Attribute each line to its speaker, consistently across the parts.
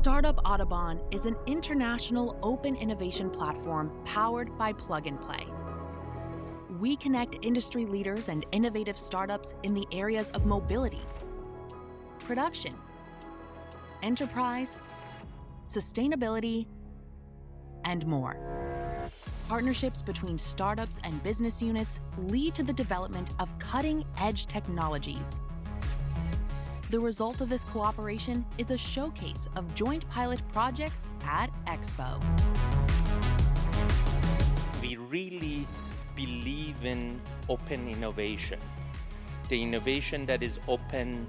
Speaker 1: Startup Autobahn is an international open innovation platform powered by Plug and Play. We connect industry leaders and innovative startups in the areas of mobility, production, enterprise, sustainability, and more. Partnerships between startups and business units lead to the development of cutting-edge technologies. The result of this cooperation is a showcase of joint pilot projects at Expo.
Speaker 2: We really believe in open innovation. The innovation that is open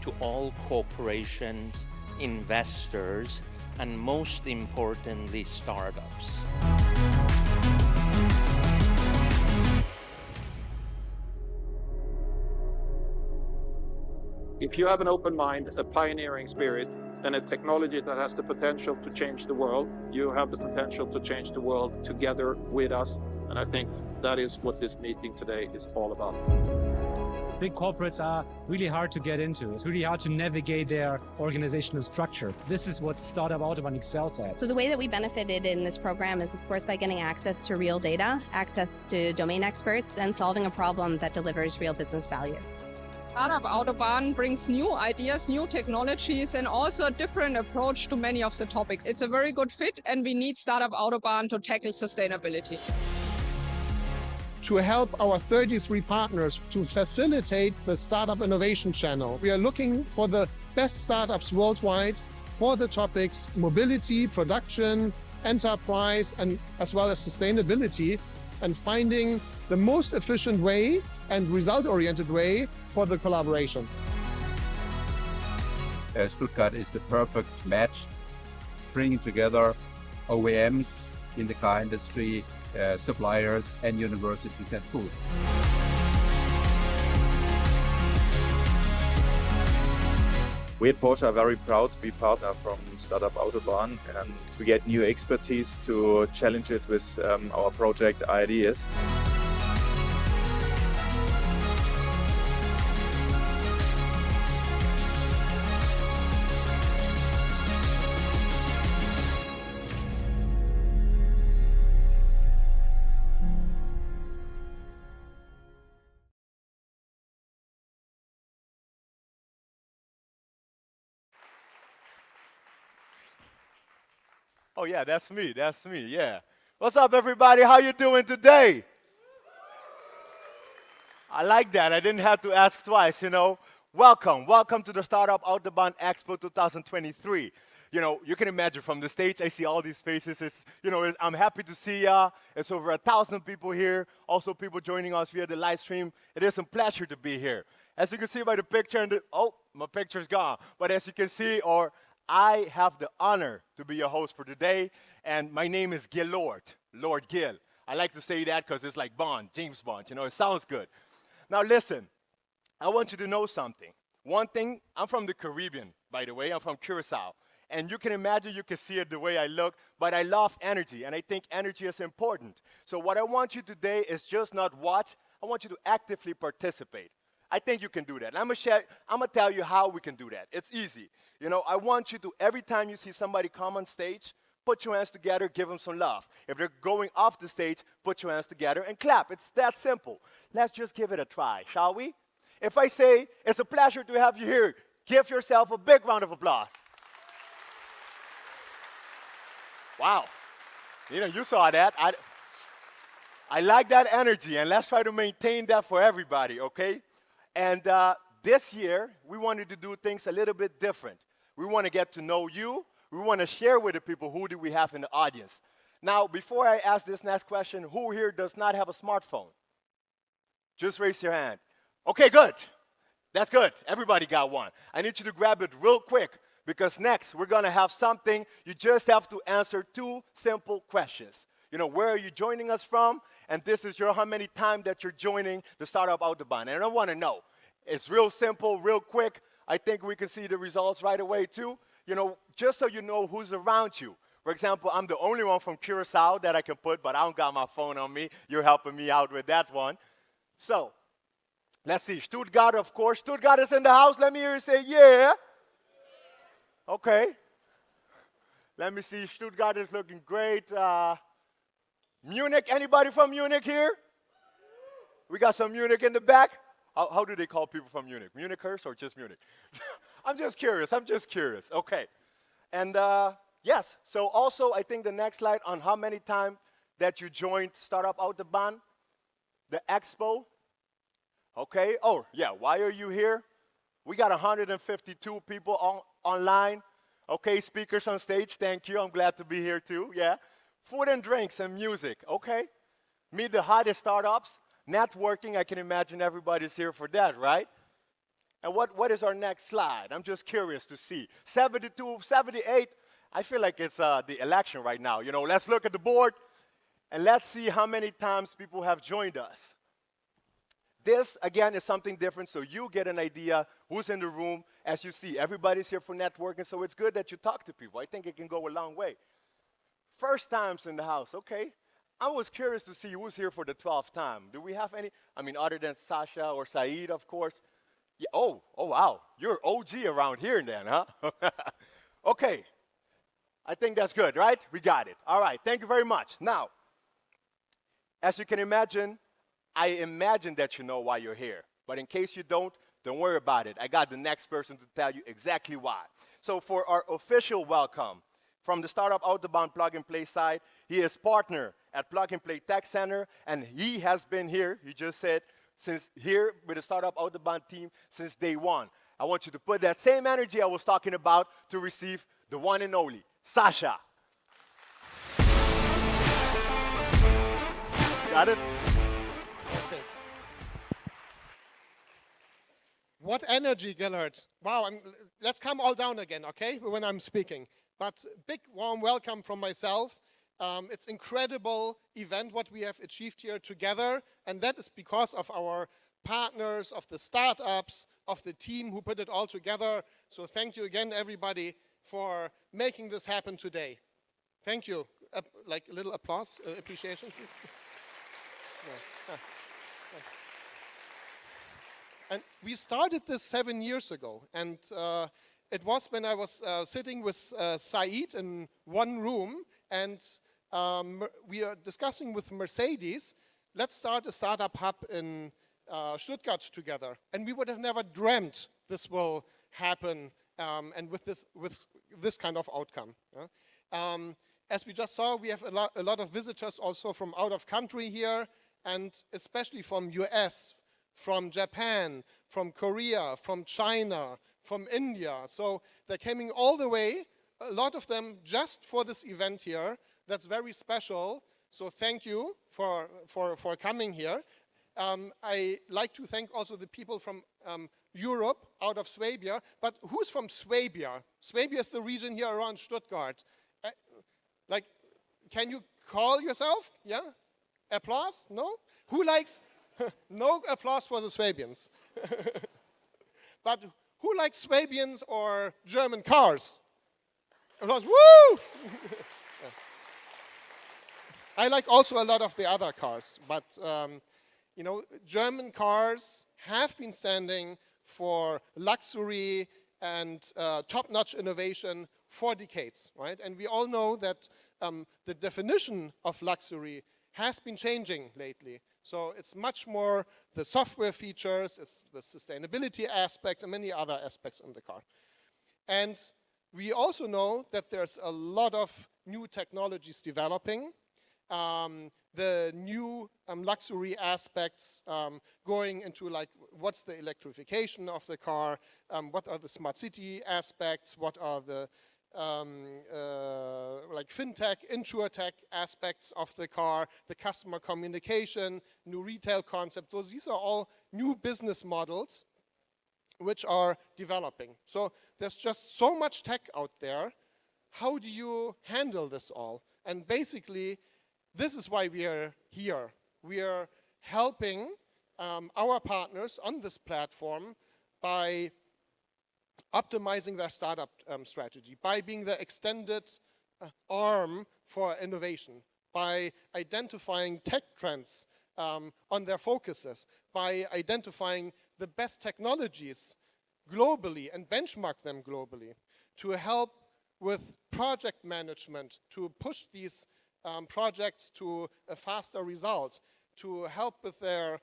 Speaker 2: to all corporations, investors, and most importantly, startups.
Speaker 3: If you have an open mind, a pioneering spirit, and a technology that has the potential to change the world, you have the potential to change the world together with us. And I think that is what this meeting today is all about.
Speaker 4: Big corporates are really hard to get into. It's really hard to navigate their organizational structure. This is what Startup Autobahn excels at.
Speaker 5: So the way that we benefited in this program is, of course, by getting access to real data, access to domain experts, and solving a problem that delivers real business value.
Speaker 6: Startup Autobahn brings new ideas, new technologies, and also a different approach to many of the topics. It's a very good fit, and we need Startup Autobahn to tackle sustainability.
Speaker 7: To help our 33 partners to facilitate the Startup Innovation Channel, we are looking for the best startups worldwide for the topics mobility, production, enterprise, and as well as sustainability, and finding the most efficient way and result-oriented way for the collaboration.
Speaker 8: Stuttgart is the perfect match, bringing together OEMs in the car industry, suppliers, and universities and schools.
Speaker 9: We at Porsche are very proud to be partner from Startup Autobahn, and we get new expertise to challenge it with our project ideas.
Speaker 10: Oh yeah, that's me, yeah. What's up everybody, how you doing today? I like that, I didn't have to ask twice, you know. Welcome to the Startup Autobahn Expo 2023. You know, you can imagine from the stage, I see all these faces. I'm happy to see ya. It's over 1,000 people here. Also people joining us via the live stream. It is a pleasure to be here. As you can see by the picture, my picture's gone. But as you can see, I have the honor to be your host for today, and my name is Gil Lord Gil. I like to say that because it's like Bond, James Bond, it sounds good. Now listen, I want you to know something. One thing, I'm from the Caribbean, by the way, I'm from Curacao. And you can imagine, you can see it the way I look, but I love energy, and I think energy is important. So what I want you today is just not watch, I want you to actively participate. I think you can do that. And I'm gonna tell you how we can do that. It's easy. I want you to, every time you see somebody come on stage, put your hands together, give them some love. If they're going off the stage, put your hands together and clap. It's that simple. Let's just give it a try, shall we? If I say, it's a pleasure to have you here, give yourself a big round of applause. Wow. You saw that. I like that energy, and let's try to maintain that for everybody, okay? And this year, we wanted to do things a little bit different. We want to get to know you. We want to share with the people who do we have in the audience. Now, before I ask this next question, who here does not have a smartphone? Just raise your hand. Okay, good. That's good. Everybody got one. I need you to grab it real quick, because next we're going to have something. You just have to answer 2 simple questions. Where are you joining us from? And this is how many times that you're joining the Startup Autobahn. And I want to know. It's real simple, real quick. I think we can see the results right away too. Just so you know who's around you. For example, I'm the only one from Curacao that I can put, but I don't got my phone on me. You're helping me out with that one. So, let's see. Stuttgart, of course. Stuttgart is in the house. Let me hear you say, yeah. Okay. Let me see, Stuttgart is looking great. Munich, anybody from Munich here? We got some Munich in the back. How do they call people from Munich? Munichers or just Munich? I'm just curious. Okay. And yes, so also I think the next slide on how many times that you joined Startup Autobahn, the expo. Okay, oh yeah, why are you here? We got 152 people online. Okay, speakers on stage, thank you. I'm glad to be here too, yeah. Food and drinks and music, okay. Meet the hottest startups. Networking, I can imagine everybody's here for that, right? And what is our next slide? I'm just curious to see. 72, 78, I feel like it's the election right now. You know, let's look at the board and let's see how many times people have joined us. This, again, is something different, so you get an idea who's in the room. As you see, everybody's here for networking, so it's good that you talk to people. I think it can go a long way. First times in the house, okay. I was curious to see who's here for the 12th time. Do we have any? I mean, other than Sasha or Saeed, of course. Yeah, oh, wow. You're OG around here then, huh? Okay. I think that's good, right? We got it. All right. Thank you very much. Now, as you can imagine, I imagine that you know why you're here. But in case you don't worry about it. I got the next person to tell you exactly why. So for our official welcome, from the Startup Autobahn Plug and Play side, he is partner at Plug and Play Tech Center, and he has been here, you just said, since here with the Startup Autobahn team since day one. I want you to put that same energy I was talking about to receive the one and only, Sasha. Got it?
Speaker 7: That's it. What energy, Gillard. Wow, let's come all down again, okay, when I'm speaking. But big warm welcome from myself. It's incredible event what we have achieved here together, and that is because of our partners, of the startups, of the team who put it all together. So thank you again, everybody, for making this happen today. Thank you. Like a little applause, appreciation, please. Yeah. And we started this 7 years ago, and it was when I was sitting with Saeed in one room, and we are discussing with Mercedes, let's start a startup hub in Stuttgart together. And we would have never dreamt this will happen, and with this kind of outcome. As we just saw, we have a lot of visitors also from out of country here, and especially from US, from Japan, from Korea, from China, from India. So they're coming all the way, a lot of them just for this event here. That's very special. So thank you for coming here. I like to thank also the people from Europe, out of Swabia. But who's from Swabia? Swabia is the region here around Stuttgart. Like, can you call yourself? Yeah? Applause? No? Who likes? No applause for the Swabians. But who likes Swabians or German cars? Applause. Woo! I like also a lot of the other cars, but you know, German cars have been standing for luxury and top-notch innovation for decades, right? And we all know that the definition of luxury has been changing lately. So it's much more the software features, it's the sustainability aspects, and many other aspects in the car. And we also know that there's a lot of new technologies developing. The new luxury aspects going into, like, what's the electrification of the car, what are the smart city aspects, what are the like fintech, insurtech aspects of the car, the customer communication, new retail concept. These are all new business models which are developing. So there's just so much tech out there. How do you handle this all? And basically, this is why we are here. We are helping our partners on this platform by optimizing their startup strategy, by being the extended arm for innovation, by identifying tech trends on their focuses, by identifying the best technologies globally and benchmark them globally to help with project management to push these projects to a faster result, to help with their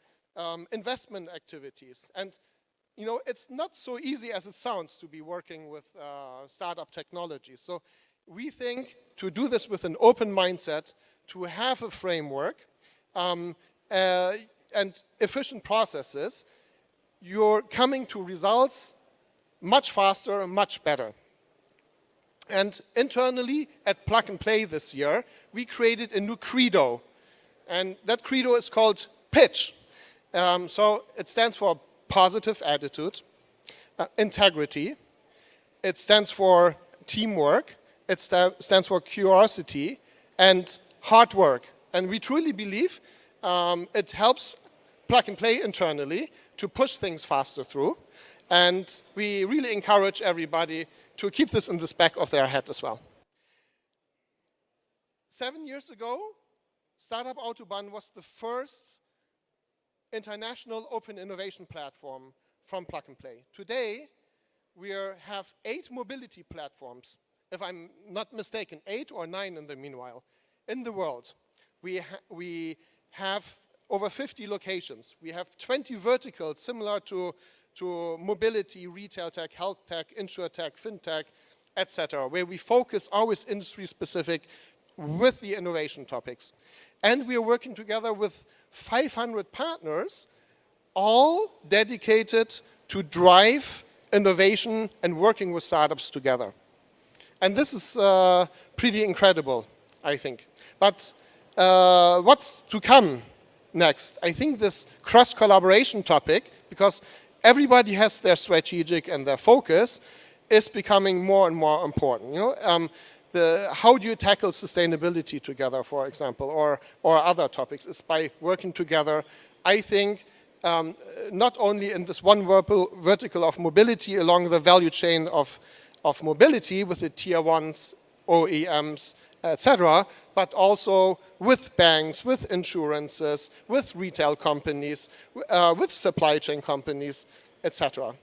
Speaker 7: investment activities. And you know, it's not so easy as it sounds to be working with startup technology. So we think to do this with an open mindset, to have a framework and efficient processes, you're coming to results much faster and much better. And internally at Plug and Play this year, we created a new credo. And that credo is called PITCH. So it stands for positive attitude, integrity. It stands for teamwork. It stands for curiosity and hard work. And we truly believe it helps Plug and Play internally to push things faster through. And we really encourage everybody to keep this in the back of their head as well. 7 years ago, Startup Autobahn was the first international open innovation platform from Plug and Play. Today, we have 8 mobility platforms, if I'm not mistaken, 8 or 9 in the meanwhile, in the world. We have over 50 locations. We have 20 verticals similar to mobility, retail tech, health tech, insurtech, fintech, etc., where we focus always industry specific with the innovation topics. And we are working together with 500 partners, all dedicated to drive innovation and working with startups together. And this is pretty incredible, I think. But what's to come next? I think this cross-collaboration topic, because everybody has their strategic and their focus, is becoming more and more important. You know, how do you tackle sustainability together, for example, or other topics? It's by working together. I think not only in this one vertical of mobility along the value chain of mobility with the tier ones, OEMs, etc., but also with banks, with insurances, with retail companies, with supply chain companies, etc.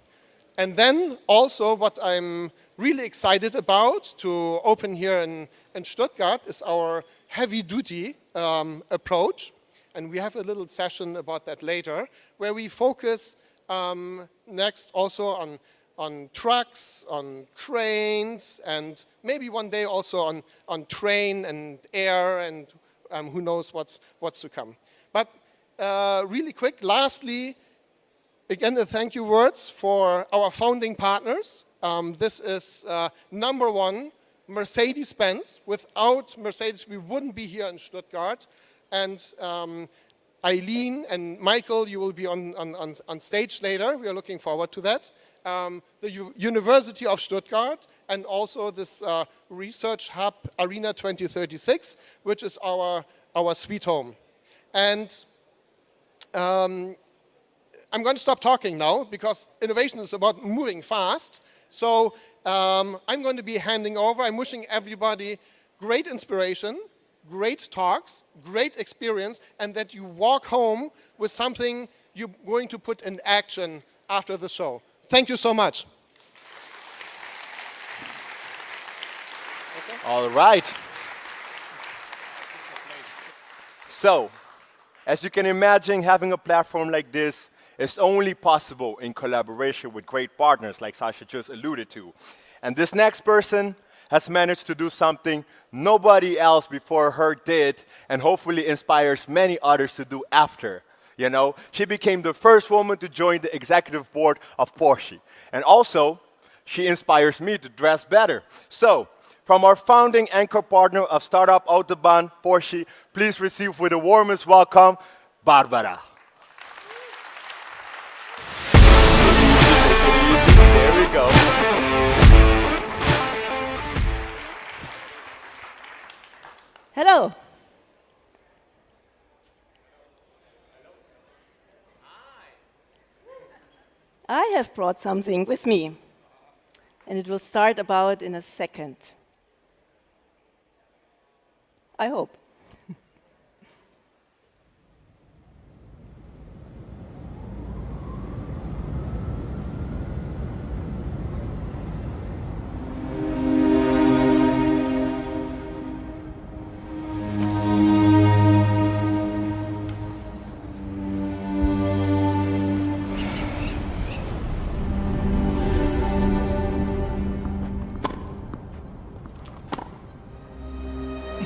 Speaker 7: And then also what I'm really excited about to open here in Stuttgart is our heavy-duty approach. And we have a little session about that later, where we focus next also on trucks, on cranes, and maybe one day also on train and air, and who knows what's to come. But really quick, lastly, again, a thank you words for our founding partners. This is number one, Mercedes-Benz. Without Mercedes, we wouldn't be here in Stuttgart. And Eileen and Michael, you will be on stage later. We are looking forward to that. The University of Stuttgart, and also this research hub, Arena 2036, which is our sweet home. And I'm going to stop talking now, because innovation is about moving fast. So I'm going to be handing over. I'm wishing everybody great inspiration, great talks, great experience, and that you walk home with something you're going to put in action after the show. Thank you so much.
Speaker 10: Okay. All right. So, as you can imagine, having a platform like this is only possible in collaboration with great partners, like Sasha just alluded to. And this next person has managed to do something nobody else before her did, and hopefully inspires many others to do after. You know, she became the first woman to join the executive board of Porsche. And also, she inspires me to dress better. So, from our founding anchor partner of Startup Autobahn, Porsche, please receive with the warmest welcome, Barbara. There we go.
Speaker 11: Hello. I have brought something with me, and it will start about in a second. I hope.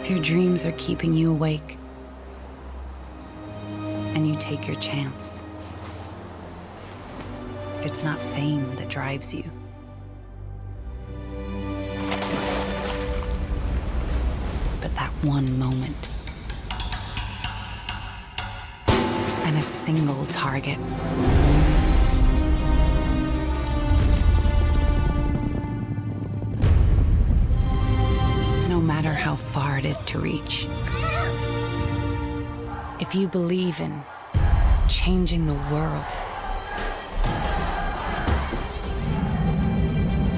Speaker 12: Your dreams are keeping you awake, and you take your chance. If it's not fame that drives you, but that one moment, and a single target. No matter how far it is to reach. If you believe in changing the world,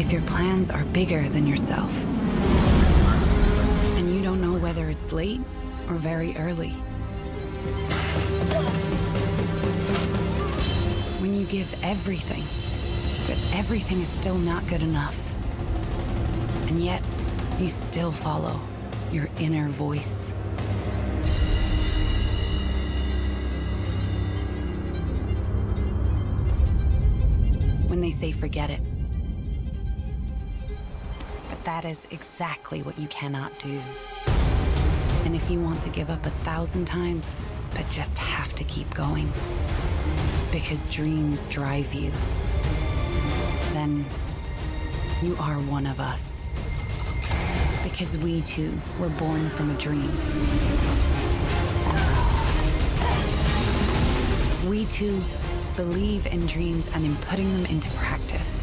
Speaker 12: if your plans are bigger than yourself, and you don't know whether it's late or very early, when you give everything, but everything is still not good enough, and yet you still follow your inner voice. When they say forget it. But that is exactly what you cannot do. And if you want to give up 1,000 times, but just have to keep going, because dreams drive you, then you are one of us. Because we too were born from a dream. We too believe in dreams and in putting them into practice.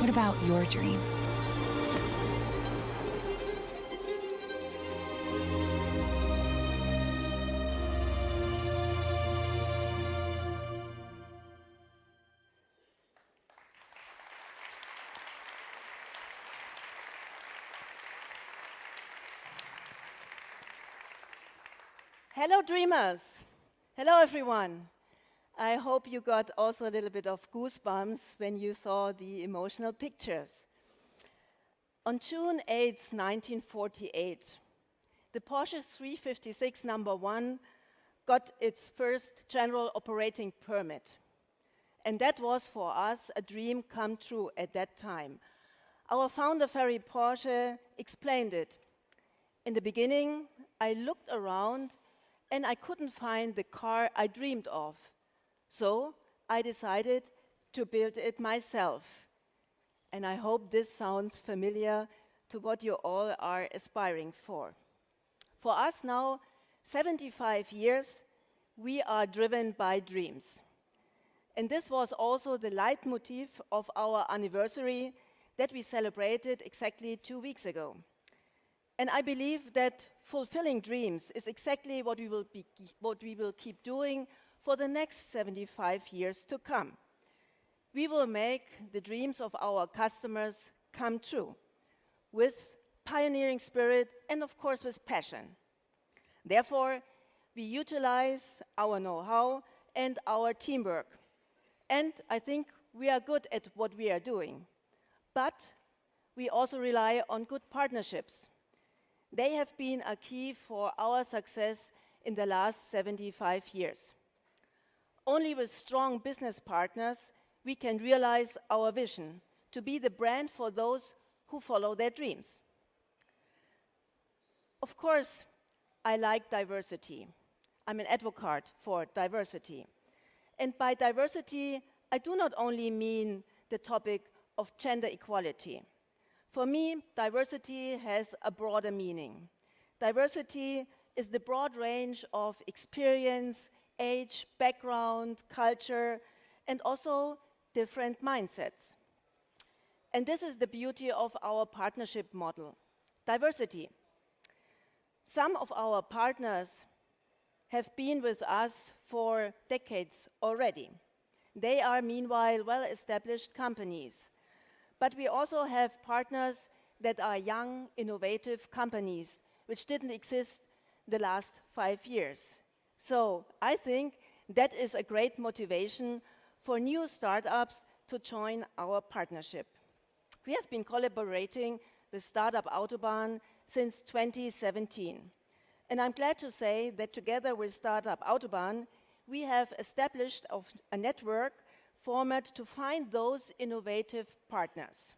Speaker 12: What about your dream?
Speaker 11: Hello, dreamers. Hello, everyone. I hope you got also a little bit of goosebumps when you saw the emotional pictures. On June 8, 1948, the Porsche 356 #1 got its first general operating permit. And that was for us a dream come true at that time. Our founder, Ferry Porsche, explained it. In the beginning, I looked around and I couldn't find the car I dreamed of. So I decided to build it myself. And I hope this sounds familiar to what you all are aspiring for. For us now, 75 years, we are driven by dreams. And this was also the leitmotif of our anniversary that we celebrated exactly 2 weeks ago. And I believe that fulfilling dreams is exactly what we will keep doing for the next 75 years to come. We will make the dreams of our customers come true with pioneering spirit and, of course, with passion. Therefore, we utilize our know-how and our teamwork. And I think we are good at what we are doing. But we also rely on good partnerships. They have been a key for our success in the last 75 years. Only with strong business partners we can realize our vision to be the brand for those who follow their dreams. Of course, I like diversity. I'm an advocate for diversity. And by diversity, I do not only mean the topic of gender equality. For me, diversity has a broader meaning. Diversity is the broad range of experience, age, background, culture, and also different mindsets. And this is the beauty of our partnership model, diversity. Some of our partners have been with us for decades already. They are meanwhile well-established companies. But we also have partners that are young, innovative companies, which didn't exist the last 5 years. So I think that is a great motivation for new startups to join our partnership. We have been collaborating with Startup Autobahn since 2017. And I'm glad to say that together with Startup Autobahn, we have established a network format to find those innovative partners.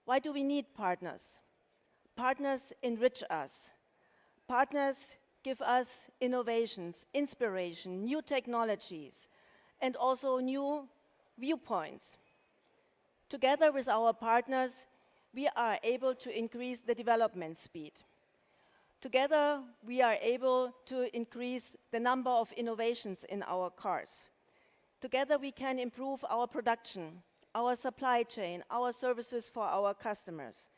Speaker 11: Why do we need partners? Partners enrich us. Partners give us innovations, inspiration, new technologies, and also new viewpoints. Together with our partners, we are able to increase the development speed. Together, we are able to increase the number of innovations in our cars. Together, we can improve our production, our supply chain, our services for our customers.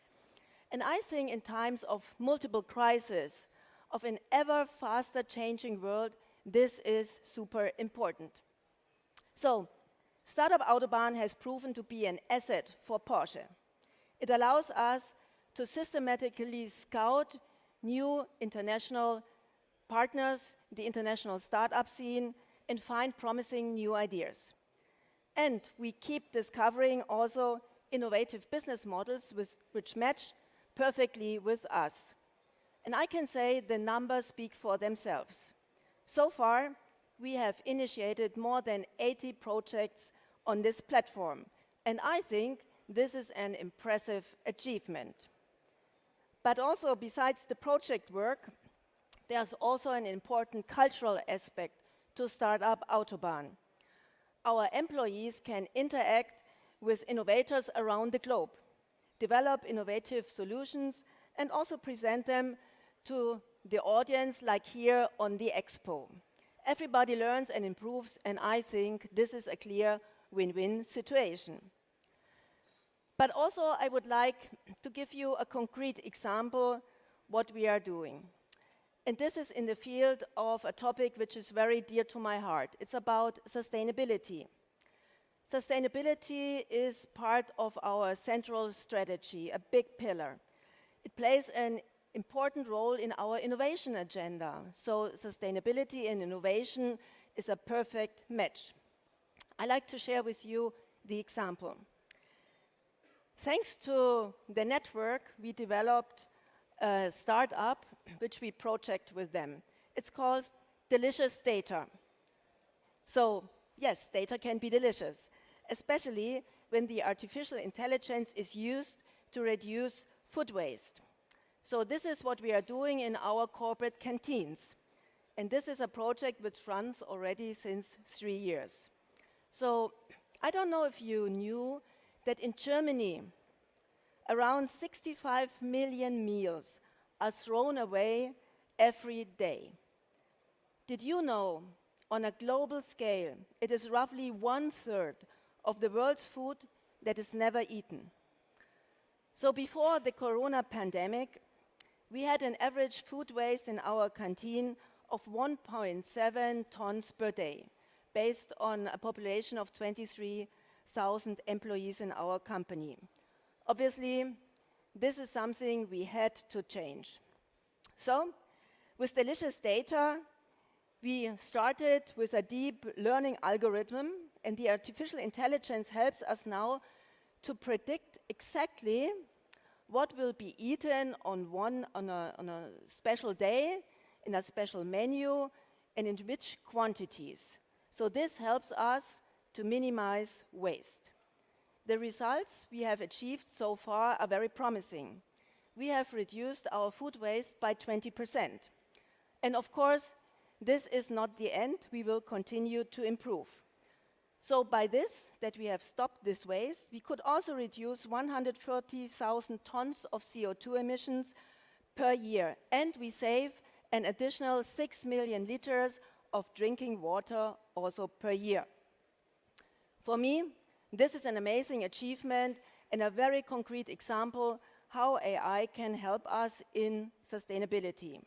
Speaker 11: And I think in times of multiple crises, of an ever faster changing world, this is super important. So, Startup Autobahn has proven to be an asset for Porsche. It allows us to systematically scout new international partners, the international startup scene, and find promising new ideas. And we keep discovering also innovative business models which match perfectly with us. And I can say the numbers speak for themselves. So far, we have initiated more than 80 projects on this platform, and I think this is an impressive achievement. But also, besides the project work, there's also an important cultural aspect to Startup Autobahn. Our employees can interact with innovators around the globe, develop innovative solutions, and also present them to the audience, like here on the expo. Everybody learns and improves, and I think this is a clear win-win situation. But also, I would like to give you a concrete example what we are doing. And this is in the field of a topic which is very dear to my heart. It's about sustainability. Sustainability is part of our central strategy, a big pillar. It plays an important role in our innovation agenda. So sustainability and innovation is a perfect match. I like to share with you the example. Thanks to the network, we developed a startup which we project with them. It's called Delicious Data. So yes, data can be delicious, especially when the artificial intelligence is used to reduce food waste. So this is what we are doing in our corporate canteens. And this is a project which runs already since 3 years. So I don't know if you knew that in Germany, around 65 million meals are thrown away every day. Did you know, on a global scale, it is roughly 1/3 of the world's food that is never eaten? So before the corona pandemic, we had an average food waste in our canteen of 1.7 tons per day, based on a population of 23,000 employees in our company. Obviously, this is something we had to change. So, with Delicious Data, we started with a deep learning algorithm, and the artificial intelligence helps us now to predict exactly what will be eaten on a special day, in a special menu, and in which quantities. So this helps us to minimize waste. The results we have achieved so far are very promising. We have reduced our food waste by 20%. And of course, this is not the end. We will continue to improve. So by this, that we have stopped this waste, we could also reduce 130,000 tons of CO2 emissions per year. And we save an additional 6 million liters of drinking water also per year. For me, this is an amazing achievement and a very concrete example how AI can help us in sustainability.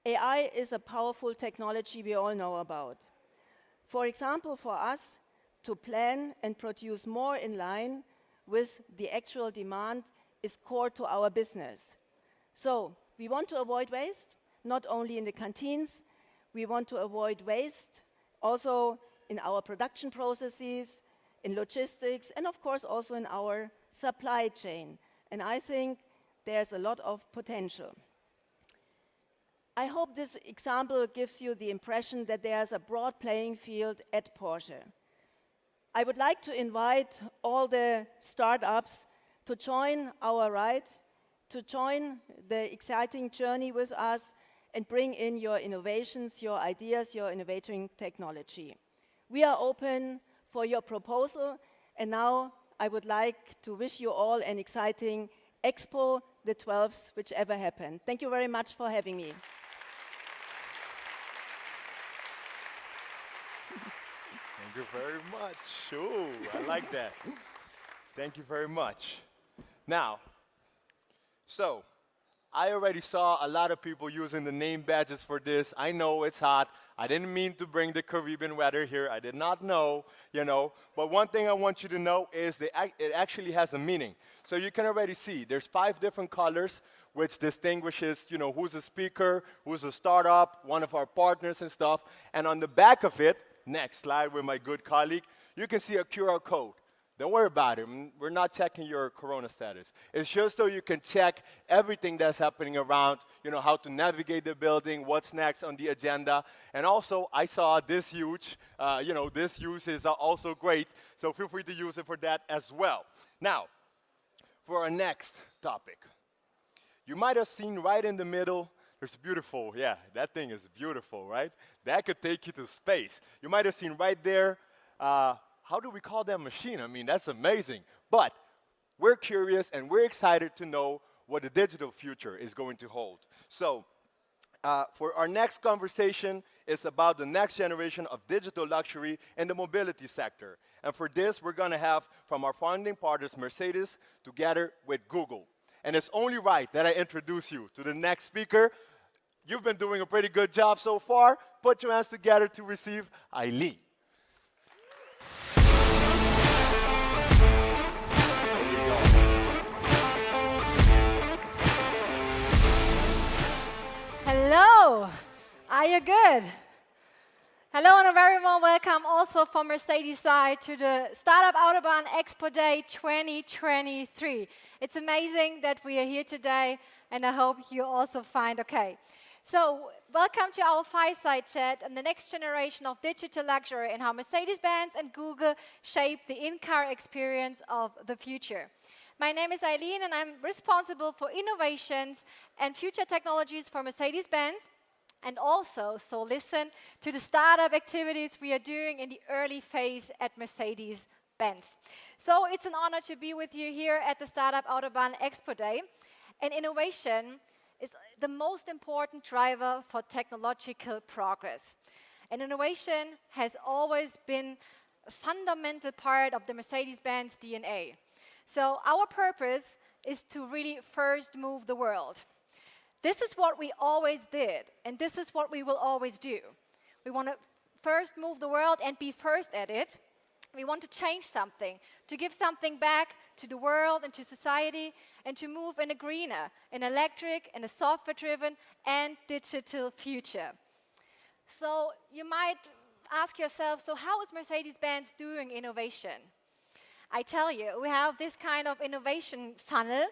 Speaker 11: AI is a powerful technology we all know about. For example, for us to plan and produce more in line with the actual demand is core to our business. So we want to avoid waste, not only in the canteens, we want to avoid waste also in our production processes, in logistics, and of course also in our supply chain. And I think there's a lot of potential. I hope this example gives you the impression that there's a broad playing field at Porsche. I would like to invite all the startups to join our ride, to join the exciting journey with us and bring in your innovations, your ideas, your innovating technology. We are open for your proposal, and now I would like to wish you all an exciting Expo the 12th, whichever happened. Thank you very much for having me.
Speaker 10: Thank you very much. Ooh, I like that. Thank you very much. Now, so I already saw a lot of people using the name badges for this. I know it's hot. I didn't mean to bring the Caribbean weather here. I did not know, But one thing I want you to know is that it actually has a meaning. So you can already see there's 5 different colors, which distinguishes, who's a speaker, who's a startup, one of our partners and stuff. And on the back of it, next slide with my good colleague, you can see a QR code. Don't worry about it. We're not checking your corona status. It's just so you can check everything that's happening around, how to navigate the building, what's next on the agenda. And also, I saw this huge, this use is also great. So feel free to use it for that as well. Now, for our next topic. You might have seen right in the middle, there's beautiful, yeah, that thing is beautiful, right? That could take you to space. You might have seen right there, how do we call that machine? I mean, that's amazing. But we're curious and we're excited to know what the digital future is going to hold. So for our next conversation, it's about the next generation of digital luxury in the mobility sector. And for this, we're going to have from our founding partners, Mercedes, together with Google. And it's only right that I introduce you to the next speaker. You've been doing a pretty good job so far. Put your hands together to receive Eileen.
Speaker 13: Hello, are you good? Hello and a very warm welcome also from Mercedes side to the Startup Autobahn Expo Day 2023. It's amazing that we are here today and I hope you also find okay. So welcome to our fireside chat on the next generation of digital luxury and how Mercedes-Benz and Google shape the in-car experience of the future. My name is Eileen and I'm responsible for innovations and future technologies for Mercedes-Benz and also, so listen to the startup activities we are doing in the early phase at Mercedes-Benz. So it's an honor to be with you here at the Startup Autobahn Expo Day. And innovation is the most important driver for technological progress. And innovation has always been a fundamental part of the Mercedes-Benz DNA. So our purpose is to really first move the world. This is what we always did, and this is what we will always do. We want to first move the world and be first at it. We want to change something, to give something back to the world and to society, and to move in a greener, an electric, and a software-driven and digital future. So you might ask yourself, so how is Mercedes-Benz doing innovation? I tell you, we have this kind of innovation funnel.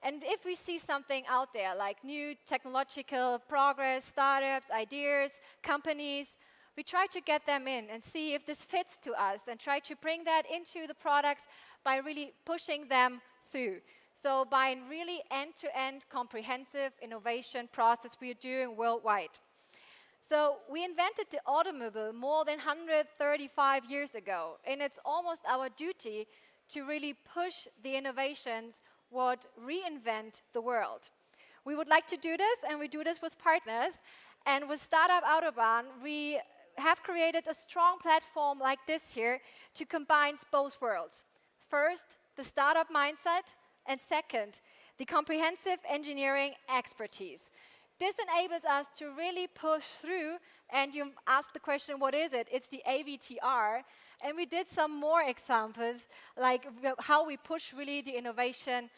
Speaker 13: And if we see something out there, like new technological progress, startups, ideas, companies, we try to get them in and see if this fits to us and try to bring that into the products by really pushing them through. So by a really end-to-end comprehensive innovation process we are doing worldwide. So we invented the automobile more than 135 years ago, and it's almost our duty to really push the innovations what reinvent the world. We would like to do this, and we do this with partners. And with Startup Autobahn, we have created a strong platform like this here to combine both worlds. First, the startup mindset, and second, the comprehensive engineering expertise. This enables us to really push through, and you asked the question, what is it? It's the AVTR, and we did some more examples, like how we push really the innovation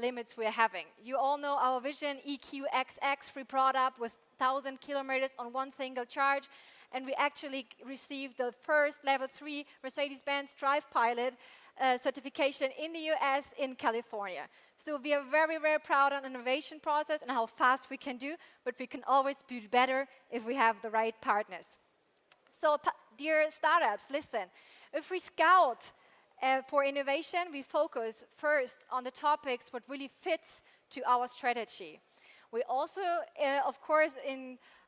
Speaker 13: limits we're having. You all know our vision, EQXX, we brought up with 1,000 kilometers on one single charge. And we actually received the first level 3 Mercedes-Benz Drive Pilot certification in the US in California. So we are very, very proud of the innovation process and how fast we can do, but we can always be better if we have the right partners. So dear startups, listen, if we scout for innovation, we focus first on the topics what really fits to our strategy. We also, of course,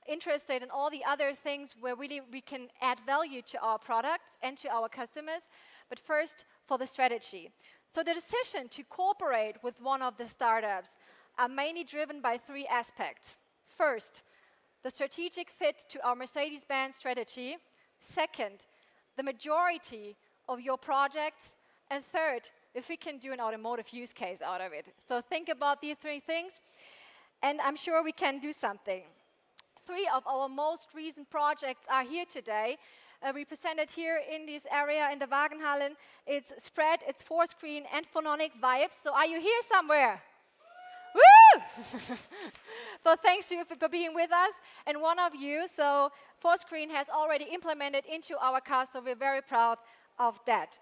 Speaker 13: interested in all the other things where really we can add value to our products and to our customers, but first for the strategy. So the decision to cooperate with one of the startups are mainly driven by 3 aspects. First, the strategic fit to our Mercedes-Benz strategy. Second, the majority of your projects. And third, if we can do an automotive use case out of it. So think about these 3 things, and I'm sure we can do something. 3 of our most recent projects are here today, represented here in this area in the Wagenhallen. It's Spread, it's 4Screen, and Phononic Vibes. So are you here somewhere? Woo! So thanks you for being with us. And one of you, so 4Screen has already implemented into our car, so we're very proud of that.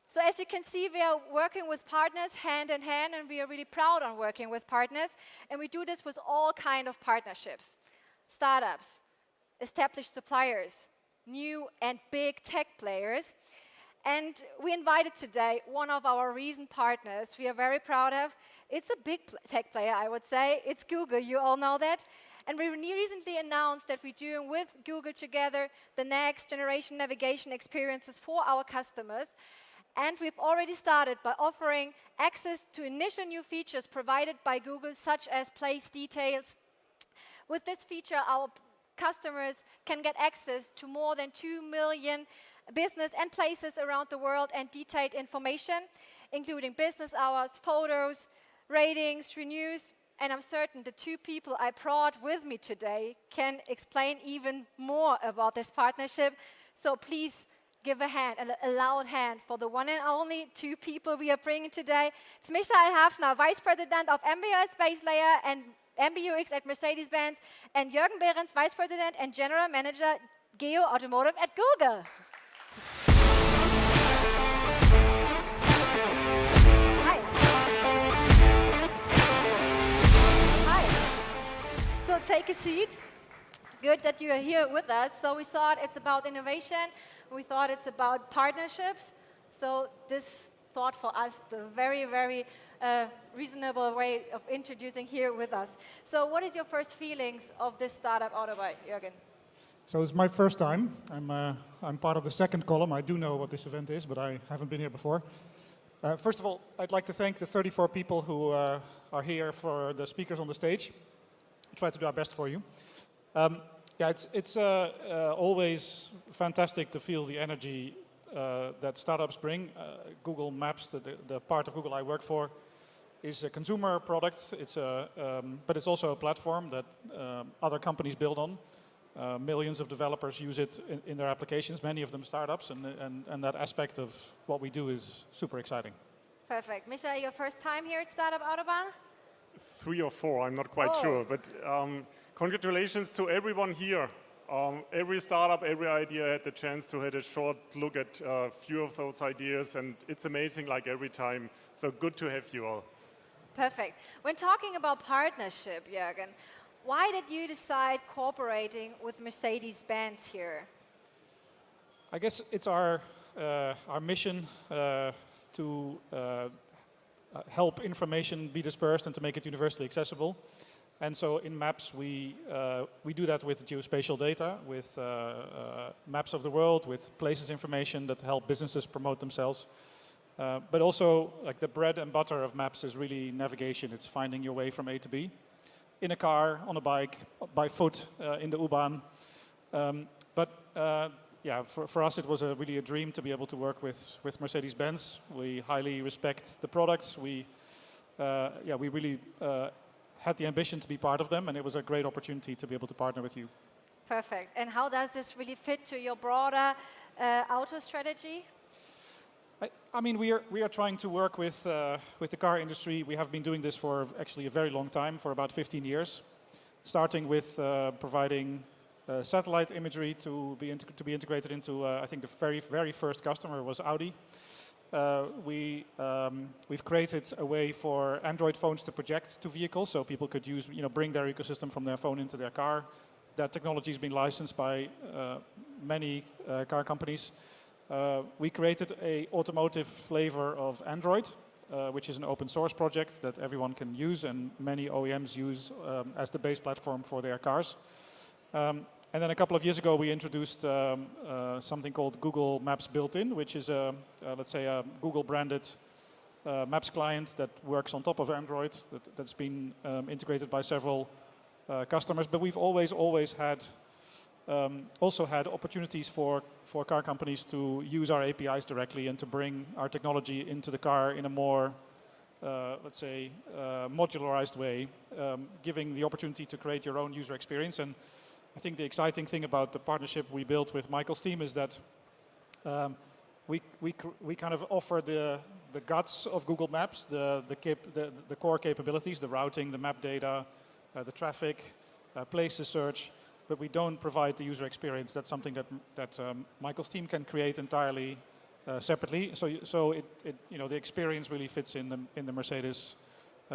Speaker 13: So as you can see, we are working with partners hand in hand, and we are really proud on working with partners. And we do this with all kinds of partnerships. Startups, established suppliers, new and big tech players. And we invited today one of our recent partners we are very proud of. It's a big tech player, I would say. It's Google, you all know that. And we recently announced that we're doing with Google together the next generation navigation experiences for our customers. And we've already started by offering access to initial new features provided by Google, such as place details. With this feature, our customers can get access to more than 2 million business and places around the world and detailed information, including business hours, photos, ratings, reviews. And I'm certain the 2 people I brought with me today can explain even more about this partnership. So please give a hand, a loud hand for the one and only 2 people we are bringing today. It's Michael Hafner, Vice President of MBUX Base Layer and MBUX at Mercedes-Benz, and Jürgen Behrens, Vice President and General Manager Geo Automotive at Google. Hi. Hi. So take a seat. Good that you are here with us. So we thought it's about innovation. We thought it's about partnerships. So this thought for us the very, very reasonable way of introducing here with us. So what is your first feelings of this Startup Autobahn, Jürgen?
Speaker 14: So it's my first time. I'm part of the second column. I do know what this event is, but I haven't been here before. First of all, I'd like to thank the 34 people who are here for the speakers on the stage. We'll try to do our best for you. Yeah, it's always fantastic to feel the energy that startups bring. Google Maps, the part of Google I work for, is a consumer product. But it's also a platform that other companies build on. Millions of developers use it in their applications, many of them startups, and that aspect of what we do is super exciting.
Speaker 13: Perfect. Michael, your first time here at Startup Autobahn?
Speaker 15: 3 or 4, I'm not quite sure, but congratulations to everyone here. Every startup, every idea had the chance to have a short look at a few of those ideas, and it's amazing like every time. So good to have you all.
Speaker 13: Perfect. When talking about partnership, Jürgen, why did you decide cooperating with Mercedes-Benz here?
Speaker 14: I guess it's our mission to help information be dispersed and to make it universally accessible. And so in Maps, we do that with geospatial data, with maps of the world, with places information that help businesses promote themselves. But also, like the bread and butter of Maps is really navigation. It's finding your way from A to B, in a car, on a bike, by foot, in the U-Bahn. Yeah, for us, it was really a dream to be able to work with Mercedes-Benz. We highly respect the products. We really had the ambition to be part of them, and it was a great opportunity to be able to partner with you.
Speaker 13: Perfect. And how does this really fit to your broader auto strategy?
Speaker 14: I mean, we are trying to work with the car industry. We have been doing this for actually a very long time, for about 15 years. starting with providing satellite imagery to be integrated into, I think the very first customer was Audi. We've created a way for Android phones to project to vehicles, so people could use, bring their ecosystem from their phone into their car. That technology has been licensed by many car companies. We created an automotive flavor of Android, which is an open source project that everyone can use and many OEMs use as the base platform for their cars. And then a couple of years ago, we introduced something called Google Maps Built-in, which is, let's say, a Google-branded Maps client that works on top of Android, that's been integrated by several customers. But we've always had, also had opportunities for car companies to use our APIs directly and to bring our technology into the car in a more, let's say, modularized way, giving the opportunity to create your own user experience. And I think the exciting thing about the partnership we built with Michael's team is that we kind of offer the guts of Google Maps, the core capabilities, the routing, the map data, the traffic, places search, but we don't provide the user experience. That's something that Michael's team can create entirely separately. So the experience really fits in the Mercedes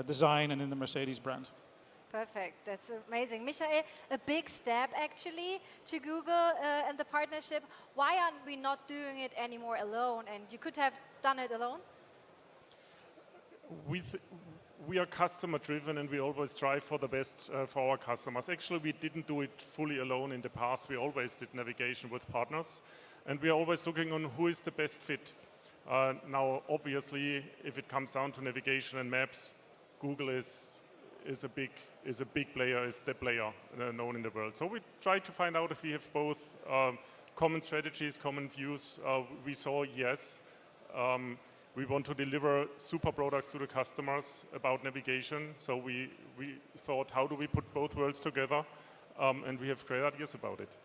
Speaker 14: design and in the Mercedes brand.
Speaker 13: Perfect, that's amazing. Michael, a big step actually to Google and the partnership. Why aren't we not doing it anymore alone? And you could have done it alone?
Speaker 15: We are customer driven and we always strive for the best for our customers. Actually, we didn't do it fully alone in the past. We always did navigation with partners. And we are always looking on who is the best fit. Now, obviously, if it comes down to navigation and maps, Google is a big player, is the player known in the world. So we try to find out if we have both common strategies, common views. We saw, yes, we want to deliver super products to the customers about navigation. So we thought, how do we put both worlds together? And we have great ideas about it.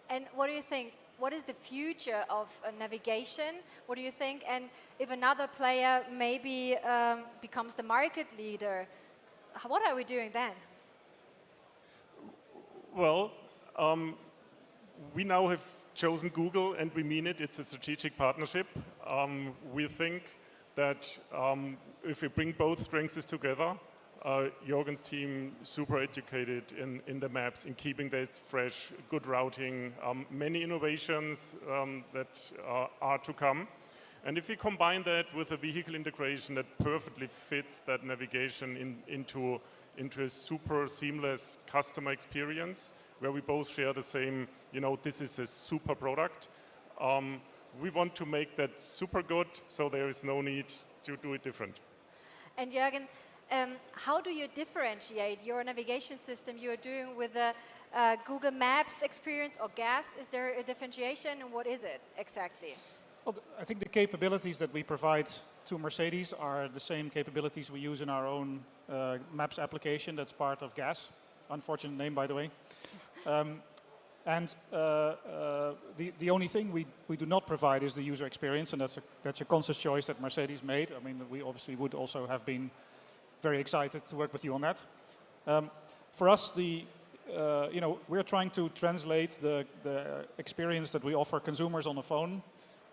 Speaker 13: And what do you think? What is the future of navigation? What do you think? And if another player maybe becomes the market leader, what are we doing then?
Speaker 15: Well, we now have chosen Google and we mean it. It's a strategic partnership. We think that if we bring both strengths together, Jorgen's team super educated in the maps, in keeping this fresh, good routing, many innovations that are to come. And if we combine that with a vehicle integration that perfectly fits that navigation into a super seamless customer experience, where we both share the same, this is a super product. We want to make that super good, so there is no need to do it different.
Speaker 13: And Jürgen, how do you differentiate your navigation system you're doing with the Google Maps experience or GAS? Is there a differentiation, and what is it exactly?
Speaker 14: Well, I think the capabilities that we provide to Mercedes are the same capabilities we use in our own Maps application that's part of GAS. Unfortunate name, by the way. The only thing we do not provide is the user experience, and that's a conscious choice that Mercedes made. I mean, we obviously would also have been very excited to work with you on that. For us, we're trying to translate the experience that we offer consumers on the phone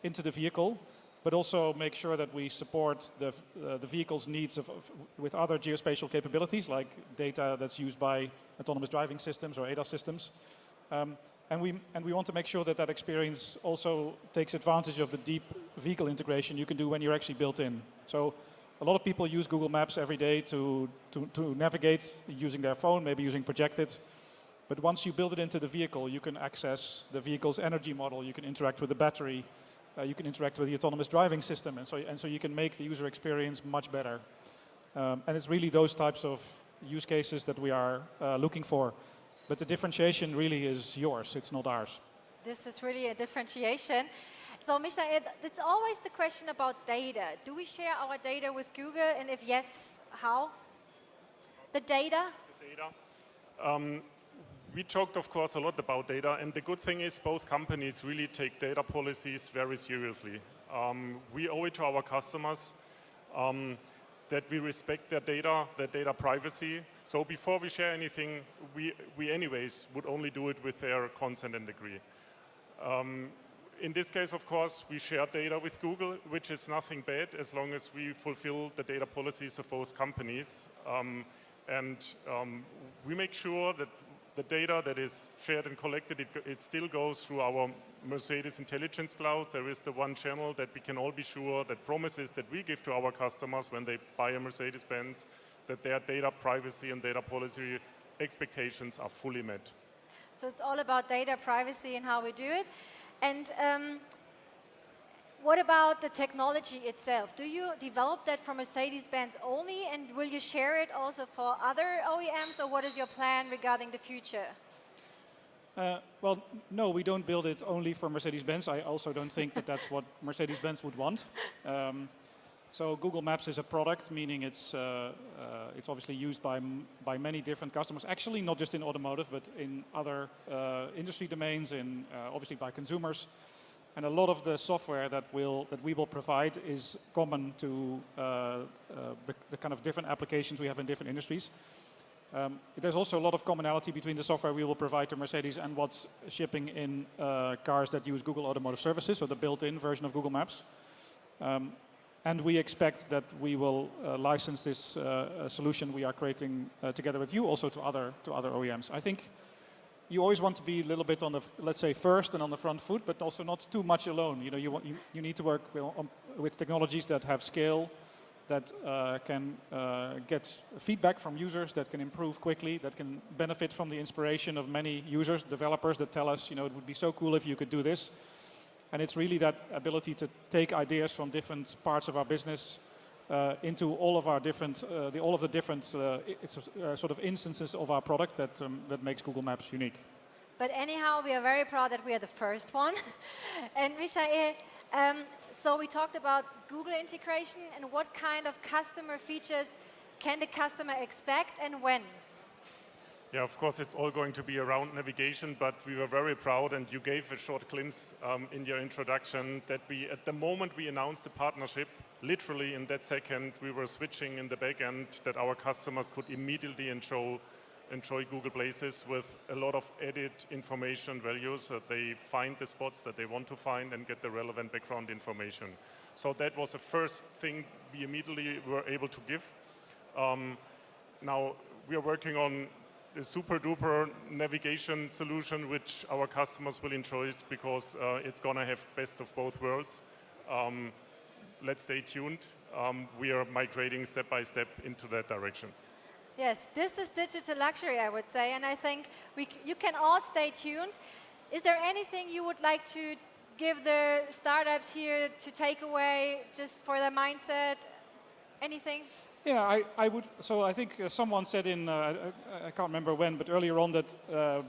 Speaker 14: into the vehicle, but also make sure that we support the vehicle's needs with other geospatial capabilities, like data that's used by autonomous driving systems or ADAS systems. And we want to make sure that that experience also takes advantage of the deep vehicle integration you can do when you're actually built in. So a lot of people use Google Maps every day to navigate using their phone, maybe using Projected. But once you build it into the vehicle, you can access the vehicle's energy model, you can interact with the battery, you can interact with the autonomous driving system, and so you can make the user experience much better. And it's really those types of use cases that we are looking for. But the differentiation really is yours, it's not ours.
Speaker 13: This is really a differentiation. So, Michael, it's always the question about data. Do we share our data with Google, and if yes, how? The data?
Speaker 15: The data. We talked, of course, a lot about data, and the good thing is both companies really take data policies very seriously. We owe it to our customers that we respect their data privacy. So before we share anything, we anyways would only do it with their consent and agree. In this case, of course, we share data with Google, which is nothing bad as long as we fulfill the data policies of both companies. We make sure that the data that is shared and collected, it still goes through our Mercedes Intelligence Cloud. There is the one channel that we can all be sure that promises that we give to our customers when they buy a Mercedes-Benz, that their data privacy and data policy expectations are fully met.
Speaker 13: So it's all about data privacy and how we do it. And what about the technology itself? Do you develop that for Mercedes-Benz only, and will you share it also for other OEMs, or what is your plan regarding the future?
Speaker 14: Well, no, we don't build it only for Mercedes-Benz. I also don't think that that's what Mercedes-Benz would want. So Google Maps is a product, meaning it's obviously used by many different customers. Actually, not just in automotive, but in other industry domains, obviously by consumers. And a lot of the software that we will provide is common to the kind of different applications we have in different industries. There's also a lot of commonality between the software we will provide to Mercedes and what's shipping in cars that use Google Automotive Services, so the built-in version of Google Maps. And we expect that we will license this solution we are creating together with you also to other OEMs. I think you always want to be a little bit on the, let's say, first and on the front foot, but also not too much alone. You need to work with technologies that have scale, that can get feedback from users, that can improve quickly, that can benefit from the inspiration of many users, developers that tell us, it would be so cool if you could do this. And it's really that ability to take ideas from different parts of our business into all of our different, all of the different sort of instances of our product that makes Google Maps unique.
Speaker 13: But anyhow, we are very proud that we are the first one. And Michael, so we talked about Google integration, and what kind of customer features can the customer expect and when?
Speaker 15: Yeah, of course, it's all going to be around navigation, but we were very proud, and you gave a short glimpse in your introduction, that at the moment we announced the partnership, literally in that second, we were switching in the back end that our customers could immediately enjoy Google Places with a lot of added information values, so they find the spots that they want to find and get the relevant background information. So that was the first thing we immediately were able to give. Now we are working on a super duper navigation solution which our customers will enjoy because it's going to have best of both worlds. Let's stay tuned. We are migrating step by step into that direction.
Speaker 13: Yes, this is digital luxury, I would say, and I think you can all stay tuned. Is there anything you would like to give the startups here to take away just for their mindset? Anything?
Speaker 14: Yeah, I would. So I think someone said I can't remember when, but earlier on that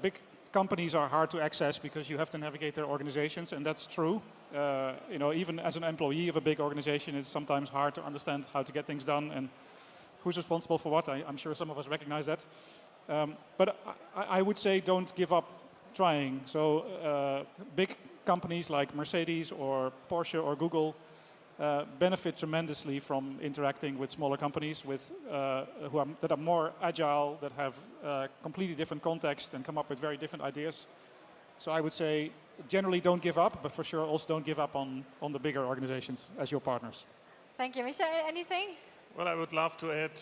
Speaker 14: big companies are hard to access because you have to navigate their organizations, and that's true. Even as an employee of a big organization, it's sometimes hard to understand how to get things done and who's responsible for what. I'm sure some of us recognize that. But I would say don't give up trying. So big companies like Mercedes or Porsche or Google benefit tremendously from interacting with smaller companies that are more agile, that have completely different context and come up with very different ideas. So I would say generally don't give up, but for sure also don't give up on the bigger organizations as your partners.
Speaker 13: Thank you. Michael, anything?
Speaker 15: Well, I would love to add,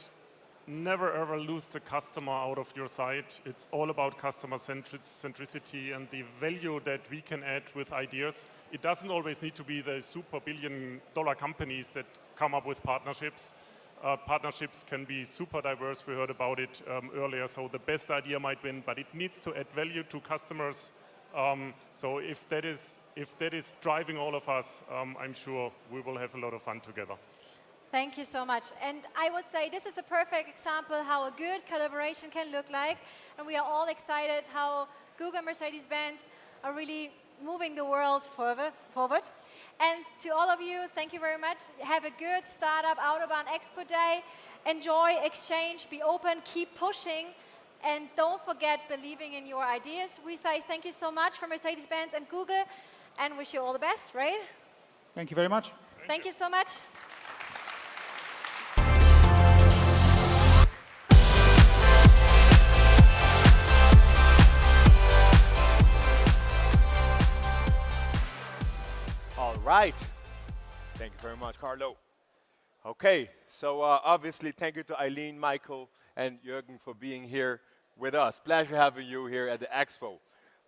Speaker 15: never ever lose the customer out of your sight. It's all about customer centricity and the value that we can add with ideas. It doesn't always need to be the super billion-dollar companies that come up with partnerships. Partnerships can be super diverse. We heard about it earlier. So the best idea might win, but it needs to add value to customers. So if that is driving all of us, I'm sure we will have a lot of fun together.
Speaker 13: Thank you so much. And I would say this is a perfect example how a good collaboration can look like. And we are all excited how Google and Mercedes-Benz are really moving the world forward. And to all of you, thank you very much. Have a good Startup Autobahn Expo Day. Enjoy, exchange, be open, keep pushing. And don't forget believing in your ideas. We say thank you so much for Mercedes-Benz and Google and wish you all the best, right?
Speaker 14: Thank you very much.
Speaker 13: Thank you so much.
Speaker 10: right. Thank you very much, Carlo. Okay, so obviously thank you to Eileen, Michael, and Jürgen for being here with us. Pleasure having you here at the Expo.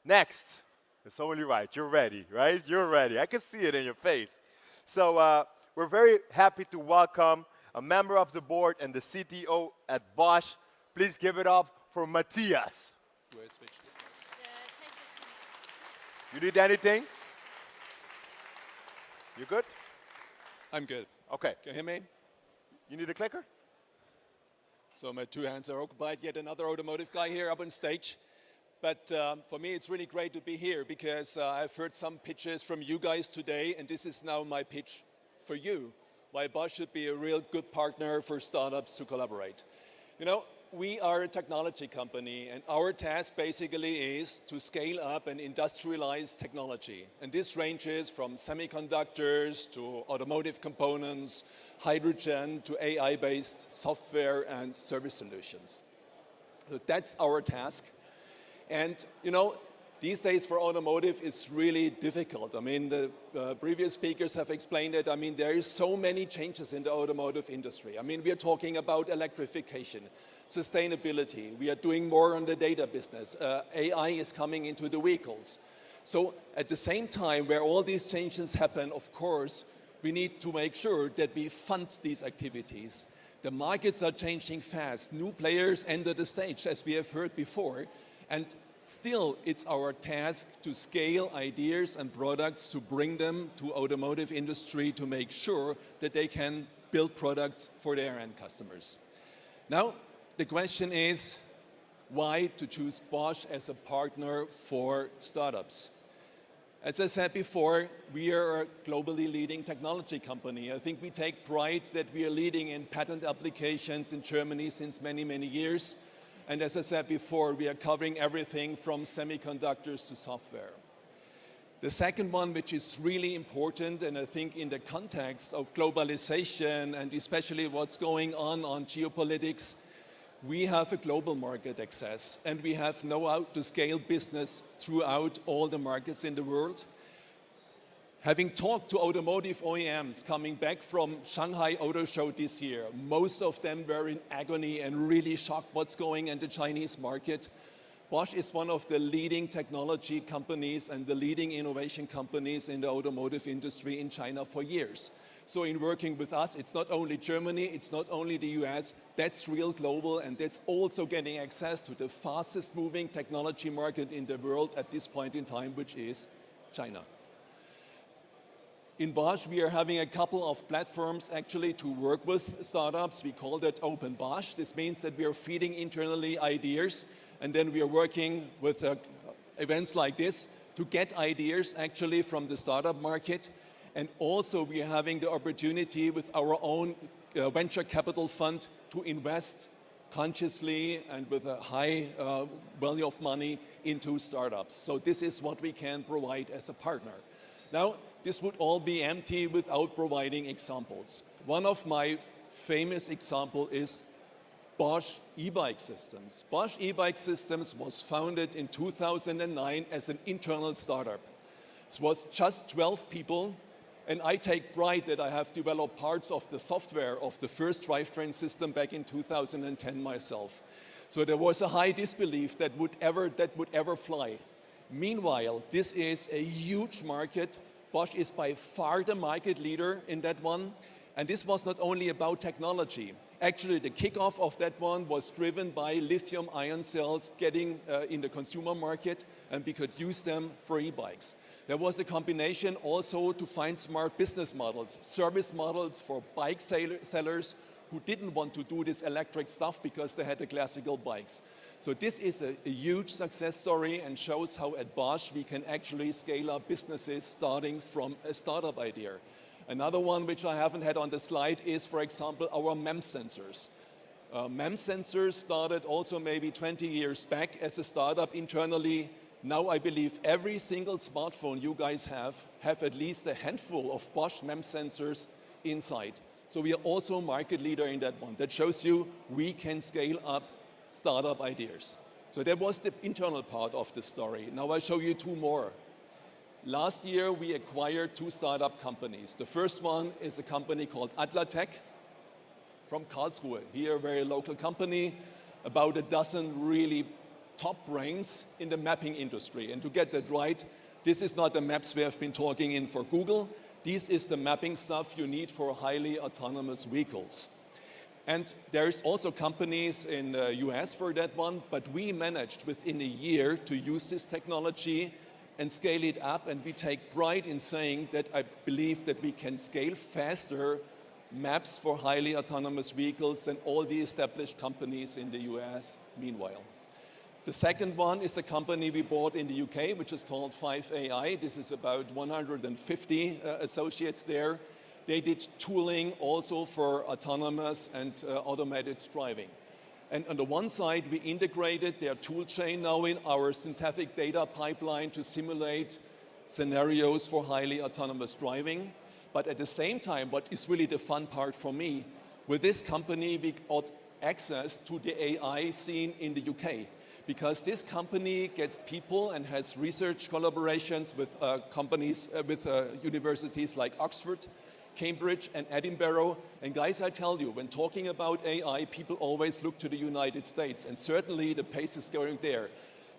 Speaker 10: Next, it's only right, you're ready, right? You're ready. I can see it in your face. So we're very happy to welcome a member of the board and the CTO at Bosch. Please give it up for Matthias. You need anything? You good?
Speaker 16: I'm good.
Speaker 10: Okay.
Speaker 16: Can you hear me?
Speaker 10: You need a clicker?
Speaker 16: So my two hands are occupied. Yet another automotive guy here up on stage. But for me, it's really great to be here because I've heard some pitches from you guys today, and this is now my pitch for you, why Bosch should be a real good partner for startups to collaborate. You know, we are a technology company, and our task basically is to scale up and industrialize technology. And this ranges from semiconductors to automotive components, hydrogen to AI-based software and service solutions. So that's our task. And, you know, these days for automotive, it's really difficult. I mean, the previous speakers have explained it. I mean, there is so many changes in the automotive industry. I mean, we are talking about electrification, sustainability. We are doing more on the data business. AI is coming into the vehicles. So at the same time, where all these changes happen, of course, we need to make sure that we fund these activities. The markets are changing fast. New players enter the stage, as we have heard before. And still, it's our task to scale ideas and products to bring them to automotive industry to make sure that they can build products for their end customers. Now, the question is, why to choose Bosch as a partner for startups? As I said before, we are a globally leading technology company. I think we take pride that we are leading in patent applications in Germany since many, many years. And as I said before, we are covering everything from semiconductors to software. The second one, which is really important, and I think in the context of globalization and especially what's going on geopolitics, we have a global market access and we have know-how to scale business throughout all the markets in the world. Having talked to automotive OEMs coming back from Shanghai Auto Show this year, most of them were in agony and really shocked what's going on in the Chinese market. Bosch is one of the leading technology companies and the leading innovation companies in the automotive industry in China for years. So in working with us, it's not only Germany, it's not only the US, that's real global, and that's also getting access to the fastest moving technology market in the world at this point in time, which is China. In Bosch, we are having a couple of platforms actually to work with startups. We call that Open Bosch. This means that we are feeding internally ideas, and then we are working with events like this to get ideas actually from the startup market. And also we are having the opportunity with our own venture capital fund to invest consciously and with a high value of money into startups. So this is what we can provide as a partner. Now, this would all be empty without providing examples. One of my famous examples is Bosch e-bike systems. Bosch e-bike systems was founded in 2009 as an internal startup. It was just 12 people. And I take pride that I have developed parts of the software of the first drivetrain system back in 2010 myself. So there was a high disbelief that would ever fly. Meanwhile, this is a huge market. Bosch is by far the market leader in that one. And this was not only about technology. Actually, the kickoff of that one was driven by lithium-ion cells getting in the consumer market, and we could use them for e-bikes. There was a combination also to find smart business models, service models for bike sellers who didn't want to do this electric stuff because they had the classical bikes. So this is a huge success story and shows how at Bosch we can actually scale up businesses starting from a startup idea. Another one which I haven't had on the slide is, for example, our MEMS sensors. MEMS sensors started also maybe 20 years back as a startup internally. Now I believe every single smartphone you guys have at least a handful of Bosch MEMS sensors inside. So we are also market leader in that one. That shows you we can scale up startup ideas. So that was the internal part of the story. Now I show you two more. Last year, we acquired 2 startup companies. The first one is a company called Adlatech from Karlsruhe. Here, a very local company, about a dozen really top brains in the mapping industry. And to get that right, this is not the maps we have been talking in for Google. This is the mapping stuff you need for highly autonomous vehicles. And there's also companies in the US for that one, but we managed within a year to use this technology and scale it up, and we take pride in saying that I believe that we can scale faster maps for highly autonomous vehicles than all the established companies in the US meanwhile. The second one is a company we bought in the UK, which is called 5AI. This is about 150 associates there. They did tooling also for autonomous and automated driving. And on the one side, we integrated their tool chain now in our synthetic data pipeline to simulate scenarios for highly autonomous driving. But at the same time, what is really the fun part for me, with this company, we got access to the AI scene in the UK. Because this company gets people and has research collaborations with companies, with universities like Oxford, Cambridge and Edinburgh. And guys, I tell you, when talking about AI, people always look to the United States, and certainly the pace is going there.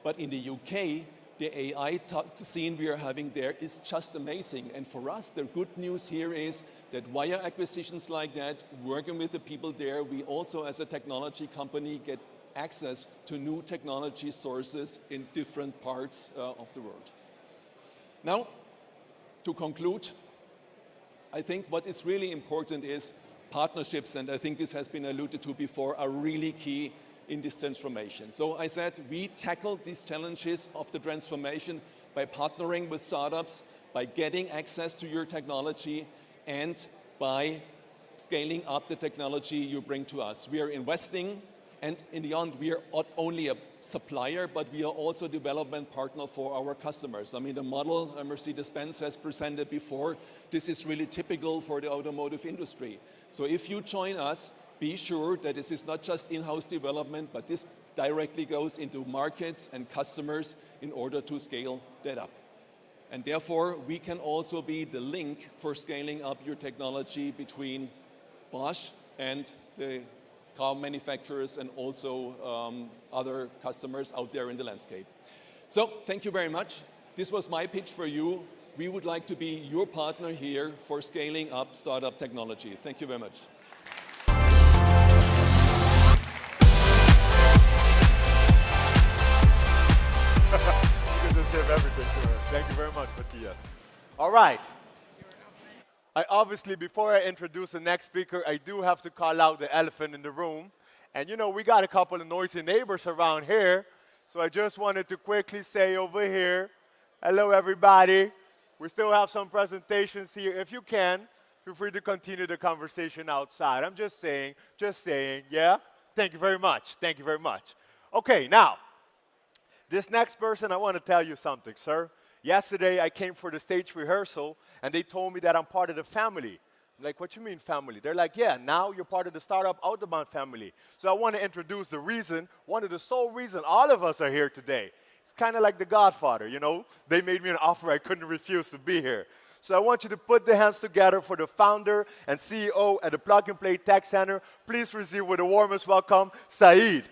Speaker 16: But in the UK, the AI scene we are having there is just amazing. And for us, the good news here is that via acquisitions like that, working with the people there, we also as a technology company get access to new technology sources in different parts of the world. Now, to conclude, I think what is really important is partnerships, and I think this has been alluded to before, are really key in this transformation. So I said we tackle these challenges of the transformation by partnering with startups, by getting access to your technology, and by scaling up the technology you bring to us. We are investing, and in the end, we are not only a supplier, but we are also a development partner for our customers. I mean, the model Mercedes-Benz has presented before, this is really typical for the automotive industry. So if you join us, be sure that this is not just in-house development, but this directly goes into markets and customers in order to scale that up. And therefore, we can also be the link for scaling up your technology between Bosch and the car manufacturers and also other customers out there in the landscape. So thank you very much. This was my pitch for you. We would like to be your partner here for scaling up startup technology. Thank you very much.
Speaker 10: You can just give everything to her. Thank you very much, Matthias. All right. Obviously, before I introduce the next speaker, I do have to call out the elephant in the room. And you know, we got a couple of noisy neighbors around here. So I just wanted to quickly say over here, hello everybody. We still have some presentations here. If you can, feel free to continue the conversation outside. I'm just saying, yeah? Thank you very much. Thank you very much. Okay, now, this next person, I want to tell you something, sir. Yesterday, I came for the stage rehearsal, and they told me that I'm part of the family. I'm like, what you mean family? They're like, yeah, now you're part of the Startup Autobahn family. So I want to introduce the reason, one of the sole reasons all of us are here today. It's kind of like The Godfather, you know? They made me an offer I couldn't refuse to be here. So I want you to put the hands together for the founder and CEO at the Plug and Play Tech Center. Please receive with the warmest welcome, Saeed.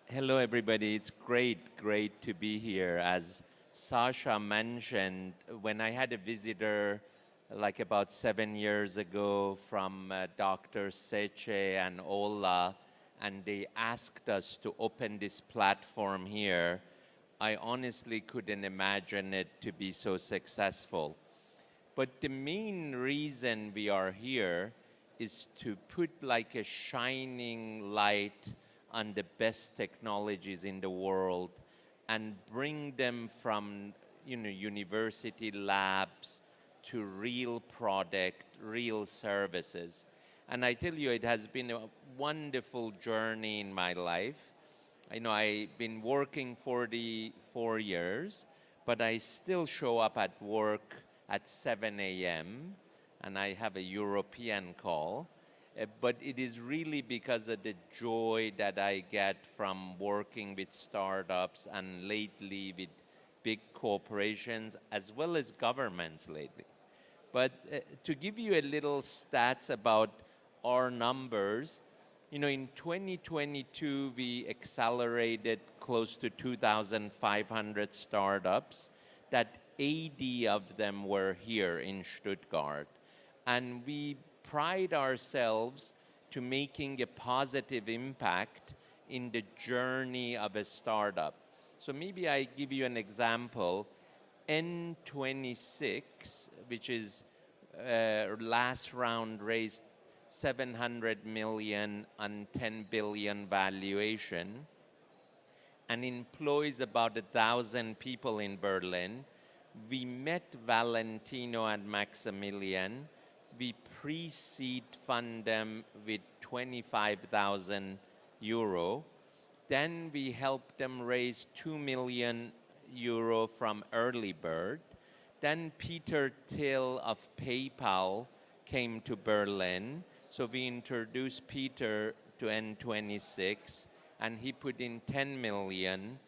Speaker 2: Hello, everybody. It's great to be here. As Sasha mentioned, when I had a visitor like about 7 years ago from Dr. Seche and Ola, and they asked us to open this platform here, I honestly couldn't imagine it to be so successful. But the main reason we are here is to put like a shining light on the best technologies in the world and bring them from, you know, university labs to real product, real services. And I tell you, it has been a wonderful journey in my life. I know I've been working 44 years, but I still show up at work at 7 a.m. and I have a European call. but it is really because of the joy that I get from working with startups and lately with big corporations as well as governments lately. But to give you a little stats about our numbers, you know, in 2022, we accelerated close to 2,500 startups, that 80 of them were here in Stuttgart. And we pride ourselves to making a positive impact in the journey of a startup. So maybe I give you an example. N26, which is last round raised 700 million and 10 billion valuation and employs about 1,000 people in Berlin. We met Valentino and Maximilian. We pre-seed fund them with 25,000 euro. Then we helped them raise 2 million euro from Early Bird. Then Peter Thiel of PayPal came to Berlin. So we introduced Peter to N26, and he put in 10 million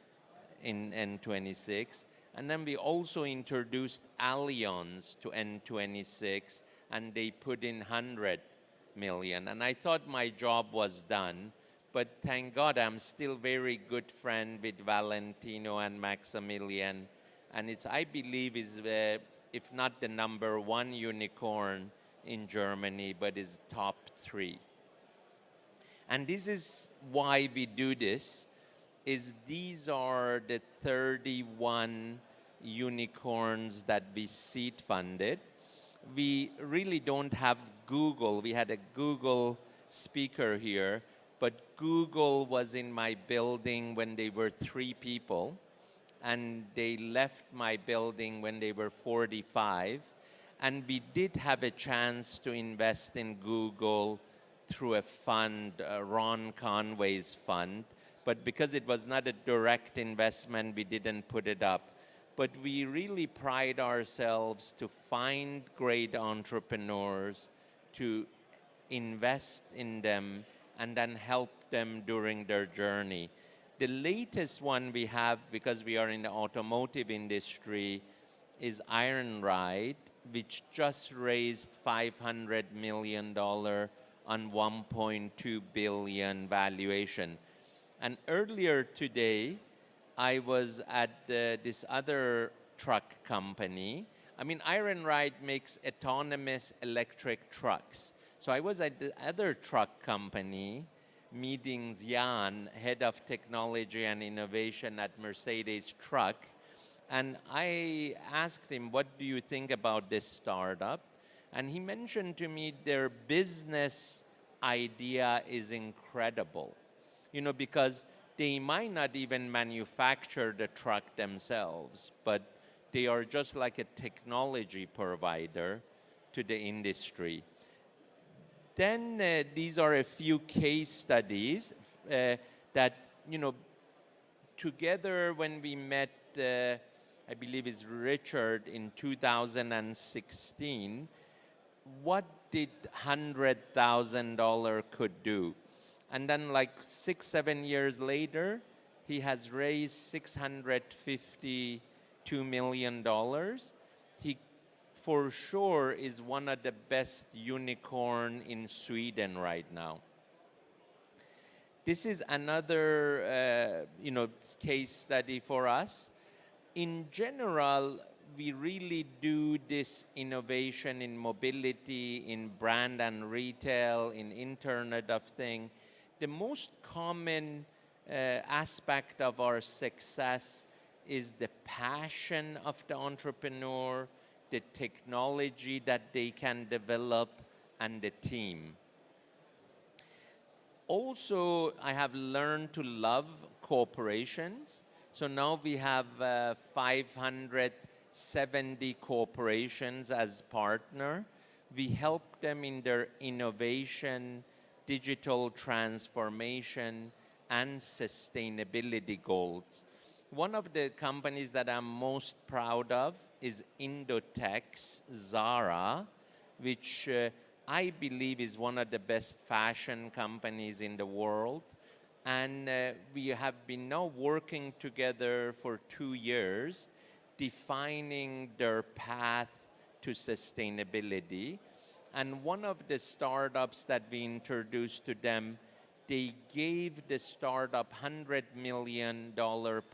Speaker 2: in N26. And then we also introduced Allianz to N26, and they put in 100 million. And I thought my job was done, but thank God I'm still very good friend with Valentino and Maximilian. And it's, I believe, is if not the #1 unicorn in Germany, but is top 3. And this is why we do this, is these are the 31 unicorns that we seed funded. We really don't have Google. We had a Google speaker here, but Google was in my building when they were 3 people, and they left my building when they were 45. And we did have a chance to invest in Google through a fund, Ron Conway's fund. But because it was not a direct investment, we didn't put it up. But we really pride ourselves to find great entrepreneurs, to invest in them, and then help them during their journey. The latest one we have, because we are in the automotive industry, is Ironride, which just raised $500 million on 1.2 billion valuation. And earlier today, I was at this other truck company. I mean, Ironride makes autonomous electric trucks. So I was at the other truck company meeting Jan, head of technology and innovation at Mercedes Truck. And I asked him, what do you think about this startup? And he mentioned to me their business idea is incredible. You know, because they might not even manufacture the truck themselves, but they are just like a technology provider to the industry. Then these are a few case studies that, you know, together when we met, I believe it's Richard in 2016, what did $100,000 could do? And then like 6-7 years later, he has raised $652 million. He for sure is one of the best unicorn in Sweden right now. This is another you know, case study for us. In general, we really do this innovation in mobility, in brand and retail, in Internet of Things. The most common aspect of our success is the passion of the entrepreneur, the technology that they can develop, and the team. Also, I have learned to love corporations. So now we have 570 corporations as partner. We help them in their innovation, digital transformation, and sustainability goals. One of the companies that I'm most proud of is Indotech's Zara, which I believe is one of the best fashion companies in the world. And we have been now working together for 2 years, defining their path to sustainability. And one of the startups that we introduced to them, they gave the startup $100 million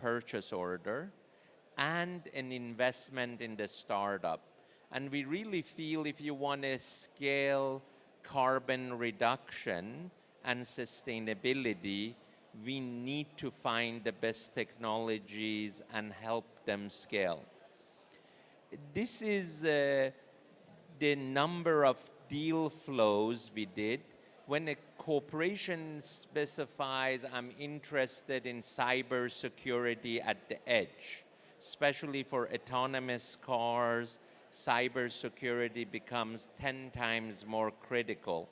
Speaker 2: purchase order and an investment in the startup. And we really feel if you want to scale carbon reduction and sustainability, we need to find the best technologies and help them scale. This is the number of deal flows we did. When a corporation specifies, I'm interested in cybersecurity at the edge, especially for autonomous cars, cybersecurity becomes 10 times more critical.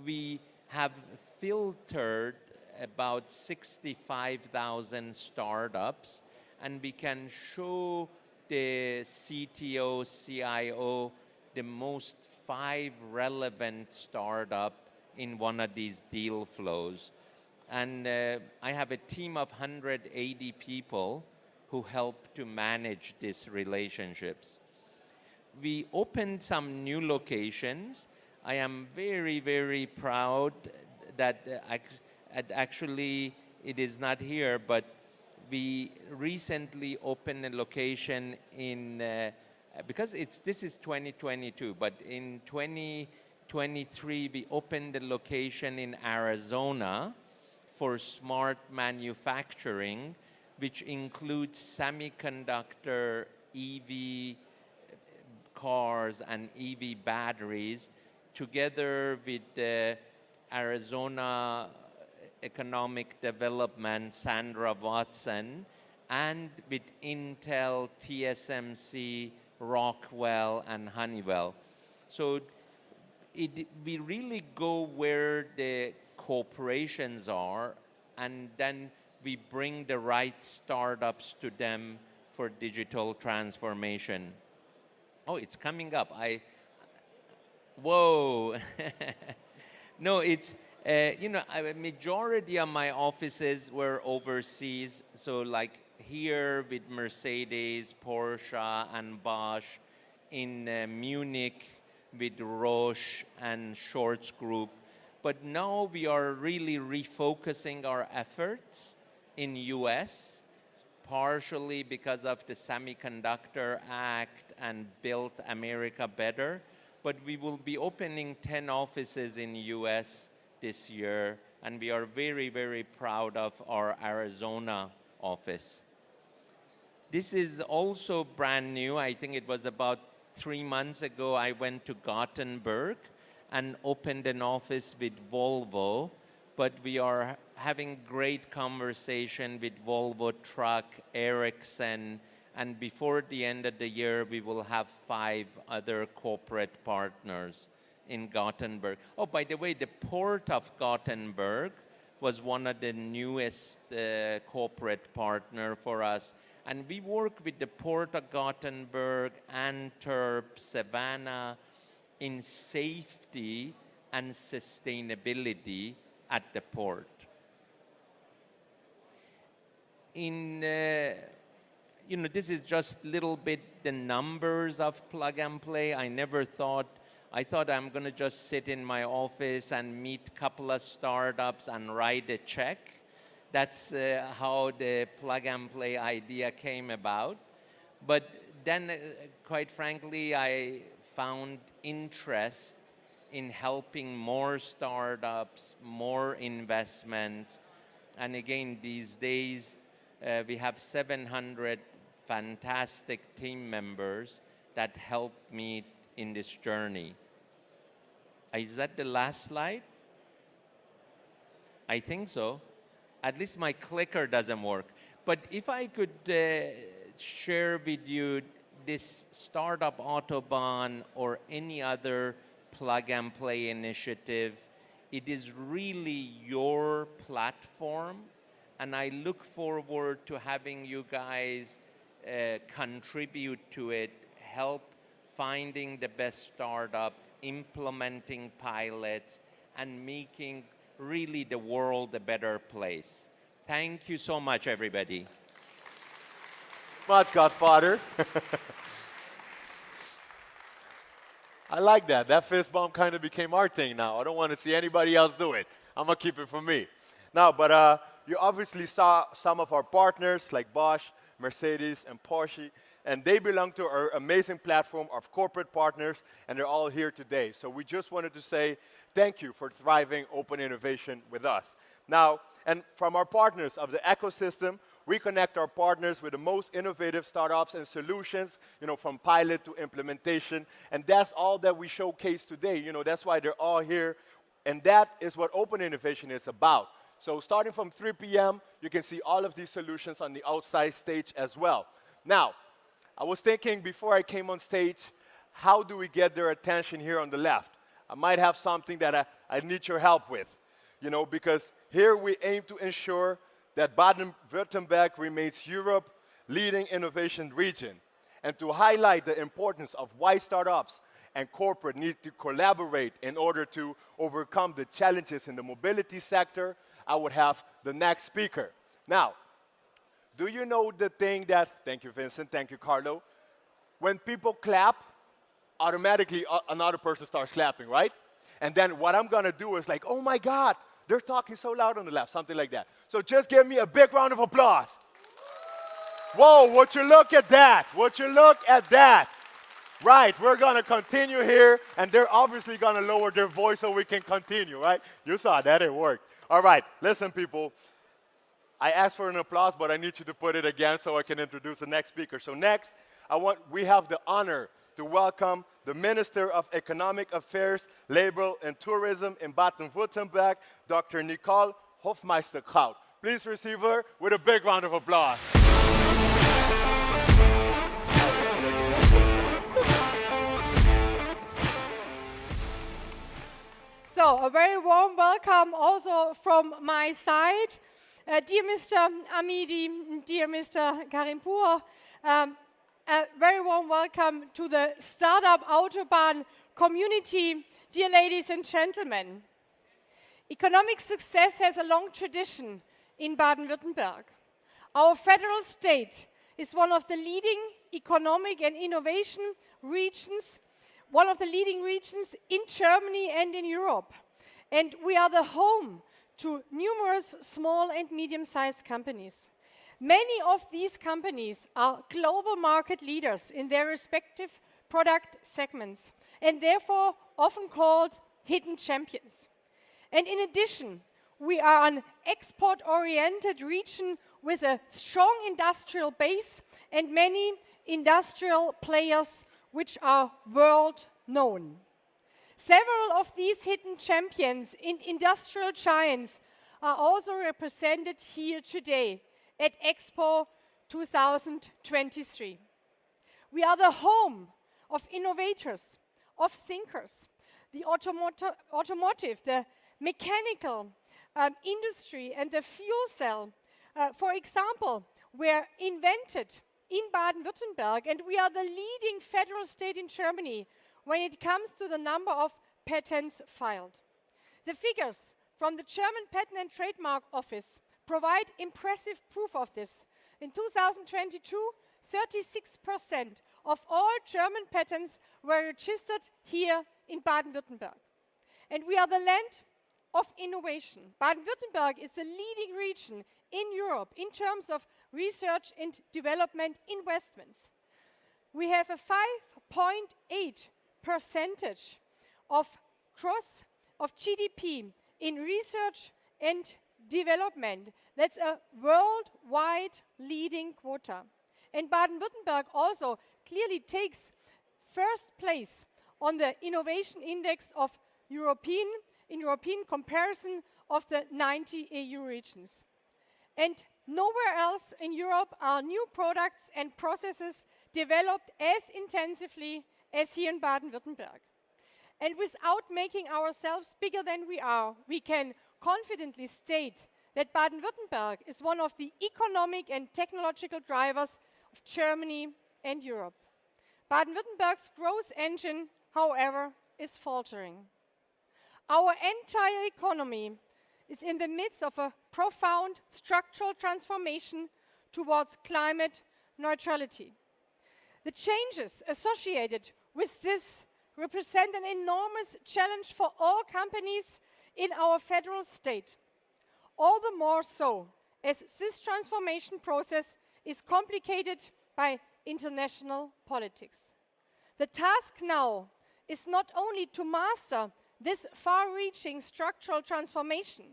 Speaker 2: We have filtered about 65,000 startups, and we can show the CTO, CIO, the most 5 relevant startup in one of these deal flows. And I have a team of 180 people who help to manage these relationships. We opened some new locations. I am very, very proud that actually it is not here, but we recently opened a location in, because this is 2022, but in 2023 we opened a location in Arizona for smart manufacturing, which includes semiconductor, EV cars and EV batteries, together with the Arizona Economic Development, Sandra Watson, and with Intel, TSMC, Rockwell, and Honeywell. So we really go where the corporations are, and then we bring the right startups to them for digital transformation. Oh, it's coming up. Whoa. No, it's, you know, a majority of my offices were overseas. So like here with Mercedes, Porsche, and Bosch, in Munich with Roche and Shorts Group. But now we are really refocusing our efforts in US, partially because of the Semiconductor Act and Build America Better. But we will be opening 10 offices in US this year, and we are very, very proud of our Arizona office. This is also brand new. I think it was about 3 months ago I went to Gothenburg and opened an office with Volvo, but we are having great conversation with Volvo Truck, Ericsson, and before the end of the year, we will have 5 other corporate partners in Gothenburg. Oh, by the way, the Port of Gothenburg was one of the newest corporate partner for us. And we work with the Port of Gothenburg, Antwerp, Savannah in safety and sustainability at the port. You know, this is just a little bit the numbers of Plug and Play. I thought I'm going to just sit in my office and meet a couple of startups and write a check. That's how the Plug and Play idea came about. But then, quite frankly, I found interest in helping more startups, more investment. And again, these days, we have 700 fantastic team members that help me in this journey. Is that the last slide? I think so. At least my clicker doesn't work. But if I could share with you this Startup Autobahn or any other Plug and Play initiative, it is really your platform. And I look forward to having you guys contribute to it, help finding the best startup, implementing pilots, and making really the world a better place. Thank you so much, everybody.
Speaker 10: Much, Godfather. I like that. That fist bump kind of became our thing now. I don't want to see anybody else do it. I'm going to keep it for me. Now, but you obviously saw some of our partners like Bosch, Mercedes, and Porsche, and they belong to our amazing platform of corporate partners, and they're all here today. So we just wanted to say thank you for thriving open innovation with us. Now, and from our partners of the ecosystem, we connect our partners with the most innovative startups and solutions, from pilot to implementation. And that's all that we showcase today. That's why they're all here. And that is what open innovation is about. So starting from 3 p.m., you can see all of these solutions on the outside stage as well. Now, I was thinking before I came on stage, how do we get their attention here on the left? I might have something that I need your help with, because here we aim to ensure that Baden-Württemberg remains Europe's leading innovation region. And to highlight the importance of why startups and corporate need to collaborate in order to overcome the challenges in the mobility sector, I would have the next speaker. Now, do you know the thing that, thank you Vincent, thank you Carlo, when people clap, automatically another person starts clapping, right? And then what I'm gonna do is like, oh my God, they're talking so loud on the left, something like that. So just give me a big round of applause. Whoa, would you look at that? Would you look at that? Right, we're gonna continue here, and they're obviously gonna lower their voice so we can continue, right? You saw that, it worked. All right, listen people, I asked for an applause, but I need you to put it again so I can introduce the next speaker. So next, we have the honor to welcome the Minister of Economic Affairs, Labor and Tourism in Baden-Württemberg, Dr. Nicole Hofmeister-Kraut. Please receive her with a big round of applause.
Speaker 13: So, a very warm welcome also from my side. Dear Mr. Amidi, dear Mr. Karimpour, a very warm welcome to the Startup Autobahn community, dear ladies and gentlemen. Economic success has a long tradition in Baden-Württemberg. Our federal state is one of the leading economic and innovation regions, one of the leading regions in Germany and in Europe. And we are the home to numerous small and medium-sized companies. Many of these companies are global market leaders in their respective product segments and therefore often called hidden champions. And in addition, we are an export-oriented region with a strong industrial base and many industrial players which are world known. Several of these hidden champions and industrial giants are also represented here today at Expo 2023. We are the home of innovators, of thinkers, the automotive, the mechanical industry and the fuel cell, for example, were invented in Baden-Württemberg, and we are the leading federal state in Germany when it comes to the number of patents filed. The figures from the German Patent and Trademark Office provide impressive proof of this. In 2022, 36% of all German patents were registered here in Baden-Württemberg. And we are the land of innovation. Baden-Württemberg is the leading region in Europe in terms of research and development investments. We have a 5.8% of GDP in research and development. That's a worldwide leading quota. And Baden-Württemberg also clearly takes first place on the innovation index of European comparison of the 90 EU regions. And nowhere else in Europe are new products and processes developed as intensively as here in Baden-Württemberg. And without making ourselves bigger than we are, we can confidently state that Baden-Württemberg is one of the economic and technological drivers of Germany and Europe. Baden-Württemberg's growth engine, however, is faltering. Our entire economy is in the midst of a profound structural transformation towards climate neutrality. The changes associated with this represent an enormous challenge for all companies in our federal state. All the more so as this transformation process is complicated by international politics. The task now is not only to master this far-reaching structural transformation,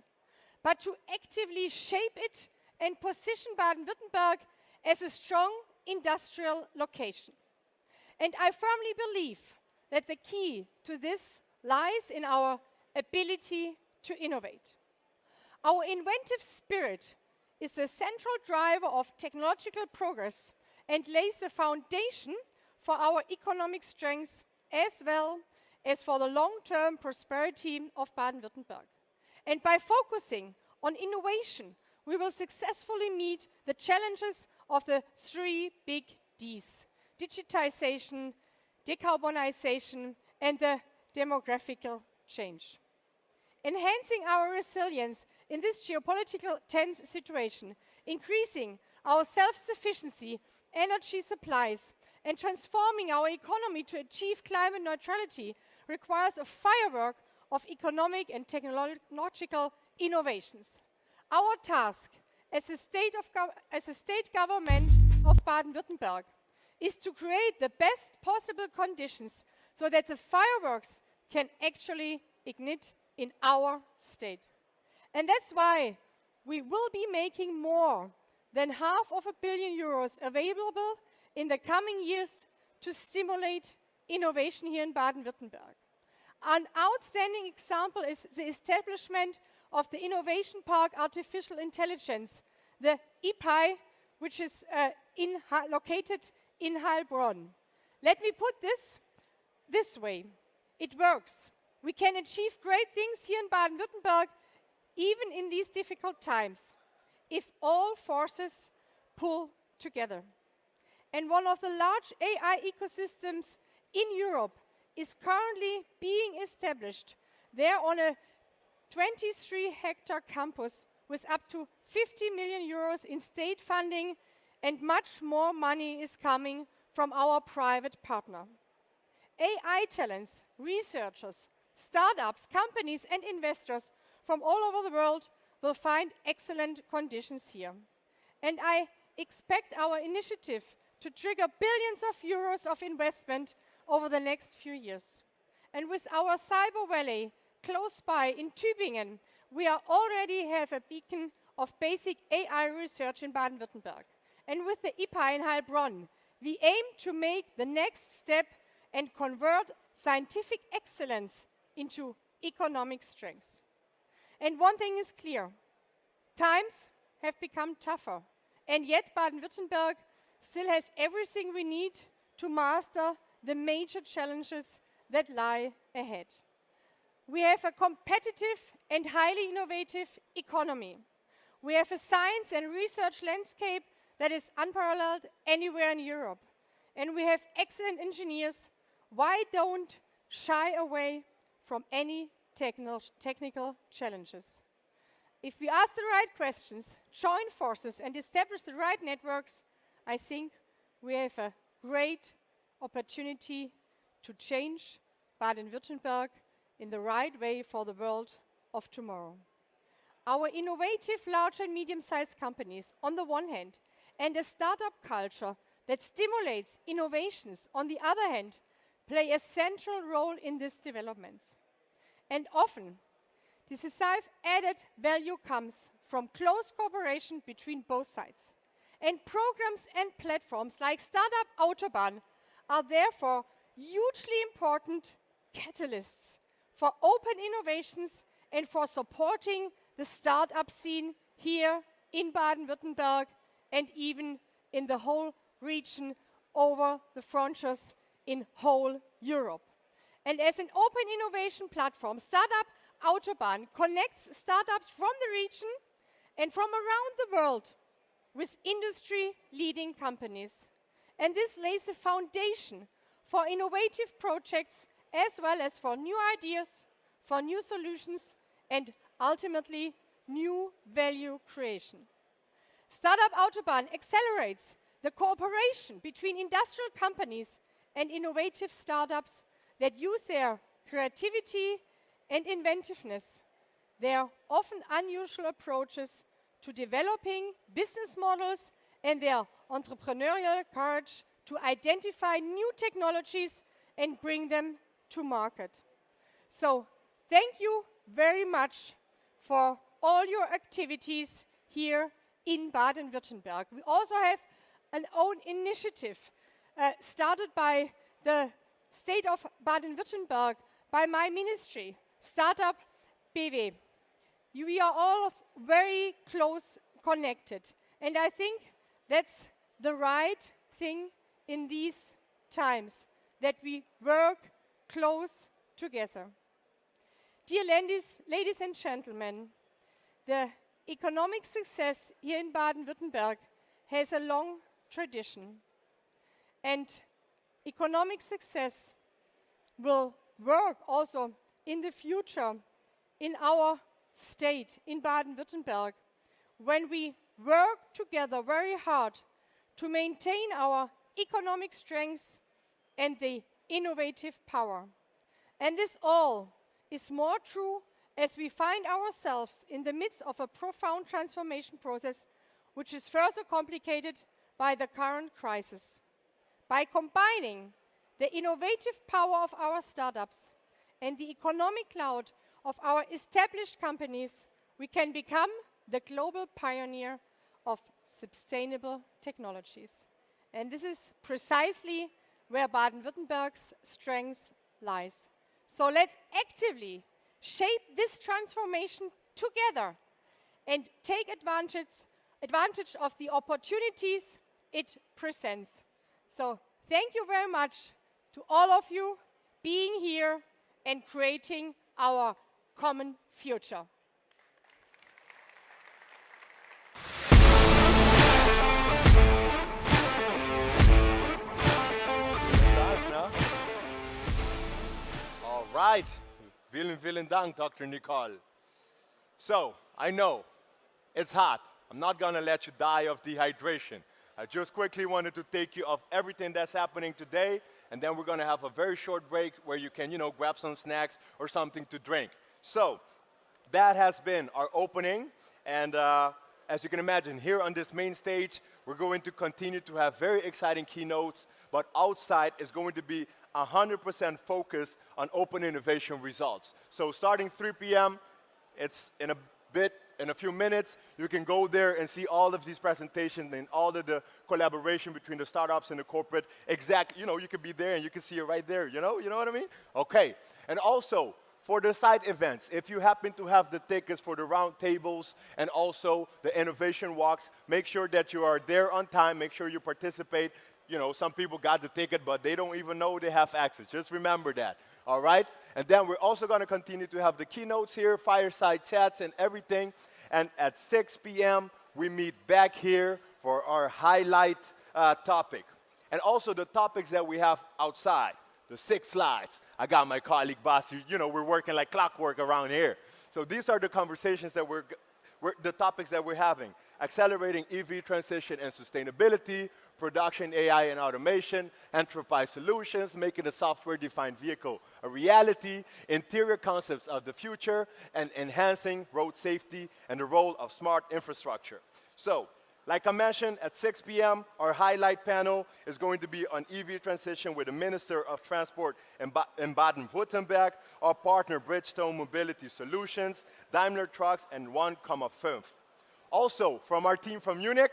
Speaker 13: but to actively shape it and position Baden-Württemberg as a strong industrial location. And I firmly believe that the key to this lies in our ability to innovate. Our inventive spirit is the central driver of technological progress and lays the foundation for our economic strength as well as for the long-term prosperity of Baden-Württemberg. And by focusing on innovation, we will successfully meet the challenges of the 3 big Ds: digitization, decarbonization, and the demographical change. Enhancing our resilience in this geopolitical tense situation, increasing our self-sufficiency, energy supplies, and transforming our economy to achieve climate neutrality requires a firework of economic and technological innovations. Our task as a state government of Baden-Württemberg is to create the best possible conditions so that the fireworks can actually ignite in our state. And that's why we will be making more than €500 million available in the coming years to stimulate innovation here in Baden-Württemberg. An outstanding example is the establishment of the Innovation Park Artificial Intelligence, the IPI, which is located in Heilbronn. Let me put this way. It works. We can achieve great things here in Baden-Württemberg, even in these difficult times, if all forces pull together. And one of the large AI ecosystems in Europe is currently being established there on a 23-hectare campus with up to €50 million in state funding, and much more money is coming from our private partner. AI talents, researchers, startups, companies, and investors from all over the world will find excellent conditions here. And I expect our initiative to trigger billions of euros of investment over the next few years. And with our Cyber Valley close by in Tübingen, we already have a beacon of basic AI research in Baden-Württemberg. And with the IPA in Heilbronn, we aim to make the next step and convert scientific excellence into economic strength. And one thing is clear: times have become tougher, and yet Baden-Württemberg still has everything we need to master the major challenges that lie ahead. We have a competitive and highly innovative economy. We have a science and research landscape that is unparalleled anywhere in Europe. And we have excellent engineers. Why don't shy away from any technical challenges? If we ask the right questions, join forces, and establish the right networks, I think we have a great opportunity to change Baden-Württemberg in the right way for the world of tomorrow. Our innovative large and medium-sized companies, on the one hand, and a startup culture that stimulates innovations, on the other hand, play a central role in these developments. And often, decisive added value comes from close cooperation between both sides. And programs and platforms like STARTUP AUTOBAHN are therefore hugely important catalysts for open innovations and for supporting the startup scene here in Baden-Württemberg and even in the whole region over the frontiers in whole Europe. And as an open innovation platform, STARTUP AUTOBAHN connects startups from the region and from around the world with industry-leading companies. And this lays a foundation for innovative projects
Speaker 17: as well as for new ideas, for new solutions, and ultimately new value creation. Startup Autobahn accelerates the cooperation between industrial companies and innovative startups that use their creativity and inventiveness, their often unusual approaches to developing business models, and their entrepreneurial courage to identify new technologies and bring them to market. So, thank you very much for all your activities here in Baden-Württemberg. We also have an own initiative started by the state of Baden-Württemberg, by my ministry, Startup BW. We are all very close connected, and I think that's the right thing in these times, that we work close together. Dear ladies and gentlemen, the economic success here in Baden-Württemberg has a long tradition, and economic success will work also in the future in our state, in Baden-Württemberg, when we work together very hard to maintain our economic strength and the innovative power. And this all is more true as we find ourselves in the midst of a profound transformation process, which is further complicated by the current crisis. By combining the innovative power of our startups and the economic clout of our established companies, we can become the global pioneer of sustainable technologies. And this is precisely where Baden-Württemberg's strength lies. So let's actively shape this transformation together and take advantage of the opportunities it presents. So thank you very much to all of you being here and creating our common future.
Speaker 10: All right. Vielen Dank, Dr. Nicole. So, I know it's hot. I'm not going to let you die of dehydration. I just quickly wanted to take you off everything that's happening today, and then we're going to have a very short break where you can, grab some snacks or something to drink. So, that has been our opening, and as you can imagine, here on this main stage, we're going to continue to have very exciting keynotes, but outside is going to be 100% focused on open innovation results. So starting 3 p.m., it's in a few minutes, you can go there and see all of these presentations and all of the collaboration between the startups and the corporate. Exactly, you can be there and you can see it right there, you know what I mean? Okay, and also, for the side events, if you happen to have the tickets for the roundtables and also the innovation walks, make sure that you are there on time, make sure you participate. Some people got the ticket, but they don't even know they have access. Just remember that, all right? And then we're also going to continue to have the keynotes here, fireside chats and everything. And at 6 p.m., we meet back here for our highlight topic. And also the topics that we have outside, the 6 slides. I got my colleague, Bas, we're working like clockwork around here. So these are the conversations that the topics that we're having. Accelerating EV transition and sustainability, production, AI and automation, enterprise solutions, making a software-defined vehicle a reality, interior concepts of the future, and enhancing road safety and the role of smart infrastructure. So, like I mentioned, at 6 p.m., our highlight panel is going to be on EV transition with the Minister of Transport in Baden-Württemberg, our partner Bridgestone Mobility Solutions, Daimler Trucks, and 1,5. Also, from our team from Munich,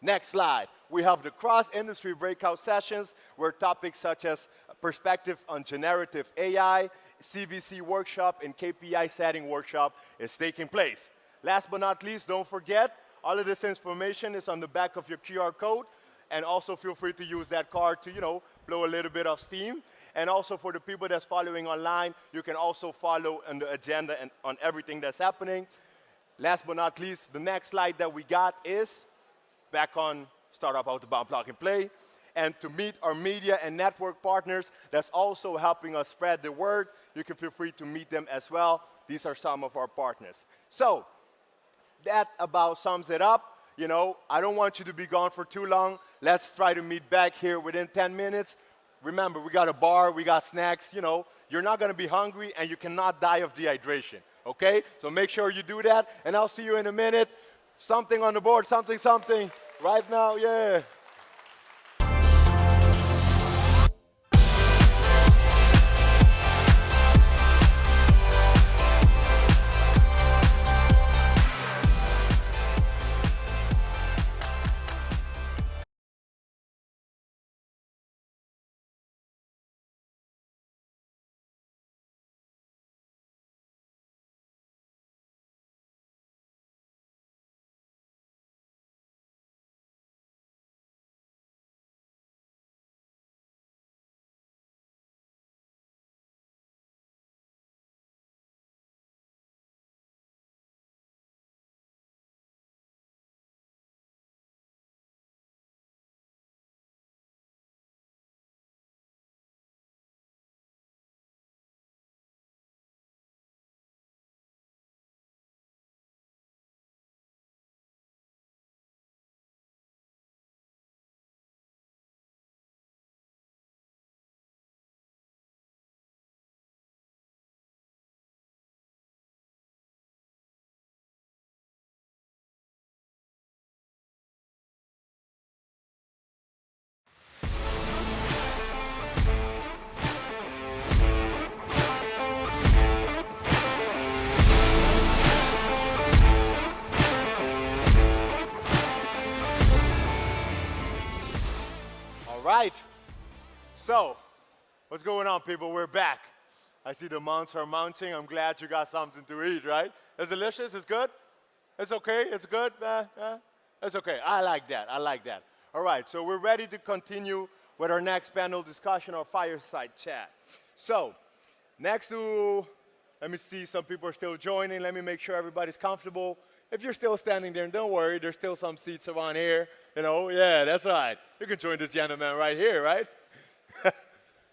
Speaker 10: next slide, we have the cross-industry breakout sessions where topics such as perspective on generative AI, CVC workshop, and KPI setting workshop is taking place. Last but not least, don't forget, all of this information is on the back of your QR code, and also feel free to use that card to, blow a little bit of steam. And also for the people that's following online, you can also follow on the agenda and on everything that's happening. Last but not least, the next slide that we got is back on Startup Autobahn Plug and Play. and to meet our media and network partners that's also helping us spread the word. You can feel free to meet them as well. These are some of our partners. So that about sums it up. You know, I don't want you to be gone for too long. Let's try to meet back here within 10 minutes. Remember, we got a bar, we got snacks, you know. You're not going to be hungry and you cannot die of dehydration, okay? So make sure you do that, and I'll see you in a minute. Something on the board, something, right now, yeah. Right. So, what's going on, people? We're back. I see the mounts are mounting. I'm glad you got something to eat, right? It's delicious. It's good. It's okay. It's good. It's okay. I like that. I like that. All right. So we're ready to continue with our next panel discussion or fireside chat. So, next to, let me see, some people are still joining. Let me make sure everybody's comfortable. If you're still standing there, don't worry, there's still some seats around here. You know, yeah, that's right. You can join this gentleman right here, right?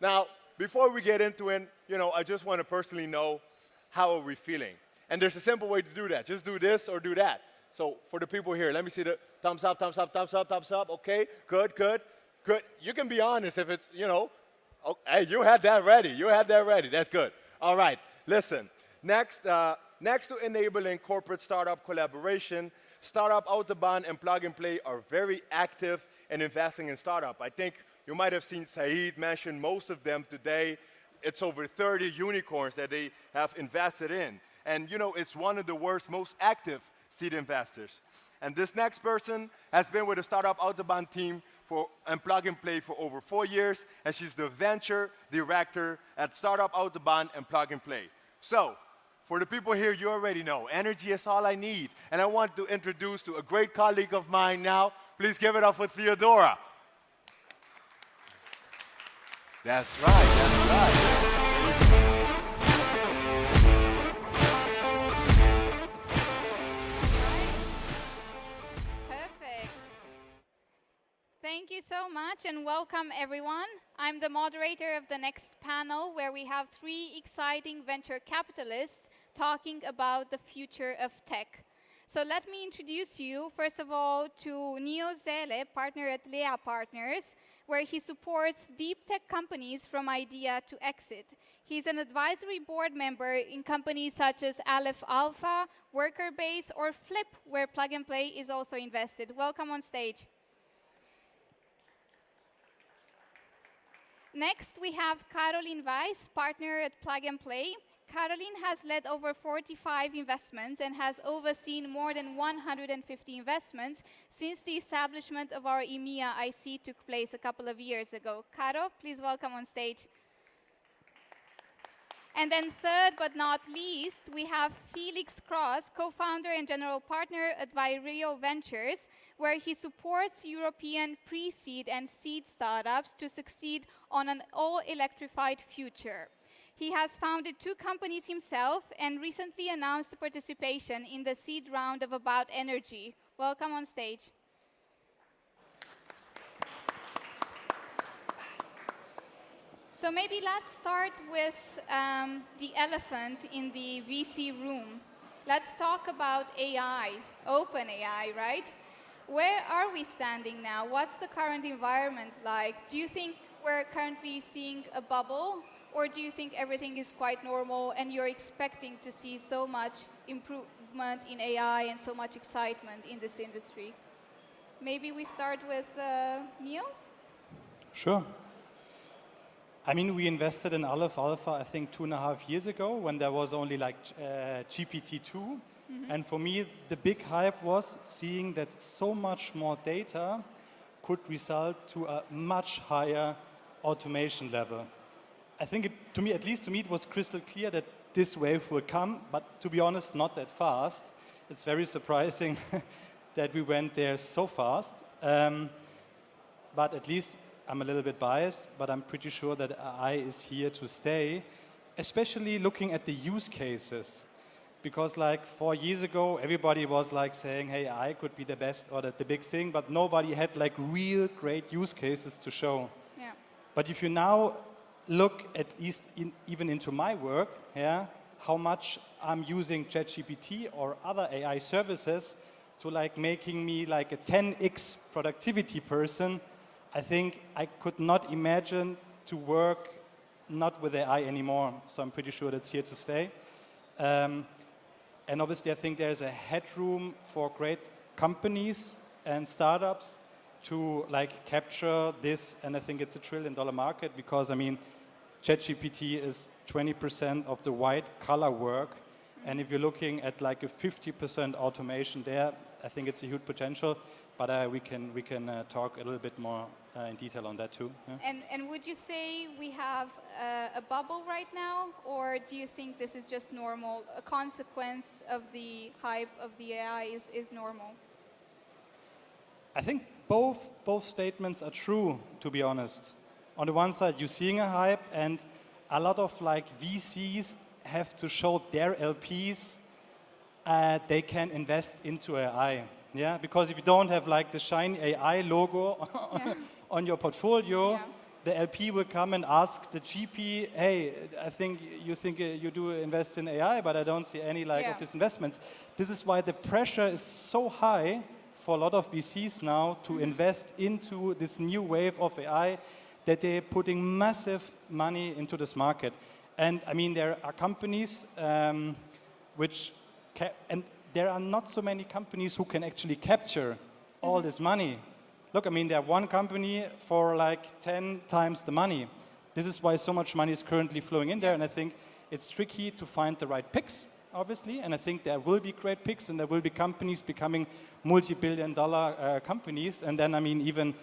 Speaker 10: Now, before we get into it, you know, I just want to personally know how are we feeling. And there's a simple way to do that. Just do this or do that. So for the people here, let me see the thumbs up, thumbs up, thumbs up, thumbs up. Okay, good, good, good. You can be honest if it's, you know, oh, hey, you had that ready. You had that ready. That's good. All right, listen. Next to enabling corporate startup collaboration, Startup Autobahn and Plug and Play are very active in investing in startup. I think you might have seen Saeed mention most of them today. It's over 30 unicorns that they have invested in. And you know, it's one of the world's most active seed investors. And this next person has been with the Startup Autobahn team and Plug and Play for over 4 years, and she's the venture director at Startup Autobahn and Plug and Play. So, for the people here, you already know, energy is all I need. And I want to introduce to a great colleague of mine now. Please give it up for Theodora. That's right, that's right.
Speaker 18: Perfect. Thank you so much and welcome everyone. I'm the moderator of the next panel where we have 3 exciting venture capitalists talking about the future of tech. So let me introduce you, first of all, to Neo Zele, partner at Lea Partners, where he supports deep tech companies from idea to exit. He's an advisory board member in companies such as Aleph Alpha, Workerbase, or Flip, where Plug and Play is also invested. Welcome on stage. Next, we have Caroline Weiss, partner at Plug and Play. Caroline has led over 45 investments and has overseen more than 150 investments since the establishment of our EMEA IC took place a couple of years ago. Caro, please welcome on stage. And then third but not least, we have Felix Cross, co-founder and general partner at Virio Ventures, where he supports European pre-seed and seed startups to succeed on an all-electrified future. He has founded 2 companies himself and recently announced participation in the seed round of About Energy. Welcome on stage. So maybe let's start with the elephant in the VC room. Let's talk about AI, open AI, right? Where are we standing now? What's the current environment like? Do you think we're currently seeing a bubble, or do you think everything is quite normal and you're expecting to see so much improvement in AI and so much excitement in this industry? Maybe we start with Niels?
Speaker 19: Sure. I mean, we invested in Aleph Alpha, I think, 2.5 years ago when there was only like GPT-2. And for me, the big hype was seeing that so much more data could result to a much higher automation level. I think, to me, at least to me, it was crystal clear that this wave will come, but to be honest, not that fast. It's very surprising that we went there so fast. But at least I'm a little bit biased, but I'm pretty sure that AI is here to stay, especially looking at the use cases. Because like 4 years ago, everybody was like saying, hey, AI could be the best or the big thing, but nobody had like real great use cases to show.
Speaker 18: Yeah.
Speaker 19: But if you now look at least even into my work, yeah, how much I'm using ChatGPT or other AI services to like making me like a 10x productivity person, I think I could not imagine to work not with AI anymore. So I'm pretty sure that's here to stay. And obviously, I think there's a headroom for great companies and startups to like capture this. And I think it's $1 trillion market because, I mean, ChatGPT is 20% of the white-collar work. And if you're looking at like a 50% automation there, I think it's a huge potential. But we can talk a little bit more in detail on that too. Yeah?
Speaker 18: And would you say we have a bubble right now, or do you think this is just normal? A consequence of the hype of the AI is normal?
Speaker 19: I think both statements are true, to be honest. On the one side, you're seeing a hype, and a lot of like VCs have to show their LPs they can invest into AI. Yeah, because if you don't have like the shiny AI logo on your portfolio, the LP will come and ask the GP, hey, I think you do invest in AI, but I don't see any like of these investments. This is why the pressure is so high for a lot of VCs now to invest into this new wave of AI that they're putting massive money into this market. And I mean, there are companies and there are not so many companies who can actually capture all this money. Look, I mean, there are one company for like 10 times the money. This is why so much money is currently flowing in there, and I think it's tricky to find the right picks, obviously, and I think there will be great picks, and there will be companies becoming multi-billion-dollar companies, and then, I mean, even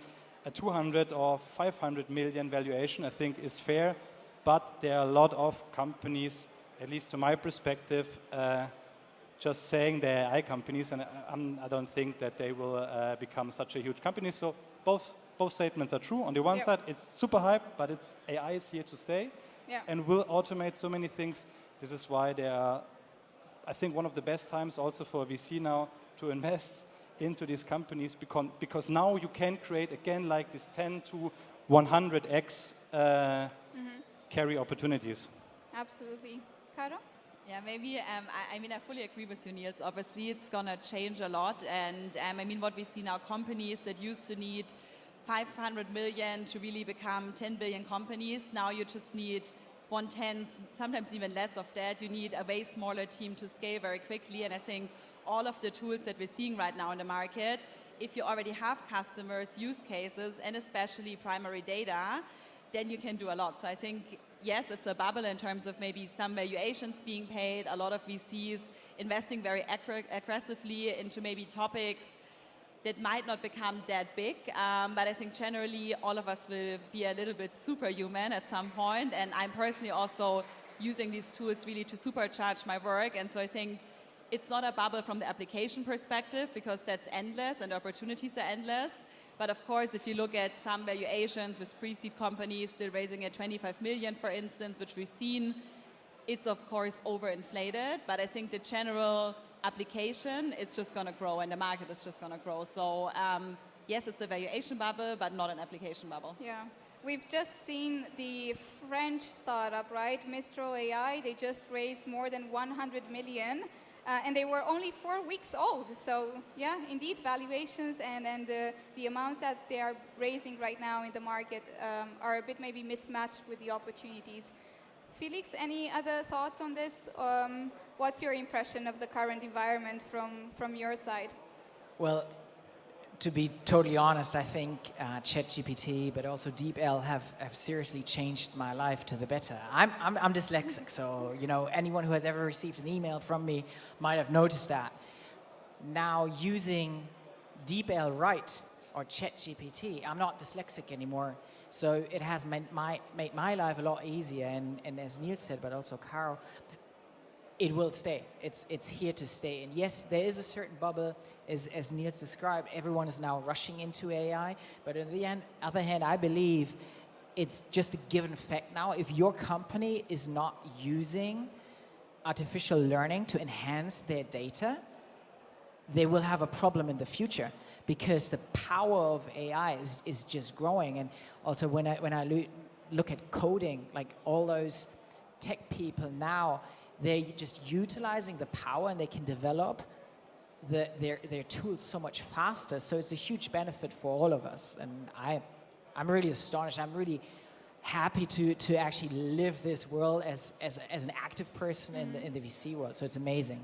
Speaker 19: a 200 or 500 million valuation, I think, is fair, but there are a lot of companies, at least to my perspective, just saying they're AI companies, and I don't think that they will become such a huge company. So both statements are true. On the one side, it's super hype, but AI is here to stay and will automate so many things. This is why they are, I think, one of the best times also for VC now to invest into these companies because now you can create, again, like this 10 to 100x carry opportunities.
Speaker 18: Absolutely. Caro?
Speaker 20: Yeah, maybe, I mean, I fully agree with you, Niels. Obviously, it's going to change a lot. And I mean, what we see now, companies that used to need 500 million to really become 10 billion companies, now you just need 1/10, sometimes even less of that. You need a way smaller team to scale very quickly. And I think all of the tools that we're seeing right now in the market, if you already have customers, use cases, and especially primary data, then you can do a lot. So I think, yes, it's a bubble in terms of maybe some valuations being paid, a lot of VCs investing very aggressively into maybe topics that might not become that big. But I think generally all of us will be a little bit superhuman at some point. And I'm personally also using these tools really to supercharge my work. And so I think it's not a bubble from the application perspective because that's endless and opportunities are endless. But of course, if you look at some valuations with pre-seed companies still raising at 25 million, for instance, which we've seen, it's of course overinflated. But I think the general application is just going to grow and the market is just going to grow. So yes, it's a valuation bubble, but not an application bubble.
Speaker 18: Yeah. we've just seen the French startup, right, Mistral AI. They just raised more than 100 million, and they were only 4 weeks old. So yeah, indeed, valuations and the amounts that they are raising right now in the market are a bit maybe mismatched with the opportunities. Felix, any other thoughts on this? What's your impression of the current environment from your side?
Speaker 21: Well, to be totally honest, I think ChatGPT, but also DeepL have seriously changed my life to the better. I'm dyslexic, so anyone who has ever received an email from me might have noticed that. Now using DeepL right or ChatGPT, I'm not dyslexic anymore, so it has made my life a lot easier. And as Niels said, but also Caro, it will stay. It's here to stay. And yes, there is a certain bubble, as Niels described. Everyone is now rushing into AI. But on the other hand, I believe it's just a given fact now. If your company is not using artificial learning to enhance their data, they will have a problem in the future, because the power of AI is just growing. And also when I look at coding, like all those tech people now, they're just utilizing the power, and they can develop their tools so much faster. So it's a huge benefit for all of us. And I'm really astonished. I'm really happy to actually live this world as an active person in the VC world. So it's amazing.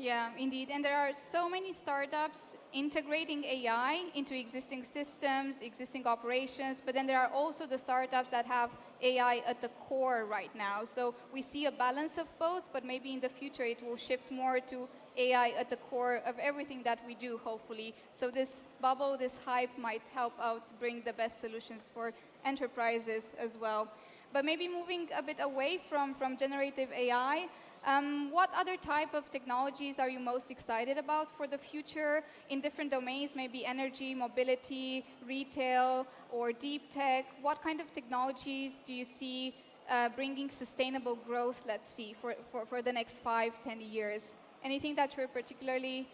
Speaker 18: Yeah, indeed. And there are so many startups integrating AI into existing systems, existing operations, but then there are also the startups that have AI at the core right now. So we see a balance of both, but maybe in the future it will shift more to AI at the core of everything that we do, hopefully. So this bubble, this hype might help out bring the best solutions for enterprises as well. But maybe moving a bit away from generative AI, what other type of technologies are you most excited about for the future in different domains, maybe energy, mobility, retail, or deep tech? What kind of technologies do you see bringing sustainable growth, let's see, for the next 5-10 years? Anything that you're particularly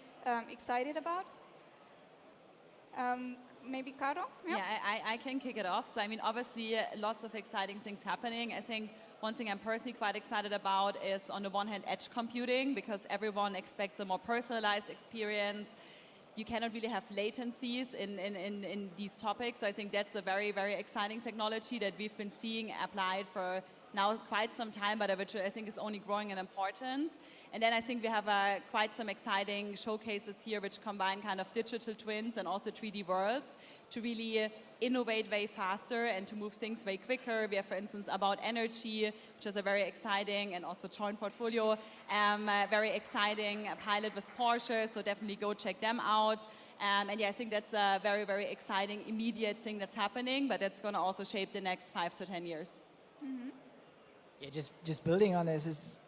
Speaker 18: excited about? Maybe Caro?
Speaker 20: Yeah, I can kick it off. So, I mean, obviously, lots of exciting things happening. I think one thing I'm personally quite excited about is, on the one hand, edge computing, because everyone expects a more personalized experience. You cannot really have latencies in these topics. So I think that's a very, very exciting technology that we've been seeing applied for now quite some time, but which I think is only growing in importance. And then I think we have quite some exciting showcases here which combine kind of digital twins and also 3D worlds to really innovate way faster and to move things way quicker. We have, for instance, About Energy, which is a very exciting and also joint portfolio, very exciting pilot with Porsche, so definitely go check them out. And yeah, I think that's a very, very exciting immediate thing that's happening, but it's going to also shape the next 5 to 10 years.
Speaker 18: Mm-hmm.
Speaker 21: Yeah, just building on this is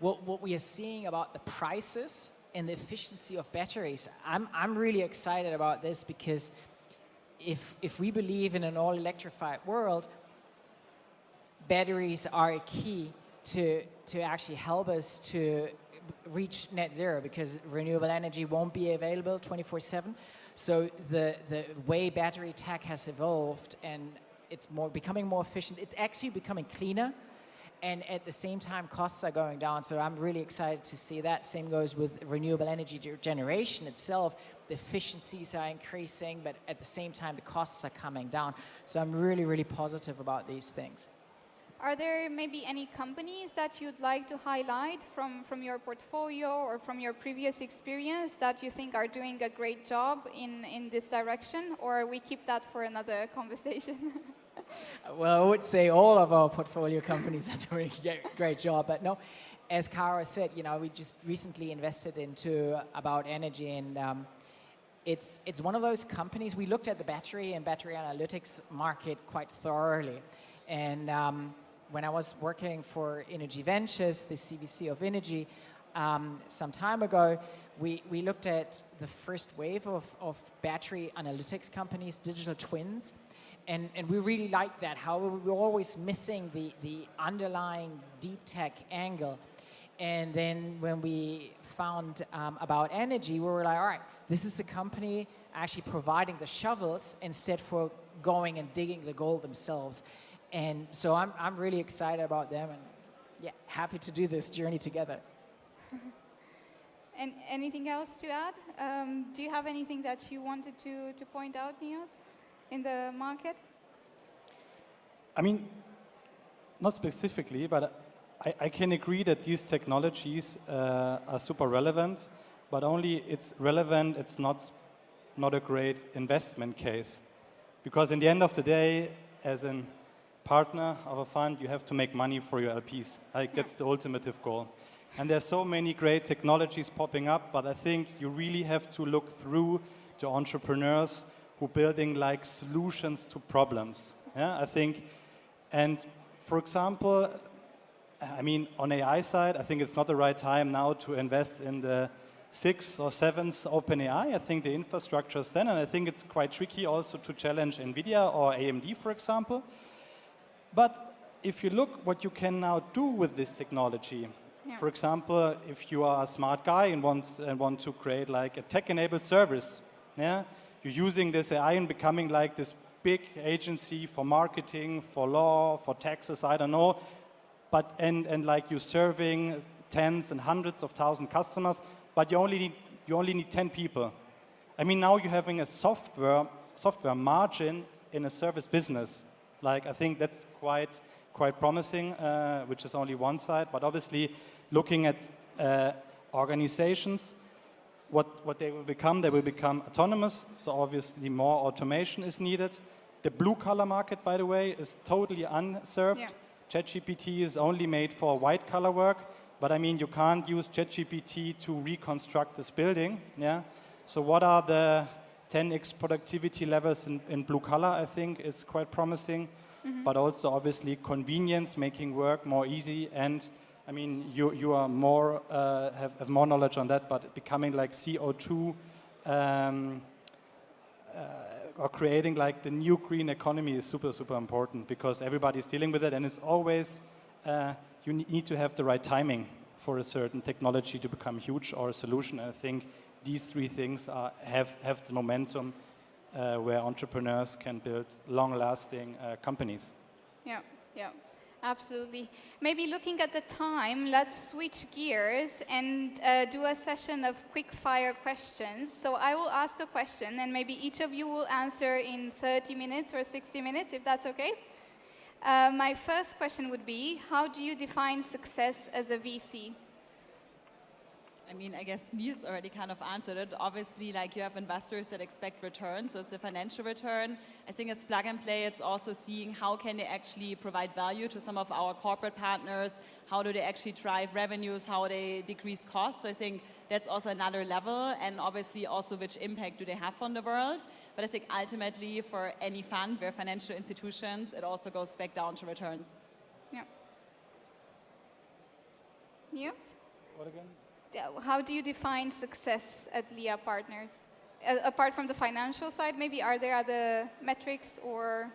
Speaker 21: what we are seeing about the prices and the efficiency of batteries. I'm really excited about this, because if we believe in an all-electrified world, batteries are a key to actually help us to reach net zero, because renewable energy won't be available 24/7. So the way battery tech has evolved, and it's becoming more efficient, it's actually becoming cleaner. And at the same time, costs are going down. So I'm really excited to see that. Same goes with renewable energy generation itself. The efficiencies are increasing, but at the same time, the costs are coming down. So I'm really, really positive about these things.
Speaker 18: Are there maybe any companies that you'd like to highlight from your portfolio or from your previous experience that you think are doing a great job in this direction? Or we keep that for another conversation?
Speaker 21: Well, I would say all of our portfolio companies are doing a great job, but no, as Kara said, we just recently invested into About Energy, and it's one of those companies. We looked at the battery and battery analytics market quite thoroughly, and when I was working for Energy Ventures, the CVC of Energy, some time ago, we looked at the first wave of battery analytics companies, digital twins. And we really liked that, how we were always missing the underlying deep tech angle. And then when we found About Energy, we were like, all right, this is a company actually providing the shovels instead for going and digging the gold themselves. And so I'm really excited about them, and yeah, happy to do this journey together.
Speaker 18: And anything else to add? Do you have anything that you wanted to point out, Niels, in the market?
Speaker 19: I mean, not specifically, but I can agree that these technologies are super relevant, but only it's relevant, it's not a great investment case. Because in the end of the day, as a partner of a fund, you have to make money for your LPs. Like, that's the ultimate goal. And there's so many great technologies popping up, but I think you really have to look through to entrepreneurs who are building like solutions to problems. Yeah, I think, and for example, I mean, on AI side, I think it's not the right time now to invest in the 6th or 7th OpenAI. I think the infrastructure is then, and I think it's quite tricky also to challenge NVIDIA or AMD, for example. But if you look what you can now do with this technology, for example, if you are a smart guy and want to create like a tech-enabled service, yeah, you're using this AI and becoming like this big agency for marketing, for law, for taxes, I don't know, but and like you're serving tens and hundreds of thousand customers, but you only need 10 people. I mean, now you're having a software margin in a service business. Like, I think that's quite promising, which is only one side, but obviously looking at organizations, what they will become autonomous, so obviously more automation is needed. The blue-collar market, by the way, is totally unserved. Yeah. ChatGPT is only made for white-collar work, but I mean, you can't use ChatGPT to reconstruct this building. Yeah. So what are the 10x productivity levels in blue-collar, I think, is quite promising. But also, obviously, convenience, making work more easy, and I mean, you are more have more knowledge on that, but becoming like CO2 or creating like the new green economy is super, super important because everybody's dealing with it, and it's always you need to have the right timing for a certain technology to become huge or a solution. And I think these three things have the momentum where entrepreneurs can build long-lasting companies. Yeah,
Speaker 18: yeah. Absolutely. Maybe looking at the time, let's switch gears and do a session of quick-fire questions. So I will ask a question, and maybe each of you will answer in 30 minutes or 60 minutes, if that's okay. My first question would be, how do you define success as a VC?
Speaker 20: I mean, I guess Niels already kind of answered it. Obviously, like, you have investors that expect return, so it's the financial return. I think as Plug and Play, it's also seeing how can they actually provide value to some of our corporate partners, how do they actually drive revenues, how they decrease costs. So I think that's also another level, and obviously also which impact do they have on the world. But I think ultimately for any fund, where financial institutions, it also goes back down to returns.
Speaker 18: Yeah. Niels?
Speaker 19: What again?
Speaker 18: How do you define success at LIA Partners? Apart from the financial side, maybe are there other metrics or?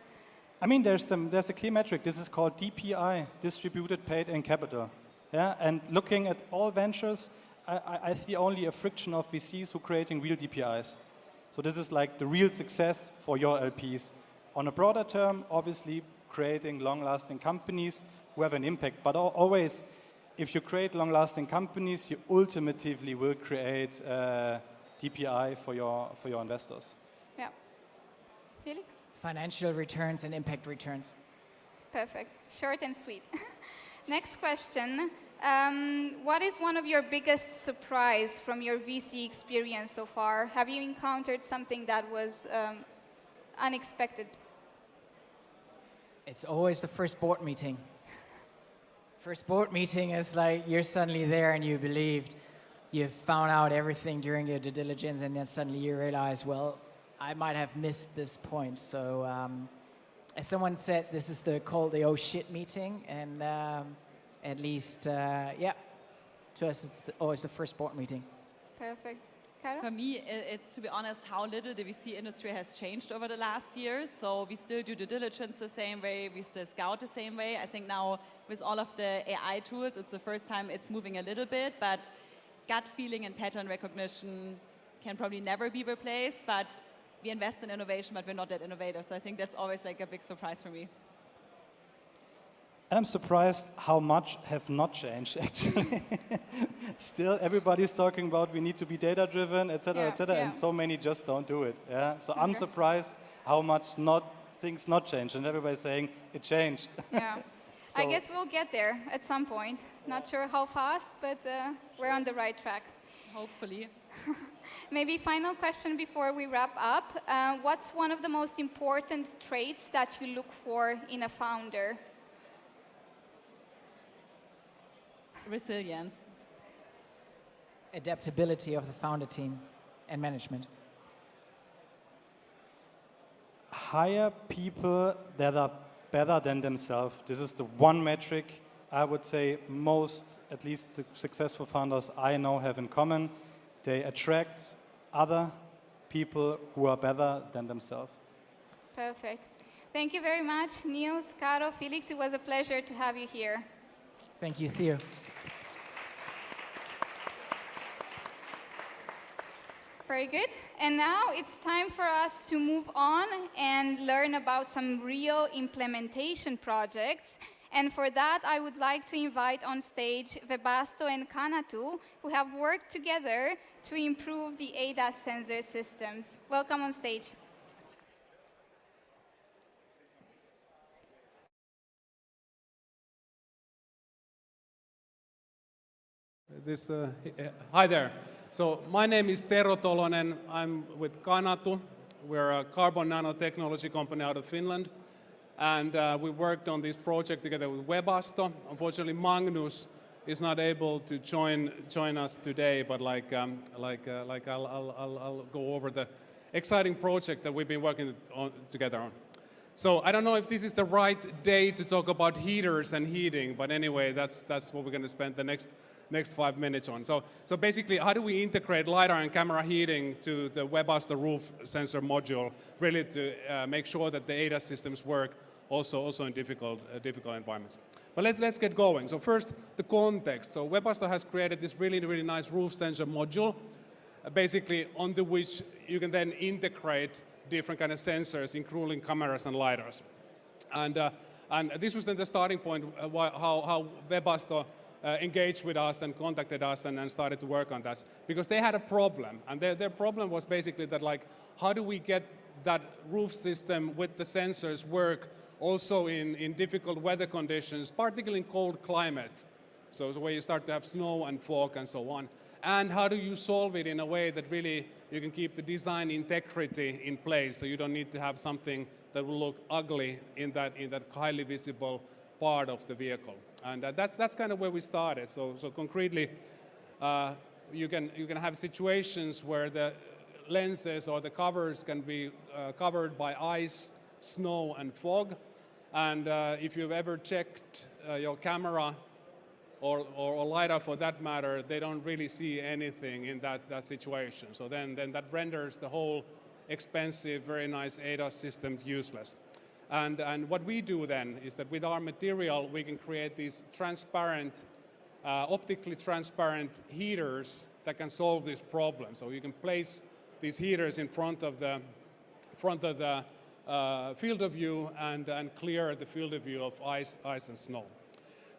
Speaker 19: I mean, there's a clear metric. This is called DPI, distributed paid in capital. Yeah, and looking at all ventures, I see only a fraction of VCs who are creating real DPIs. So this is like the real success for your LPs. On a broader term, obviously creating long-lasting companies who have an impact, but always, if you create long-lasting companies, you ultimately will create DPI for your investors.
Speaker 18: Yeah. Felix?
Speaker 21: Financial returns and impact returns.
Speaker 18: Perfect. Short and sweet. Next question. What is one of your biggest surprise from your VC experience so far? Have you encountered something that was unexpected?
Speaker 21: It's always the first board meeting. First board meeting is like you're suddenly there and you believed you've found out everything during your due diligence, and then suddenly you realize, well, I might have missed this point. So as someone said, this is called the oh shit meeting, and at least, yeah, to us it's always the first board meeting.
Speaker 18: Perfect.
Speaker 20: For me, it's, to be honest, how little the VC industry has changed over the last years. So we still do due diligence the same way, we still scout the same way. I think now with all of the AI tools, it's the first time it's moving a little bit, but gut feeling and pattern recognition can probably never be replaced, but we invest in innovation, but we're not that innovative. So I think that's always like a big surprise for me.
Speaker 19: And I'm surprised how much have not changed, actually. Still, everybody's talking about we need to be data-driven, etc., and so many just don't do it. Yeah. So I'm surprised how much things not change, and everybody's saying it changed.
Speaker 18: Yeah.
Speaker 19: So
Speaker 18: I guess we'll get there at some point. Not sure how fast, but we're on the right track.
Speaker 20: Hopefully.
Speaker 18: Maybe final question before we wrap up. What's one of the most important traits that you look for in a founder?
Speaker 20: Resilience.
Speaker 21: Adaptability of the founder team and management.
Speaker 19: Hire people that are better than themselves. This is the one metric I would say most, at least the successful founders I know, have in common. They attract other people who are better than themselves.
Speaker 18: Perfect. Thank you very much, Niels, Caro, Felix. It was a pleasure to have you here.
Speaker 21: Thank you, Theo.
Speaker 18: Very good. And now it's time for us to move on and learn about some real implementation projects. And for that, I would like to invite on stage Webasto and Kanatu, who have worked together to improve the ADAS sensor systems. Welcome on stage.
Speaker 1: Hi there. So my name is Tero Tolonen. I'm with Kanatu. We're a carbon nanotechnology company out of Finland. And we worked on this project together with Webasto. Unfortunately, Magnus is not able to join us today, but I'll go over the exciting project that we've been working together on. So I don't know if this is the right day to talk about heaters and heating, but anyway, that's what we're going to spend the next 5 minutes on. So basically, how do we integrate LiDAR and camera heating to the Webasto roof sensor module, really to make sure that the ADAS systems work also in difficult environments. But let's get going. So first, the context. So Webasto has created this really nice roof sensor module, basically onto which you can then integrate different kind of sensors, including cameras and LiDARs. And this was then the starting point how Webasto engaged with us and contacted us and started to work on this, because they had a problem. And their problem was basically that, like, how do we get that roof system with the sensors work also in difficult weather conditions, particularly in cold climate, so where you start to have snow and fog and so on. And how do you solve it in a way that really you can keep the design integrity in place, so you don't need to have something that will look ugly in that highly visible part of the vehicle. And that's kind of where we started. So concretely, you can have situations where the lenses or the covers can be covered by ice, snow, and fog. And if you've ever checked your camera or LiDAR for that matter, they don't really see anything in that situation. So then that renders the whole expensive, very nice ADAS system useless. And what we do then is that with our material, we can create these transparent, optically transparent heaters that can solve this problem. So you can place these heaters in front of the field of view and clear the field of view of ice and snow.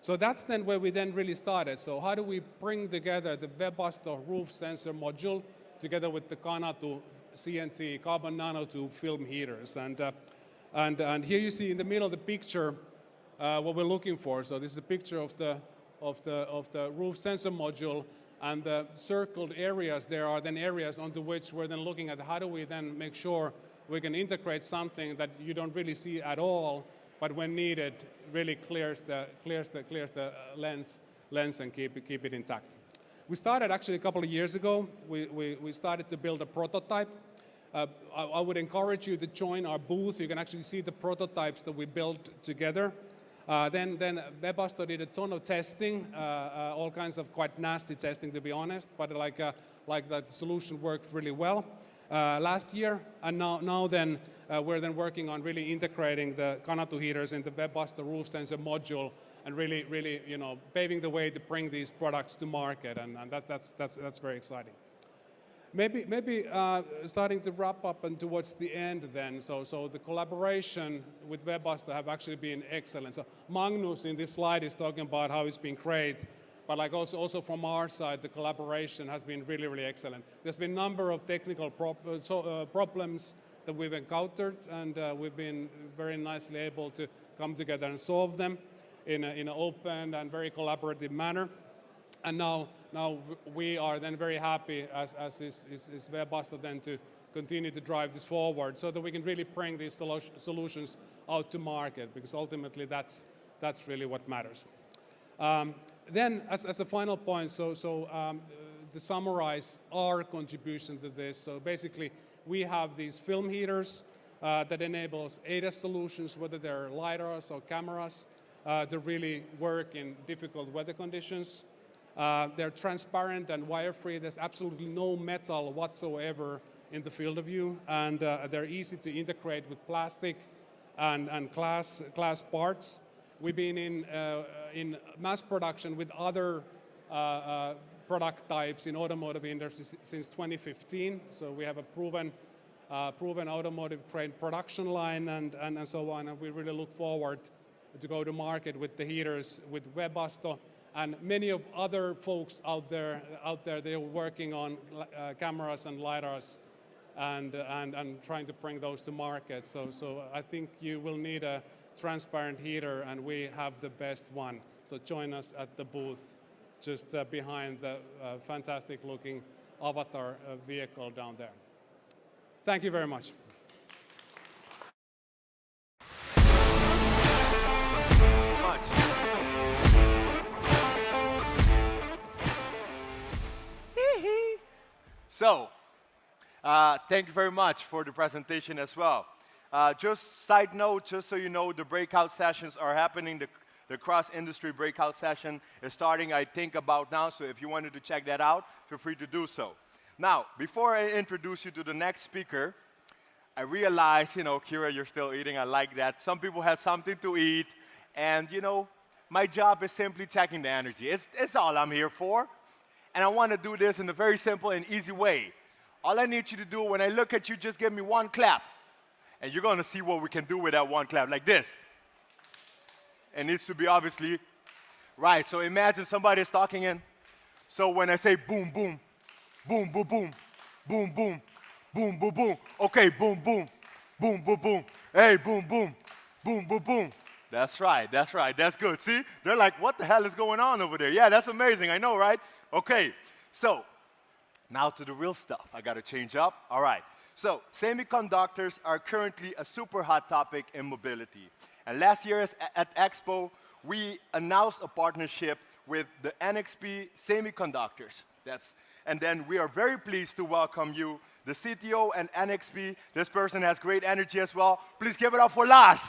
Speaker 1: So that's then where we then really started. So how do we bring together the Webasto roof sensor module together with the Kanatu CNT carbon nanotube film heaters? And here you see in the middle of the picture what we're looking for. So this is a picture of the roof sensor module, and the circled areas there are then areas onto which we're then looking at how do we then make sure we can integrate something that you don't really see at all, but when needed, really clears the lens and keep it intact. We started actually a couple of years ago. We started to build a prototype. I would encourage you to join our booth. You can actually see the prototypes that we built together. Then Webasto did a ton of testing, all kinds of quite nasty testing, to be honest, but like that solution worked really well last year. And now we're then working on really integrating the Kanatu heaters in the Webasto roof sensor module and really paving the way to bring these products to market, and that's very exciting. Maybe starting to wrap up and towards the end then. So the collaboration with Webasto have actually been excellent. So Magnus in this slide is talking about how it's been great, but like also from our side, the collaboration has been really, really excellent. There's been a number of technical problems that we've encountered, and we've been very nicely able to come together and solve them in an open and very collaborative manner. And now we are then very happy, as is Webasto, then to continue to drive this forward so that we can really bring these solutions out to market, because ultimately that's really what matters. Then, as a final point, to summarize our contribution to this, so basically we have these film heaters that enables ADAS solutions, whether they're LiDARs or cameras, to really work in difficult weather conditions. They're transparent and wire-free. There's absolutely no metal whatsoever in the field of view, and they're easy to integrate with plastic and glass parts. We've been in mass production with other product types in automotive industry since 2015. So we have a proven automotive grade production line and so on. And we really look forward to go to market with the heaters with Webasto and many of other folks out there. They're working on cameras and LiDARs and trying to bring those to market. So I think you will need a transparent heater, and we have the best one. So join us at the booth just behind the fantastic looking avatar vehicle down there. Thank you very much.
Speaker 10: So, thank you very much for the presentation as well. Just side note, just so you know, the breakout sessions are happening. The cross-industry breakout session is starting, I think, about now. So if you wanted to check that out, feel free to do so. Now, before I introduce you to the next speaker, I realize, Kira, you're still eating. I like that. Some people have something to eat. And, my job is simply checking the energy. It's all I'm here for. And I want to do this in a very simple and easy way. All I need you to do, when I look at you, just give me one clap. And you're going to see what we can do with that one clap, like this. It needs to be obviously right. So imagine somebody is talking in. So when I say boom, boom, boom, boom, boom, boom, boom, boom, boom, boom. Okay, boom, boom, boom, boom, boom. Hey, boom, boom, boom, boom, boom. That's right, that's right, that's good. See, they're like, what the hell is going on over there? Yeah, that's amazing, I know, right? Okay, so now to the real stuff. I got to change up. All right. So semiconductors are currently a super hot topic in mobility. And last year at Expo, we announced a partnership with the NXP Semiconductors. And then we are very pleased to welcome you, the CTO and NXP. This person has great energy as well. Please give it up for Lars.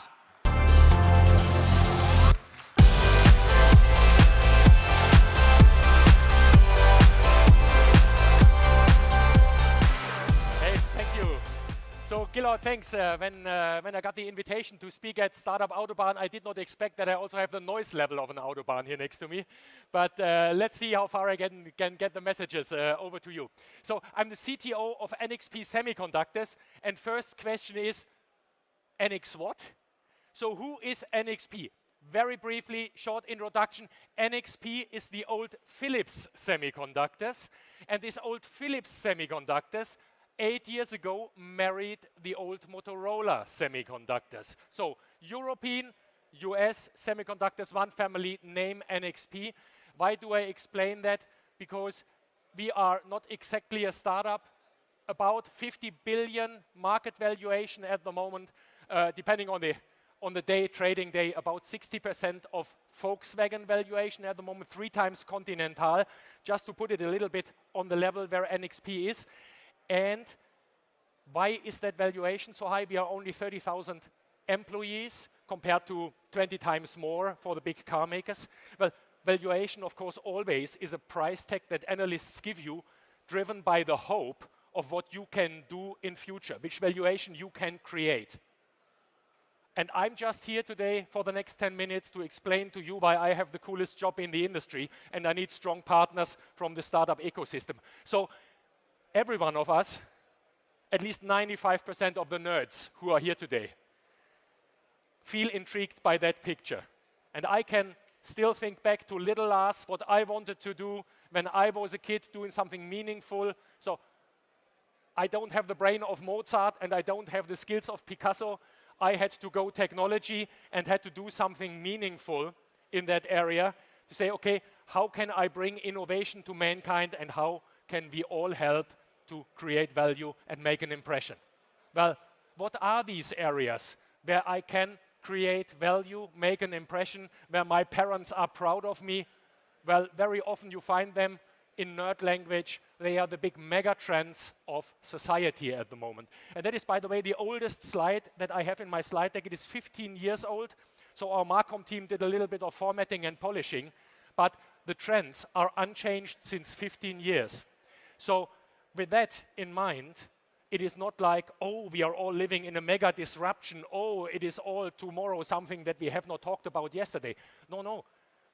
Speaker 3: So, Gillard, thanks. When I got the invitation to speak at Startup Autobahn, I did not expect that I also have the noise level of an Autobahn here next to me. But let's see how far I can get the messages over to you. So, I'm the CTO of NXP Semiconductors. And first question is, NX what? So, who is NXP? Very briefly, short introduction. NXP is the old Philips Semiconductors. And these old Philips Semiconductors 8 years ago married the old Motorola Semiconductors. So European, US Semiconductors, one family, name NXP. Why do I explain that? Because we are not exactly a startup, about 50 billion market valuation at the moment, depending on the day, trading day, about 60% of Volkswagen valuation at the moment, 3 times Continental, just to put it a little bit on the level where NXP is. And why is that valuation so high? We are only 30,000 employees compared to 20 times more for the big car makers. Well, valuation, of course, always is a price tag that analysts give you, driven by the hope of what you can do in future, which valuation you can create. And I'm just here today for the next 10 minutes to explain to you why I have the coolest job in the industry and I need strong partners from the startup ecosystem. So every one of us, at least 95% of the nerds who are here today, feel intrigued by that picture. And I can still think back to little Lars, what I wanted to do when I was a kid, doing something meaningful. So I don't have the brain of Mozart and I don't have the skills of Picasso. I had to go technology and had to do something meaningful in that area to say, okay, how can I bring innovation to mankind and how can we all help to create value and make an impression? Well, what are these areas where I can create value, make an impression, where my parents are proud of me? Well, very often you find them in nerd language. They are the big mega trends of society at the moment. And that is, by the way, the oldest slide that I have in my slide deck. It is 15 years old. So our Marcom team did a little bit of formatting and polishing, but the trends are unchanged since 15 years. So with that in mind, it is not like, oh, we are all living in a mega disruption. Oh, it is all tomorrow something that we have not talked about yesterday. No, no.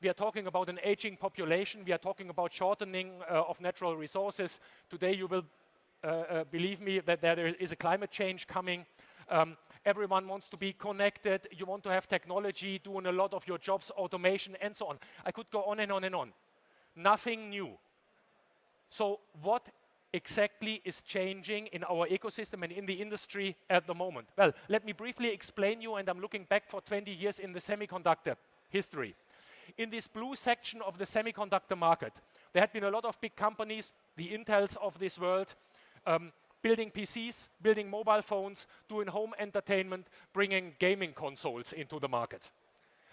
Speaker 3: We are talking about an aging population. We are talking about shortening of natural resources. Today you will believe me that there is a climate change coming. Everyone wants to be connected. You want to have technology doing a lot of your jobs, automation, and so on. I could go on and on and on. Nothing new. So what exactly is changing in our ecosystem and in the industry at the moment? Well, let me briefly explain you, and I'm looking back for 20 years in the semiconductor history. In this blue section of the semiconductor market, there had been a lot of big companies, the Intels of this world, building PCs, building mobile phones, doing home entertainment, bringing gaming consoles into the market.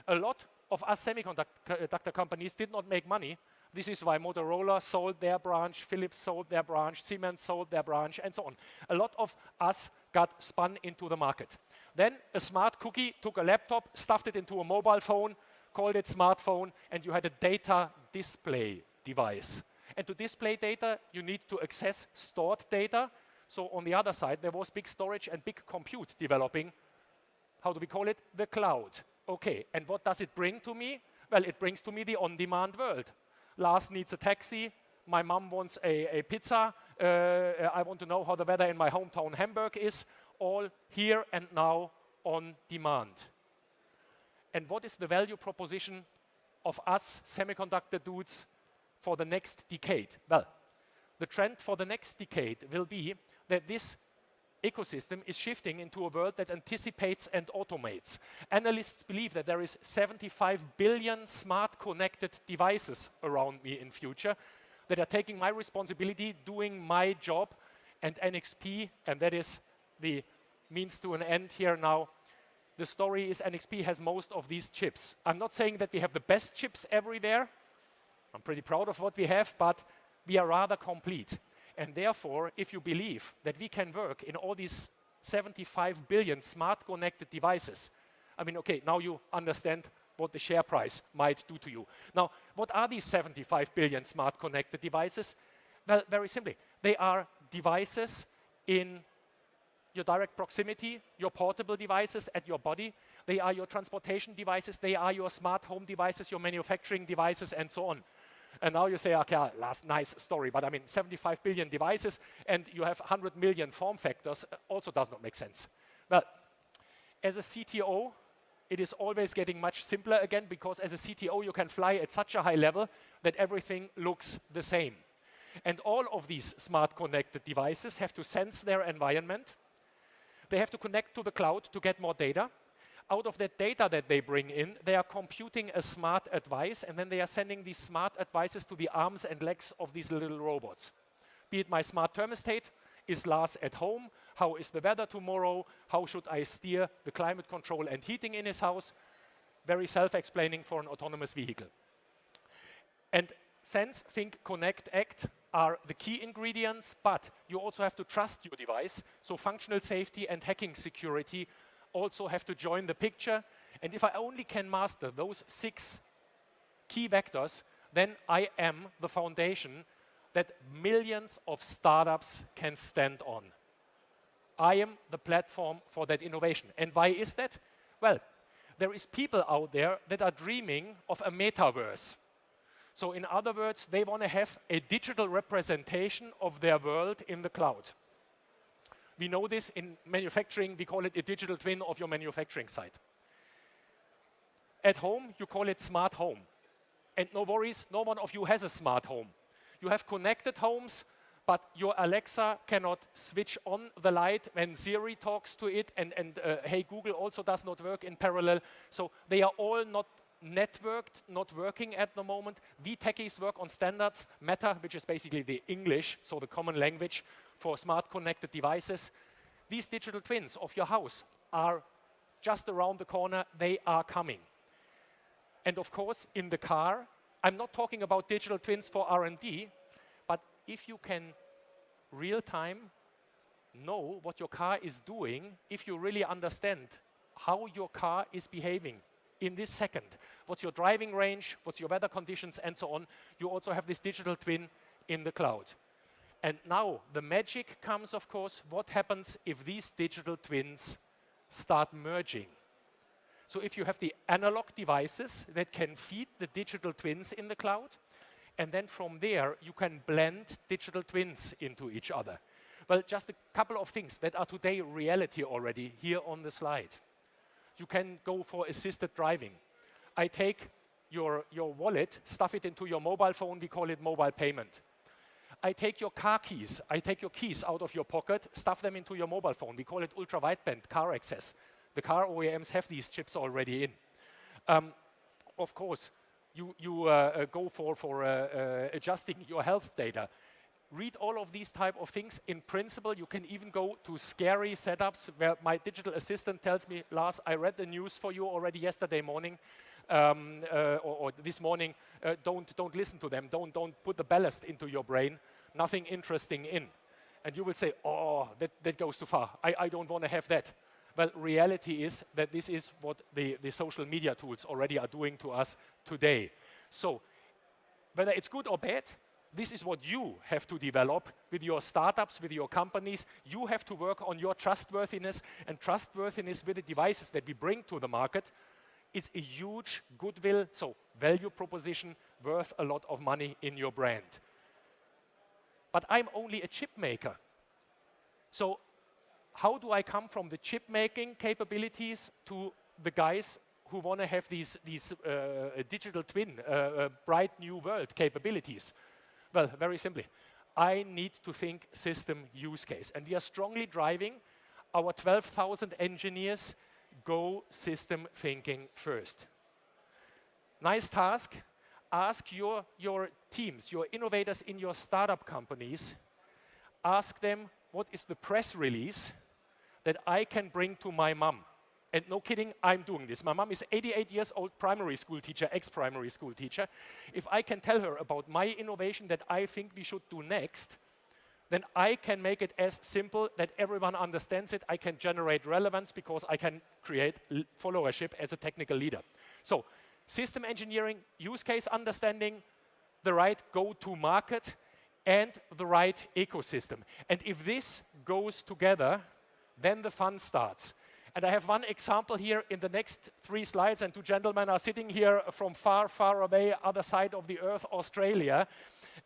Speaker 3: A lot of us semiconductor companies did not make money. This is why Motorola sold their branch, Philips sold their branch, Siemens sold their branch, and so on. A lot of us got spun into the market. Then a smart cookie took a laptop, stuffed it into a mobile phone, called it smartphone, and you had a data display device. And to display data, you need to access stored data. So on the other side, there was big storage and big compute developing. How do we call it? The cloud. Okay, and what does it bring to me? Well, it brings to me the on-demand world. Lars needs a taxi. My mom wants a pizza. I want to know how the weather in my hometown Hamburg is. All here and now on demand. And what is the value proposition of us semiconductor dudes for the next decade? Well, the trend for the next decade will be that this ecosystem is shifting into a world that anticipates and automates. Analysts believe that there is 75 billion smart connected devices around me in future that are taking my responsibility, doing my job, and NXP, and that is the means to an end here now. The story is NXP has most of these chips. I'm not saying that we have the best chips everywhere. I'm pretty proud of what we have, but we are rather complete. And therefore, if you believe that we can work in all these 75 billion smart connected devices, I mean, okay, now you understand what the share price might do to you. Now, what are these 75 billion smart connected devices? Well, very simply, they are devices in your direct proximity, your portable devices at your body. They are your transportation devices. They are your smart home devices, your manufacturing devices, and so on. And now you say, okay, last nice story, but I mean, 75 billion devices and you have 100 million form factors also does not make sense. Well, as a CTO, it is always getting much simpler again, because as a CTO, you can fly at such a high level that everything looks the same. And all of these smart connected devices have to sense their environment. They have to connect to the cloud to get more data. Out of that data that they bring in, they are computing a smart advice, and then they are sending these smart advices to the arms and legs of these little robots. Be it my smart thermostat, is Lars at home? How is the weather tomorrow? How should I steer the climate control and heating in his house? Very self-explaining for an autonomous vehicle. And sense, think, connect, act are the key ingredients, but you also have to trust your device. So functional safety and hacking security also have to join the picture. And if I only can master those 6 key vectors, then I am the foundation that millions of startups can stand on. I am the platform for that innovation. And why is that? Well, there is people out there that are dreaming of a metaverse. So in other words, they want to have a digital representation of their world in the cloud. We know this in manufacturing, we call it a digital twin of your manufacturing site. At home, you call it smart home. And no worries, no one of you has a smart home. You have connected homes, but your Alexa cannot switch on the light when Siri talks to it, and Hey Google also does not work in parallel. So they are all not networked, not working at the moment. We techies work on standards, Meta, which is basically the English, so the common language for smart connected devices. These digital twins of your house are just around the corner, they are coming. And of course, in the car, I'm not talking about digital twins for R&D, but if you can real time know what your car is doing, if you really understand how your car is behaving in this second, what's your driving range, what's your weather conditions, and so on, you also have this digital twin in the cloud. And now the magic comes, of course, what happens if these digital twins start merging? So if you have the analog devices that can feed the digital twins in the cloud, and then from there you can blend digital twins into each other. Well, just a couple of things that are today reality already here on the slide. You can go for assisted driving. I take your wallet, stuff it into your mobile phone, we call it mobile payment. I take your car keys, I take your keys out of your pocket, stuff them into your mobile phone, we call it ultra-wideband car access. The car OEMs have these chips already in. Of course, you go for adjusting your health data. Read all of these type of things. In principle, you can even go to scary setups where my digital assistant tells me, Lars, I read the news for you already yesterday morning, or this morning. Don't listen to them. Don't put the ballast into your brain. Nothing interesting in. And you will say, oh, that goes too far. I don't want to have that. Well, reality is that this is what the social media tools already are doing to us today. So whether it's good or bad, this is what you have to develop with your startups, with your companies. You have to work on your trustworthiness, and trustworthiness with the devices that we bring to the market is a huge goodwill, so value proposition worth a lot of money in your brand. But I'm only a chip maker. So how do I come from the chip making capabilities to the guys who want to have these digital twin, bright new world capabilities? Well, very simply, I need to think system use case. And we are strongly driving our 12,000 engineers go system thinking first. Nice task. Ask your teams, your innovators in your startup companies, ask them what is the press release that I can bring to my mom. And no kidding, I'm doing this. My mom is 88 years old, primary school teacher, ex-primary school teacher. If I can tell her about my innovation that I think we should do next, then I can make it as simple that everyone understands it. I can generate relevance because I can create followership as a technical leader. So, system engineering, use case understanding, the right go-to market, and the right ecosystem. And if this goes together, then the fun starts. And I have one example here in the next 3 slides, and 2 gentlemen are sitting here from far, far away, other side of the earth, Australia.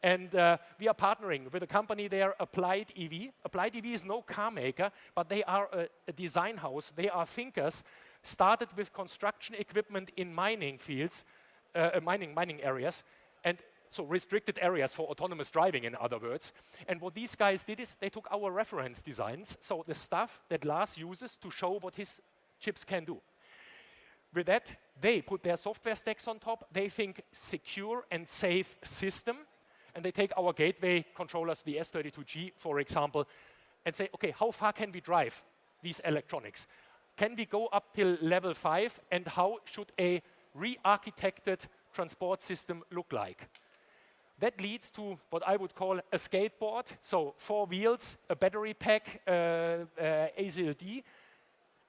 Speaker 3: And we are partnering with a company there, Applied EV. Applied EV is no car maker, but they are a design house. They are thinkers, started with construction equipment in mining fields, mining areas, and so restricted areas for autonomous driving, in other words. And what these guys did is they took our reference designs, so the stuff that Lars uses to show what his chips can do. With that, they put their software stacks on top. They think secure and safe system, and they take our gateway controllers, the S32G, for example, and say, okay, how far can we drive these electronics? Can we go up till level 5, and how should a re-architected transport system look like? That leads to what I would call a skateboard, so 4 wheels, a battery pack, AZLD.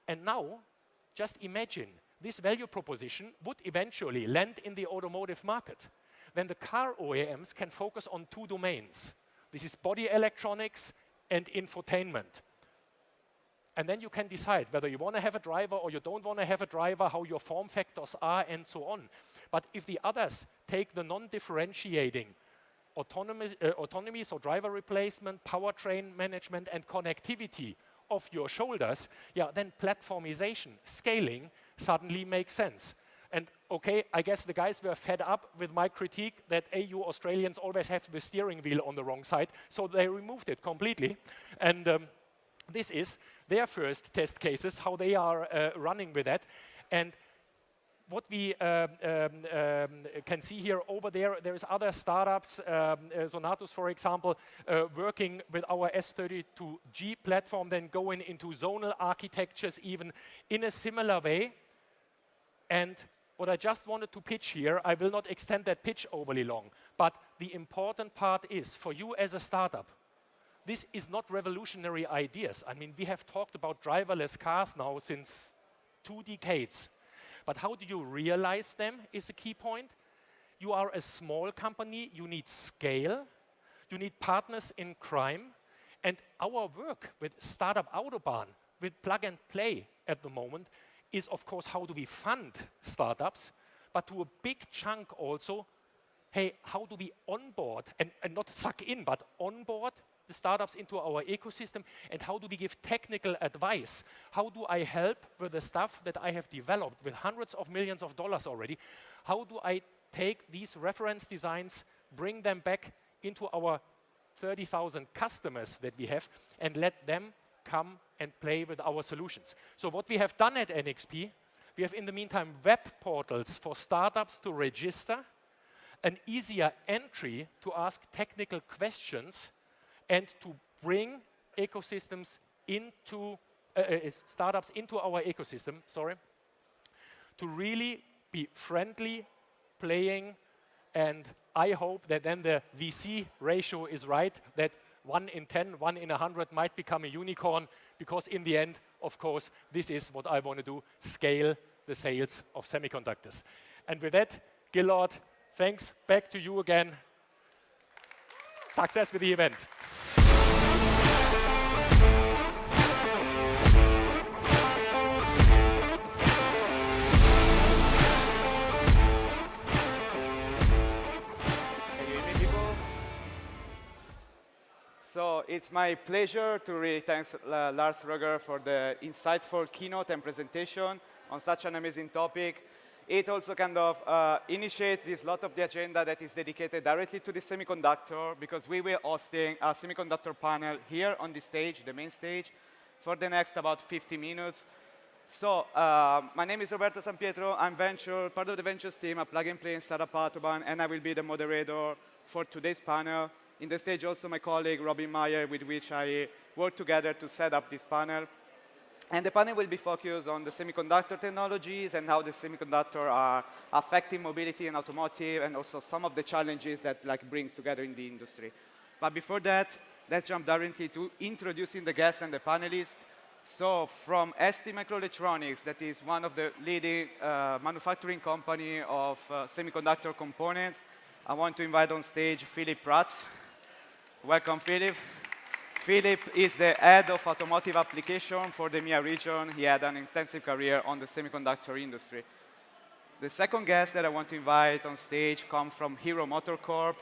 Speaker 3: And now, just imagine, this value proposition would eventually land in the automotive market. Then the car OEMs can focus on 2 domains. This is body electronics and infotainment. And then you can decide whether you want to have a driver or you don't want to have a driver, how your form factors are, and so on. But if the others take the non-differentiating autonomy, so driver replacement, powertrain management, and connectivity off your shoulders, yeah, then platformization, scaling, suddenly makes sense. And okay, I guess the guys were fed up with my critique that you Australians always have the steering wheel on the wrong side, so they removed it completely. And this is their first test cases, how they are running with that. And what we can see here over there's other startups, Sonatus, for example, working with our S32G platform, then going into zonal architectures even in a similar way. And what I just wanted to pitch here, I will not extend that pitch overly long, but the important part is, for you as a startup, this is not revolutionary ideas. I mean, we have talked about driverless cars now since 2 decades. But how do you realize them is a key point. You are a small company, you need scale, you need partners in crime, and our work with Startup Autobahn, with Plug and Play at the moment, is of course how do we fund startups, but to a big chunk also, hey, how do we onboard, and not suck in, but onboard the startups into our ecosystem, and how do we give technical advice? How do I help with the stuff that I have developed with hundreds of millions of dollars already? How do I take these reference designs, bring them back into our 30,000 customers that we have, and let them come and play with our solutions? So what we have done at NXP, we have in the meantime web portals for startups to register, an easier entry to ask technical questions, and to bring ecosystems into, startups into our ecosystem, to really be friendly, playing, and I hope that then the VC ratio is right, that 1 in 10, 1 in 100 might become a unicorn, because in the end, of course, this is what I want to do, scale the sales of semiconductors. And with that, Gillard, thanks, back to you again. Success with the event.
Speaker 4: So it's my pleasure to really thank Lars Röger for the insightful keynote and presentation on such an amazing topic. It also kind of initiates this lot of the agenda that is dedicated directly to the semiconductor, because we will hosting a semiconductor panel here on the stage, the main stage, for the next about 50 minutes. So my name is Roberto Sampietro. I'm part of the ventures team at Plug and Play and Startup Autobahn, and I will be the moderator for today's panel. In the stage also my colleague Robin Meyer, with which I work together to set up this panel. And the panel will be focused on the semiconductor technologies and how the semiconductor are affecting mobility and automotive, and also some of the challenges that brings together in the industry. But before that, let's jump directly to introducing the guests and the panelists. So from ST Microelectronics, that is one of the leading manufacturing company of semiconductor components, I want to invite on stage Philip Prats. Welcome, Philip. Philip is the head of automotive application for the EMEA region. He had an extensive career on the semiconductor industry. The second guest that I want to invite on stage comes from Hero Motor Corp.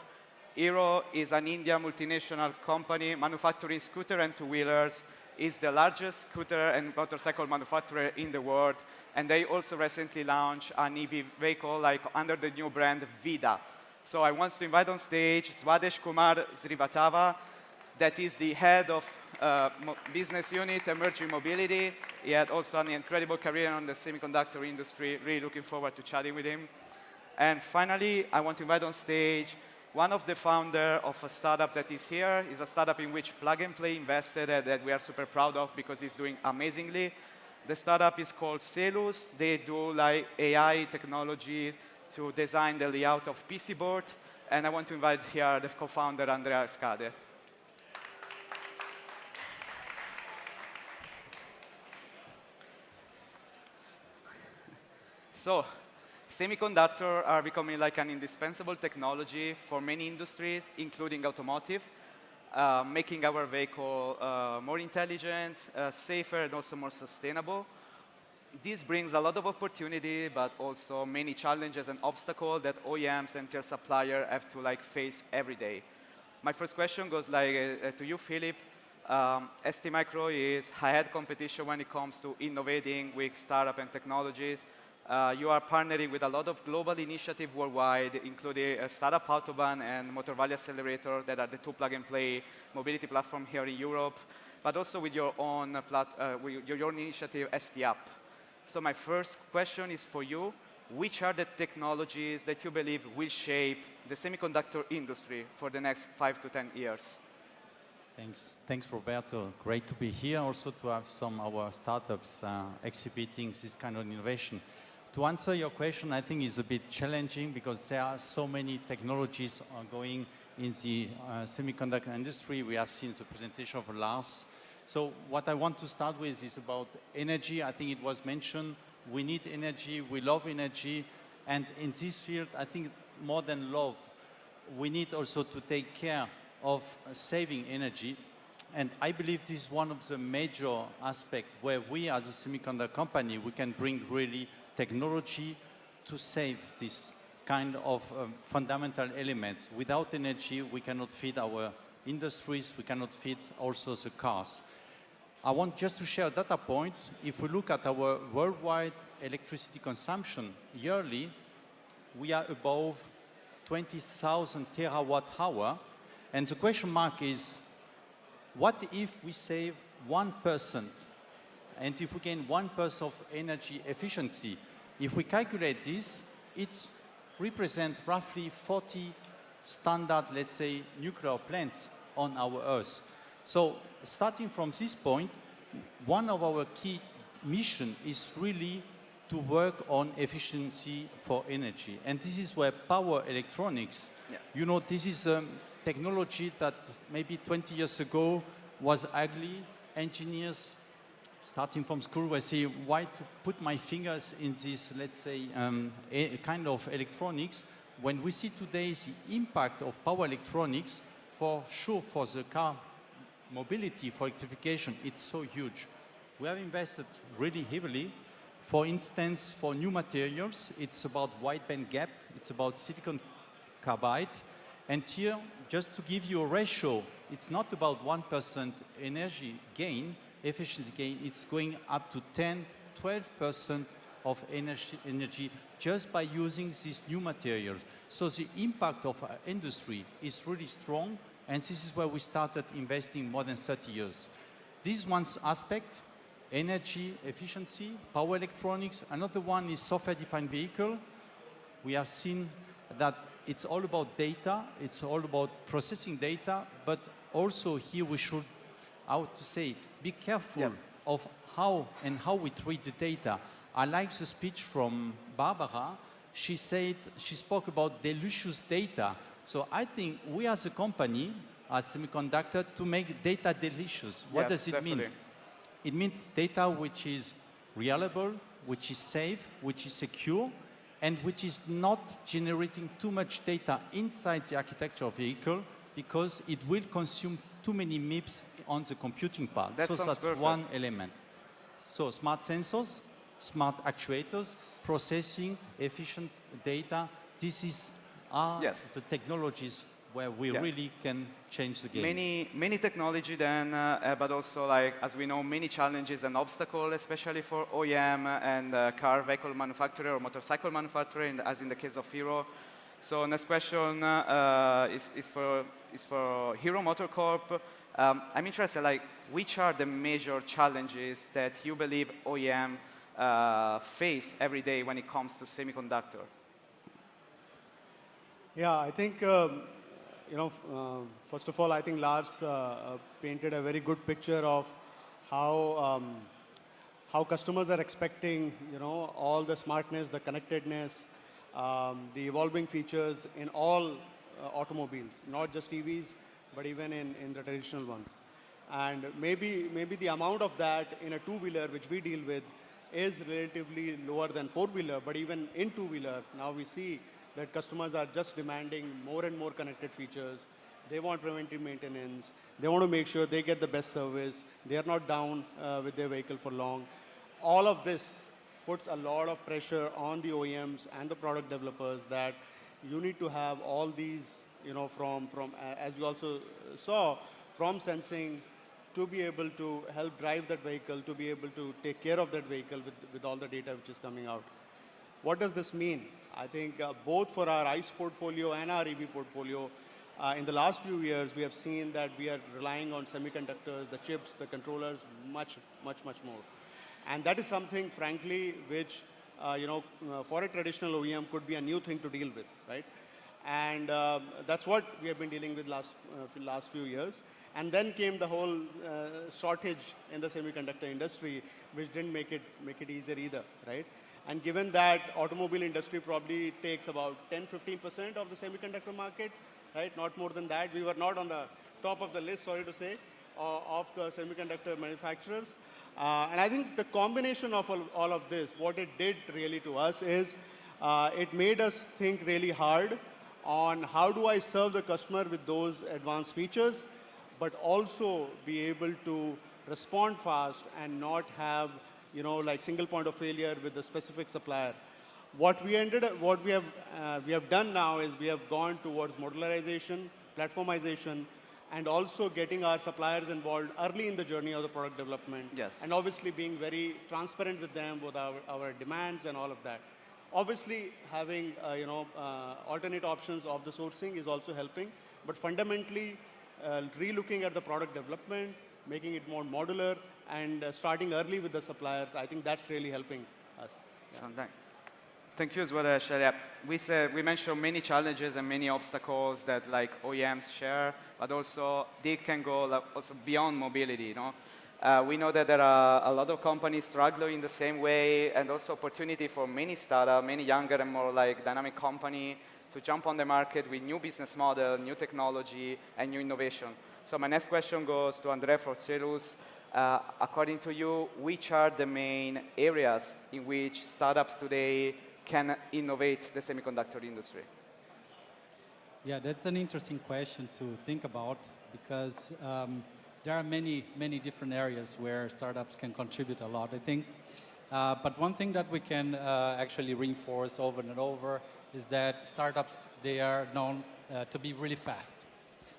Speaker 4: Hero is an Indian multinational company manufacturing scooter and two-wheelers. It's the largest scooter and motorcycle manufacturer in the world. And they also recently launched an EV vehicle under the new brand Vida. So I want to invite on stage Swadesh Kumar Srivatava, that is the head of business unit Emerging Mobility. He had also an incredible career on the semiconductor industry. Really looking forward to chatting with him. And finally, I want to invite on stage one of the founders of a startup that is here. It's a startup in which Plug and Play invested, that we are super proud of because it's doing amazingly. The startup is called Celus. They do AI technology to design the layout of PC board. And I want to invite here the co-founder, Andrea Scade. So, semiconductors are becoming an indispensable technology for many industries, including automotive. making our vehicle more intelligent, safer, and also more sustainable. This brings a lot of opportunity, but also many challenges and obstacles that OEMs and their suppliers have to face every day. My first question goes to you, Philip. ST Micro is ahead competition when it comes to innovating with startup and technologies. You are partnering with a lot of global initiatives worldwide, including Startup Autobahn and Motor Valley Accelerator, that are the two plug-and-play mobility platforms here in Europe, but also with your own initiative, ST App. So my first question is for you. Which are the technologies that you believe will shape the semiconductor industry for the next 5 to 10 years?
Speaker 5: Thanks, Roberto. Great to be here, also to have some of our startups exhibiting this kind of innovation. To answer your question, I think it's a bit challenging because there are so many technologies ongoing in the semiconductor industry. We have seen the presentation of Lars. So what I want to start with is about energy. I think it was mentioned, we need energy, we love energy, and in this field, I think more than love, we need also to take care of saving energy. And I believe this is one of the major aspects where we as a semiconductor company, we can bring really technology to save this kind of fundamental elements. Without energy, we cannot feed our industries, we cannot feed also the cars. I want just to share a data point. If we look at our worldwide electricity consumption yearly, we are above 20,000 terawatt hour. And the question mark is, what if we save 1%? And if we gain 1% of energy efficiency, if we calculate this, it represents roughly 40 standard, let's say, nuclear plants on our Earth. So starting from this point, one of our key missions is really to work on efficiency for energy. And this is where power electronics, you know, this is technology that maybe 20 years ago was ugly. Engineers starting from school were saying, why to put my fingers in this, let's say, kind of electronics, when we see today the impact of power electronics, for sure for the car mobility, for electrification, it's so huge. We have invested really heavily. For instance, for new materials, it's about wideband gap, it's about silicon carbide. And here, just to give you a ratio, it's not about 1% energy gain, efficiency gain, it's going up to 10, 12% of energy just by using these new materials. So the impact of our industry is really strong, and this is where we started investing more than 30 years. This one aspect, energy efficiency, power electronics. Another one is software-defined vehicle. We have seen that it's all about data, it's all about processing data, but also here we should, how to say, be careful of how we treat the data. I like the speech from Barbara. She spoke about delicious data. So I think we as a company, as semiconductor, to make data delicious. What does it mean? It means data which is reliable, which is safe, which is secure, and which is not generating too much data inside the architecture of vehicle, because it will consume too many MIPS on the computing part. So that's one element. So smart sensors, smart actuators, processing, efficient data. This is the technologies where we really can change the game.
Speaker 4: Many technology then, but also, like, as we know, many challenges and obstacles, especially for OEM and car vehicle manufacturer or motorcycle manufacturer, as in the case of Hero. So next question is for Hero MotoCorp. I'm interested, like, which are the major challenges that you believe OEM face every day when it comes to semiconductor?
Speaker 22: Yeah, I think, first of all, I think Lars painted a very good picture of how customers are expecting, all the smartness, the connectedness, the evolving features in all automobiles, not just EVs, but even in the traditional ones. And maybe the amount of that in a two-wheeler, which we deal with, is relatively lower than four-wheeler, but even in two-wheeler, now we see that customers are just demanding more and more connected features, They want preventive maintenance. They want to make sure they get the best service. They are not down with their vehicle for long. All of this puts a lot of pressure on the OEMs and the product developers that you need to have all these, from as you also saw, from sensing to be able to help drive that vehicle, to be able to take care of that vehicle with all the data which is coming out. What does this mean? I think both for our ICE portfolio and our EV portfolio, in the last few years, we have seen that we are relying on semiconductors, the chips, the controllers, much more. And that is something, frankly, which, for a traditional OEM could be a new thing to deal with, right? And that's what we have been dealing with last few years. And then came the whole shortage in the semiconductor industry, which didn't make it easier either, right? And given that automobile industry probably takes about 10-15% of the semiconductor market, right? Not more than that. We were not on the top of the list, sorry to say, of the semiconductor manufacturers. And I think the combination of all of this, what it did really to us is it made us think really hard on how do I serve the customer with those advanced features, but also be able to respond fast and not have, like single point of failure with the specific supplier. What we have done now is we have gone towards modularization, platformization, and also getting our suppliers involved early in the journey of the product development.
Speaker 4: Yes.
Speaker 22: And obviously being very transparent with them with our demands and all of that. Obviously, having alternate options of the sourcing is also helping, but fundamentally, re-looking at the product development, making it more modular, and starting early with the suppliers, I think that's really helping us.
Speaker 4: Yeah. Thank you as well, Shailya. We mentioned many challenges and many obstacles that like OEMs share, but also they can go also beyond mobility. We know that there are a lot of companies struggling in the same way, and also opportunity for many startups, many younger and more like dynamic company to jump on the market with new business model, new technology, and new innovation. So my next question goes to Andrea Forcelus. According to you, which are the main areas in which startups today can innovate the semiconductor industry?
Speaker 5: Yeah, that's an interesting question to think about because there are many different areas where startups can contribute a lot, I think. But one thing that we can actually reinforce over and over is that startups, they are known to be really fast.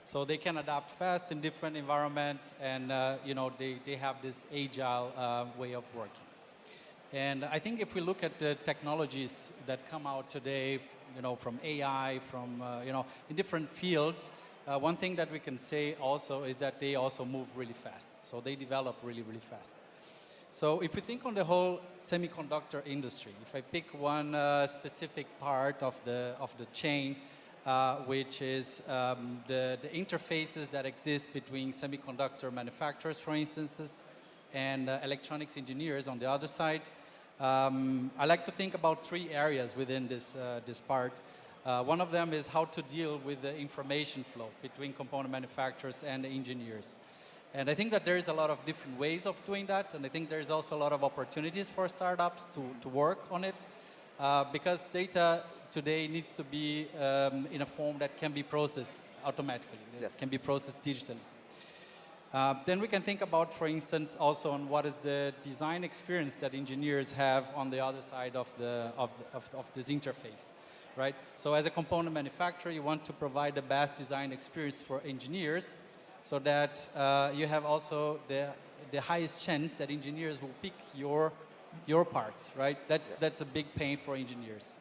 Speaker 5: So they can adapt fast in different environments and they have this agile way of working. And I think if we look at the technologies that come out today, from AI, from, in different fields, one thing that we can say also is that they also move really fast. So they develop really fast. So if we think on the whole semiconductor industry, if I pick one specific part of the chain, which is the interfaces that exist between semiconductor manufacturers, for instance, and electronics engineers on the other side, I like to think about three areas within this part. One of them is how to deal with the information flow between component manufacturers and the engineers. And I think that there is a lot of different ways of doing that, and I think there's also a lot of opportunities for startups to work on it, because data today needs to be in a form that can be processed automatically, that can be processed digitally. Then we can think about, for instance, also on what is the design experience that engineers have on the other side of this interface, right? So as a component manufacturer, you want to provide the best design experience for engineers so that you have also the highest chance that engineers will pick your parts, right? That's a big pain for engineers.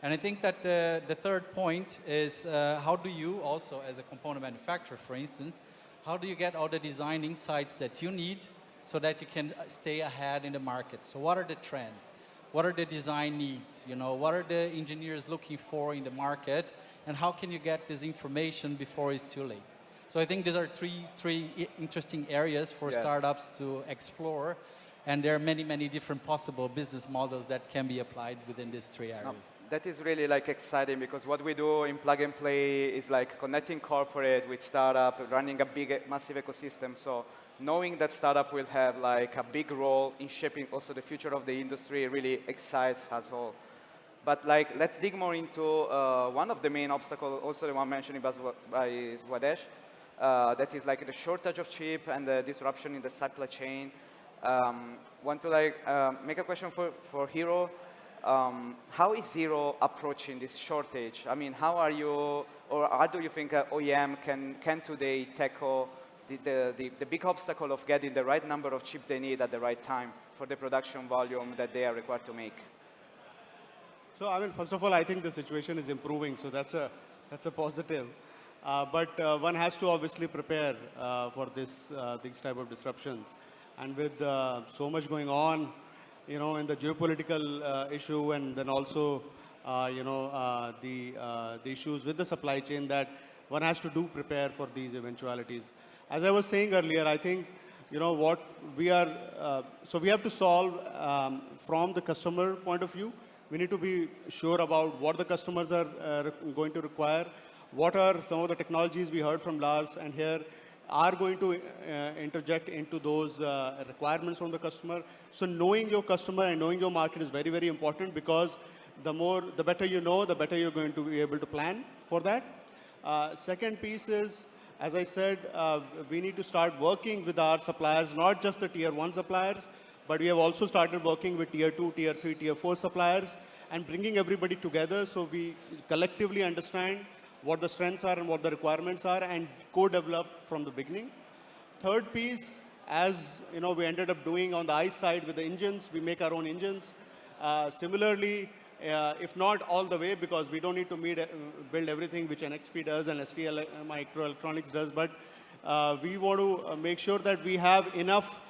Speaker 5: And I think that the third point is how do you also, as a component manufacturer, for instance, how do you get all the design insights that you need so that you can stay ahead in the market? So what are the trends? What are the design needs? What are the engineers looking for in the market? And how can you get this information before it's too late? So I think these are three interesting areas for startups to explore. And there are many different possible business models that can be applied within these three areas.
Speaker 4: That is really exciting because what we do in Plug and Play is connecting corporate with startup, running a big, massive ecosystem. So knowing that startup will have a big role in shaping also the future of the industry really excites us all. But like, let's dig more into one of the main obstacles, also the one mentioned by Swadesh, that is like the shortage of chip and the disruption in the supply chain. Want to like make a question for Hero. How is Hero approaching this shortage? I mean, how are you, or how do you think OEM can today tackle the big obstacle of getting the right number of chips they need at the right time for the production volume that they are required to make?
Speaker 22: So, I mean, first of all, I think the situation is improving, so that's a positive. But one has to obviously prepare for these type of disruptions. And with so much going on, you know, in the geopolitical issue, and then also, you know, the issues with the supply chain, that one has to prepare for these eventualities. As I was saying earlier, I think, you know, what we are, so we have to solve from the customer point of view. We need to be sure about what the customers are going to require, what are some of the technologies we heard from Lars and here are going to interject into those requirements from the customer. So knowing your customer and knowing your market is very, very important, because the better you know, the better you're going to be able to plan for that. Second piece is, as I said, we need to start working with our suppliers, not just the tier 1 suppliers, but we have also started working with tier 2, tier 3, tier 4 suppliers and bringing everybody together so we collectively understand what the strengths are and what the requirements are and co-develop from the beginning. Third piece, as you know, we ended up doing on the ICE side with the engines, we make our own engines. Similarly, if not all the way, because we don't need to build everything which NXP does and ST Microelectronics does, but we want to make sure that we have enough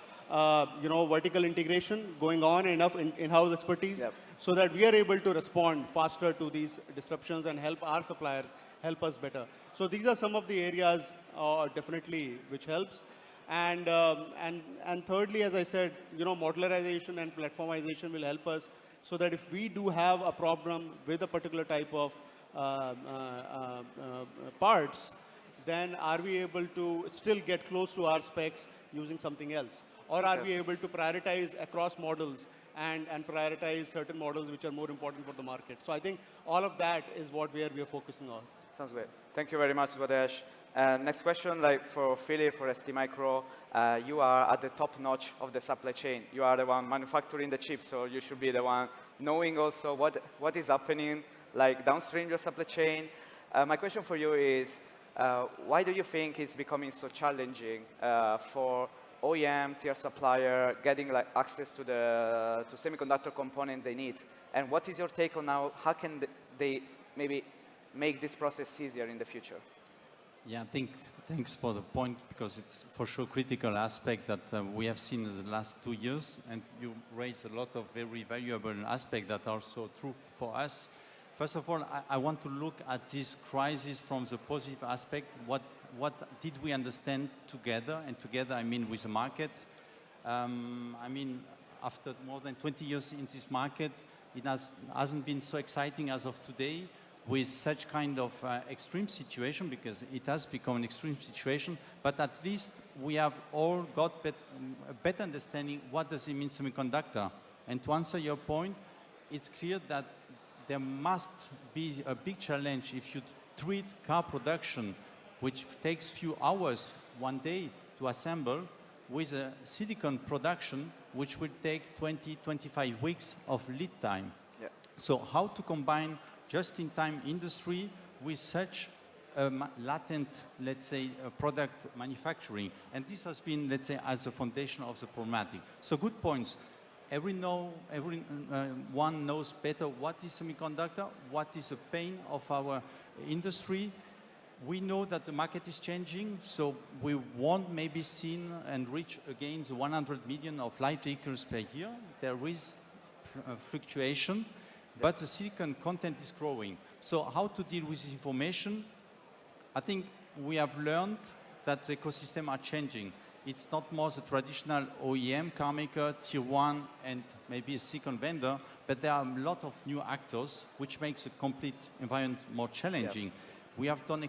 Speaker 22: you know, vertical integration going on, enough in-house expertise, so that we are able to respond faster to these disruptions and help our suppliers help us better. So these are some of the areas definitely which helps. And thirdly, as I said, you know, modularization and platformization will help us, so that if we do have a problem with a particular type of parts, then are we able to still get close to our specs using something else? Or are we able to prioritize across models and prioritize certain models which are more important for the market? So I think all of that is what we are focusing on.
Speaker 4: Sounds great. Thank you very much, Swadesh. Next question, like for Philip, for ST Micro, you are at the top notch of the supply chain. You are the one manufacturing the chips, so you should be the one knowing also what is happening, like downstream your supply chain. My question for you is, why do you think it's becoming so challenging for OEM, tier supplier, getting like access to the semiconductor component they need? And what is your take on how can they maybe make this process easier in the future?
Speaker 5: Yeah, thanks for the point, because it's for sure a critical aspect that we have seen in the last 2 years, and you raised a lot of very valuable aspects that are also true for us. First of all, I want to look at this crisis from the positive aspect. What did we understand together? And together, I mean with the market. I mean, after more than 20 years in this market, it hasn't been so exciting as of today with such kind of extreme situation, because it has become an extreme situation. But at least we have all got a better understanding what does it mean semiconductor. And to answer your point, it's clear that there must be a big challenge if you treat car production, which takes few hours, one day to assemble, with a silicon production, which will take 20-25 weeks of lead time.
Speaker 4: Yeah.
Speaker 5: So how to combine just-in-time industry with such latent, let's say, product manufacturing? And this has been, let's say, as a foundation of the problematic. So good points. Everyone knows better what is semiconductor, what is the pain of our industry. We know that the market is changing, so we won't maybe see and reach again the 100 million of light vehicles per year. There is fluctuation, but the silicon content is growing. So how to deal with this information? I think we have learned that the ecosystem are changing. It's not more the traditional OEM, car maker, tier 1, and maybe a silicon vendor, but there are a lot of new actors, which makes the complete environment more challenging. Yeah. We have done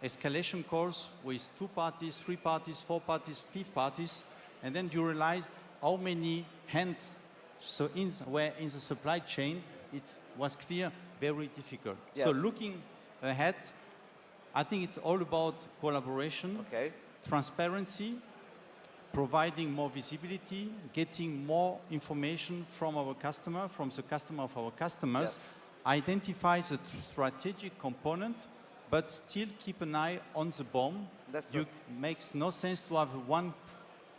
Speaker 5: escalation calls with 2 parties, 3 parties, 4 parties, 5 parties, and then you realize how many hands were in the supply chain it was clear, very difficult.
Speaker 4: Yeah.
Speaker 5: So looking ahead, I think it's all about collaboration, transparency, providing more visibility, getting more information from our customer, from the customer of our customers, identify the strategic component, but still keep an eye on the bomb. It makes no sense to have one,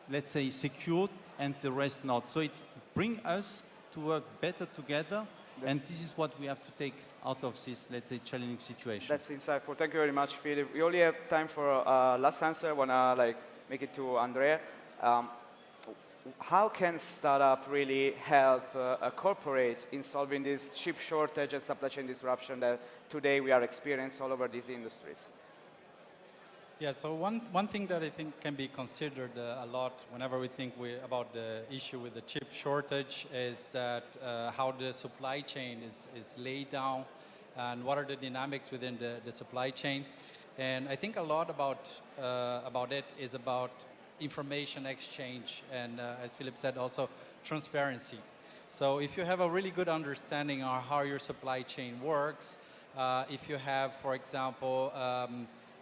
Speaker 5: let's say, secured and the rest not. So it brings us to work better together, and this is what we have to take out of this, let's say, challenging situation.
Speaker 4: That's insightful. Thank you very much, Philip. We only have time for last answer. I want to make it to Andrea. How can startup really help a corporate in solving this chip shortage and supply chain disruption that today we are experiencing all over these industries?
Speaker 6: Yeah, so one thing that I think can be considered a lot whenever we think about the issue with the chip shortage is that how the supply chain is laid down and what are the dynamics within the supply chain. And I think a lot about it is about information exchange and, as Philip said, also transparency. So if you have a really good understanding of how your supply chain works, if you have, for example,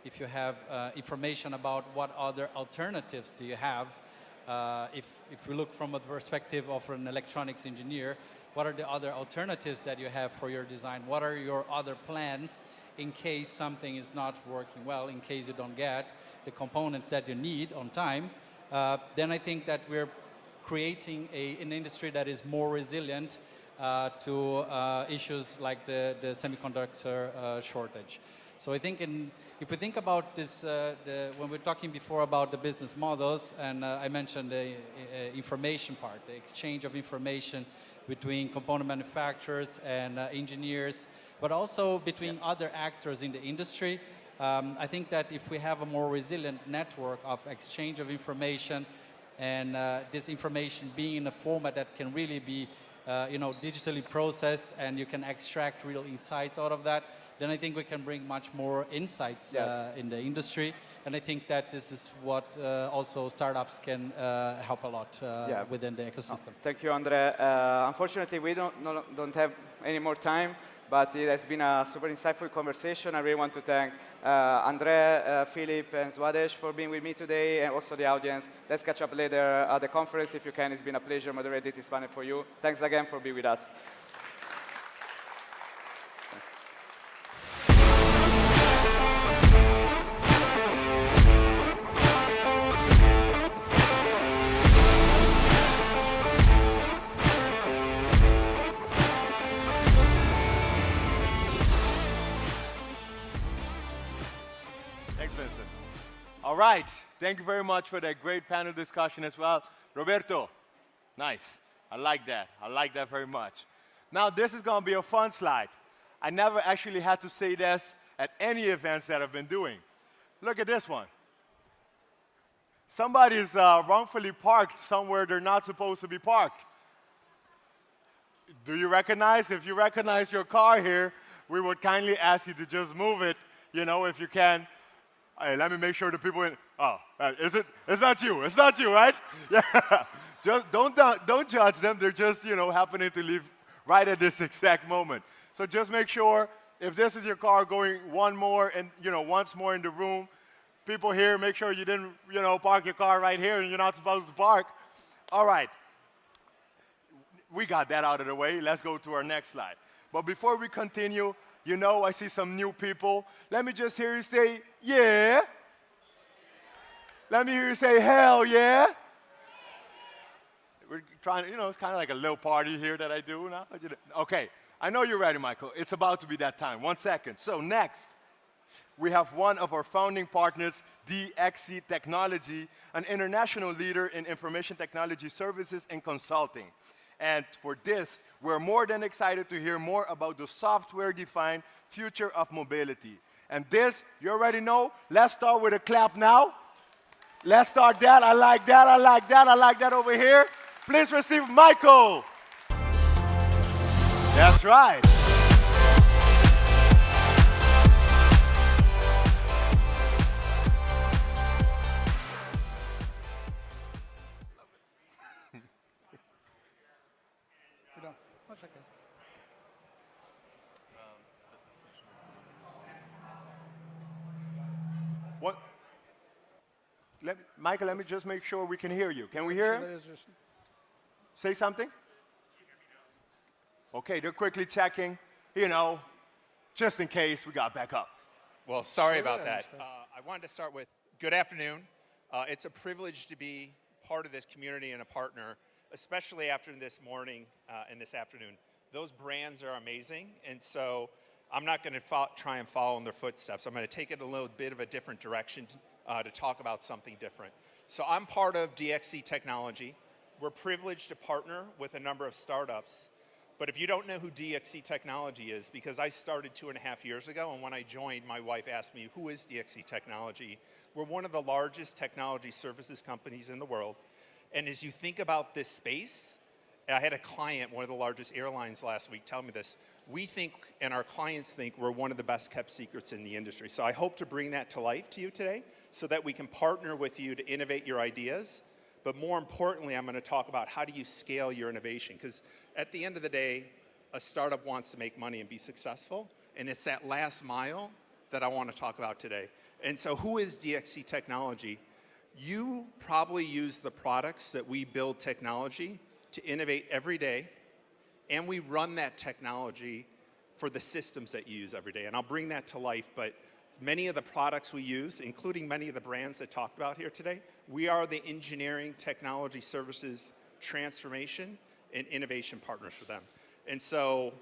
Speaker 6: if you have information about what other alternatives do you have, if we look from a perspective of an electronics engineer, what are the other alternatives that you have for your design? What are your other plans in case something is not working well, in case you don't get the components that you need on time? Then I think that we're creating an industry that is more resilient to issues like the semiconductor shortage. So I think if we think about this, when we're talking before about the business models, and I mentioned the information part, the exchange of information between component manufacturers and engineers, but also between other actors in the industry. I think that if we have a more resilient network of exchange of information and this information being in a format that can really be digitally processed and you can extract real insights out of that, then I think we can bring much more insights in the industry. And I think that this is what also startups can help a lot within the ecosystem.
Speaker 4: Thank you, Andre. Unfortunately, we don't have any more time, but it has been a super insightful conversation. I really want to thank Andre, Philip, and Swadesh for being with me today, and also the audience. Let's catch up later at the conference if you can. It's been a pleasure moderating this panel for you. Thanks again for being with us.
Speaker 10: All right, thank you very much for that great panel discussion as well. Roberto, nice. I like that very much. Now this is going to be a fun slide. I never actually had to say this at any events that I've been doing. Look at this one. Somebody's wrongfully parked somewhere they're not supposed to be parked. Do you recognize? If you recognize your car here, we would kindly ask you to just move it, if you can. Hey, let me make sure the people it's not you, right? Yeah. Just don't judge them. They're just, happening to leave right at this exact moment. So just make sure if this is your car going once more in the room, people here, make sure you didn't, park your car right here and you're not supposed to park. All right. We got that out of the way. Let's go to our next slide. But before we continue, I see some new people. Let me just hear you say, yeah. Let me hear you say, hell yeah. We're trying, it's kind of like a little party here that I do now. Okay, I know you're ready, Michael. It's about to be that time. 1 second. So next, we have one of our founding partners, DXC Technology, an international leader in information technology services and consulting. And for this, we're more than excited to hear more about the software-defined future of mobility. And this, you already know, let's start with a clap now. Let's start that. I like that, I like that, I like that over here. Please receive Michael. That's right. What? Michael, let me just make sure we can hear you. Can we hear him? Say something? Okay, they're quickly checking, just in case we got back up.
Speaker 8: Well, sorry about that. I wanted to start with good afternoon. It's a privilege to be part of this community and a partner, especially after this morning and this afternoon. Those brands are amazing, and so I'm not going to try and follow in their footsteps. I'm going to take it a little bit of a different direction to talk about something different. So I'm part of DXC Technology. We're privileged to partner with a number of startups. But if you don't know who DXC Technology is, because I started 2.5 years ago, and when I joined, my wife asked me, who is DXC Technology? We're one of the largest technology services companies in the world. And as you think about this space, I had a client, one of the largest airlines last week, tell me this. We think, and our clients think, we're one of the best kept secrets in the industry. So I hope to bring that to life to you today so that we can partner with you to innovate your ideas. But more importantly, I'm going to talk about how do you scale your innovation. Because at the end of the day, a startup wants to make money and be successful. And it's that last mile that I want to talk about today. And so who is DXC Technology? You probably use the products that we build technology to innovate every day, and we run that technology for the systems that you use every day. And I'll bring that to life, but many of the products we use, including many of the brands that talked about here today, we are the engineering, technology, services, transformation, and innovation partners for them. And so,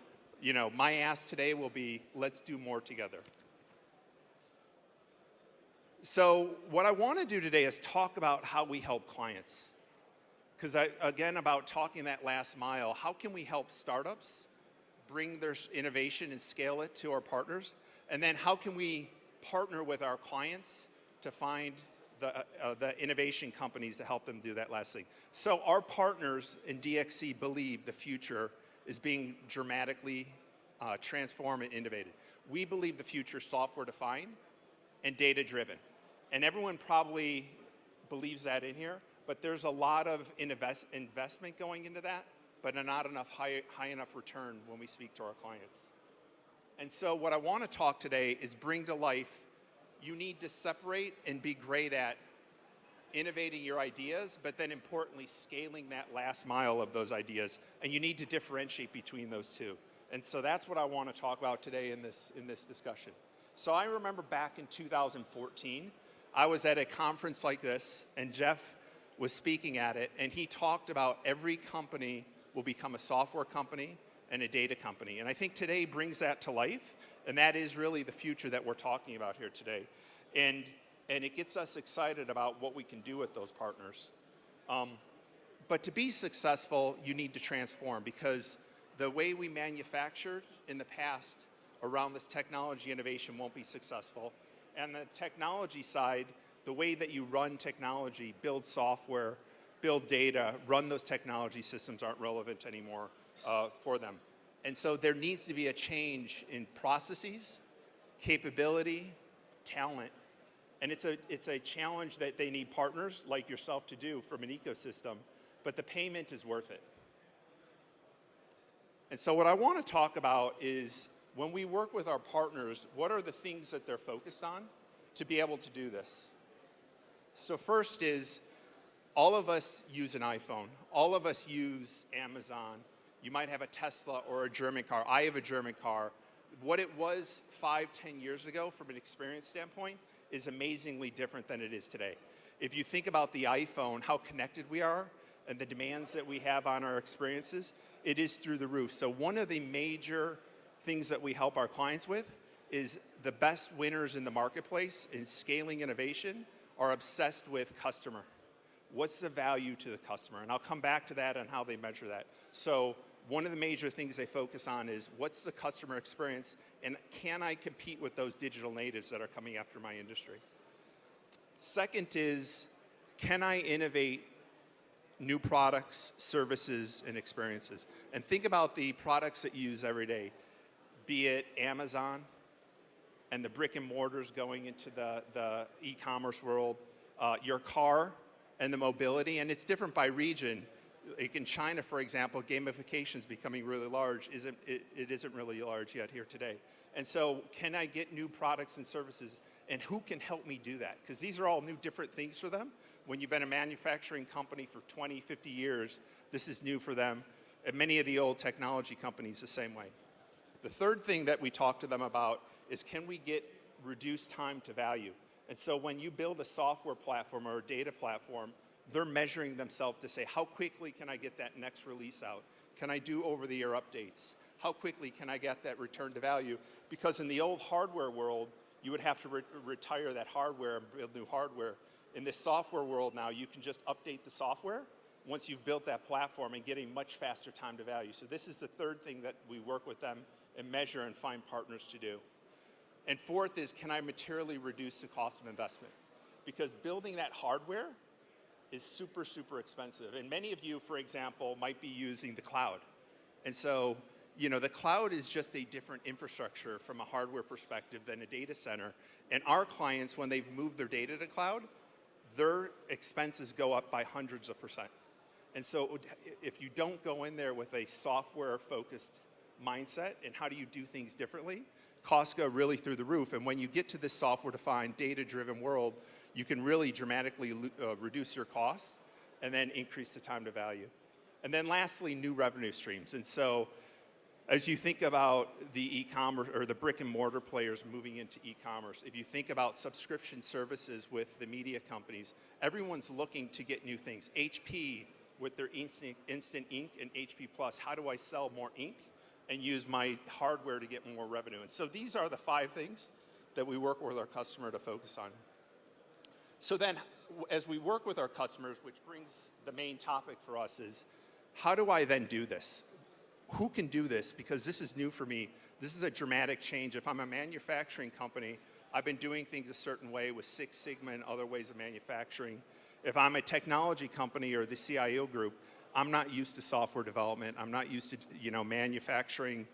Speaker 8: my ask today will be, let's do more together. So what I want to do today is talk about how we help clients. Because again, about talking that last mile, how can we help startups bring their innovation and scale it to our partners? And then how can we partner with our clients to find the innovation companies to help them do that last thing? So our partners in DXC believe the future is being dramatically transformed and innovated. We believe the future is software-defined and data-driven. And everyone probably believes that in here. But there's a lot of investment going into that, but not enough high enough return when we speak to our clients. And so what I want to talk today is bring to life, you need to separate and be great at innovating your ideas, but then importantly, scaling that last mile of those ideas. And you need to differentiate between those two. And so that's what I want to talk about today in this discussion. So I remember back in 2014, I was at a conference like this, and Jeff was speaking at it, and he talked about every company will become a software company and a data company. And I think today brings that to life, and that is really the future that we're talking about here today. And it gets us excited about what we can do with those partners. But to be successful, you need to transform, because the way we manufactured in the past around this technology innovation won't be successful. And the technology side, the way that you run technology, build software, build data, run those technology systems aren't relevant anymore for them. And so there needs to be a change in processes, capability, talent. And it's a challenge that they need partners like yourself to do from an ecosystem, but the payment is worth it. And so what I want to talk about is when we work with our partners, what are the things that they're focused on to be able to do this? So first is, all of us use an iPhone. All of us use Amazon. You might have a Tesla or a German car. I have a German car. What it was 5-10 years ago from an experience standpoint is amazingly different than it is today. If you think about the iPhone, how connected we are, and the demands that we have on our experiences, it is through the roof. So one of the major things that we help our clients with is the best winners in the marketplace in scaling innovation are obsessed with customer. What's the value to the customer? And I'll come back to that and how they measure that. So one of the major things they focus on is what's the customer experience, and can I compete with those digital natives that are coming after my industry? Second is, can I innovate new products, services, and experiences? And think about the products that you use every day, be it Amazon, and the brick and mortars going into the e-commerce world, your car and the mobility, and it's different by region. Like in China, for example, gamification is becoming really large. It isn't really large yet here today. And so can I get new products and services? And who can help me do that? Because these are all new different things for them. When you've been a manufacturing company for 20, 50 years, this is new for them. And many of the old technology companies the same way. The third thing that we talk to them about is, can we get reduced time to value? And so when you build a software platform or a data platform, they're measuring themselves to say, how quickly can I get that next release out? Can I do over-the-air updates? How quickly can I get that return to value? Because in the old hardware world, you would have to retire that hardware and build new hardware. In this software world now, you can just update the software once you've built that platform and get a much faster time to value. So this is the third thing that we work with them and measure and find partners to do. And fourth is, can I materially reduce the cost of investment? Because building that hardware is super, super expensive. And many of you, for example, might be using the cloud. And so, you know, the cloud is just a different infrastructure from a hardware perspective than a data center. And our clients, when they've moved their data to cloud, their expenses go up by hundreds of %. And so if you don't go in there with a software-focused mindset and how do you do things differently, costs go really through the roof. And when you get to this software-defined, data-driven world, you can really dramatically reduce your costs and then increase the time to value. And then lastly, new revenue streams. And so as you think about the e-commerce or the brick and mortar players moving into e-commerce, if you think about subscription services with the media companies, everyone's looking to get new things. HP with their instant ink and HP Plus, how do I sell more ink and use my hardware to get more revenue? And so these are the 5 things that we work with our customer to focus on. So then, as we work with our customers, which brings the main topic for us is, how do I then do this? Who can do this? Because this is new for me. This is a dramatic change. If I'm a manufacturing company, I've been doing things a certain way with Six Sigma and other ways of manufacturing. If I'm a technology company or the CIO group, I'm not used to software development. I'm not used to, you know, manufacturing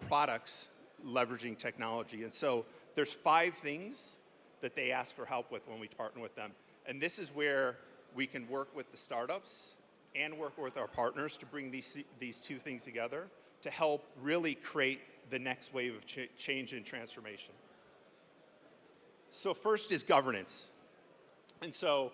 Speaker 8: products leveraging technology. And so there's 5 things that they ask for help with when we partner with them. And this is where we can work with the startups and work with our partners to bring these 2 things together to help really create the next wave of change and transformation. So first is governance. And so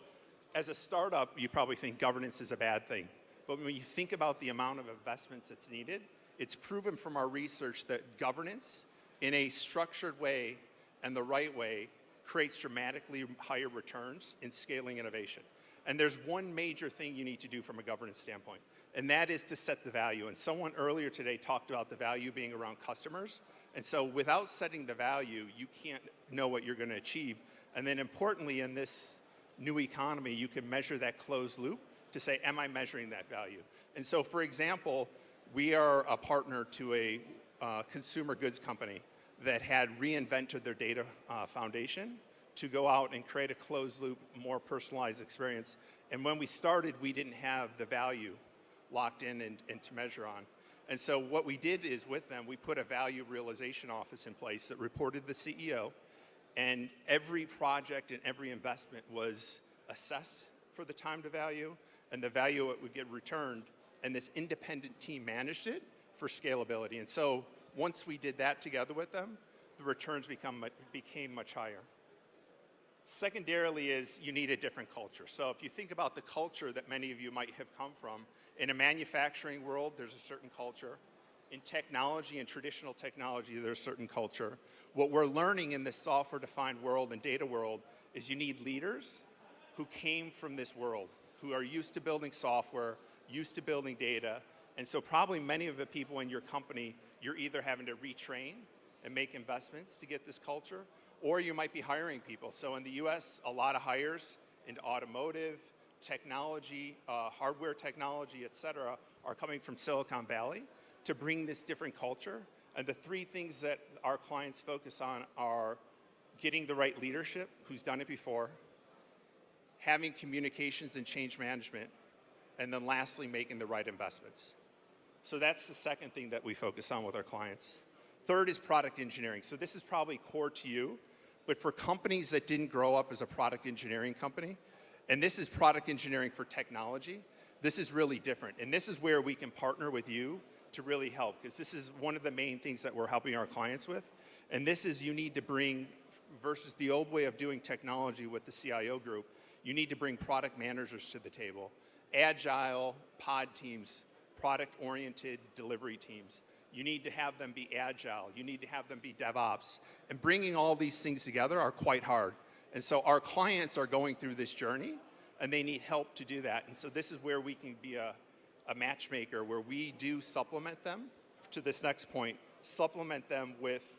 Speaker 8: as a startup, you probably think governance is a bad thing. But when you think about the amount of investments that's needed, it's proven from our research that governance in a structured way and the right way creates dramatically higher returns in scaling innovation. And there's one major thing you need to do from a governance standpoint, and that is to set the value. And someone earlier today talked about the value being around customers. And so without setting the value, you can't know what you're going to achieve. And then importantly, in this new economy, you can measure that closed loop to say, am I measuring that value? And so, for example, we are a partner to a consumer goods company that had reinvented their data foundation to go out and create a closed loop, more personalized experience. And when we started, we didn't have the value locked in and to measure on. And so what we did is with them, we put a value realization office in place that reported the CEO, and every project and every investment was assessed for the time to value and the value it would get returned, and this independent team managed it for scalability. And so once we did that together with them, the returns became much higher. Secondarily is you need a different culture. So if you think about the culture that many of you might have come from, in a manufacturing world, there's a certain culture. In technology and traditional technology, there's a certain culture. What we're learning in this software-defined world and data world is you need leaders who came from this world, who are used to building software, used to building data. And so probably many of the people in your company, you're either having to retrain and make investments to get this culture, or you might be hiring people. So in the US, a lot of hires into automotive, technology, hardware technology, et cetera, are coming from Silicon Valley to bring this different culture. And the 3 things that our clients focus on are getting the right leadership, who's done it before, having communications and change management, and then lastly, making the right investments. So that's the second thing that we focus on with our clients. Third is product engineering. So this is probably core to you, but for companies that didn't grow up as a product engineering company, and this is product engineering for technology, this is really different. And this is where we can partner with you to really help, because this is one of the main things that we're helping our clients with. And this is, you need to bring, versus the old way of doing technology with the CIO group, you need to bring product managers to the table. Agile pod teams, product-oriented delivery teams. You need to have them be agile. You need to have them be DevOps. And bringing all these things together are quite hard. And so our clients are going through this journey, and they need help to do that. And so this is where we can be a matchmaker, where we do supplement them, to this next point, supplement them with,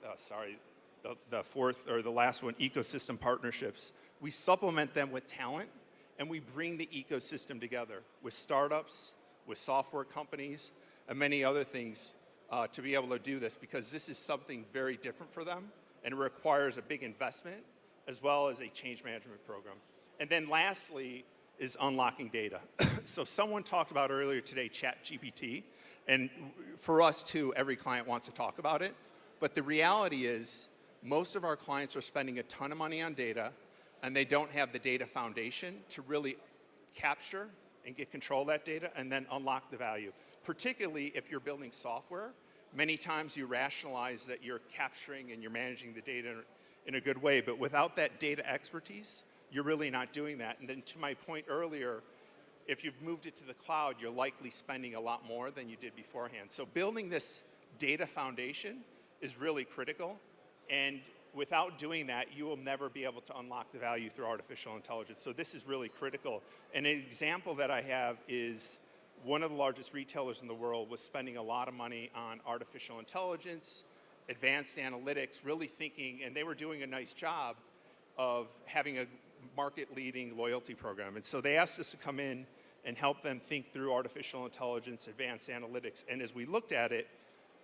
Speaker 8: the fourth or the last one, ecosystem partnerships. We supplement them with talent, and we bring the ecosystem together with startups, with software companies, and many other things to be able to do this, because this is something very different for them, and it requires a big investment as well as a change management program. And then lastly is unlocking data. So someone talked about earlier today ChatGPT, and for us too, every client wants to talk about it, but the reality is most of our clients are spending a ton of money on data, and they don't have the data foundation to really capture and get control of that data and then unlock the value. Particularly if you're building software, many times you rationalize that you're capturing and you're managing the data in a good way, but without that data expertise, you're really not doing that. And then to my point earlier, if you've moved it to the cloud, you're likely spending a lot more than you did beforehand. So building this data foundation is really critical, and without doing that, you will never be able to unlock the value through artificial intelligence. So this is really critical. And an example that I have is one of the largest retailers in the world was spending a lot of money on artificial intelligence, advanced analytics, really thinking, and they were doing a nice job of having a market-leading loyalty program. And so they asked us to come in and help them think through artificial intelligence, advanced analytics. And as we looked at it,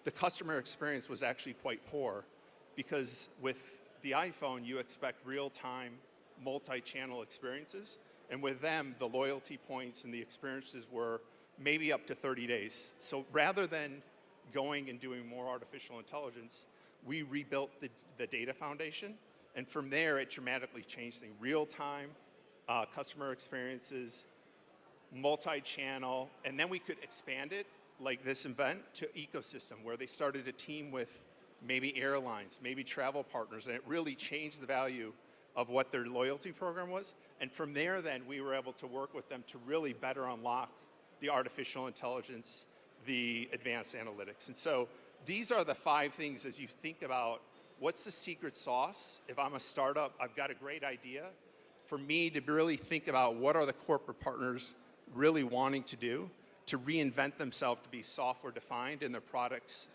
Speaker 8: the customer experience was actually quite poor, because with the iPhone, you expect real-time, multi-channel experiences. And with them, the loyalty points and the experiences were maybe up to 30 days. So rather than going and doing more artificial intelligence, we rebuilt the data foundation. And from there, it dramatically changed things. Real-time customer experiences, multi-channel, and then we could expand it, like this event, to ecosystem, where they started a team with maybe airlines, maybe travel partners, and it really changed the value of what their loyalty program was. And from there, then, we were able to work with them to really better unlock the artificial intelligence, the advanced analytics. And so these are the 5 things as you think about what's the secret sauce. If I'm a startup, I've got a great idea. For me to really think about what are the corporate partners really wanting to do to reinvent themselves to be software defined in their products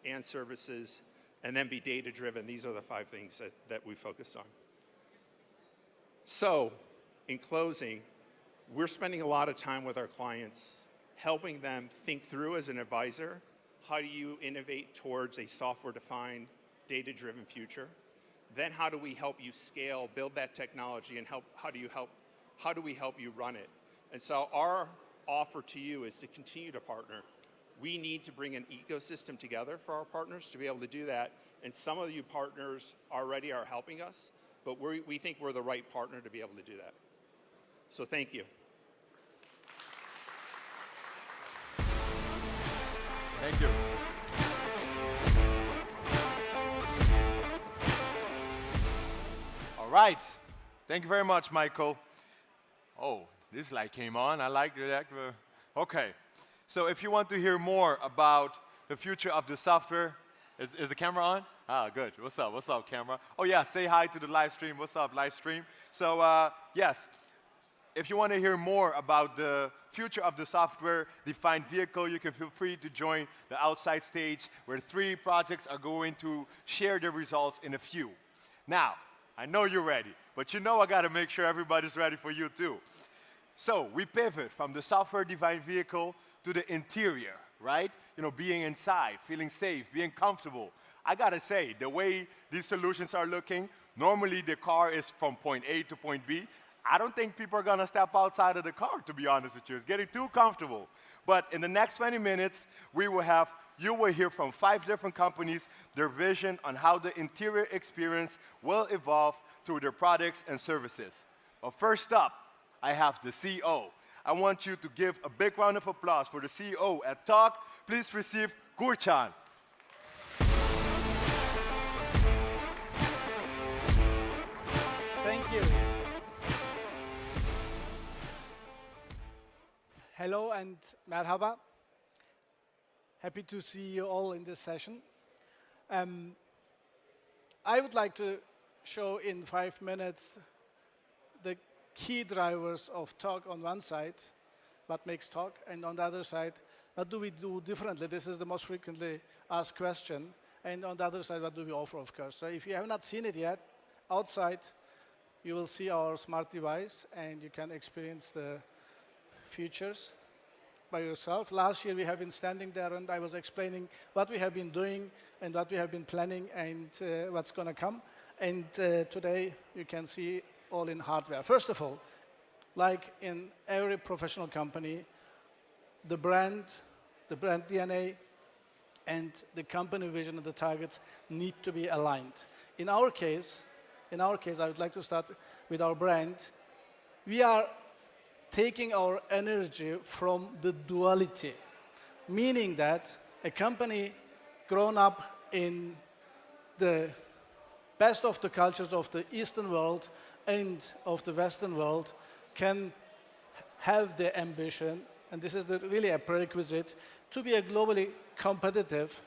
Speaker 8: and services, and then be data driven. These are the 5 things that we focused on. So, in closing, we're spending a lot of time with our clients, helping them think through as an advisor, how do you innovate towards a software-defined, data-driven future? Then how do we help you scale, build that technology, and how do we help you run it? And so our offer to you is to continue to partner. We need to bring an ecosystem together for our partners to be able to do that. And some of you partners already are helping us, but we think we're the right partner to be able to do that. So thank you.
Speaker 10: Thank you. All right. Thank you very much, Michael. Oh, this light came on. I like that. Okay. So if you want to hear more about the future of the software, is the camera on? Ah, good. What's up? What's up, camera? Oh, yeah, say hi to the live stream. What's up, live stream? So, yes, if you want to hear more about the future of the software-defined vehicle, you can feel free to join the outside stage, where 3 projects are going to share their results in a few. Now, I know you're ready, but you know I got to make sure everybody's ready for you, too. So we pivot from the software-defined vehicle to the interior, right? You know, being inside, feeling safe, being comfortable. I gotta say, the way these solutions are looking, normally the car is from point A to point B. I don't think people are gonna step outside of the car, to be honest with you. It's getting too comfortable. But in the next 20 minutes, you will hear from 5 different companies, their vision on how the interior experience will evolve through their products and services. But first up, I have the CEO. I want you to give a big round of applause for the CEO at Talk Please receive Gurchan.
Speaker 7: Thank you. Hello and merhaba. Happy to see you all in this session. I would like to show in 5 minutes the key drivers of talk on one side, what makes talk, and on the other side, what do we do differently? This is the most frequently asked question. And on the other side, what do we offer, of course? So if you have not seen it yet, outside, you will see our smart device, and you can experience the features by yourself. Last year, we have been standing there, and I was explaining what we have been doing and what we have been planning and what's going to come. And today, you can see all in hardware. First of all, like in every professional company, the brand DNA, and the company vision and the targets need to be aligned. In our case, I would like to start with our brand. We are taking our energy from the duality, meaning that a company grown up in the best of the cultures of the Eastern world and of the Western world can have the ambition, and this is really a prerequisite, to be a globally competitive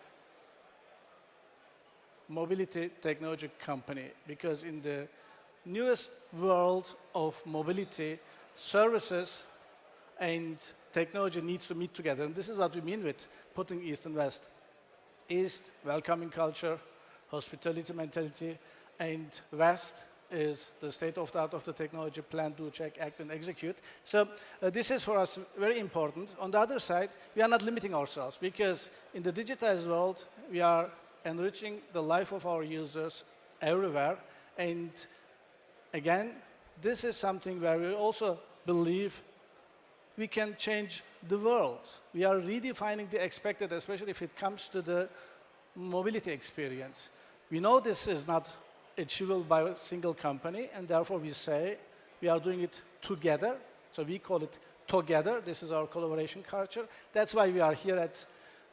Speaker 7: mobility technology company. Because in the newest world of mobility, services and technology needs to meet together. And this is what we mean with putting East and West. East, welcoming culture, hospitality mentality, and West is the state of the art of the technology, plan, do, check, act, and execute. So this is for us very important. On the other side, we are not limiting ourselves, because in the digitized world, we are enriching the life of our users everywhere. And again, this is something where we also believe we can change the world. We are redefining the expected, especially if it comes to the mobility experience. We know this is not achievable by a single company, and therefore we say we are doing it together. So we call it together. This is our collaboration culture. That's why we are here at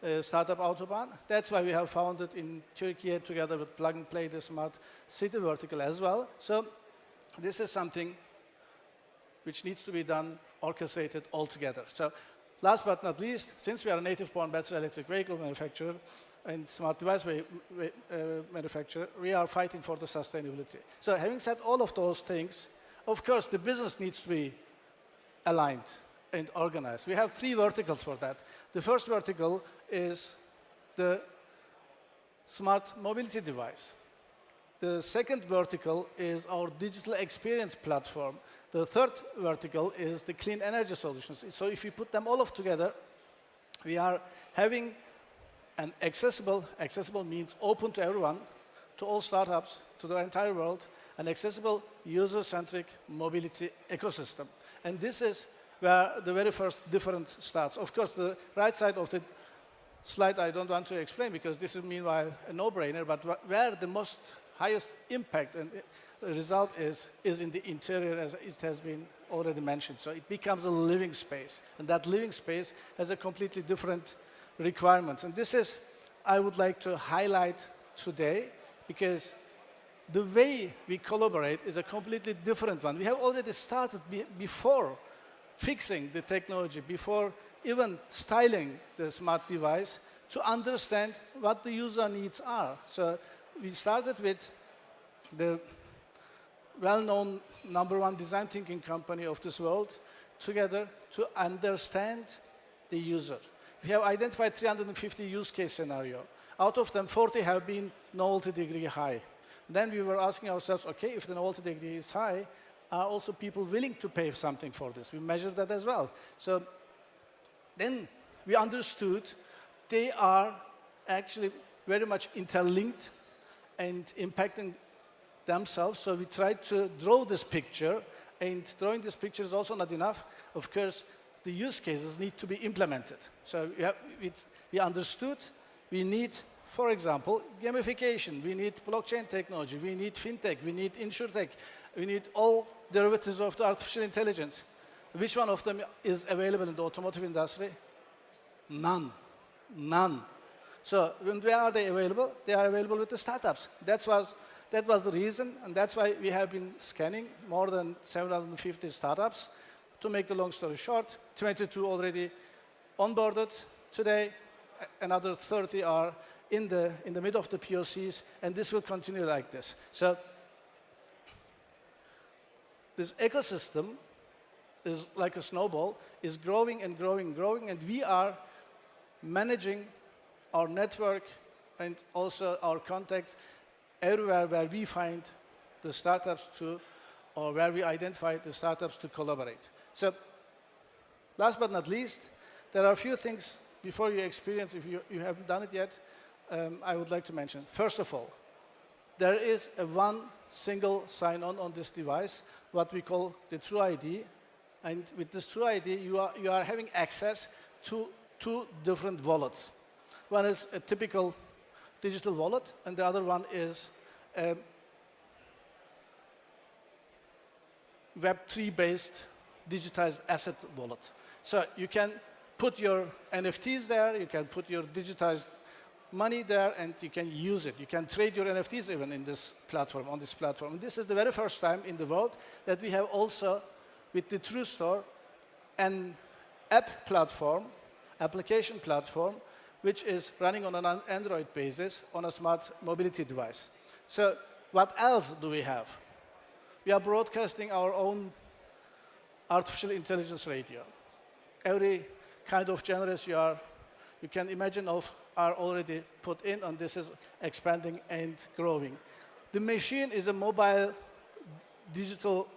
Speaker 7: STARTUP AUTOBAHN. That's why we have founded in Turkey together with Plug and Play the smart city vertical as well. So this is something which needs to be done, orchestrated all together. So last but not least, since we are a native-born battery electric vehicle manufacturer and smart device manufacturer, we are fighting for the sustainability. So having said all of those things, of course, the business needs to be aligned and organized. We have 3 verticals for that. The first vertical is the smart mobility device. The second vertical is our digital experience platform. The third vertical is the clean energy solutions. So if you put them all together, we are having an accessible means open to everyone, to all startups, to the entire world, an accessible user-centric mobility ecosystem. And this is where the very first difference starts. Of course, the right side of the slide I don't want to explain, because this is meanwhile a no-brainer, but where the highest impact and result is in the interior, as it has been already mentioned. So it becomes a living space, and that living space has a completely different requirements. And this is, I would like to highlight today, because the way we collaborate is a completely different one. We have already started before fixing the technology, before even styling the smart device, to understand what the user needs are. So we started with the well-known #1 design thinking company of this world together to understand the user. We have identified 350 use case scenarios. Out of them, 40 have been novelty degree high. Then we were asking ourselves, okay, if the novelty degree is high, are also people willing to pay something for this? We measured that as well. So then we understood they are actually very much interlinked and impacting themselves. So we tried to draw this picture, and drawing this picture is also not enough. Of course, the use cases need to be implemented. So we understood we need, for example, gamification. We need blockchain technology. We need fintech. We need insurtech. We need all derivatives of the artificial intelligence. Which one of them is available in the automotive industry? None. None. So where are they available? They are available with the startups. That was the reason, and that's why we have been scanning more than 750 startups. To make the long story short, 22 already onboarded today, another 30 are in the middle of the POCs, and this will continue like this. So this ecosystem is like a snowball, is growing and growing and growing, and we are managing our network and also our contacts everywhere where we find the startups to, or where we identify the startups to collaborate. So last but not least, there are a few things before you experience, if you haven't done it yet, I would like to mention. First of all, there is a one single sign-on on this device, what we call the True ID. And with this True ID, you are having access to two different wallets. One is a typical digital wallet, and the other one is a Web3-based digitized asset wallet. So you can put your NFTs there, you can put your digitized money there, and you can use it. You can trade your NFTs even in this platform, on this platform. And this is the very first time in the world that we have also, with the True Store, an app platform, application platform, which is running on an Android basis on a smart mobility device. So what else do we have? We are broadcasting our own artificial intelligence radio. Every kind of genres you can imagine of are already put in, and this is expanding and growing. The machine is a mobile digital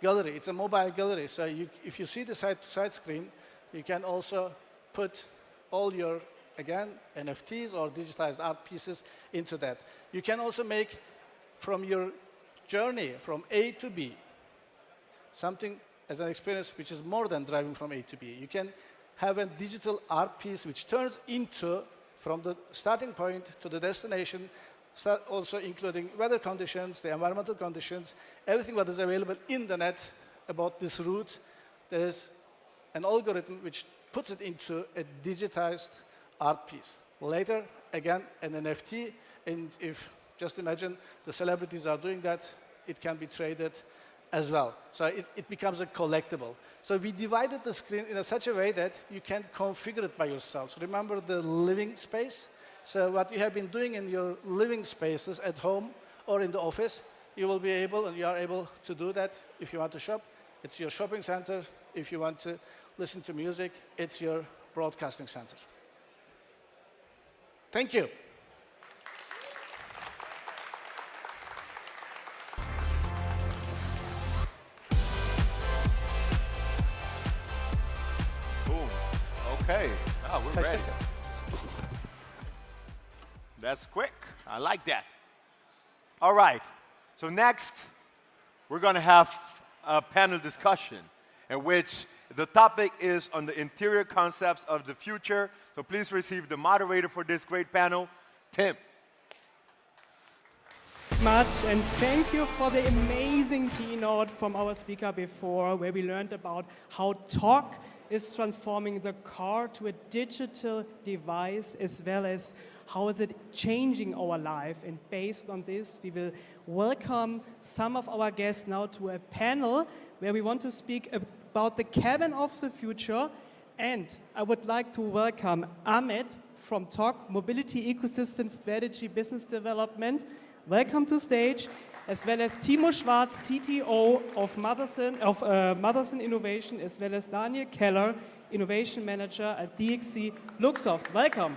Speaker 7: gallery. It's a mobile gallery, so if you see the side screen, you can also put all your, again, NFTs or digitized art pieces into that. You can also make from your journey from A to B something as an experience which is more than driving from A to B. You can have a digital art piece which turns into, from the starting point to the destination, also including weather conditions, the environmental conditions, everything that is available in the net about this route. There is an algorithm which puts it into a digitized art piece. Later, again, an NFT, and if, just imagine, the celebrities are doing that, it can be traded as well. So it becomes a collectible. So we divided the screen in such a way that you can configure it by yourself. So remember the living space? So what you have been doing in your living spaces at home or in the office, you will be able, and you are able to do that if you want to shop. It's your shopping center. If you want to listen to music, it's your broadcasting center. Thank you.
Speaker 10: Boom. Okay. Oh, we're ready. That's quick. I like that. All right. So next, we're going to have a panel discussion in which the topic is on the interior concepts of the future. So please receive the moderator for this great panel, Tim.
Speaker 9: Much, and thank you for the amazing keynote from our speaker before, where we learned about how talk is transforming the car to a digital device, as well as how is it changing our life. And based on this, we will welcome some of our guests now to a panel where we want to speak about the cabin of the future. And I would like to welcome Ahmed from TOC, Mobility Ecosystem Strategy Business Development. Welcome to stage, as well as Timo Schwarz, CTO of Motherson Innovation, as well as Daniel Keller, Innovation Manager at DXC Luxoft. Welcome.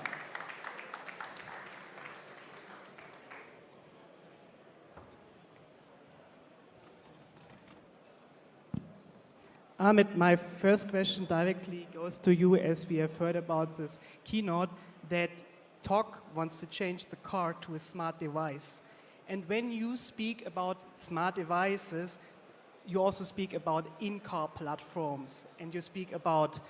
Speaker 9: Ahmed, my first question directly goes to you, as we have heard about this keynote, that TOC wants to change the car to a smart device. And when you speak about smart devices, you also speak about in-car platforms, and you speak about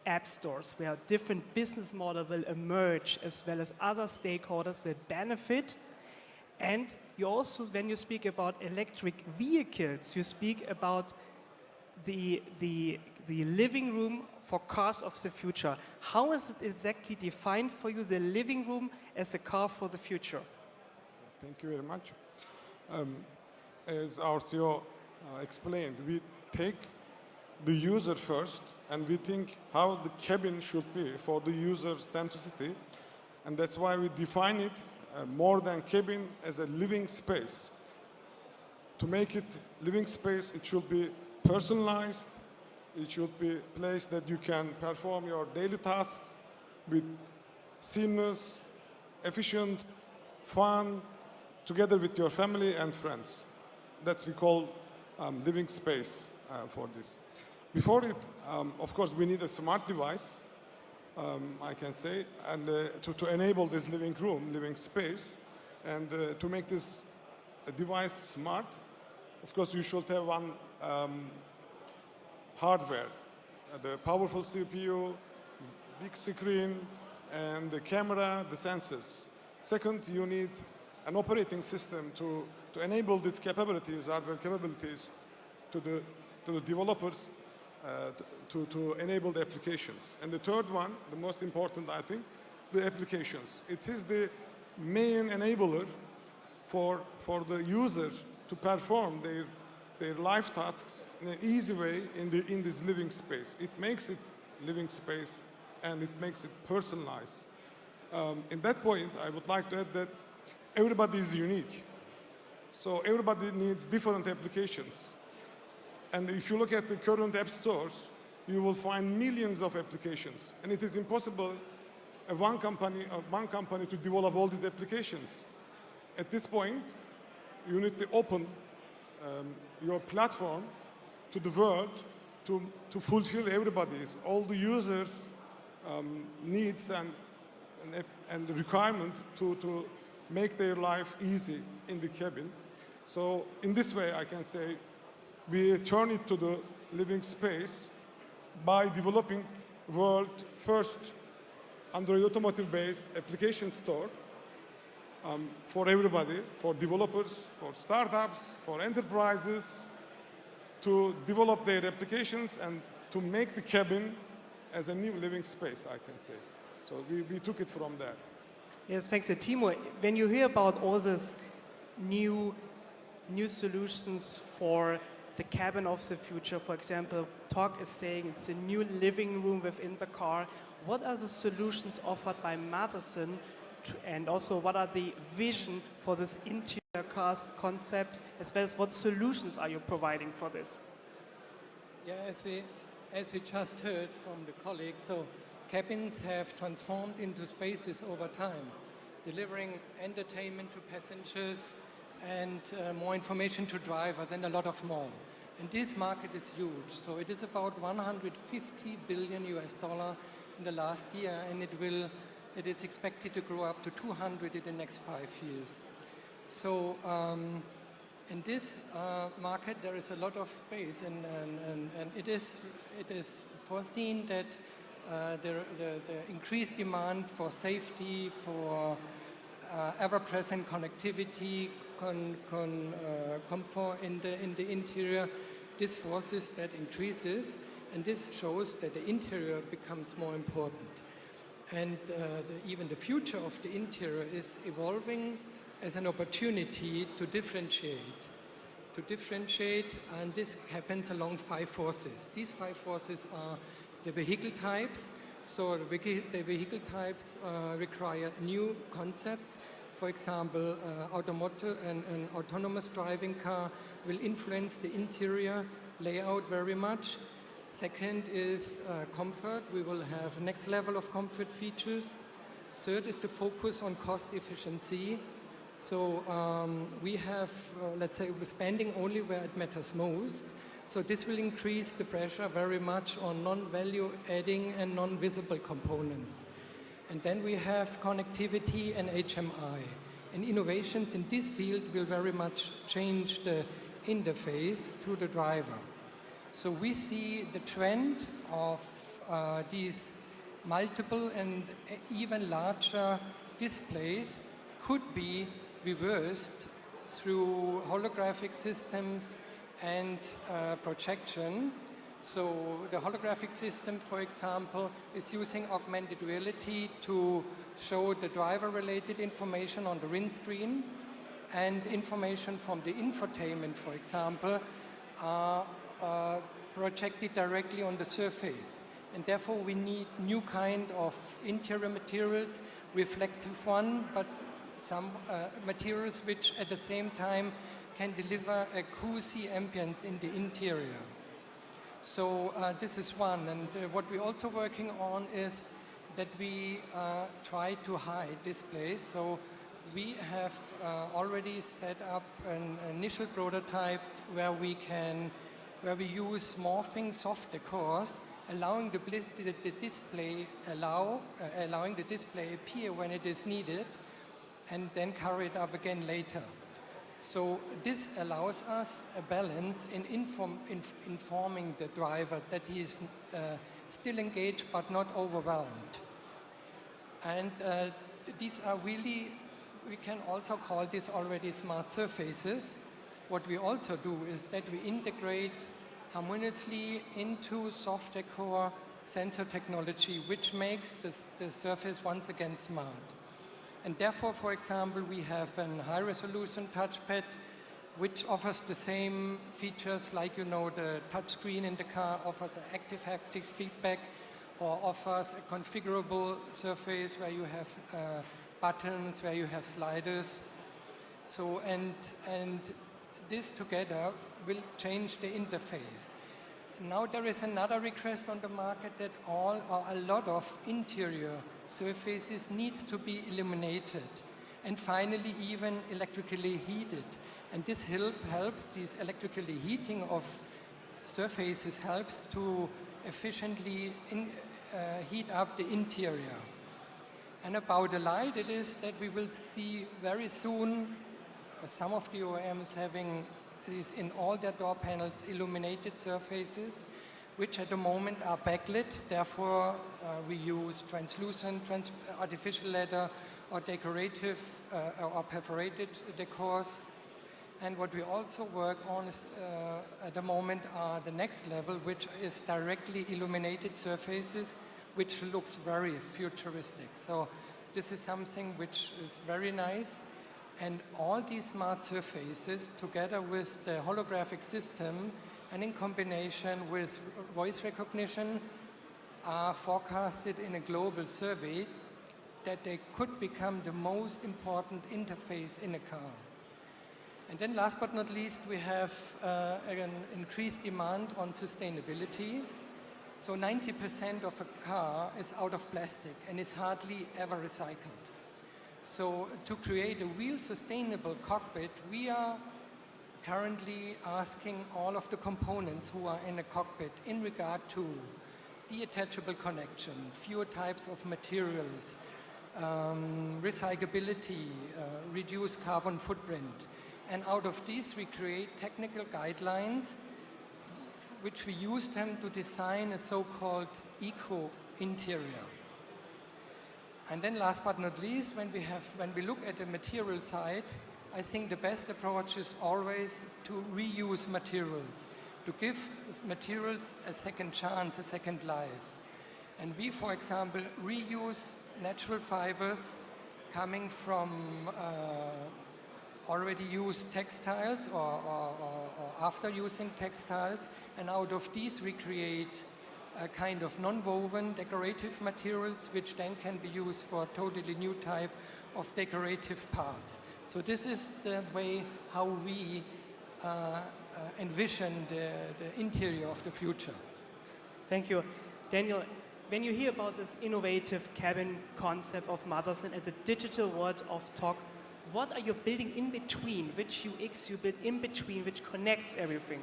Speaker 9: app stores where different business models will emerge, as well as other stakeholders will benefit. And you also, when you speak about electric vehicles, you speak about the living room for cars of the future. How is it exactly defined for you, the living room as a car for the future?
Speaker 11: Thank you very much. As our CEO explained, we take the user first and we think how the cabin should be for the user centricity, and that's why we define it more than cabin as a living space. To make it living space, it should be personalized, it should be a place that you can perform your daily tasks with seamless, efficient, fun, together with your family and friends. That's we call living space for this. Before it, of course, we need a smart device, I can say, and to enable this living room, living space, and to make this device smart, of course, you should have one hardware, the powerful CPU, big screen, and the camera, the sensors. Second, you need an operating system to enable these capabilities, hardware capabilities, to the developers to enable the applications. And the third one, the most important, I think, the applications. It is the main enabler for the user to perform their life tasks in an easy way in this living space. It makes it living space and it makes it personalized. In that point, I would like to add that everybody is unique. So everybody needs different applications. And if you look at the current app stores, you will find millions of applications. And it is impossible for one company to develop all these applications. At this point, you need to open your platform to the world to fulfill everybody's, all the users' needs and requirement to make their life easy in the cabin. So in this way, I can say, we turn it to the living space by developing world first Android automotive-based application store for everybody, for developers, for startups, for enterprises, to develop their applications and to make the cabin as a new living space, I can say. So we took it from there.
Speaker 9: Yes, thanks, Timo. When you hear about all these new solutions for the cabin of the future, for example, Talk is saying it's a new living room within the car. What are the solutions offered by Madison, and also what are the vision for this interior cars concepts, as well as what solutions are you providing for this?
Speaker 12: Yeah, as we just heard from the colleagues, so cabins have transformed into spaces over time, delivering entertainment to passengers and more information to drivers and a lot of more. And this market is huge. So it is about $150 billion in the last year, and it is expected to grow up to 200 in the next 5 years. So in this market, there is a lot of space, and it is foreseen that the increased demand for safety, for ever-present connectivity, comfort in the interior, this forces that increases, and this shows that the interior becomes more important. And even the future of the interior is evolving as an opportunity to differentiate. And this happens along 5 forces. These 5 forces are the vehicle types. So the vehicle types require new concepts. For example, automotive and an autonomous driving car will influence the interior layout very much. Second is comfort. We will have next level of comfort features. Third is the focus on cost efficiency. So we have, let's say, we're spending only where it matters most. So this will increase the pressure very much on non-value adding and non-visible components. And then we have connectivity and HMI. And innovations in this field will very much change the interface to the driver. So we see the trend of these multiple and even larger displays could be reversed through holographic systems and projection. So the holographic system, for example, is using augmented reality to show the driver-related information on the windscreen, and information from the infotainment, for example, are projected directly on the surface. And therefore we need new kind of interior materials, reflective one, but some materials which at the same time can deliver a cozy ambience in the interior. So this is one, and what we're also working on is that we try to hide displays. So we have already set up an initial prototype where we use morphing soft decors, allowing the display appear when it is needed, and then cover it up again later. So this allows us a balance in informing the driver that he is still engaged but not overwhelmed. And these are really, we can also call this already smart surfaces. What we also do is that we integrate harmoniously into soft decor sensor technology, which makes the surface once again smart. And therefore, for example, we have a high-resolution touchpad which offers the same features like, you know, the touch screen in the car offers active haptic feedback, or offers a configurable surface where you have buttons, where you have sliders. So, and this together will change the interface. Now there is another request on the market that all or a lot of interior surfaces needs to be illuminated, and finally even electrically heated. And this helps, this electrically heating of surfaces helps to efficiently heat up the interior. And about the light, it is that we will see very soon some of the OEMs having these in all their door panels illuminated surfaces, which at the moment are backlit. Therefore, we use translucent, artificial leather, or decorative or perforated decors. And what we also work on is, at the moment are the next level, which is directly illuminated surfaces, which looks very futuristic. So this is something which is very nice. And all these smart surfaces, together with the holographic system and in combination with voice recognition, are forecasted in a global survey that they could become the most important interface in a car. And then last but not least, we have an increased demand on sustainability. So 90% of a car is out of plastic and is hardly ever recycled. So to create a real sustainable cockpit, we are currently asking all of the components who are in a cockpit in regard to detachable connection, fewer types of materials, recyclability, reduced carbon footprint. And out of these, we create technical guidelines, which we use them to design a so-called eco-interior. And then last but not least, when we look at the material side, I think the best approach is always to reuse materials, to give materials a second chance, a second life. And we, for example, reuse natural fibers coming from already used textiles or after using textiles, and out of these we create a kind of non-woven decorative materials which then can be used for a totally new type of decorative parts. So this is the way how we envision the interior of the future.
Speaker 9: Thank you. Daniel, when you hear about this innovative cabin concept of Motherson and the digital world of talk, what are you building in between? Which UX you build in between, which connects everything?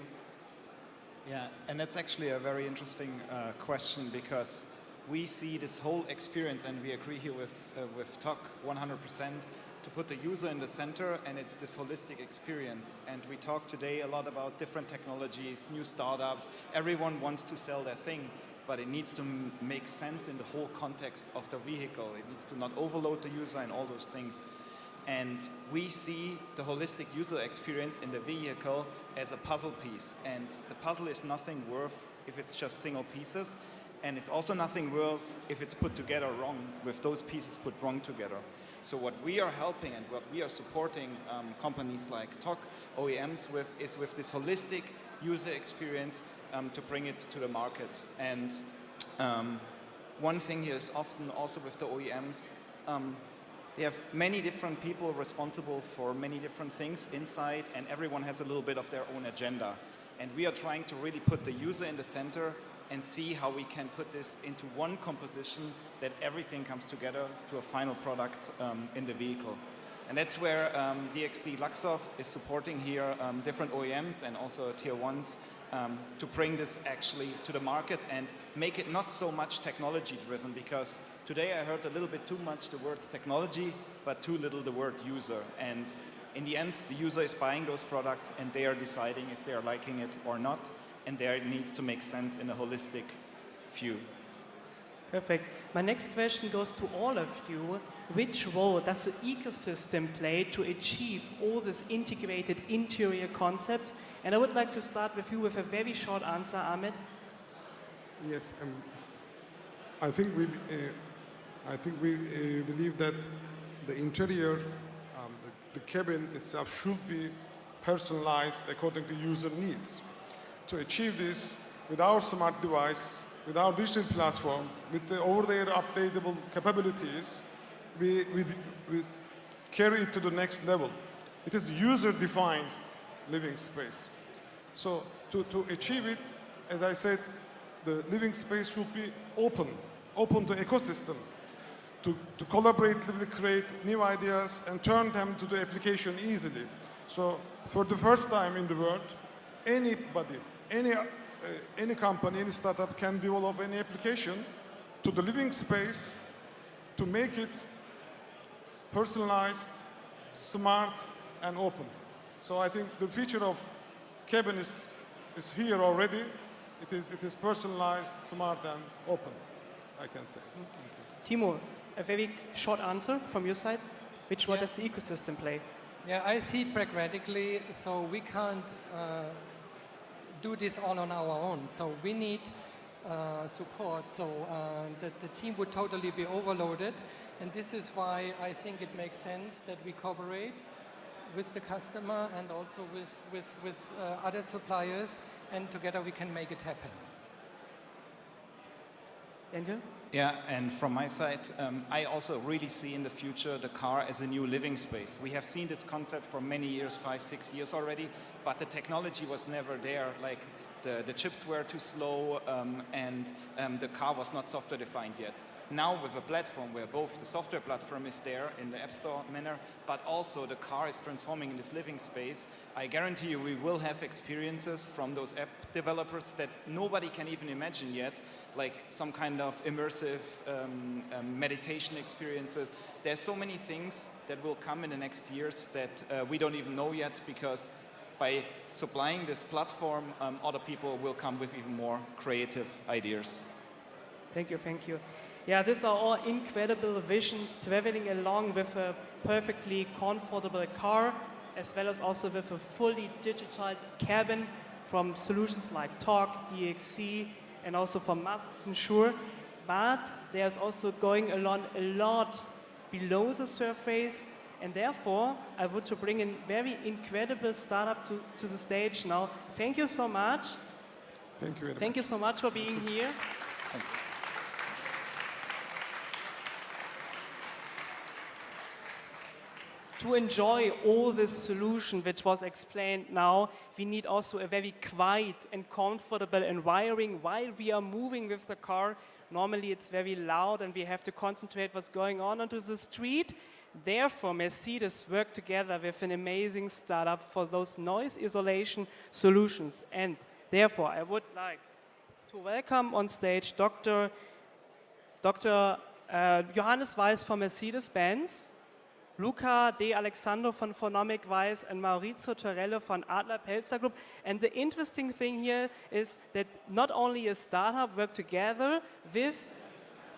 Speaker 14: Yeah, and that's actually a very interesting question, because we see this whole experience, and we agree here with TOC 100%, to put the user in the center, and it's this holistic experience. And we talk today a lot about different technologies, new startups. Everyone wants to sell their thing, but it needs to make sense in the whole context of the vehicle. It needs to not overload the user and all those things. And we see the holistic user experience in the vehicle as a puzzle piece. And the puzzle is nothing worth if it's just single pieces. And it's also nothing worth if it's put together wrong, with those pieces put wrong together. So what we are helping and what we are supporting companies like TOC, OEMs with, is with this holistic user experience to bring it to the market. And one thing here is often also with the OEMs, they have many different people responsible for many different things inside, and everyone has a little bit of their own agenda. And we are trying to really put the user in the center and see how we can put this into one composition that everything comes together to a final product in the vehicle. And that's where DXC Luxoft is supporting here different OEMs and also tier ones to bring this actually to the market and make it not so much technology driven, because today I heard a little bit too much the word technology, but too little the word user. And in the end, the user is buying those products and they are deciding if they are liking it or not. And there it needs to make sense in a holistic view.
Speaker 9: Perfect. My next question goes to all of you. Which role does the ecosystem play to achieve all these integrated interior concepts? And I would like to start with you with a very short answer, Ahmed.
Speaker 11: Yes, I think we believe that the interior, the cabin itself should be personalized according to user needs. To achieve this, with our smart device, with our digital platform, with the over-the-air updatable capabilities, we carry it to the next level. It is user-defined living space. So to achieve it, as I said, the living space should be open to ecosystem, to collaboratively create new ideas and turn them to the application easily. So for the first time in the world, anybody, any company, any startup can develop any application to the living space to make it personalized, smart, and open. So I think the future of cabin is here already. It is personalized, smart, and open, I can say.
Speaker 9: Timo, a very short answer from your side. Which role does the ecosystem play?
Speaker 12: Yeah, I see pragmatically, so we can't do this all on our own. So we need support. So the team would totally be overloaded. And this is why I think it makes sense that we cooperate with the customer and also with other suppliers, and together we can make it happen.
Speaker 9: Daniel?
Speaker 14: Yeah, and from my side, I also really see in the future the car as a new living space. We have seen this concept for many years, 5-6 years already, but the technology was never there. Like the chips were too slow and the car was not software defined yet. Now with a platform where both the software platform is there in the App Store manner, but also the car is transforming in this living space, I guarantee you we will have experiences from those app developers that nobody can even imagine yet, like some kind of immersive meditation experiences. There's so many things that will come in the next years that we don't even know yet, because by supplying this platform, other people will come with even more creative ideas.
Speaker 9: Thank you, thank you. Yeah, these are all incredible visions, traveling along with a perfectly comfortable car, as well as also with a fully digitalized cabin from solutions like TOC, DXC, and also from Matheson Shure. But there's also going along a lot below the surface, and therefore I want to bring in very incredible startup to the stage now. Thank you so much.
Speaker 11: Thank you very much.
Speaker 9: Thank you so much for being here.
Speaker 14: Thank you.
Speaker 9: To enjoy all this solution which was explained now, we need also a very quiet and comfortable environment while we are moving with the car. Normally it's very loud and we have to concentrate what's going on onto the street. Therefore, Mercedes worked together with an amazing startup for those noise isolation solutions. And therefore, I would like to welcome on stage Dr. Johannes Weiß from Mercedes-Benz, Luca De Alexandro von Phonomic Weiss, and Maurizio Torello von Adler Pelzer Group. And the interesting thing here is that not only a startup worked together with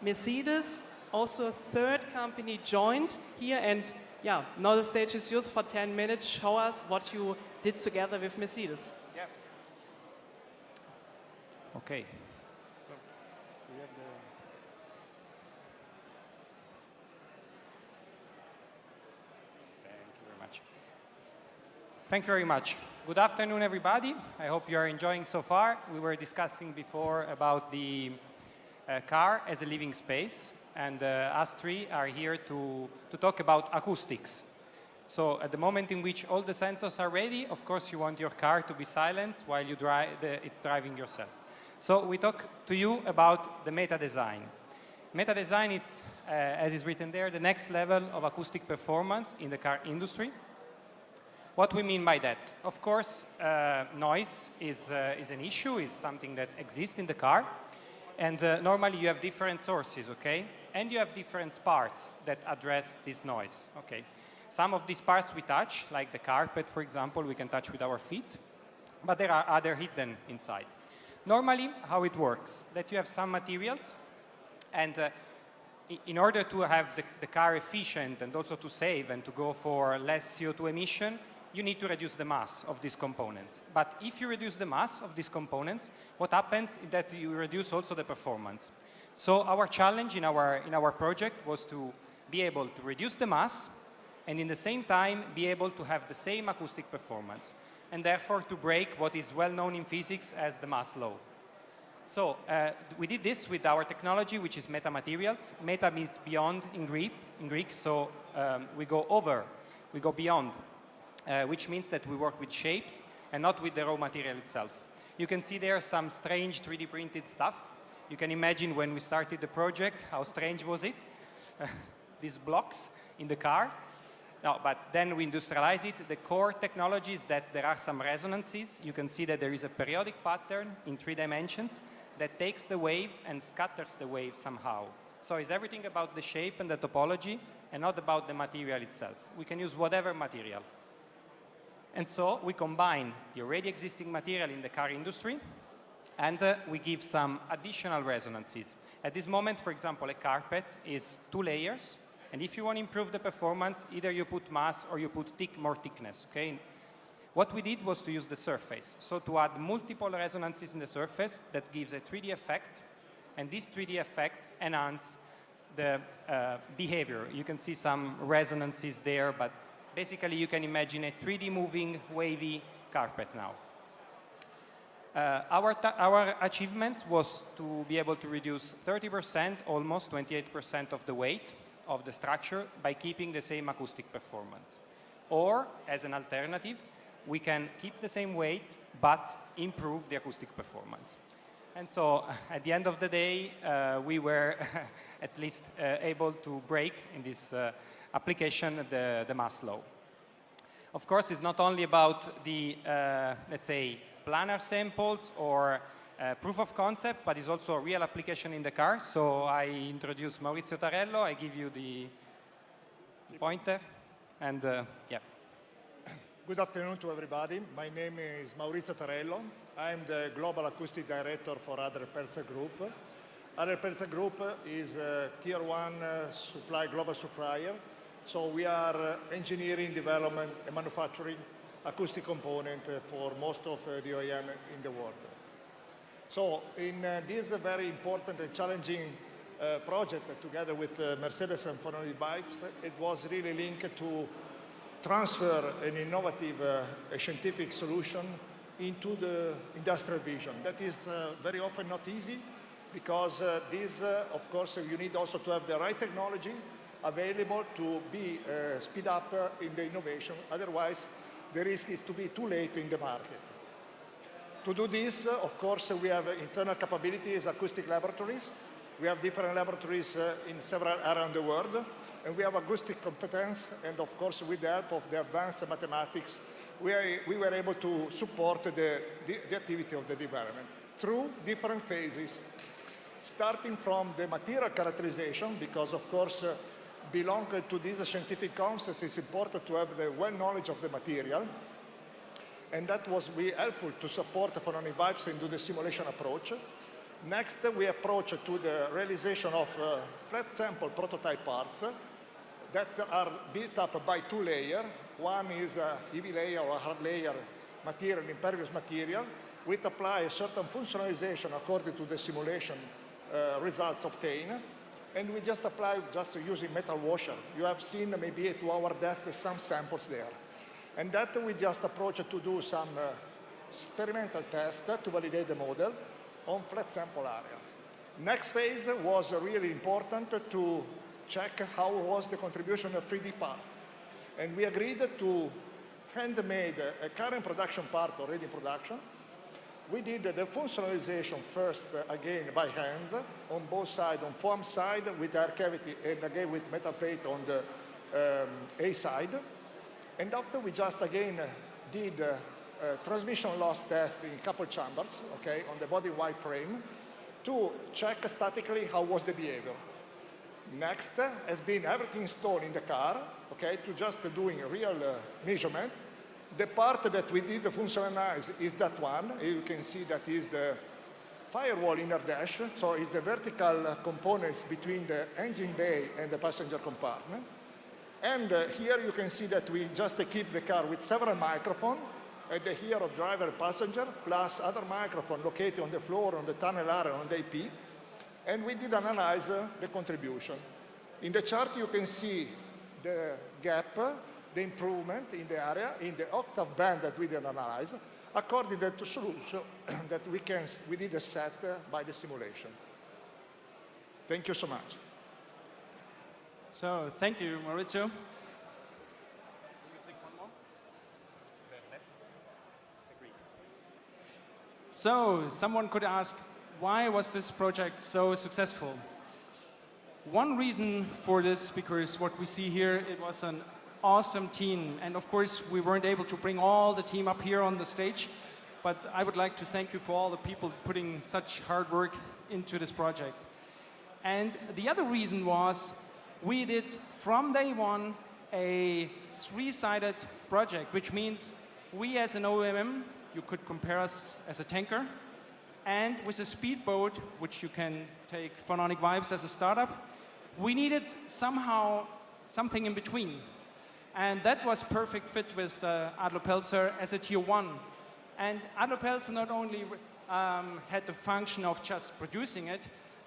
Speaker 9: Mercedes, also a third company joined here. And yeah, now the stage is yours for 10 minutes. Show us what you did together with Mercedes.
Speaker 14: Yeah.
Speaker 15: Okay. Thank you very much. Good afternoon, everybody. I hope you are enjoying so far. We were discussing before about the car as a living space, and us three are here to talk about acoustics. So at the moment in which all the sensors are ready, of course you want your car to be silenced while you it's driving yourself. So we talk to you about the meta design. Meta design is, as is written there, the next level of acoustic performance in the car industry. What we mean by that? Of course, noise is an issue, is something that exists in the car. And normally you have different sources, okay? And you have different parts that address this noise, okay? Some of these parts we touch, like the carpet, for example, we can touch with our feet. But there are other hidden inside. Normally, how it works, that you have some materials, and in order to have the car efficient and also to save and to go for less CO2 emission, you need to reduce the mass of these components. But if you reduce the mass of these components, what happens is that you reduce also the performance. So our challenge in our project was to be able to reduce the mass and in the same time be able to have the same acoustic performance, and therefore to break what is well known in physics as the mass law. So we did this with our technology, which is meta materials. Meta means beyond in Greek, so we go beyond. Which means that we work with shapes and not with the raw material itself. You can see there some strange 3D printed stuff. You can imagine when we started the project, how strange was it? These blocks in the car. No, but then we industrialize it. The core technology is that there are some resonances. You can see that there is a periodic pattern in 3 dimensions that takes the wave and scatters the wave somehow. So it's everything about the shape and the topology and not about the material itself. We can use whatever material. And so we combine the already existing material in the car industry, and we give some additional resonances. At this moment, for example, a carpet is 2 layers, and if you want to improve the performance, either you put mass or you put more thickness, okay? What we did was to use the surface, so to add multiple resonances in the surface that gives a 3D effect, and this 3D effect enhances the behavior. You can see some resonances there, but basically, you can imagine a 3D moving, wavy carpet now. Our achievements was to be able to reduce 30%, almost 28% of the weight of the structure by keeping the same acoustic performance. Or, as an alternative, we can keep the same weight, but improve the acoustic performance. And so, at the end of the day, we were at least able to break in this application, the mass law. Of course, it's not only about the, let's say, planar samples or proof of concept, but it's also a real application in the car. So I introduce Maurizio Tarello. I give you the pointer. And yeah.
Speaker 16: Good afternoon to everybody. My name is Maurizio Tarello. I'm the Global Acoustic Director for Adler Pelzer Group. Adler Pelzer Group is a Tier 1 global supplier. So we are engineering, development, and manufacturing acoustic component for most of the OEM in the world. So in this very important and challenging project together with Mercedes and Phononic Vibes, it was really linked to transfer an innovative scientific solution into the industrial vision. That is very often not easy because of course, you need also to have the right technology available to be speed up in the innovation. Otherwise, the risk is to be too late in the market. To do this, of course, we have internal capabilities, acoustic laboratories. We have different laboratories in several around the world. And we have acoustic competence. And of course, with the help of the advanced mathematics, we were able to support the activity of the development through different phases, starting from the material characterization, because of course, belong to these scientific concepts, it's important to have the well knowledge of the material. And that was really helpful to support Phononic Vibes and do the simulation approach. Next, we approach to the realization of flat sample prototype parts that are built up by 2 layers. One is a heavy layer or hard layer material, impervious material, we apply a certain functionalization according to the simulation results obtained, and we just apply just using metal washer. You have seen maybe to our desk some samples there. And that we just approach to do some experimental test to validate the model on flat sample area. Next phase was really important to check how was the contribution of 3D part. And we agreed to handmade a current production part already in production. We did the functionalization first, again, by hands, on both sides, on foam side with air cavity and again with metal plate on the A side. And after we just again did transmission loss test in couple chambers, okay, on the body wide frame to check statically how was the behavior. Next has been everything installed in the car, okay, to just doing a real measurement. The part that we did functionalize is that one. You can see that is the firewall inner dash, so it's the vertical components between the engine bay and the passenger compartment. And here you can see that we just equip the car with several microphones, and here of driver and passenger, plus other microphone located on the floor, on the tunnel area, on the AP. And we did analyze the contribution. In the chart you can see the gap, the improvement in the area, in the octave band that we did analyze, according to the solution that we did set by the simulation. Thank you so much.
Speaker 2: So thank you, Maurizio. So someone could ask, why was this project so successful? One reason for this, because what we see here, it was an awesome team. And of course, we weren't able to bring all the team up here on the stage, but I would like to thank you for all the people putting such hard work into this project. And the other reason was, we did from day one a three-sided project, which means we as an OEM, you could compare us as a tanker, and with a speedboat, which you can take Phononic Vibes as a startup, we needed somehow something in between. And that was perfect fit with Adler Pelzer as a tier one. And Adler Pelzer not only had the function of just producing it,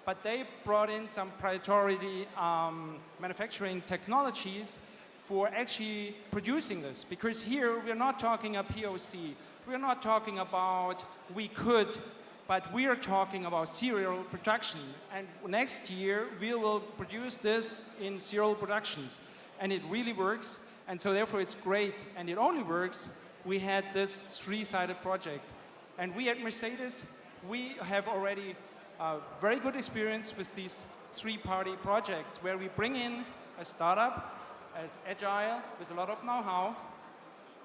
Speaker 2: but they brought in some proprietary manufacturing technologies for actually producing this. Because here we're not talking a POC, we're not talking about we could, but we are talking about serial production. And next year we will produce this in serial productions. And it really works, and so therefore it's great. And it only works, we had this three-sided project. And we at Mercedes, we have already very good experience with these three-party projects where we bring in a startup as agile with a lot of know-how,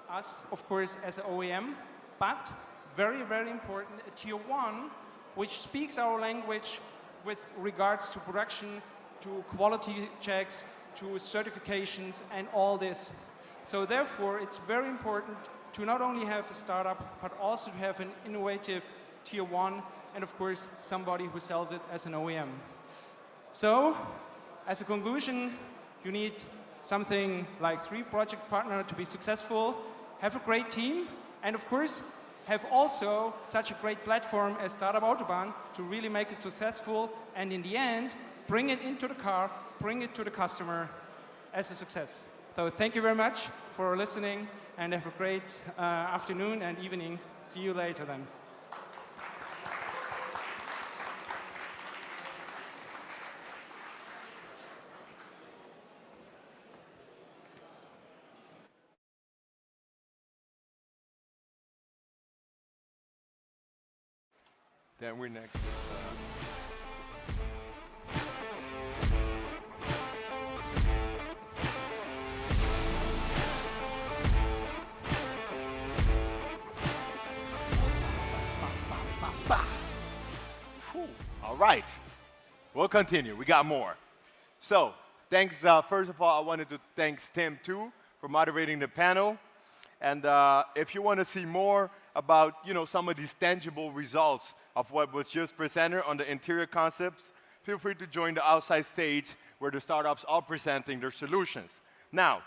Speaker 2: us, of course, as an OEM, but very, very important, a tier one, which speaks our language with regards to production, to quality checks, to certifications, and all this. So therefore, it's very important to not only have a startup, but also to have an innovative tier one, and of course, somebody who sells it as an OEM. So, as a conclusion, you need something like 3 projects partner to be successful, have a great team, and of course, have also such a great platform as Startup Autobahn to really make it successful, and in the end, bring it into the car, bring it to the customer as a success. So thank you very much for listening, and have a great afternoon and evening. See you later then.
Speaker 10: Then we're next. All right, we'll continue. We got more. So, thanks. First of all, I wanted to thank Tim too for moderating the panel. And if you want to see more about, some of these tangible results of what was just presented on the interior concepts, feel free to join the outside stage where the startups are presenting their solutions. Now,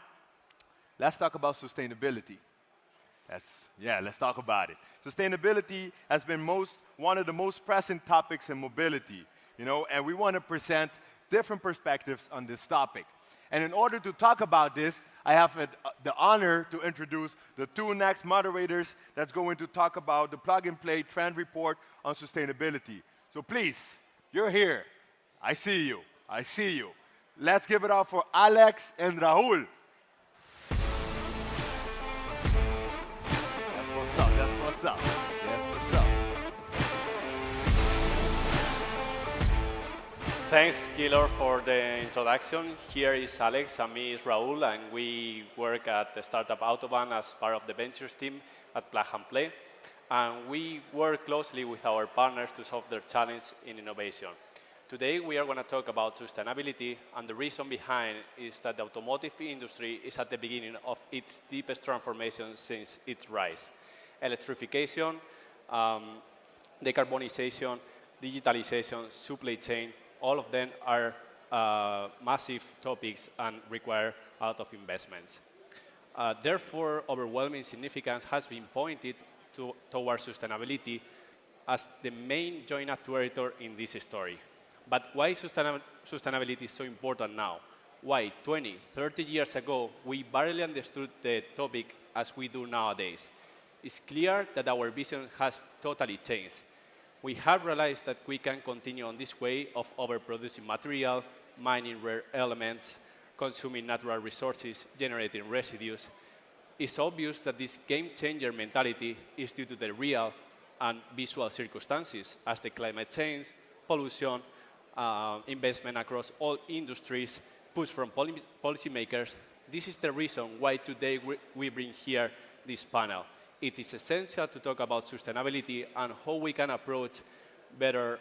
Speaker 10: let's talk about sustainability. Yeah, let's talk about it. Sustainability has been one of the most pressing topics in mobility, and we want to present different perspectives on this topic. And in order to talk about this, I have the honor to introduce the two next moderators that's going to talk about the Plug and Play Trend Report on Sustainability. So please, you're here. I see you. I see you. Let's give it up for Alex and Raul. That's what's up. That's what's up. That's what's up.
Speaker 13: Thanks, Gilor, for the introduction. Here is Alex, and me is Raul, and we work at the Startup Autobahn as part of the ventures team at Plug and Play. And we work closely with our partners to solve their challenge in innovation. Today, we are going to talk about sustainability, and the reason behind is that the automotive industry is at the beginning of its deepest transformation since its rise. Electrification, decarbonization, digitalization, supply chain, all of them are massive topics and require a lot of investments. Therefore, overwhelming significance has been pointed towards sustainability as the main joint actuator in this story. But why sustainability is so important now? Why 20, 30 years ago, we barely understood the topic as we do nowadays? It's clear that our vision has totally changed. We have realized that we can continue on this way of overproducing material, mining rare elements, consuming natural resources, generating residues. It's obvious that this game-changer mentality is due to the real and visual circumstances, as the climate change, pollution, investment across all industries, push from policymakers. This is the reason why today we bring here this panel. It is essential to talk about sustainability and how we can approach better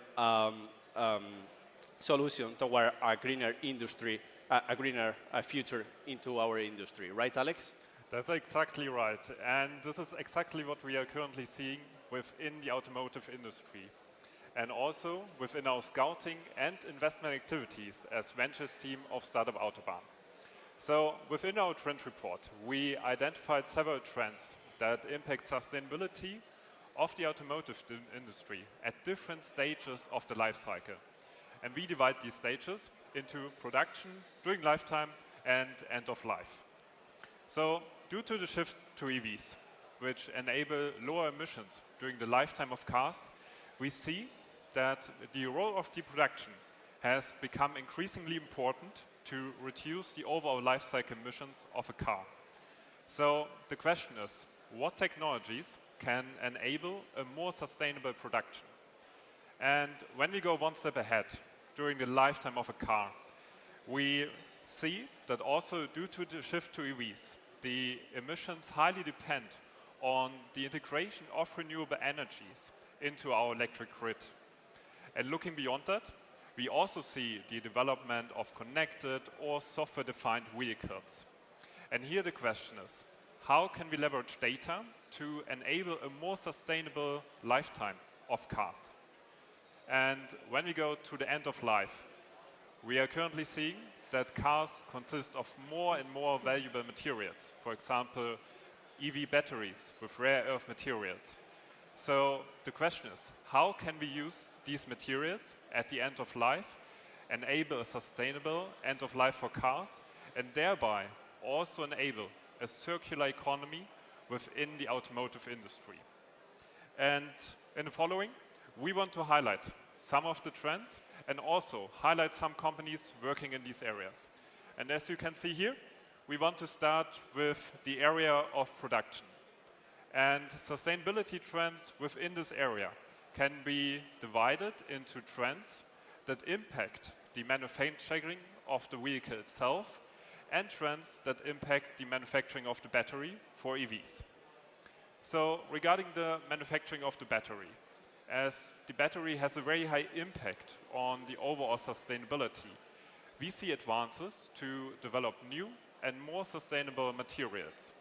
Speaker 13: solution toward a greener industry, a greener future into our industry. Right, Alex?
Speaker 17: That's exactly right. And this is exactly what we are currently seeing within the automotive industry, and also within our scouting and investment activities as ventures team of Startup Autobahn. So within our trend report, we identified several trends that impact sustainability of the automotive industry at different stages of the life cycle. And we divide these stages into production, during lifetime, and end of life. So due to the shift to EVs, which enable lower emissions during the lifetime of cars, we see that the role of the production has become increasingly important to reduce the overall life cycle emissions of a car. So the question is, what technologies can enable a more sustainable production? And when we go one step ahead during the lifetime of a car, we see that also due to the shift to EVs, the emissions highly depend on the integration of renewable energies into our electric grid. And looking beyond that, we also see the development of connected or software-defined vehicles. And here the question is, how can we leverage data to enable a more sustainable lifetime of cars? And when we go to the end of life, we are currently seeing that cars consist of more and more valuable materials. For example, EV batteries with rare earth materials. So the question is, how can we use these materials at the end of life, enable a sustainable end of life for cars, and thereby also enable a circular economy within the automotive industry? And in the following, we want to highlight some of the trends and also highlight some companies working in these areas. And as you can see here, we want to start with the area of production. And sustainability trends within this area can be divided into trends that impact the manufacturing of the vehicle itself and trends that impact the manufacturing of the battery for EVs. So regarding the manufacturing of the battery, as the battery has a very high impact on the overall sustainability, we see advances to develop new and more sustainable materials.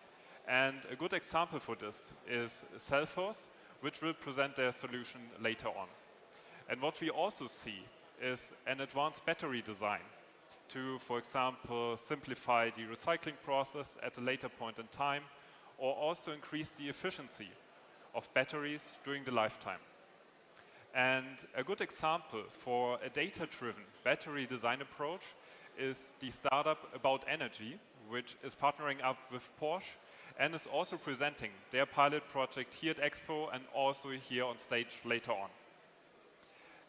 Speaker 17: And a good example for this is Cellforce, which will present their solution later on. And what we also see is an advanced battery design to, for example, simplify the recycling process at a later point in time, or also increase the efficiency of batteries during the lifetime. And a good example for a data-driven battery design approach is the startup About Energy, which is partnering up with Porsche and is also presenting their pilot project here at Expo and also here on stage later on.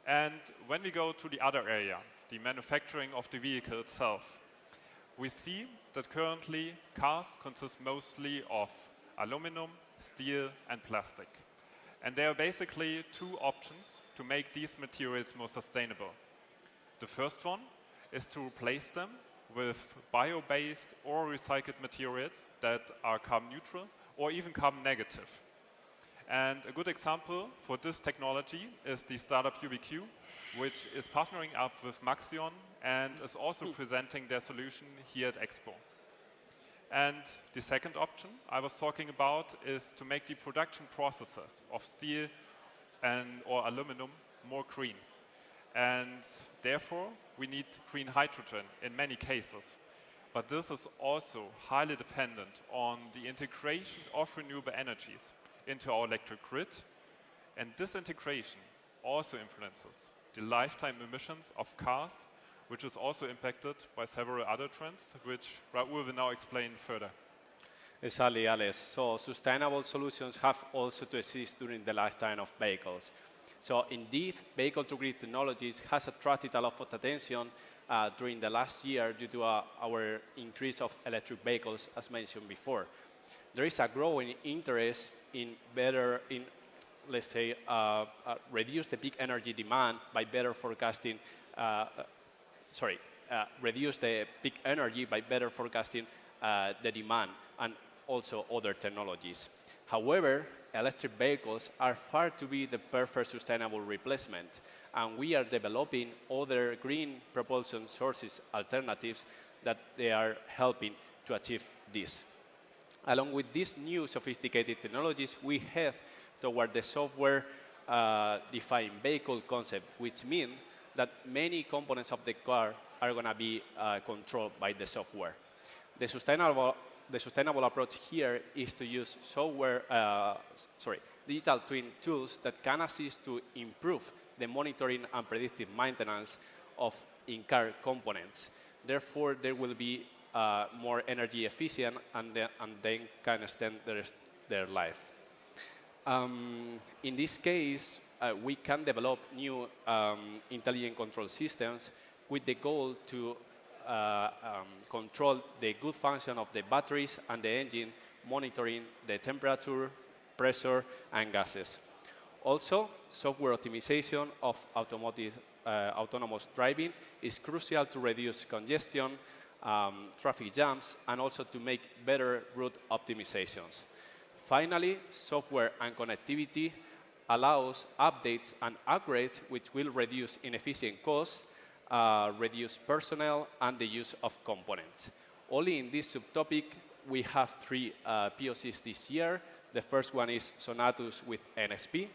Speaker 17: And when we go to the other area, the manufacturing of the vehicle itself, we see that currently cars consist mostly of aluminum, steel, and plastic. And there are basically two options to make these materials more sustainable. The first one is to replace them with bio-based or recycled materials that are carbon neutral or even carbon negative. And a good example for this technology is the startup UBQ, which is partnering up with Maxion and is also presenting their solution here at Expo. And the second option I was talking about is to make the production processes of steel or aluminum more green. And therefore, we need green hydrogen in many cases. But this is also highly dependent on the integration of renewable energies into our electric grid. And this integration also influences the lifetime emissions of cars, which is also impacted by several other trends, which Raul will now explain further.
Speaker 13: Exactly, Alex. So sustainable solutions have also to exist during the lifetime of vehicles. So indeed, vehicle-to-grid technologies has attracted a lot of attention during the last year due to our increase of electric vehicles, as mentioned before. There is a growing interest in let's say, reduce the peak energy demand by better forecasting, reduce the peak energy by better forecasting the demand and also other technologies. However, electric vehicles are far to be the perfect sustainable replacement, and we are developing other green propulsion sources alternatives that they are helping to achieve this. Along with these new sophisticated technologies, we head toward the software-defined vehicle concept, which means that many components of the car are going to be controlled by the software. The sustainable approach here is to use digital twin tools that can assist to improve the monitoring and predictive maintenance of in-car components. Therefore, there will be more energy efficient and then can extend their life. In this case, we can develop new intelligent control systems with the goal to control the good function of the batteries and the engine, monitoring the temperature, pressure, and gases. Also, software optimization of autonomous driving is crucial to reduce congestion, traffic jams, and also to make better route optimizations. Finally, software and connectivity allows updates and upgrades which will reduce inefficient costs, reduce personnel, and the use of components. Only in this subtopic, we have 3 POCs this year. The first one is Sonatus with NXP.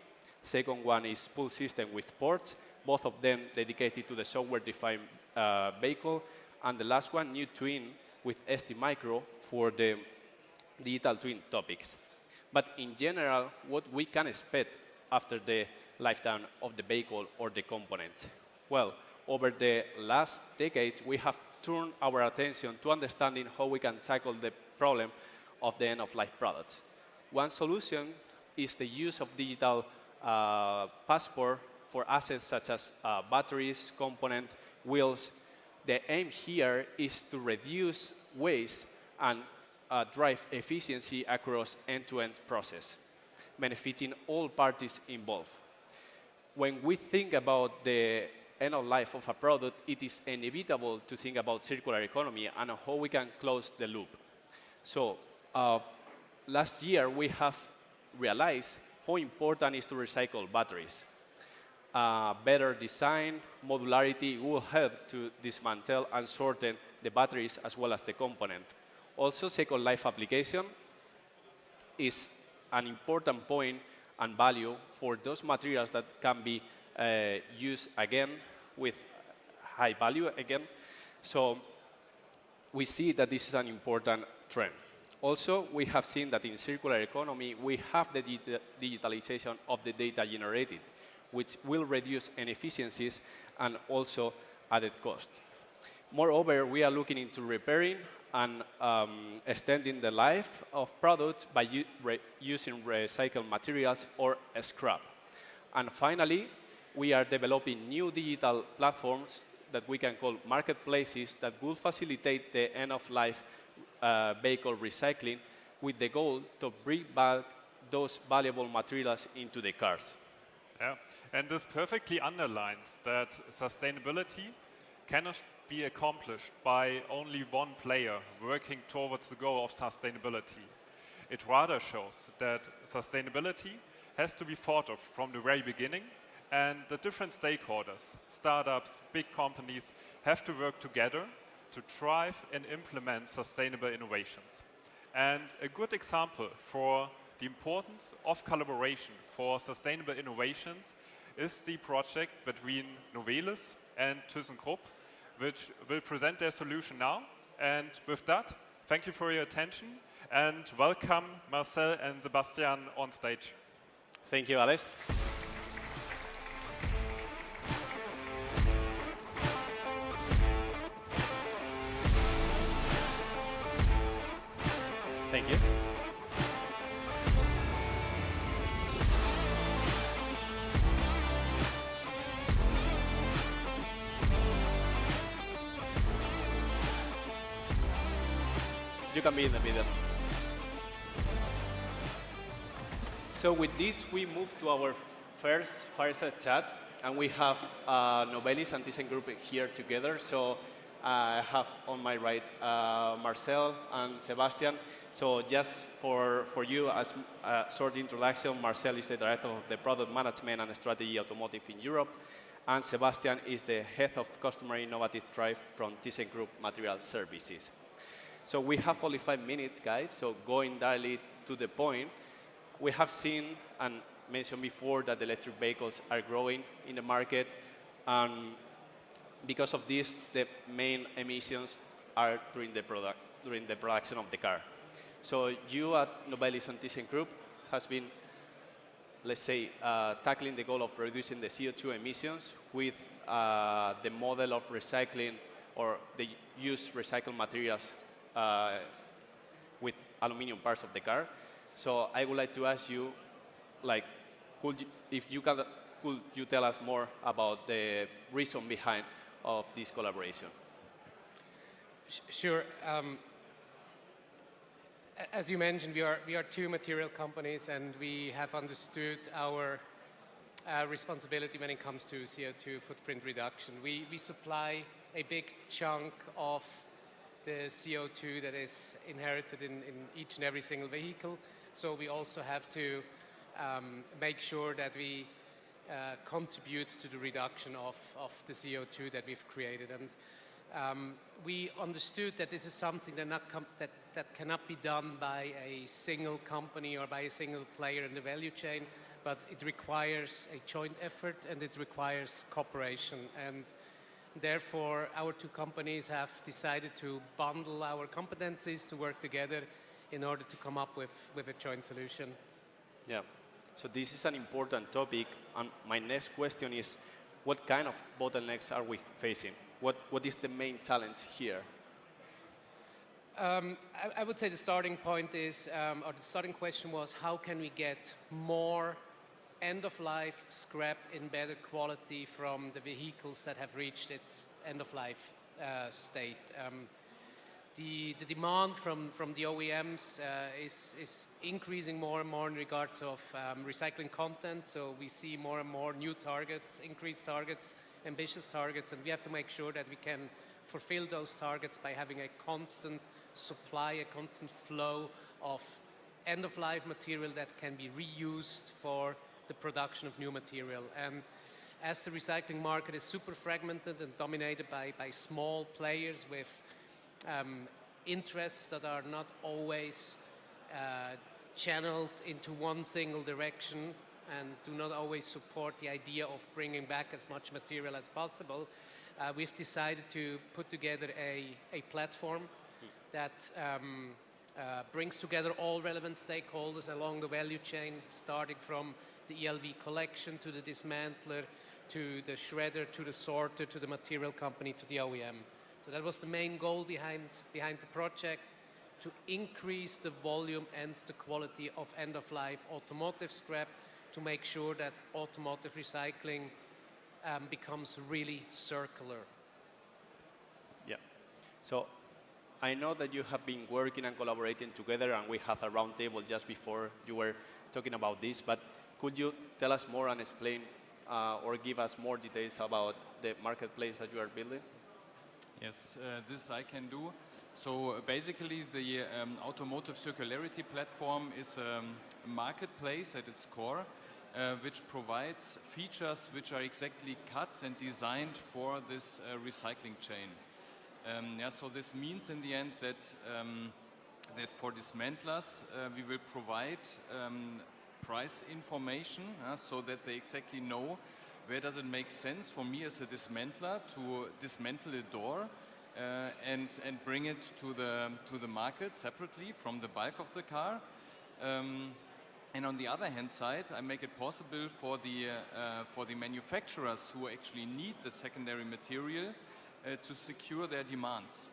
Speaker 13: Second one is Pool System with Ports, both of them dedicated to the software-defined vehicle. And the last one, New Twin with ST Micro for the digital twin topics. But in general, what we can expect after the lifetime of the vehicle or the component? Well, over the last decades, we have turned our attention to understanding how we can tackle the problem of the end-of-life products. One solution is the use of digital passport for assets such as batteries, components, wheels. The aim here is to reduce waste and drive efficiency across end-to-end process, benefiting all parties involved. When we think about the end of life of a product, it is inevitable to think about circular economy and how we can close the loop. So last year, we have realized how important it is to recycle batteries. Better design, modularity will help to dismantle and shorten the batteries as well as the component. Also, second life application is an important point and value for those materials that can be used again with high value again. So we see that this is an important trend. Also, we have seen that in circular economy, we have the digitalization of the data generated, which will reduce inefficiencies and also added cost. Moreover, we are looking into repairing and extending the life of products by using recycled materials or scrap. And finally, we are developing new digital platforms that we can call marketplaces that will facilitate the end-of-life vehicle recycling with the goal to bring back those valuable materials into the cars.
Speaker 17: Yeah, and this perfectly underlines that sustainability cannot be accomplished by only one player working towards the goal of sustainability. It rather shows that sustainability has to be thought of from the very beginning, and the different stakeholders, startups, big companies, have to work together to drive and implement sustainable innovations. And a good example for the importance of collaboration for sustainable innovations is the project between Novelis and ThyssenKrupp, which will present their solution now. And with that, thank you for your attention and welcome Marcel and Sebastian on stage.
Speaker 13: Thank you, Alex. Thank you. You can be in the middle. So with this, we move to our first fireside chat, and we have Novelis and ThyssenKrupp here together. So I have on my right Marcel and Sebastian. So just for you, as a short introduction, Marcel is the Director of the Product Management and Strategy Automotive in Europe, and Sebastian is the Head of Customer Innovative Drive from ThyssenKrupp Material Services. So we have only 5 minutes, guys, so going directly to the point. We have seen and mentioned before that electric vehicles are growing in the market, and because of this, the main emissions are during the production of the car. So you at Novelis and ThyssenKrupp has been, let's say, tackling the goal of reducing the CO2 emissions with the model of recycling or the use recycled materials with aluminum parts of the car. So I would like to ask you, like, could you tell us more about the reason behind of this collaboration?
Speaker 19: Sure. As you mentioned, we are two material companies, and we have understood our responsibility when it comes to CO2 footprint reduction. We supply a big chunk of the CO2 that is inherited in each and every single vehicle. So we also have to make sure that we contribute to the reduction of the CO2 that we've created. And we understood that this is something that cannot be done by a single company or by a single player in the value chain, but it requires a joint effort and it requires cooperation. And therefore, our two companies have decided to bundle our competencies to work together in order to come up with a joint solution.
Speaker 13: Yeah, so this is an important topic, and my next question is, what kind of bottlenecks are we facing? What is the main challenge here?
Speaker 19: I would say the starting point is, or the starting question was, how can we get more end-of-life scrap in better quality from the vehicles that have reached its end-of-life state? The demand from the OEMs is increasing more and more in regards of recycling content. So we see more and more new targets, increased targets, ambitious targets, and we have to make sure that we can fulfill those targets by having a constant supply, a constant flow of end-of-life material that can be reused for the production of new material. And as the recycling market is super fragmented and dominated by small players with interests that are not always channeled into one single direction and do not always support the idea of bringing back as much material as possible, we've decided to put together a platform that brings together all relevant stakeholders along the value chain, starting from the ELV collection to the dismantler, to the shredder, to the sorter, to the material company, to the OEM. So that was the main goal behind the project, to increase the volume and the quality of end-of-life automotive scrap to make sure that automotive recycling becomes really circular.
Speaker 13: Yeah. So I know that you have been working and collaborating together, and we have a roundtable just before you were talking about this, but could you tell us more and explain or give us more details about the marketplace that you are building?
Speaker 20: Yes, this I can do. So basically the automotive circularity platform is a marketplace at its core, which provides features which are exactly cut and designed for this recycling chain. So this means in the end that, that for dismantlers we will provide price information so that they exactly know where does it make sense for me as a dismantler to dismantle a door and bring it to the market separately from the bulk of the car. And on the other hand side, I make it possible for the manufacturers who actually need the secondary material to secure their demands.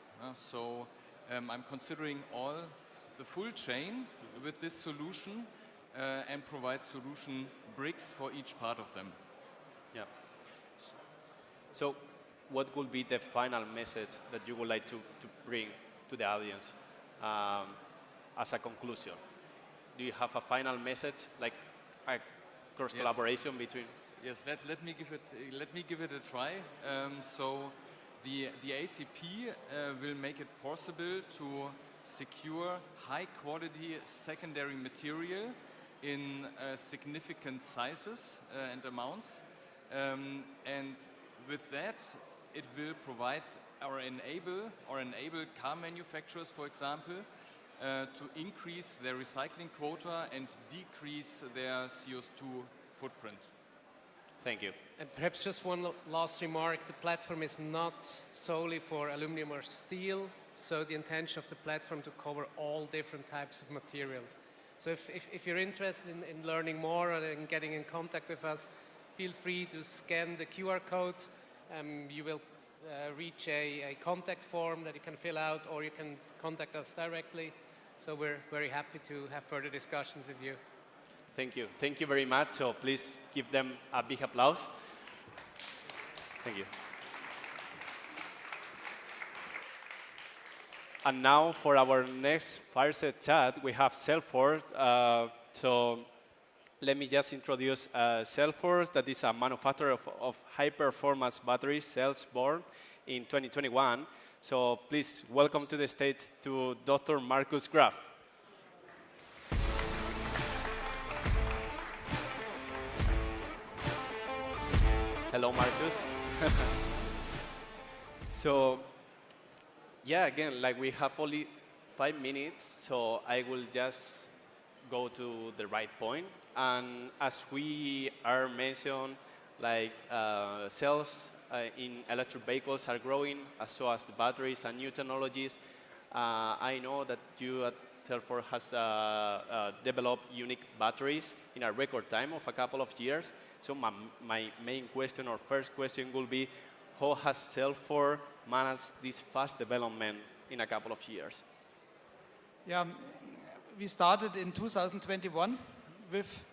Speaker 20: So I'm considering all the full chain with this solution and provide solution bricks for each part of them.
Speaker 13: Yeah. So what would be the final message that you would like to bring to the audience as a conclusion? Do you have a final message, like a cross collaboration between?
Speaker 20: Yes, let me give it a try. So the ACP will make it possible to secure high quality secondary material in significant sizes and amounts. And with that, it will provide or enable car manufacturers, for example, to increase their recycling quota and decrease their CO2 footprint.
Speaker 19: Thank you. And perhaps just one last remark. The platform is not solely for aluminum or steel, so the intention of the platform to cover all different types of materials. So if you're interested in learning more or in getting in contact with us, feel free to scan the QR code. You will reach a contact form that you can fill out, or you can contact us directly. So we're very happy to have further discussions with you.
Speaker 13: Thank you. Thank you very much. So please give them a big applause. Thank you. And now for our next fireside chat, we have Cellforce. So let me just introduce Cellforce, that is a manufacturer of high-performance battery cells born in 2021. So please welcome to the stage to Dr. Markus Graf. Hello, Markus. So, yeah, again, like we have only 5 minutes, so I will just go to the right point. And as we are mentioned, like cells in electric vehicles are growing, as so as the batteries and new technologies. I know that you at Cellforce has developed unique batteries in a record time of a couple of years. So my main question or first question will be, how has Cellforce managed this fast development in a couple of years?
Speaker 21: Yeah, we started in 2021 with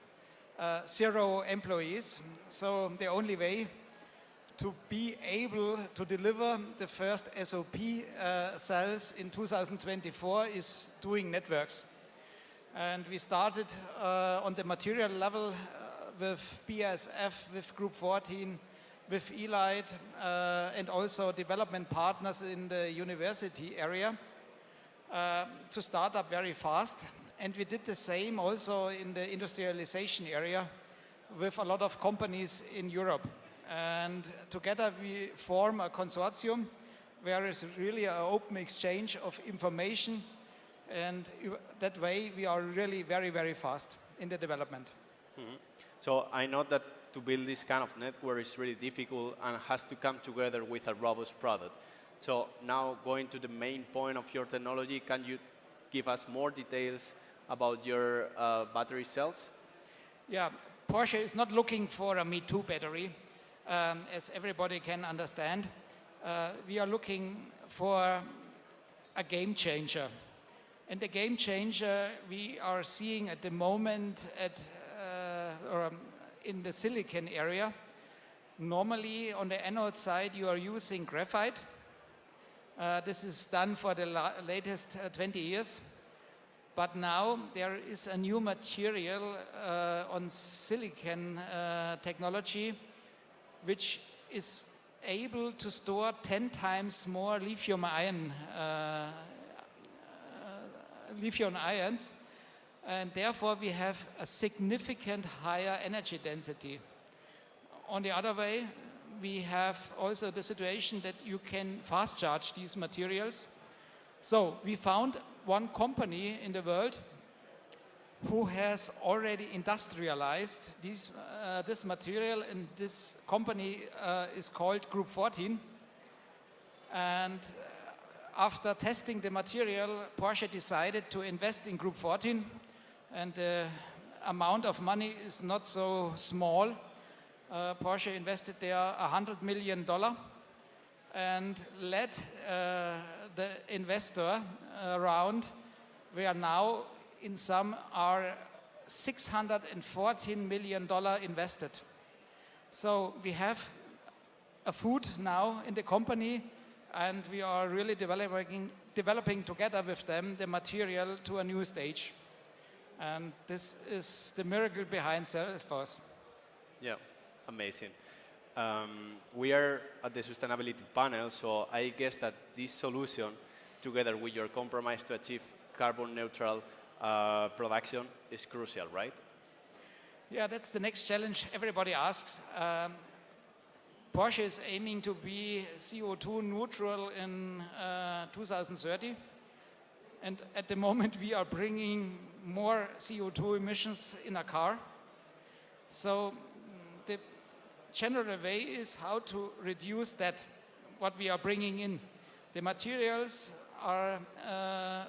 Speaker 21: 0 employees. So the only way to be able to deliver the first SOP cells in 2024 is doing networks. And we started on the material level with BASF, with Group 14, with eLight, and also development partners in the university area to start up very fast. And we did the same also in the industrialization area with a lot of companies in Europe. And together we form a consortium where it's really an open exchange of information, and that way we are really very, very fast in the development.
Speaker 13: Mm-hmm. So I know that to build this kind of network is really difficult and has to come together with a robust product. So now going to the main point of your technology, can you give us more details about your battery cells?
Speaker 21: Yeah, Porsche is not looking for a Me Too battery, as everybody can understand. We are looking for a game changer. And the game changer we are seeing at the moment in the silicon area. Normally on the anode side you are using graphite. This is done for the latest 20 years. But now there is a new material on silicon technology which is able to store 10 times more lithium ions, and therefore we have a significant higher energy density. On the other way, we have also the situation that you can fast charge these materials. So we found one company in the world who has already industrialized this material, and this company is called Group 14. And after testing the material, Porsche decided to invest in Group 14, and the amount of money is not so small. Porsche invested there $100 million and led the investor round, where now in sum are $614 million invested. So we have a foot now in the company, and we are really developing together with them the material to a new stage. And this is the miracle behind Salesforce.
Speaker 13: Yeah, amazing. We are at the sustainability panel, so I guess that this solution, together with your compromise to achieve carbon neutral production, is crucial, right?
Speaker 21: Yeah, that's the next challenge everybody asks. Porsche is aiming to be CO2 neutral in 2030. And at the moment, we are bringing more CO2 emissions in a car. So the general way is how to reduce that, what we are bringing in. The materials are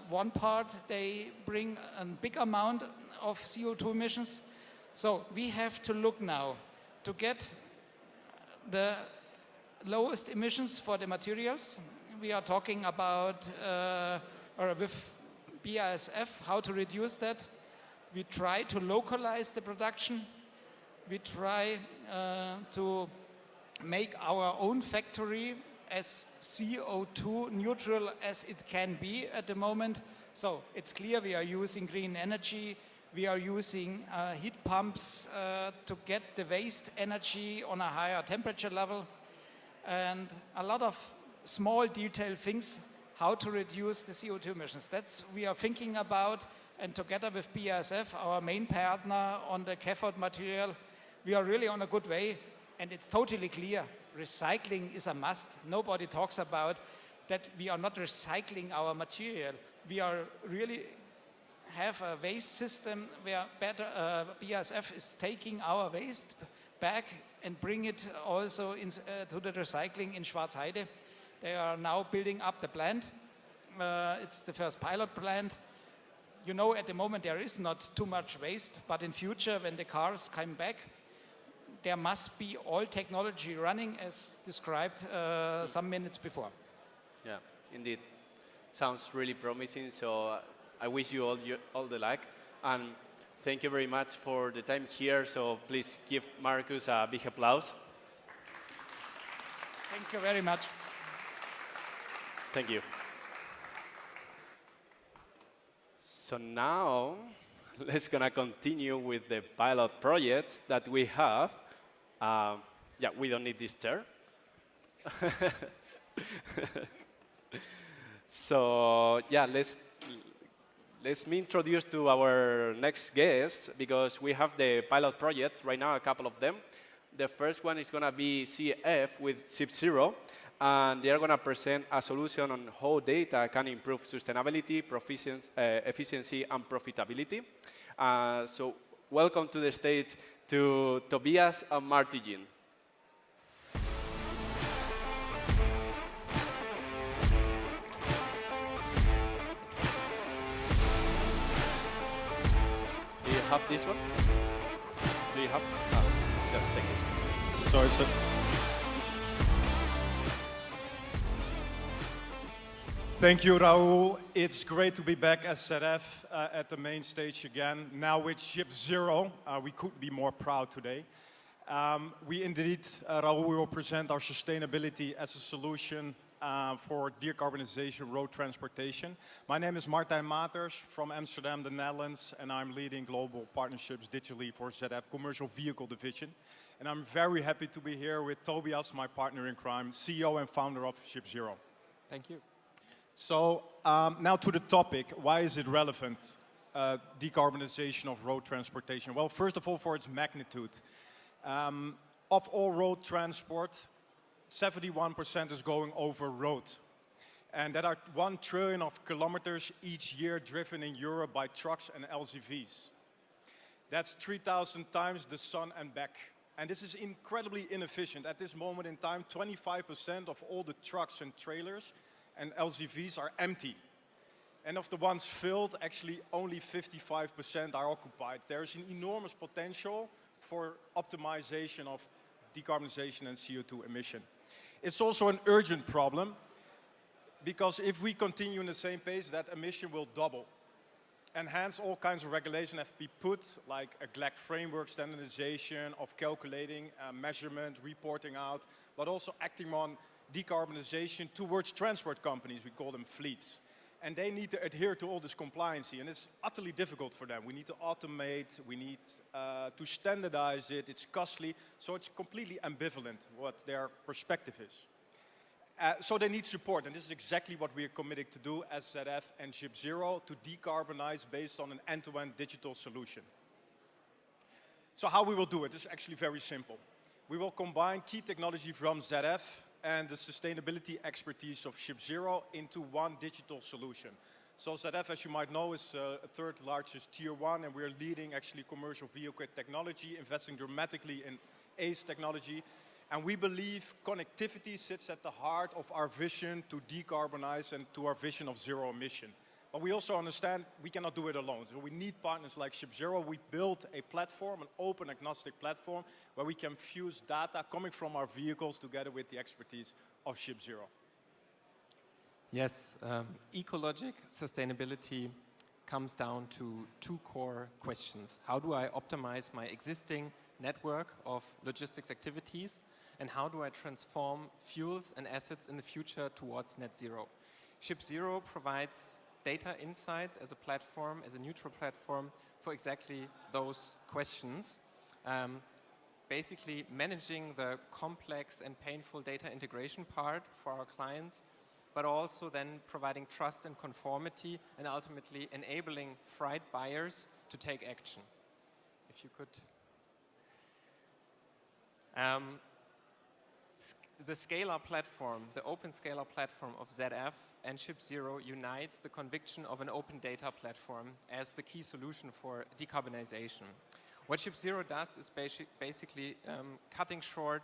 Speaker 21: one part, they bring a big amount of CO2 emissions. So we have to look now to get the lowest emissions for the materials. We are talking about, or with BASF, how to reduce that. We try to localize the production. We try to make our own factory as CO2 neutral as it can be at the moment. So it's clear we are using green energy. We are using heat pumps to get the waste energy on a higher temperature level. And a lot of small detailed things how to reduce the CO2 emissions. That's we are thinking about, and together with BASF, our main partner on the cathode material, we are really on a good way, and it's totally clear. Recycling is a must. Nobody talks about that we are not recycling our material. We are really have a waste system where BASF is taking our waste back and bring it also to the recycling in Schwarzheide. They are now building up the plant. It's the first pilot plant. You know, at the moment there is not too much waste, but in future when the cars come back, there must be all technology running as described some minutes before.
Speaker 13: Yeah, indeed. Sounds really promising, so I wish you all the luck. And thank you very much for the time here, so please give Marcus a big applause.
Speaker 21: Thank you very much.
Speaker 13: Thank you. So now, let's gonna continue with the pilot projects that we have. Yeah, we don't need this chair. So yeah, let's me introduce to our next guest, because we have the pilot projects right now, a couple of them. The first one is gonna be CF with ShipZero, and they are gonna present a solution on how data can improve sustainability, efficiency, and profitability. So welcome to the stage to Tobias and Martin. have this one? Do you have? Yeah, thank you.
Speaker 1: Sorry, sir. Thank you, Raoul. It's great to be back as ZF at the main stage again. Now with Ship Zero, we couldn't be more proud today. We indeed, Raoul, will present our sustainability as a solution for decarbonization road transportation. My name is Martijn Maters from Amsterdam, the Netherlands, and I'm leading global partnerships digitally for ZF Commercial Vehicle Division. And I'm very happy to be here with Tobias, my partner in crime, CEO and founder of Ship Zero.
Speaker 18: Thank you.
Speaker 1: So now to the topic, why is it relevant, decarbonization of road transportation? Well, first of all, for its magnitude. Of all road transport, 71% is going over road. And that are 1 trillion of kilometers each year driven in Europe by trucks and LCVs. That's 3,000 times the sun and back. And this is incredibly inefficient. At this moment in time, 25% of all the trucks and trailers and LCVs are empty. And of the ones filled, actually only 55% are occupied. There is an enormous potential for optimization of decarbonization and CO2 emission. It's also an urgent problem because if we continue in the same pace, that emission will double. And hence all kinds of regulation have to be put, like a GLAC framework, standardization of calculating, measurement, reporting out, but also acting on decarbonization towards transport companies, we call them fleets. And they need to adhere to all this compliancy, and it's utterly difficult for them. We need to automate, we need to standardize it, it's costly, so it's completely ambivalent what their perspective is. So they need support, and this is exactly what we are committed to do as ZF and Ship Zero, to decarbonize based on an end-to-end digital solution. So how we will do it is actually very simple. We will combine key technology from ZF and the sustainability expertise of Ship Zero into one digital solution. So ZF, as you might know, is a third largest tier one, and we're leading actually commercial vehicle technology, investing dramatically in ACE technology. And we believe connectivity sits at the heart of our vision to decarbonize and to our vision of zero emission. But we also understand we cannot do it alone. So we need partners like Ship Zero. We built a platform, an open agnostic platform, where we can fuse data coming from our vehicles together with the expertise of Ship Zero.
Speaker 18: Yes, ecologic sustainability comes down to 2 core questions. How do I optimize my existing network of logistics activities? And how do I transform fuels and assets in the future towards net zero? Ship Zero provides data insights as a platform, as a neutral platform for exactly those questions. Basically managing the complex and painful data integration part for our clients, but also then providing trust and conformity and ultimately enabling freight buyers to take action. If you could. The Scalar platform, the open Scalar platform of ZF and Ship Zero unites the conviction of an open data platform as the key solution for decarbonization. What Ship Zero does is basically cutting short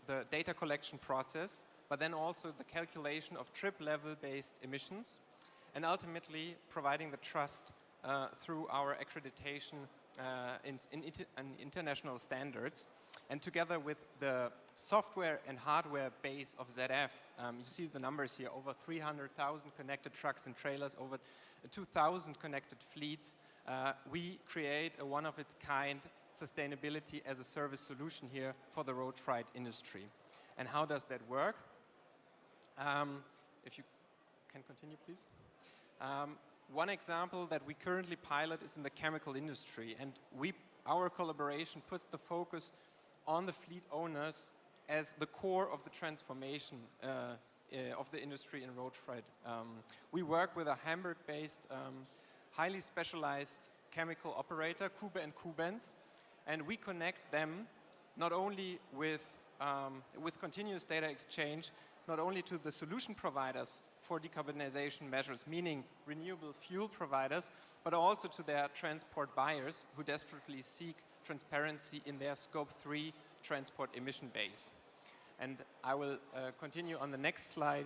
Speaker 18: the data collection process, but then also the calculation of trip-level based emissions, and ultimately providing the trust through our accreditation in international standards. And together with the software and hardware base of ZF, you see the numbers here, over 300,000 connected trucks and trailers, over 2,000 connected fleets. We create a one-of-its-kind sustainability as a service solution here for the road freight industry. And how does that work? If you can continue, please. One example that we currently pilot is in the chemical industry, and our collaboration puts the focus on the fleet owners as the core of the transformation of the industry in road freight. We work with a Hamburg-based, highly specialized chemical operator, Kube & Kubens, and we connect them not only with continuous data exchange, not only to the solution providers for decarbonization measures, meaning renewable fuel providers, but also to their transport buyers who desperately seek transparency in their Scope 3 transport emission base. And I will continue on the next slide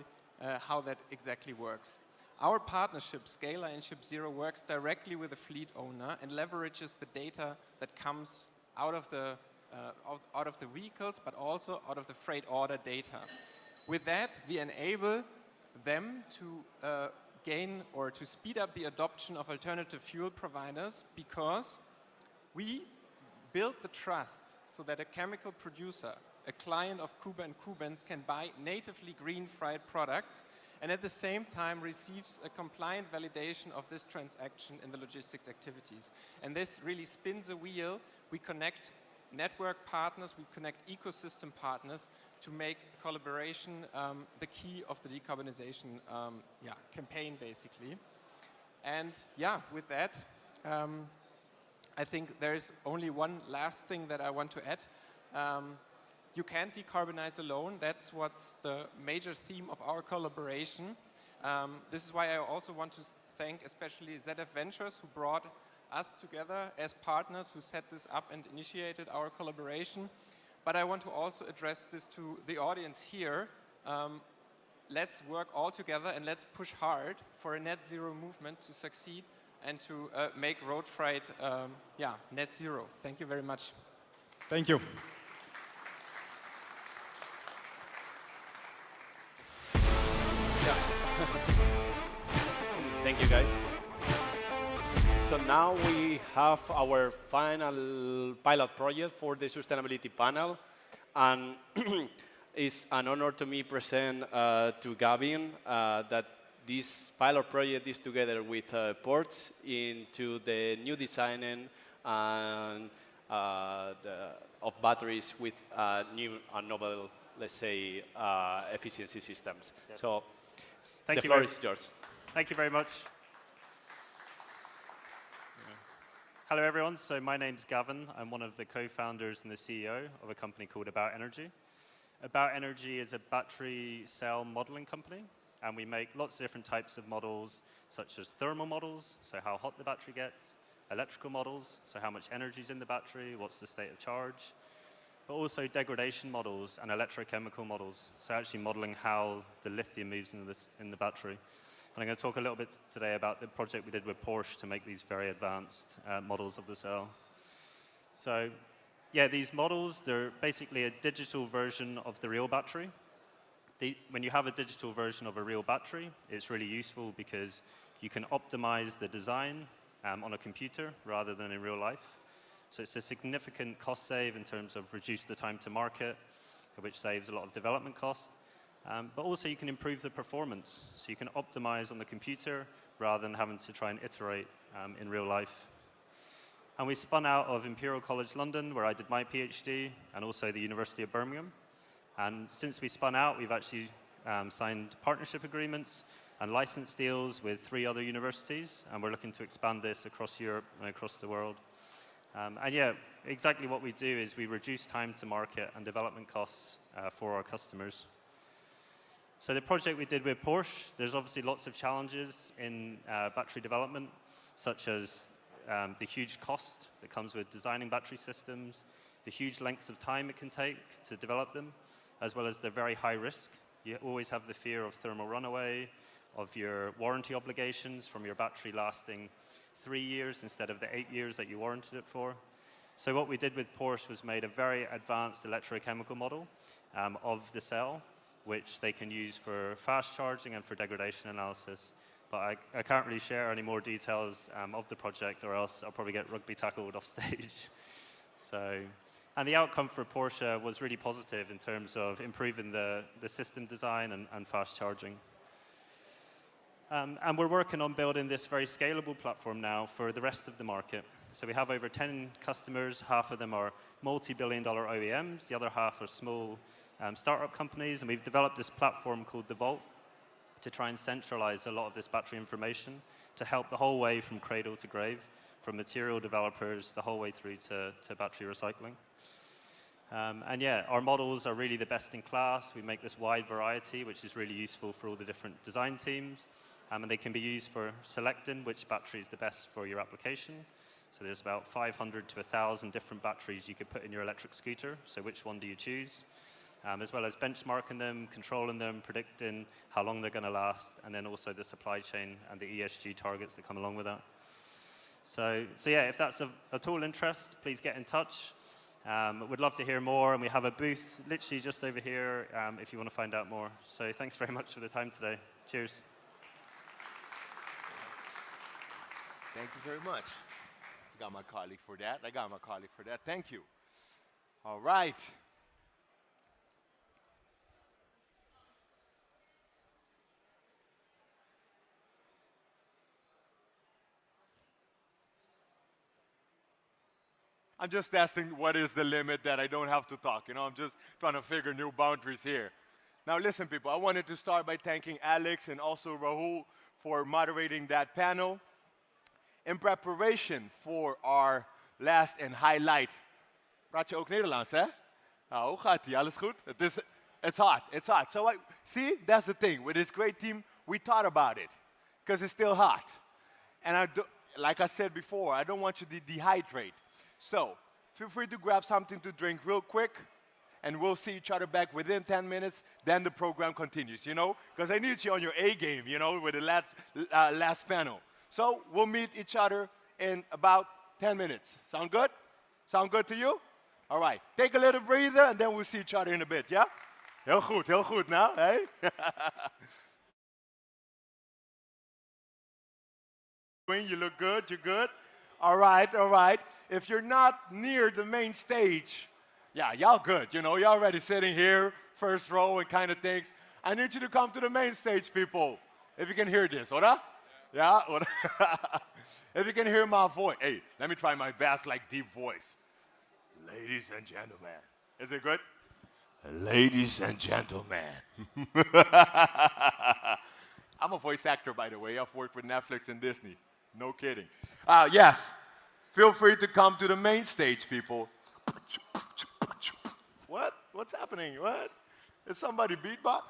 Speaker 18: how that exactly works. Our partnership, Scalar and ShipZero, works directly with the fleet owner and leverages the data that comes out of the vehicles, but also out of the freight order data. With that, we enable them to gain or to speed up the adoption of alternative fuel providers, because we build the trust so that a chemical producer, a client of Kuba and Kubens, can buy natively green fried products and at the same time receives a compliant validation of this transaction in the logistics activities. And this really spins a wheel. We connect network partners, we connect ecosystem partners to make collaboration the key of the decarbonization campaign, basically. And yeah, with that, I think there's only one last thing that I want to add. You can't decarbonize alone. That's what's the major theme of our collaboration. This is why I also want to thank especially ZF Ventures, who brought us together as partners, who set this up and initiated our collaboration. But I want to also address this to the audience here. Let's work all together and let's push hard for a net zero movement to succeed and to make road freight net zero. Thank you very much.
Speaker 1: Thank you.
Speaker 13: Thank you, guys. So now we have our final pilot project for the sustainability panel, and it's an honor to me present to Gavin that this pilot project is together with ports into the new designing and of batteries with new and novel, let's say, efficiency systems.
Speaker 3: Yes.
Speaker 13: So
Speaker 3: Thank
Speaker 13: the
Speaker 3: you
Speaker 13: floor is yours.
Speaker 3: Thank you very much. Hello, everyone. So my name's Gavin. I'm one of the co-founders and the CEO of a company called About Energy. About Energy is a battery cell modeling company, and we make lots of different types of models, such as thermal models, so how hot the battery gets, electrical models, so how much energy is in the battery, what's the state of charge, but also degradation models and electrochemical models, so actually modeling how the lithium moves in the battery. And I'm going to talk a little bit today about the project we did with Porsche to make these very advanced models of the cell. So yeah, these models, they're basically a digital version of the real battery. When you have a digital version of a real battery, it's really useful because you can optimize the design on a computer rather than in real life. So it's a significant cost save in terms of reduce the time to market, which saves a lot of development costs. But also you can improve the performance. So you can optimize on the computer rather than having to try and iterate in real life. And we spun out of Imperial College London, where I did my PhD, and also the University of Birmingham. And since we spun out, we've actually signed partnership agreements and license deals with 3 other universities, and we're looking to expand this across Europe and across the world. And yeah, exactly what we do is we reduce time to market and development costs for our customers. So the project we did with Porsche, there's obviously lots of challenges in battery development, such as the huge cost that comes with designing battery systems, the huge lengths of time it can take to develop them, as well as the very high risk. You always have the fear of thermal runaway, of your warranty obligations from your battery lasting 3 years instead of the 8 years that you warranted it for. So what we did with Porsche was made a very advanced electrochemical model of the cell, which they can use for fast charging and for degradation analysis. But I can't really share any more details of the project, or else I'll probably get rugby tackled off stage. And the outcome for Porsche was really positive in terms of improving the system design and fast charging. And we're working on building this very scalable platform now for the rest of the market. So we have over 10 customers. Half of them are multi-billion-dollar OEMs. The other half are small startup companies. And we've developed this platform called The Vault to try and centralize a lot of this battery information to help the whole way from cradle to grave, from material developers the whole way through to battery recycling. And yeah, our models are really the best in class. We make this wide variety, which is really useful for all the different design teams. And they can be used for selecting which battery is the best for your application. So there's about 500 to 1,000 different batteries you could put in your electric scooter. So which one do you choose? as well as benchmarking them, controlling them, predicting how long they're going to last, and then also the supply chain and the ESG targets that come along with that. So yeah, if that's at all interest, please get in touch. We'd love to hear more, and we have a booth literally just over here if you want to find out more. So thanks very much for the time today. Cheers.
Speaker 10: Thank you very much. I got my colleague for that. Thank you. All right. I'm just testing what is the limit that I don't have to talk. You know, I'm just trying to figure new boundaries here. Now listen, people, I wanted to start by thanking Alex and also Rahul for moderating that panel. In preparation for our last and highlight. Praat je ook Nederlands, hè? Nou, hoe gaat ie? Alles goed? It's hot. So see, that's the thing. With this great team, we thought about it. Because it's still hot. And like I said before, I don't want you to dehydrate. So, feel free to grab something to drink real quick, and we'll see each other back within 10 minutes, then the program continues, you know? Because I need you on your A game, you know, with the last panel. So, we'll meet each other in about 10 minutes. Sound good? Sound good to you? All right, take a little breather, and then we'll see each other in a bit, yeah? Heel goed now, hey? You look good, you're good? All right. If you're not near the main stage, yeah, y'all good, you know, y'all already sitting here, first row and kind of things. I need you to come to the main stage, people, if you can hear this, ora? Yeah? If you can hear my voice. Hey, let me try my best, like, deep voice. Ladies and gentlemen. Is it good? Ladies and gentlemen. I'm a voice actor, by the way. I've worked with Netflix and Disney. No kidding. Yes. Feel free to come to the main stage, people. What? What's happening? What? Is somebody beatbox?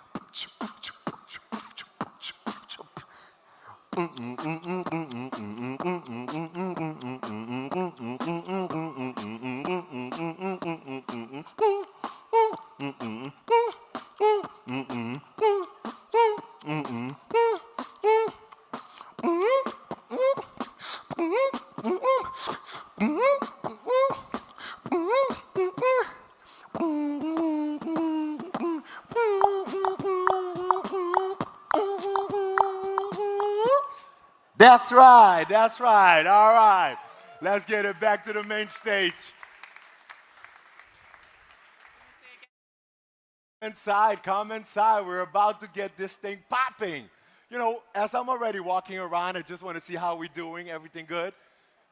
Speaker 10: That's right. All right. Let's get it back to the main stage. Come inside. We're about to get this thing popping. You know, as I'm already walking around, I just want to see how we're doing. Everything good?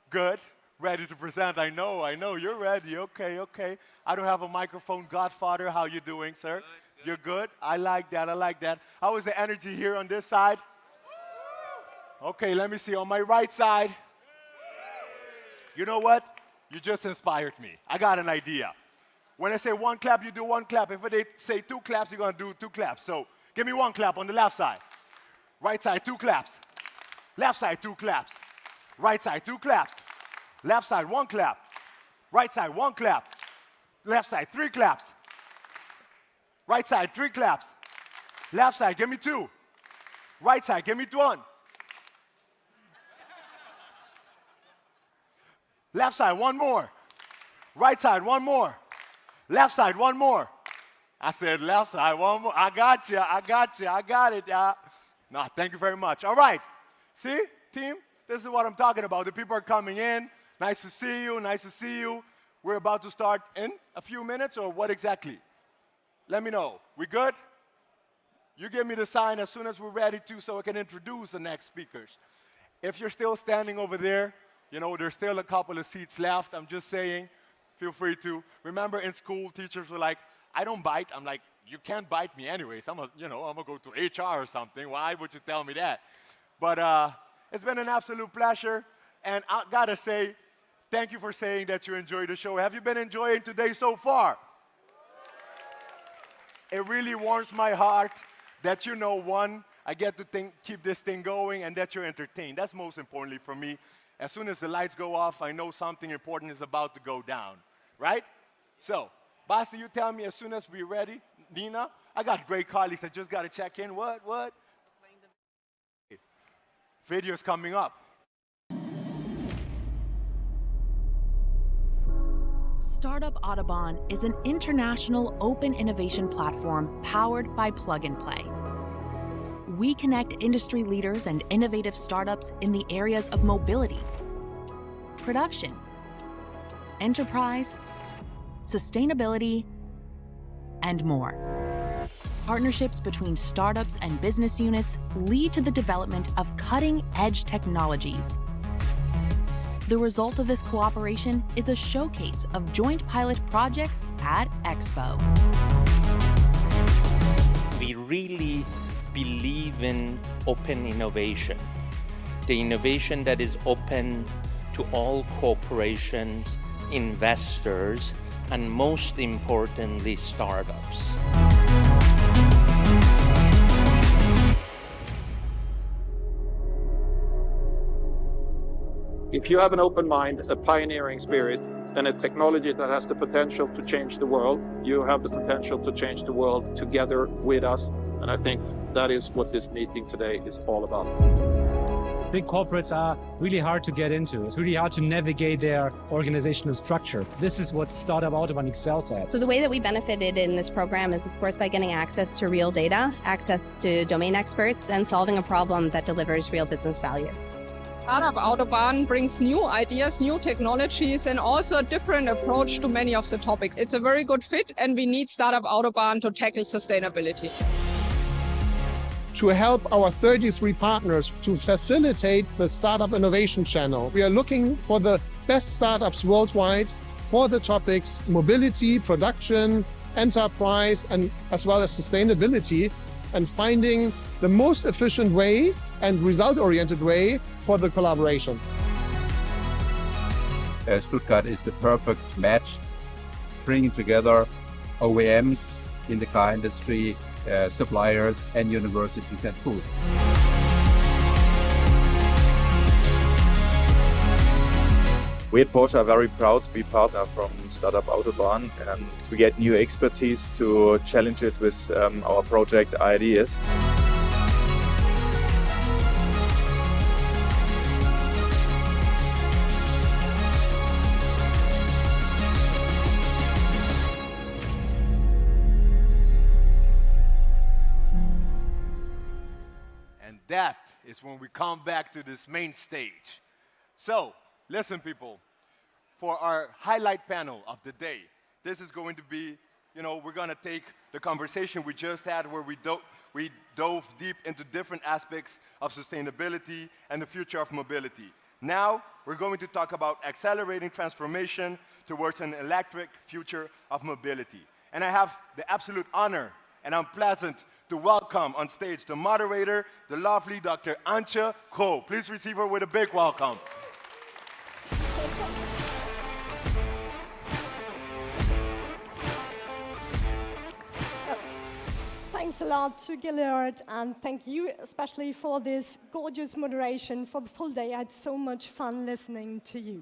Speaker 10: Good. Ready to present. I know. You're ready. Okay. I don't have a microphone. Godfather, how you doing, sir? Good. You're good? I like that. How is the energy here on this side? Okay, let me see. On my right side. You know what? You just inspired me. I got an idea. When I say one clap, you do one clap. If they say two claps, you're going to do two claps. So give me one clap on the left side. Right side, two claps. Left side, two claps. Right side, two claps. Left side, one clap. Right side, one clap. Left side, three claps. Right side, three claps. Left side, give me two. Right side, give me one. Left side, one more. Right side, one more. Left side, one more. I said left side, one more. I got it. No, thank you very much. All right. See, team, this is what I'm talking about. The people are coming in. Nice to see you. We're about to start in a few minutes, or what exactly? Let me know. We good? You give me the sign as soon as we're ready to, so I can introduce the next speakers. If you're still standing over there, you know, there's still a couple of seats left. I'm just saying, feel free to. Remember in school, teachers were like, I don't bite. I'm like, you can't bite me anyways. I'm going to go to HR or something. Why would you tell me that? But it's been an absolute pleasure. And I got to say, thank you for saying that you enjoyed the show. Have you been enjoying today so far? It really warms my heart that, you know, one, I get to keep this thing going, and that you're entertained. That's most importantly for me. As soon as the lights go off, I know something important is about to go down, right? So, Basti, you tell me as soon as we're ready. Nina? I got great colleagues. I just got to check in. What? Video's coming up.
Speaker 5: Startup Autobahn is an international open innovation platform powered by Plug and Play. We connect industry leaders and innovative startups in the areas of mobility, production, enterprise, sustainability, and more. Partnerships between startups and business units lead to the development of cutting-edge technologies. The result of this cooperation is a showcase of joint pilot projects at Expo.
Speaker 22: We really believe in open innovation, the innovation that is open to all corporations, investors, and most importantly, startups.
Speaker 23: If you have an open mind, a pioneering spirit, and a technology that has the potential to change the world, you have the potential to change the world together with us. And I think that is what this meeting today is all about.
Speaker 24: Big corporates are really hard to get into. It's really hard to navigate their organizational structure. This is what Startup Autobahn excels at.
Speaker 25: So the way that we benefited in this program is, of course, by getting access to real data, access to domain experts, and solving a problem that delivers real business value.
Speaker 26: Startup Autobahn brings new ideas, new technologies, and also a different approach to many of the topics. It's a very good fit, and we need Startup Autobahn to tackle sustainability.
Speaker 27: To help our 33 partners to facilitate the Startup Innovation Channel, we are looking for the best startups worldwide for the topics mobility, production, enterprise, and as well as sustainability, and finding the most efficient way and result-oriented way for the collaboration.
Speaker 28: Stuttgart is the perfect match, bringing together OEMs in the car industry, suppliers and universities and schools.
Speaker 29: We at Porsche are very proud to be partner from Startup Autobahn, and we get new expertise to challenge it with our project ideas.
Speaker 10: That is when we come back to this main stage. So, listen people, for our highlight panel of the day, this is going to be, we're going to take the conversation we just had where we dove deep into different aspects of sustainability and the future of mobility. Now, we're going to talk about accelerating transformation towards an electric future of mobility. And I have the absolute honor, and I'm pleasant to welcome on stage the moderator, the lovely Dr. Antje Koh. Please receive her with a big welcome.
Speaker 30: Thanks a lot to Gillard, and thank you especially for this gorgeous moderation for the full day. I had so much fun listening to you.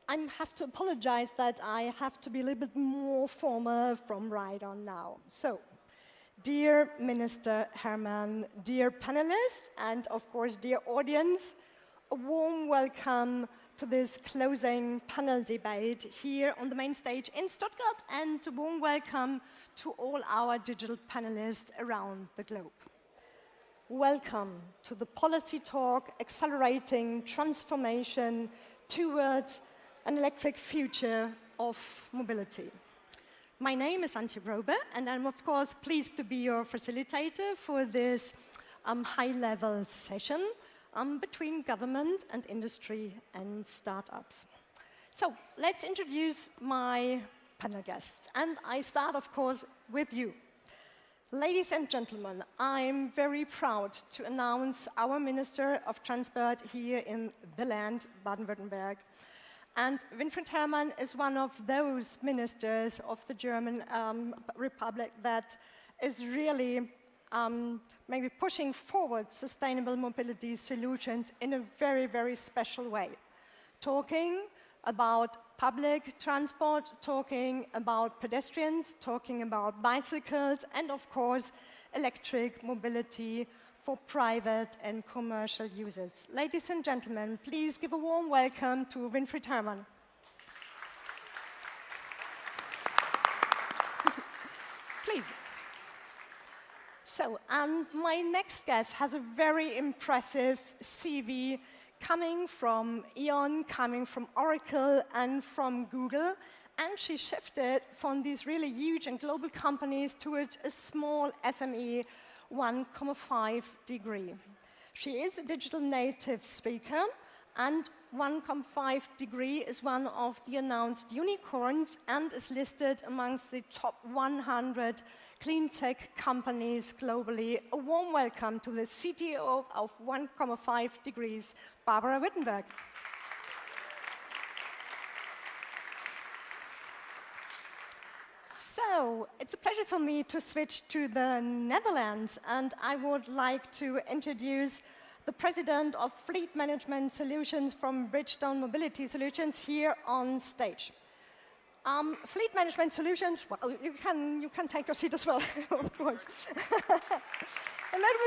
Speaker 30: I have to apologize that I have to be a little bit more formal from right on now. So, dear Minister Hermann, dear panelists, and of course, dear audience, a warm welcome to this closing panel debate here on the main stage in Stuttgart, and a warm welcome to all our digital panelists around the globe. Welcome to the policy talk, accelerating transformation towards an electric future of mobility. My name is Antje Grobe, and I'm of course pleased to be your facilitator for this high-level session between government and industry and startups. So let's introduce my panel guests, and I start of course with you. Ladies and gentlemen, I'm very proud to announce our Minister of Transport here in the land, Baden-Württemberg. And Winfried Herrmann is one of those ministers of the German Republic that is really maybe pushing forward sustainable mobility solutions in a very, very special way. Talking about public transport, talking about pedestrians, talking about bicycles, and of course, electric mobility for private and commercial users. Ladies and gentlemen, please give a warm welcome to Winfried Herrmann. Please. So, my next guest has a very impressive CV coming from E.ON, coming from Oracle, and from Google. And she shifted from these really huge and global companies towards a small SME, 1.5 degree. She is a digital native speaker, and 1.5 degree is one of the announced unicorns and is listed amongst the top 100 clean tech companies globally. A warm welcome to the CTO of 1.5 degrees, Barbara Wittenberg. So, it's a pleasure for me to switch to the Netherlands, and I would like to introduce the president of Fleet Management Solutions from Bridgestone Mobility Solutions here on stage. Fleet Management Solutions, well, you can take your seat as well, of course. A little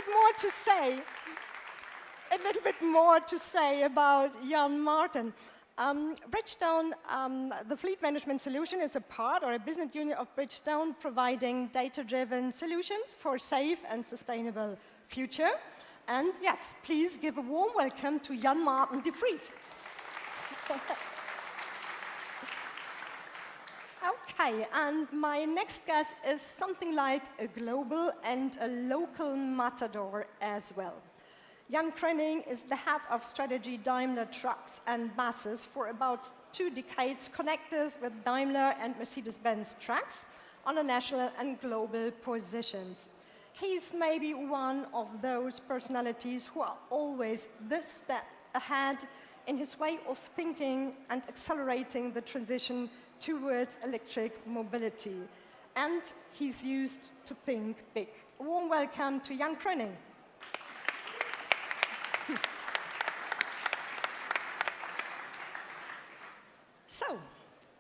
Speaker 30: bit more to say about Jan Martin. Bridgestone, the Fleet Management Solution is a part or a business unit of Bridgestone providing data-driven solutions for safe and sustainable future. And yes, please give a warm welcome to Jan Martin de Vries. Okay, and my next guest is something like a global and a local matador as well. Jan Kröning is the head of strategy Daimler Trucks and Buses for about 2 decades, connected with Daimler and Mercedes-Benz trucks on a national and global positions. He's maybe one of those personalities who are always this step ahead in his way of thinking and accelerating the transition towards electric mobility. And he's used to think big. A warm welcome to Jan Kröning. So,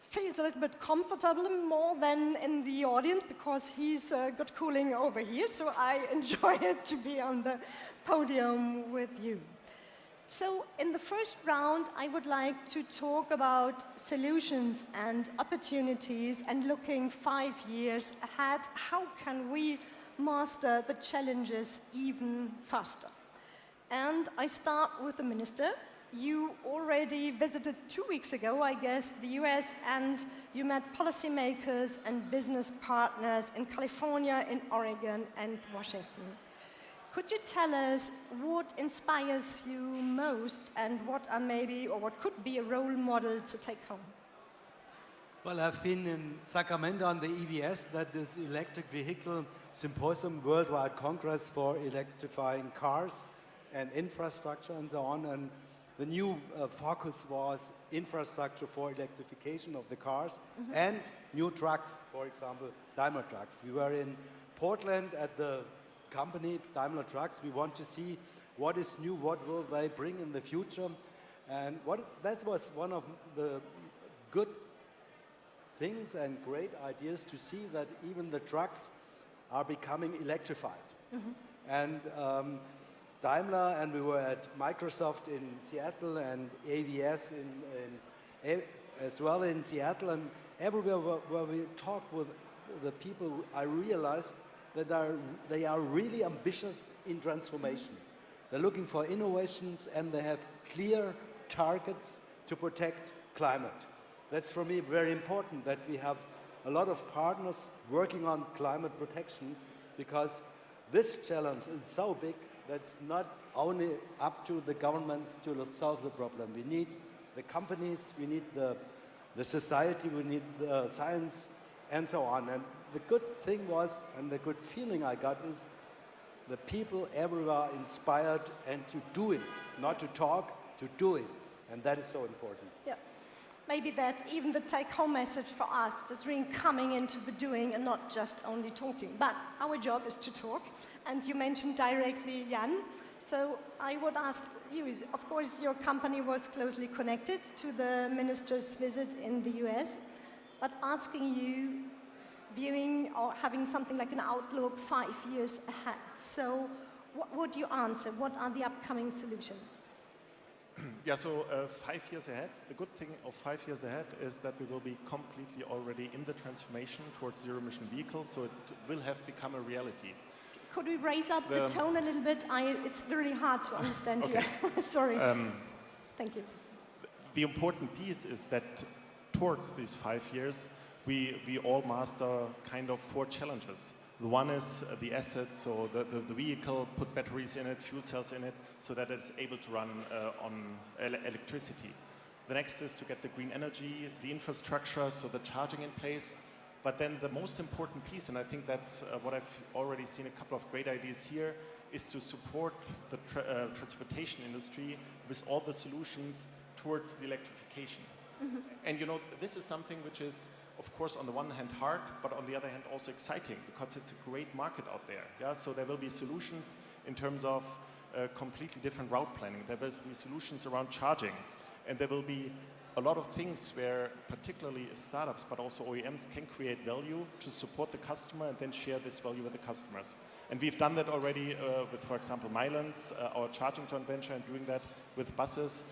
Speaker 30: feels a little bit comfortable more than in the audience because he's got cooling over here, so I enjoy it to be on the podium with you. So in the first round, I would like to talk about solutions and opportunities and looking 5 years ahead. How can we master the challenges even faster? And I start with the minister. You already visited 2 weeks ago, I guess, the US, and you met policymakers and business partners in California, in Oregon, and Washington. Could you tell us what inspires you most and what are maybe, or what could be a role model to take home?
Speaker 4: Well, I've been in Sacramento on the EVS, that is Electric Vehicle Symposium, Worldwide Congress for Electrifying Cars and Infrastructure and so on. And the new focus was infrastructure for electrification of the cars and new trucks, for example, Daimler Trucks. We were in Portland at the company, Daimler Trucks. We want to see what is new, what will they bring in the future. And that was one of the good things and great ideas to see that even the trucks are becoming electrified. And Daimler, and we were at Microsoft in Seattle and AVS as well in Seattle, and everywhere where we talked with the people, I realized that they are really ambitious in transformation. They're looking for innovations and they have clear targets to protect climate. That's for me very important that we have a lot of partners working on climate protection, because this challenge is so big that's not only up to the governments to solve the problem. We need the companies, we need the society, we need the science, and so on. And the good thing was, and the good feeling I got is, the people everywhere inspired and to do it, not to talk, to do it. And that is so important.
Speaker 30: Yeah. Maybe that's even the take-home message for us, that's really coming into the doing and not just only talking. But our job is to talk. And you mentioned directly, Jan, So I would ask you, of course, your company was closely connected to the minister's visit in the US, but asking you, viewing or having something like an outlook 5 years ahead. So what would you answer? What are the upcoming solutions?
Speaker 2: Yeah, so 5 years ahead, the good thing of 5 years ahead is that we will be completely already in the transformation towards zero-emission vehicles, so it will have become a reality.
Speaker 30: Could we raise up the tone a little bit? It's really hard to understand
Speaker 2: okay.
Speaker 30: you. Sorry. Thank you.
Speaker 2: The important piece is that towards these 5 years, we all master kind of 4 challenges. The one is the assets, so the vehicle, put batteries in it, fuel cells in it, so that it's able to run on electricity. The next is to get the green energy, the infrastructure, so the charging in place. But then the most important piece, and I think that's what I've already seen a couple of great ideas here, is to support the transportation industry with all the solutions towards the electrification. Mm-hmm. And you know, this is something which is, of course, on the one hand hard, but on the other hand also exciting, because it's a great market out there. Yeah? So there will be solutions in terms of completely different route planning. There will be solutions around charging. And there will be a lot of things where particularly startups, but also OEMs can create value to support the customer and then share this value with the customers. And we've done that already with, for example, Mylands, our charging joint venture, and doing that with buses.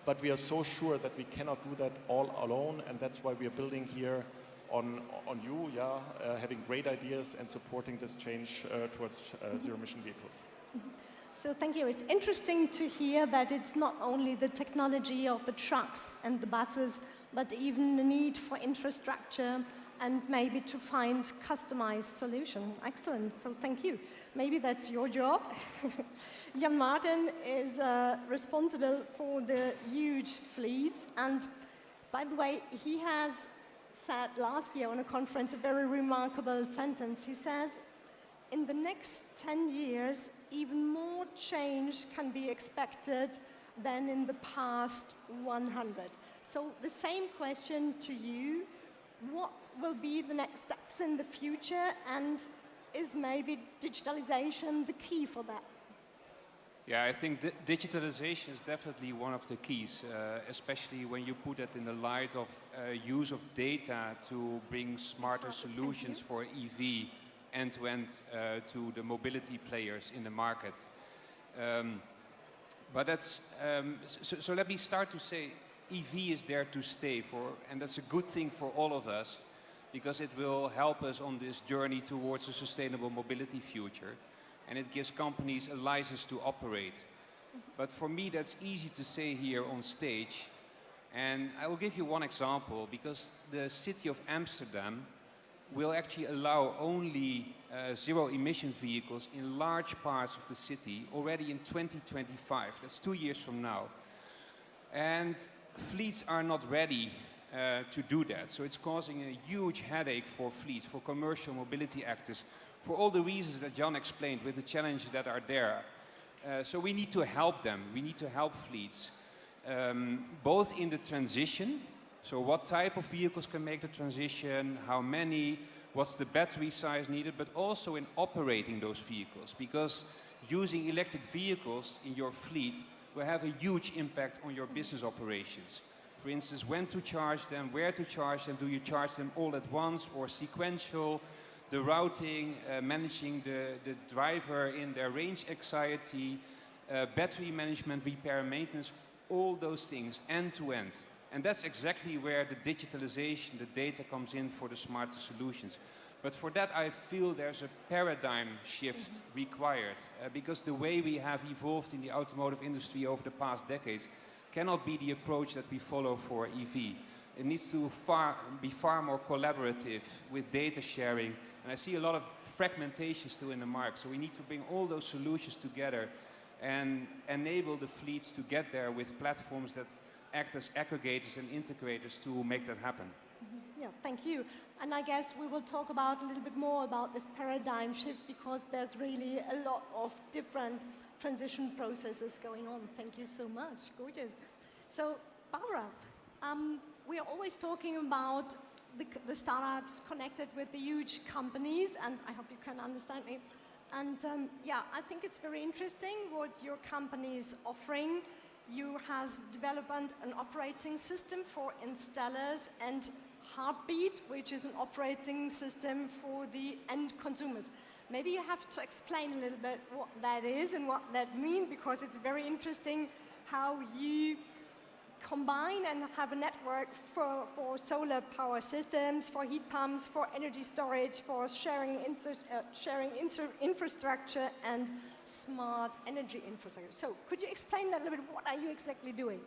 Speaker 2: But we are so sure that we cannot do that all alone, and that's why we are building here on you, having great ideas and supporting this change towards zero-emission vehicles.
Speaker 30: So thank you. It's interesting to hear that it's not only the technology of the trucks and the buses, but even the need for infrastructure and maybe to find customized solution. Excellent. So thank you. Maybe that's your job. Jan Martin is responsible for the huge fleets. And by the way, he has said last year on a conference a very remarkable sentence. He says, in the next 10 years, even more change can be expected than in the past 100. So the same question to you, what will be the next steps in the future, and is maybe digitalization the key for that?
Speaker 6: Yeah, I think digitalization is definitely one of the keys, especially when you put it in the light of use of data to bring smarter solutions for EV end-to-end to the mobility players in the market. But that's, so let me start to say EV is there to stay and that's a good thing for all of us, because it will help us on this journey towards a sustainable mobility future, and it gives companies a license to operate. But for me, that's easy to say here on stage, and I will give you one example, because the city of Amsterdam will actually allow only zero-emission vehicles in large parts of the city already in 2025. That's 2 years from now. And fleets are not ready to do that. So it's causing a huge headache for fleets, for commercial mobility actors, for all the reasons that Jan explained with the challenges that are there. So we need to help them. We need to help fleets, both in the transition. So what type of vehicles can make the transition, how many, what's the battery size needed, but also in operating those vehicles, because using electric vehicles in your fleet will have a huge impact on your business operations. For instance, when to charge them, where to charge them, do you charge them all at once or sequential, the routing, managing the driver in their range anxiety, battery management, repair and maintenance, all those things end to end. And that's exactly where the digitalization, the data comes in for the smarter solutions. But for that, I feel there's a paradigm shift required, because the way we have evolved in the automotive industry over the past decades cannot be the approach that we follow for EV. It needs to be far more collaborative with data sharing. And I see a lot of fragmentation still in the market. So we need to bring all those solutions together and enable the fleets to get there with platforms that act as aggregators and integrators to make that happen.
Speaker 30: Yeah, thank you. And I guess we will talk about a little bit more about this paradigm shift, because there's really a lot of different transition processes going on. Thank you so much. Gorgeous. So, Barbara, we are always talking about the startups connected with the huge companies, and I hope you can understand me. And yeah, I think it's very interesting what your company is offering. You have developed an operating system for installers and Heartbeat, which is an operating system for the end consumers. Maybe you have to explain a little bit what that is and what that means, because it's very interesting how you combine and have a network for solar power systems, for heat pumps, for energy storage, for sharing infrastructure and smart energy infrastructure. So could you explain that a little bit? What are you exactly doing?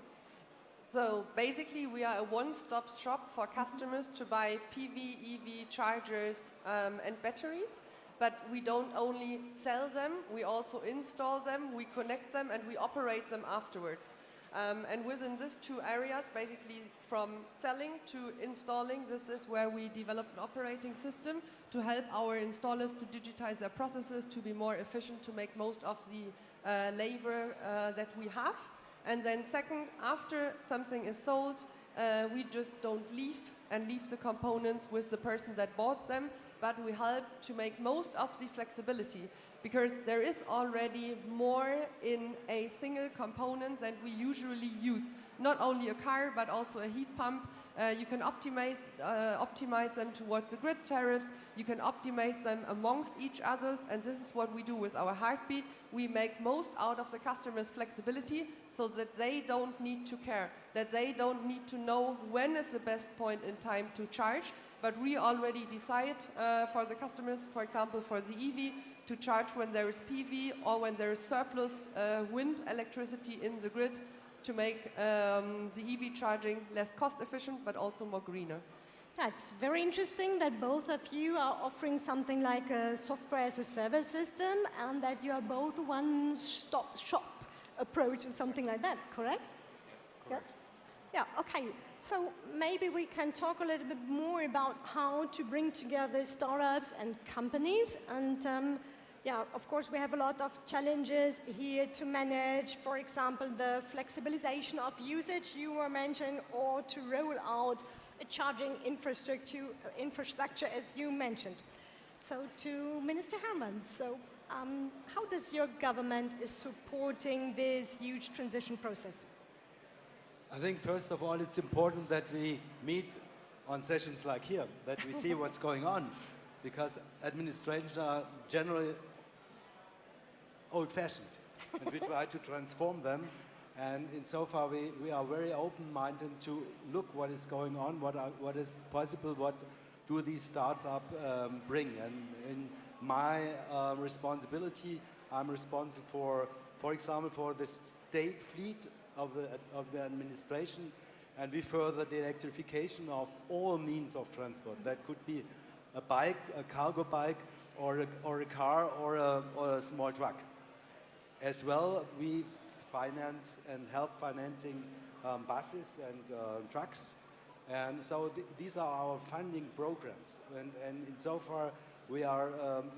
Speaker 7: So basically we are a one-stop shop for customers to buy PV, EV chargers and batteries. But we don't only sell them, we also install them, we connect them and we operate them afterwards. And within these two areas, basically from selling to installing, this is where we develop an operating system to help our installers to digitize their processes, to be more efficient, to make most of the labor that we have. And then second, after something is sold, we just don't leave the components with the person that bought them, but we help to make most of the flexibility, because there is already more in a single component than we usually use. Not only a car, but also a heat pump. You can optimize them towards the grid tariffs. You can optimize them amongst each others, and this is what we do with our Heartbeat. We make most out of the customer's flexibility so that they don't need to care, that they don't need to know when is the best point in time to charge, but we already decide for the customers, for example, for the EV, to charge when there is PV or when there is surplus wind electricity in the grid, to make the EV charging less cost efficient but also more greener.
Speaker 30: That's very interesting that both of you are offering something like a software as a service system, and that you are both one-stop shop approach or something like that, correct?
Speaker 2: Correct.
Speaker 30: Yeah, okay. So maybe we can talk a little bit more about how to bring together startups and companies. And yeah, of course, we have a lot of challenges here to manage. For example, the flexibilization of usage you were mentioning, or to roll out a charging infrastructure as you mentioned. So to Minister Hermann, so how does your government is supporting this huge transition process?
Speaker 4: I think first of all it's important that we meet on sessions like here, that we see what's going on, because administrations are generally old-fashioned and we try to transform them, and insofar we are very open-minded to look what is going on, what is possible, what do these startups bring. And in my responsibility, I'm responsible for example, for the state fleet of the administration, and we further the electrification of all means of transport. That could be a bike, a cargo bike, or a car, or a small truck. As well, we finance and help financing buses and trucks. And so these are our funding programs. And insofar, we are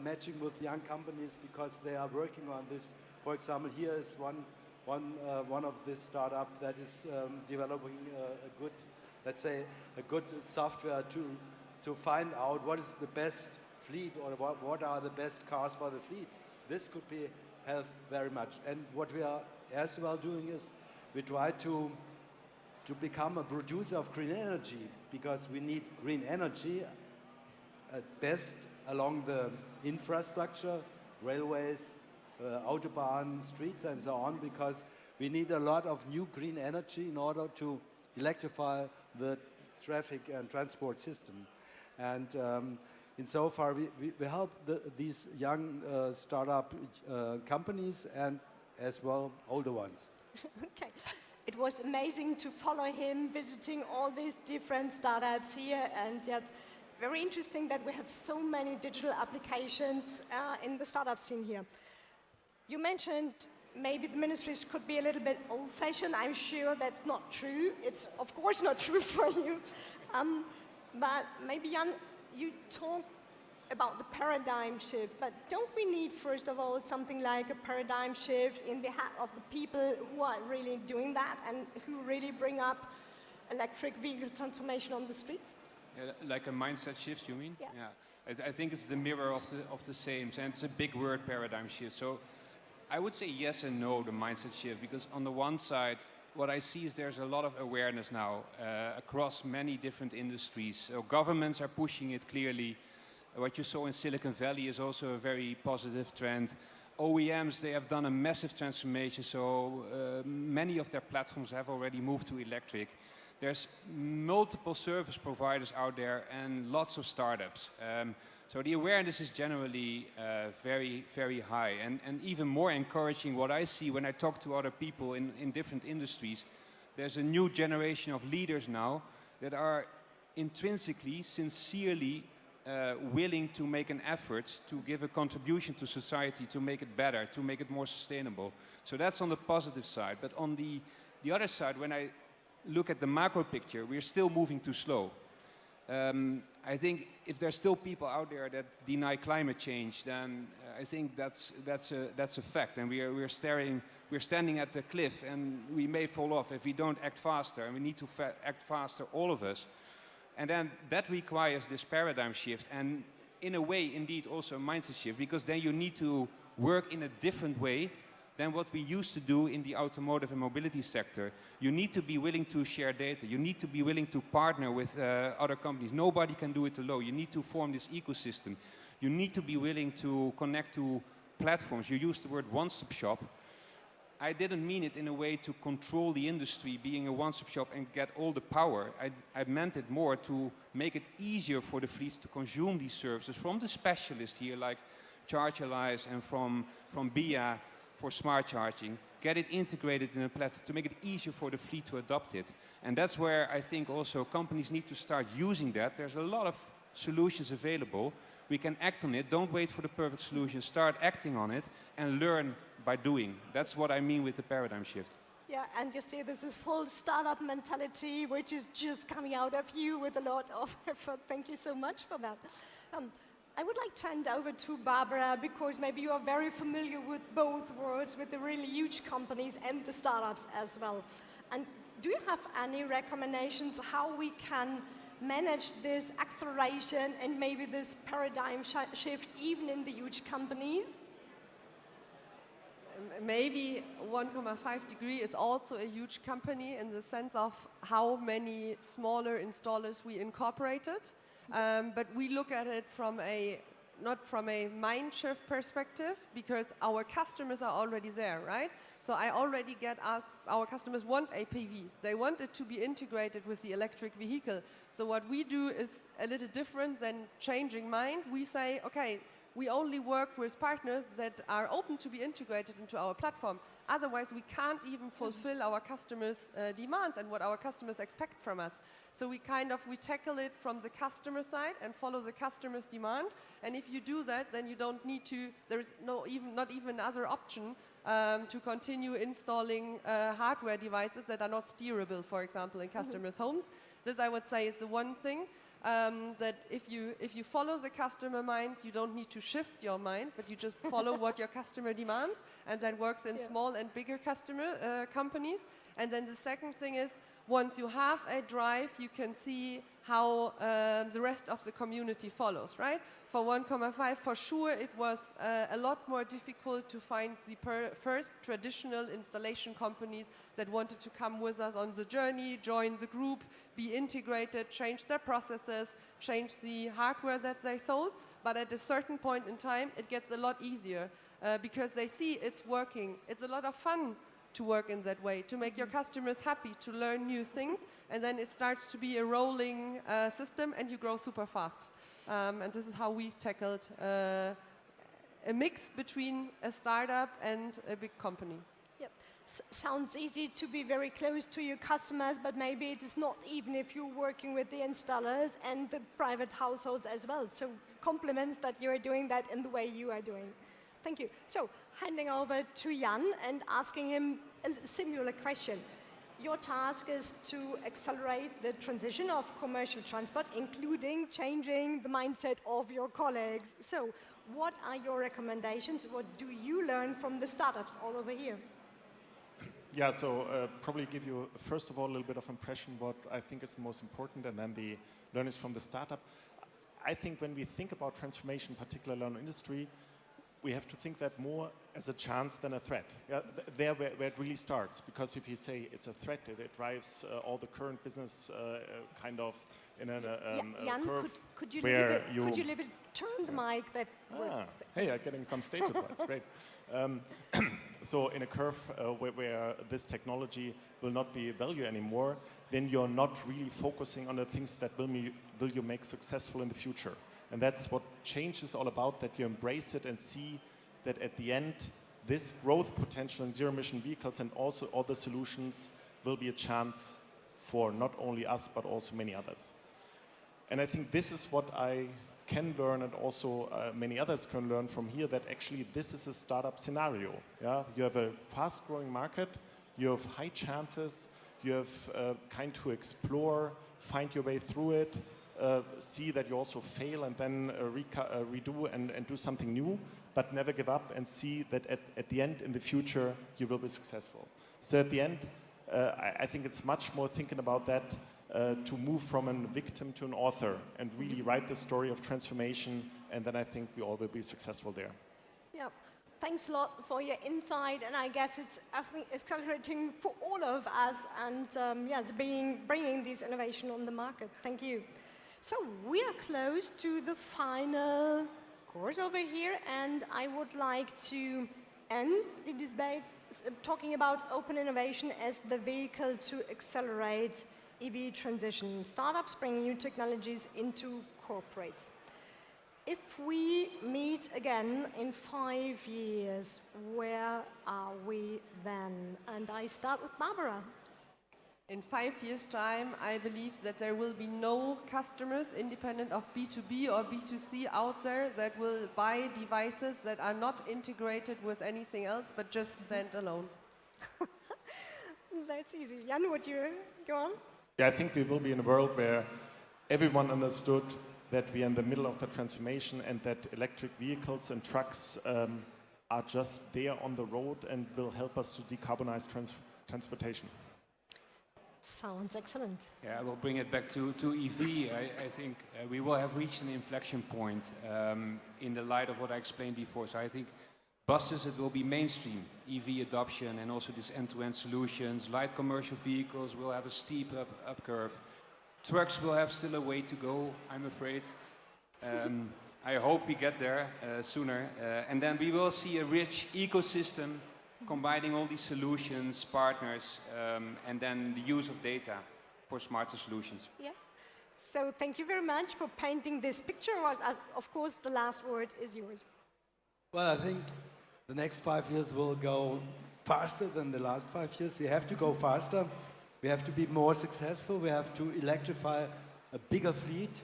Speaker 4: matching with young companies because they are working on this. For example, here is one of this startup that is developing a good, let's say, a good software to find out what is the best fleet, or what are the best cars for the fleet. This could be help very much. And what we are as well doing is we try to become a producer of green energy, because we need green energy at best along the infrastructure, railways, autobahn, streets and so on, because we need a lot of new green energy in order to electrify the traffic and transport system. And insofar, we help these young startup companies and as well older ones.
Speaker 30: Okay. It was amazing to follow him visiting all these different startups here, and yet very interesting that we have so many digital applications in the startup scene here. You mentioned maybe the ministries could be a little bit old-fashioned. I'm sure that's not true. It's of course not true for you. But maybe Jan, you talk about the paradigm shift, but don't we need first of all something like a paradigm shift in the head of the people who are really doing that and who really bring up electric vehicle transformation on the streets?
Speaker 6: Like a mindset shift, you mean?
Speaker 30: Yeah.
Speaker 6: I think it's the mirror of the same, and it's a big word, paradigm shift. So I would say yes and no, the mindset shift, because on the one side, what I see is there's a lot of awareness now across many different industries. So governments are pushing it clearly. What you saw in Silicon Valley is also a very positive trend. OEMs, they have done a massive transformation, so many of their platforms have already moved to electric. There's multiple service providers out there and lots of startups. So the awareness is generally very, very high. And even more encouraging, what I see when I talk to other people in different industries, there's a new generation of leaders now that are intrinsically, sincerely willing to make an effort to give a contribution to society, to make it better, to make it more sustainable. So that's on the positive side. But on the other side, when I look at the macro picture, we're still moving too slow. I think if there's still people out there that deny climate change, then I think that's a fact. And we're standing at the cliff, and we may fall off if we don't act faster. And we need to act faster, all of us. And then that requires this paradigm shift, and in a way, indeed, also a mindset shift, because then you need to work in a different way than what we used to do in the automotive and mobility sector. You need to be willing to share data. You need to be willing to partner with other companies. Nobody can do it alone. You need to form this ecosystem. You need to be willing to connect to platforms. You used the word one-stop shop. I didn't mean it in a way to control the industry, being a one-stop shop and get all the power. I meant it more to make it easier for the fleets to consume these services from the specialists here, like Charge-Allies and from BIA for smart charging, get it integrated in a platform to make it easier for the fleet to adopt it. And that's where I think also companies need to start using that. There's a lot of solutions available. We can act on it. Don't wait for the perfect solution. Start acting on it and learn by doing. That's what I mean with the paradigm shift.
Speaker 30: Yeah, and you see this is full startup mentality, which is just coming out of you with a lot of effort. Thank you so much for that. I would like to hand over to Barbara, because maybe you are very familiar with both worlds, with the really huge companies and the startups as well. And do you have any recommendations how we can manage this acceleration and maybe this paradigm shift even in the huge companies?
Speaker 7: Maybe 1.5 degree is also a huge company in the sense of how many smaller installers we incorporated. But we look at it not from a mind shift perspective, because our customers are already there, right? So I already get asked, our customers want a PV. They want it to be integrated with the electric vehicle. So what we do is a little different than changing mind. We say, okay, we only work with partners that are open to be integrated into our platform. Otherwise, we can't even fulfill our customers' demands and what our customers expect from us. So we tackle it from the customer side and follow the customer's demand. And if you do that, then you don't need to, there is not even other option to continue installing hardware devices that are not steerable, for example, in customers' homes. This, I would say, is the one thing. That if you follow the customer mind, you don't need to shift your mind, but you just follow what your customer demands, and that works in small and bigger customer companies. And then the second thing is, once you have a drive, you can see how the rest of the community follows, right? For 1.5, for sure, it was a lot more difficult to find the first traditional installation companies that wanted to come with us on the journey, join the group, be integrated, change their processes, change the hardware that they sold. But at a certain point in time, it gets a lot easier because they see it's working. It's a lot of fun to work in that way, to make your customers happy, to learn new things, and then it starts to be a rolling system, and you grow super fast. And this is how we tackled a mix between a startup and a big company.
Speaker 30: Yep. Sounds easy to be very close to your customers, but maybe it is not, even if you're working with the installers and the private households as well. So compliments that you are doing that in the way you are doing. Thank you. So handing over to Jan and asking him a similar question. Your task is to accelerate the transition of commercial transport, including changing the mindset of your colleagues. So what are your recommendations? What do you learn from the startups all over here?
Speaker 2: Yeah, so probably give you, first of all, a little bit of impression what I think is the most important, and then the learnings from the startup. I think when we think about transformation, particularly in industry, we have to think that more as a chance than a threat. Yeah, there where it really starts, because if you say it's a threat, it drives all the current business kind of in a
Speaker 30: Jan,
Speaker 2: curve
Speaker 30: could you
Speaker 2: where
Speaker 30: could you little bit turn the mic? That
Speaker 2: hey, I'm getting some stage advice, great. So in a curve where this technology will not be value anymore, then you're not really focusing on the things that will you make successful in the future. And that's what change is all about, that you embrace it and see that at the end, this growth potential in zero-emission vehicles and also other solutions will be a chance for not only us, but also many others. And I think this is what I can learn, and also many others can learn from here, that actually this is a startup scenario. Yeah? You have a fast-growing market, you have high chances, you have kind to explore, find your way through it, see that you also fail and then redo and do something new, but never give up and see that at the end, in the future, you will be successful. So at the end, I think it's much more thinking about that, to move from a victim to an author and really write the story of transformation, and then I think we all will be successful there.
Speaker 30: Yeah, thanks a lot for your insight, and I guess it's accelerating for all of us, and yes, bringing this innovation on the market. Thank you. So we are close to the final course over here, and I would like to end the debate talking about open innovation as the vehicle to accelerate EV transition. Startups bring new technologies into corporates. If we meet again in 5 years, where are we then? And I start with Barbara.
Speaker 7: In 5 years' time, I believe that there will be no customers, independent of B2B or B2C out there, that will buy devices that are not integrated with anything else, but just stand alone.
Speaker 30: That's easy. Jan, would you go on?
Speaker 2: Yeah, I think we will be in a world where everyone understood that we are in the middle of the transformation, and that electric vehicles and trucks are just there on the road and will help us to decarbonize transportation.
Speaker 30: Sounds excellent.
Speaker 6: Yeah, I will bring it back to EV. I think we will have reached an inflection point in the light of what I explained before. So I think buses, it will be mainstream EV adoption, and also these end-to-end solutions. Light commercial vehicles will have a steep up curve. Trucks will have still a way to go, I'm afraid. I hope we get there sooner. And then we will see a rich ecosystem combining all these solutions, partners, and then the use of data for smarter solutions.
Speaker 30: Yeah. So thank you very much for painting this picture. Of course, the last word is yours.
Speaker 4: Well, I think the next 5 years will go faster than the last 5 years. We have to go faster. We have to be more successful. We have to electrify a bigger fleet,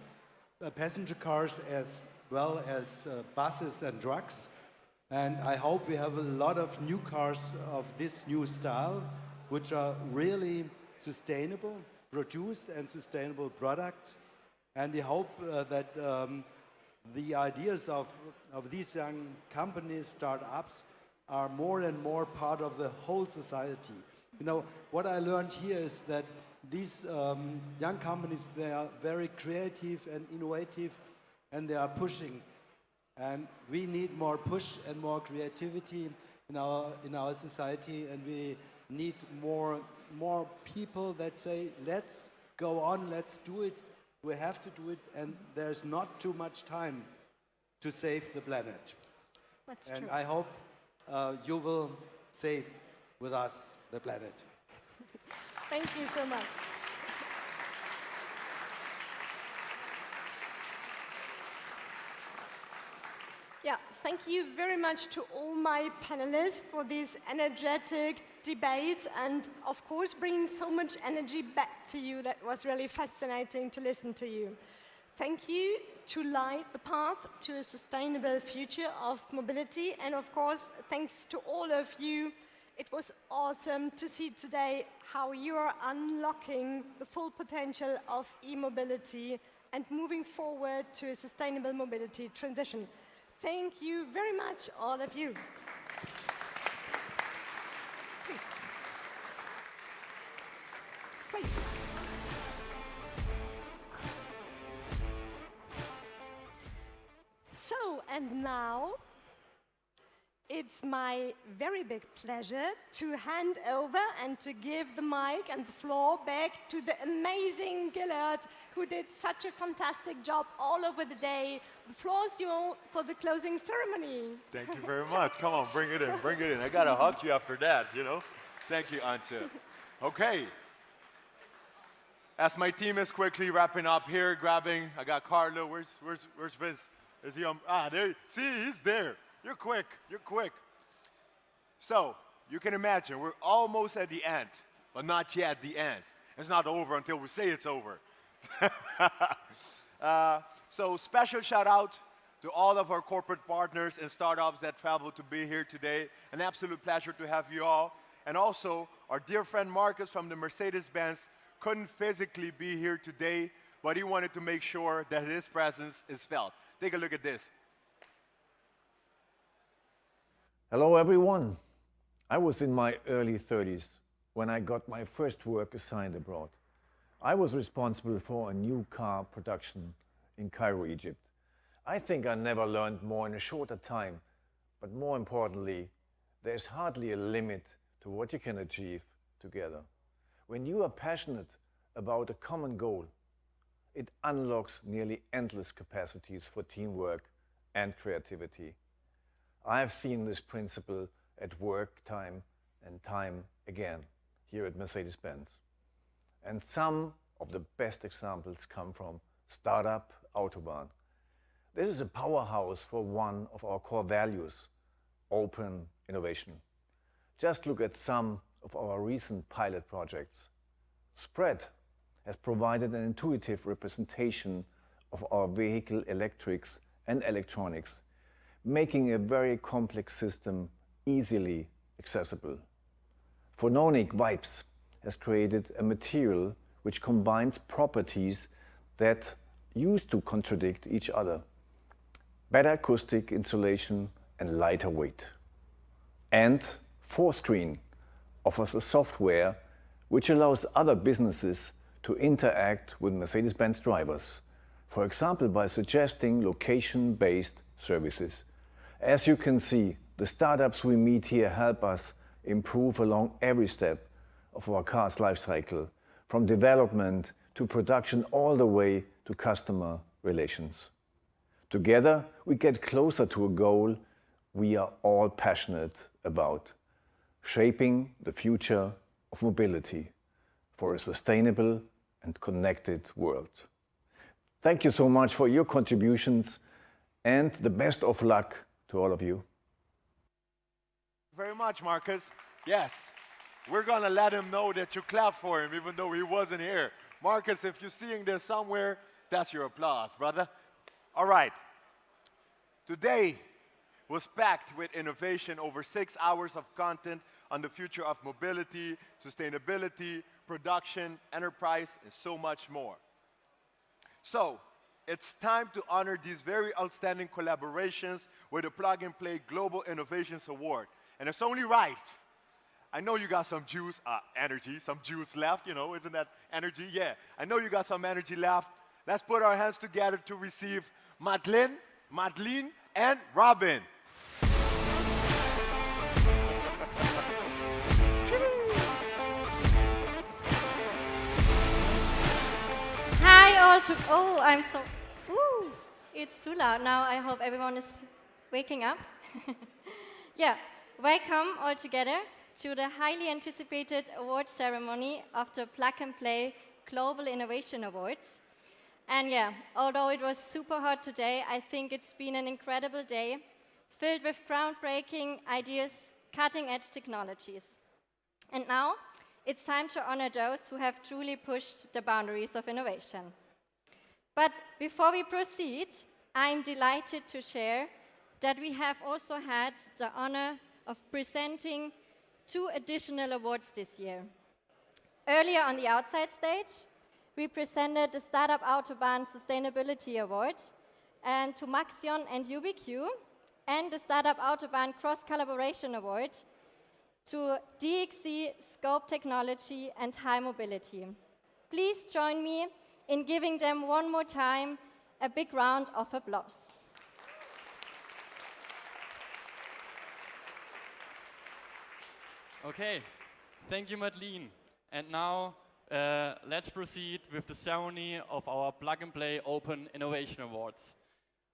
Speaker 4: passenger cars as well as buses and trucks. And I hope we have a lot of new cars of this new style, which are really sustainable, produced and sustainable products. And we hope that the ideas of these young companies, startups, are more and more part of the whole society. You know, what I learned here is that these young companies, they are very creative and innovative, and they are pushing. And we need more push and more creativity in our society, and we need more people that say, let's go on, let's do it, we have to do it, and there's not too much time to save the planet.
Speaker 30: That's
Speaker 4: and
Speaker 30: true.
Speaker 4: I hope you will save with us the planet.
Speaker 30: Thank you so much. Yeah, thank you very much to all my panelists for this energetic debate, and of course bringing so much energy back to you. That was really fascinating to listen to you. Thank you to light the path to a sustainable future of mobility, and of course thanks to all of you. It was awesome to see today how you are unlocking the full potential of e-mobility and moving forward to a sustainable mobility transition. Thank you very much, all of you. And now, it's my very big pleasure to hand over and to give the mic and the floor back to the amazing Gillard, who did such a fantastic job all over the day. The floor is yours for the closing ceremony.
Speaker 10: Thank you very much. Come on, bring it in, bring it in. I got to hug you after that, you know. Thank you, Antje. Okay. As my team is quickly wrapping up here, grabbing, I got Carlo. Where's Vince? Is he on? There. See, he's there. You're quick, you're quick. So, you can imagine, we're almost at the end, but not yet the end. It's not over until we say it's over. So, special shout out to all of our corporate partners and startups that traveled to be here today. An absolute pleasure to have you all. And also, our dear friend Marcus from the Mercedes-Benz couldn't physically be here today, but he wanted to make sure that his presence is felt. Take a look at this.
Speaker 8: Hello everyone. I was in my early 30s when I got my first work assigned abroad. I was responsible for a new car production in Cairo, Egypt. I think I never learned more in a shorter time, but more importantly, there's hardly a limit to what you can achieve together. When you are passionate about a common goal, it unlocks nearly endless capacities for teamwork and creativity. I have seen this principle at work time and time again here at Mercedes-Benz. And some of the best examples come from Startup Autobahn. This is a powerhouse for one of our core values, open innovation. Just look at some of our recent pilot projects. Spread has provided an intuitive representation of our vehicle electrics and electronics, making a very complex system easily accessible. Phononic Vibes has created a material which combines properties that used to contradict each other. Better acoustic insulation and lighter weight. And 4Screen offers a software which allows other businesses to interact with Mercedes-Benz drivers, for example by suggesting location-based services. As you can see, the startups we meet here help us improve along every step of our car's life cycle, from development to production all the way to customer relations. Together, we get closer to a goal we are all passionate about, shaping the future of mobility for a sustainable and connected world. Thank you so much for your contributions and the best of luck to all of you.
Speaker 10: Very much, Marcus. Yes, we're gonna let him know that you clapped for him even though he wasn't here. Marcus, if you're seeing this somewhere, that's your applause, brother. All right. Today was packed with innovation, over 6 hours of content on the future of mobility, sustainability, production, enterprise, and so much more. So, it's time to honor these very outstanding collaborations with the Plug and Play Global Innovations Award. And it's only right. I know you got some energy, some juice left, you know, isn't that energy? Yeah, I know you got some energy left. Let's put our hands together to receive Madeleine, and Robin.
Speaker 9: Hi all. Oh, I'm so. Ooh, it's too loud now. I hope everyone is waking up. Yeah, welcome all together to the highly anticipated award ceremony of the Plug and Play Global Innovation Awards. And yeah, although it was super hot today, I think it's been an incredible day, filled with groundbreaking ideas, cutting-edge technologies. And now, it's time to honor those who have truly pushed the boundaries of innovation. But before we proceed, I'm delighted to share that we have also had the honor of presenting 2 additional awards this year. Earlier on the outside stage, we presented the Startup Autobahn Sustainability Award to Maxion and UBQ, and the Startup Autobahn Cross Collaboration Award to DXC, Scope Technology, and High Mobility. Please join me in giving them one more time a big round of applause.
Speaker 11: Okay, thank you, Madeleine. And now let's proceed with the ceremony of our Plug and Play Open Innovation Awards.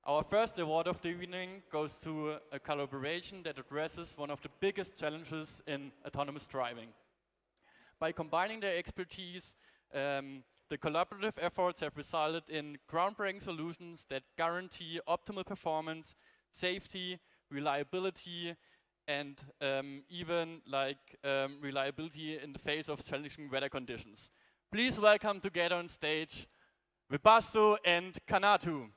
Speaker 11: Our first award of the evening goes to a collaboration that addresses one of the biggest challenges in autonomous driving. By combining their expertise, the collaborative efforts have resulted in groundbreaking solutions that guarantee optimal performance, safety, reliability, and even reliability in the face of challenging weather conditions. Please welcome together on stage Webasto and Kanatu.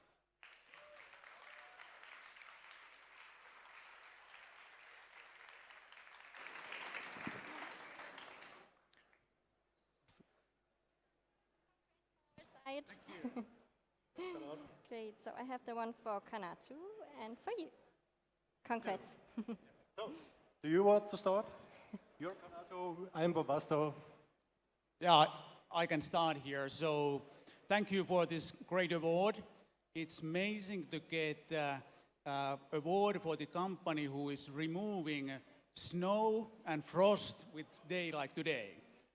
Speaker 9: Great, so I have the one for Kanatu and for you. Congrats.
Speaker 12: So, do you want to start? You're Kanatu, I'm Webasto.
Speaker 14: Yeah, I can start here. So, thank you for this great award. It's amazing to get award for the company who is removing snow and frost with day like today.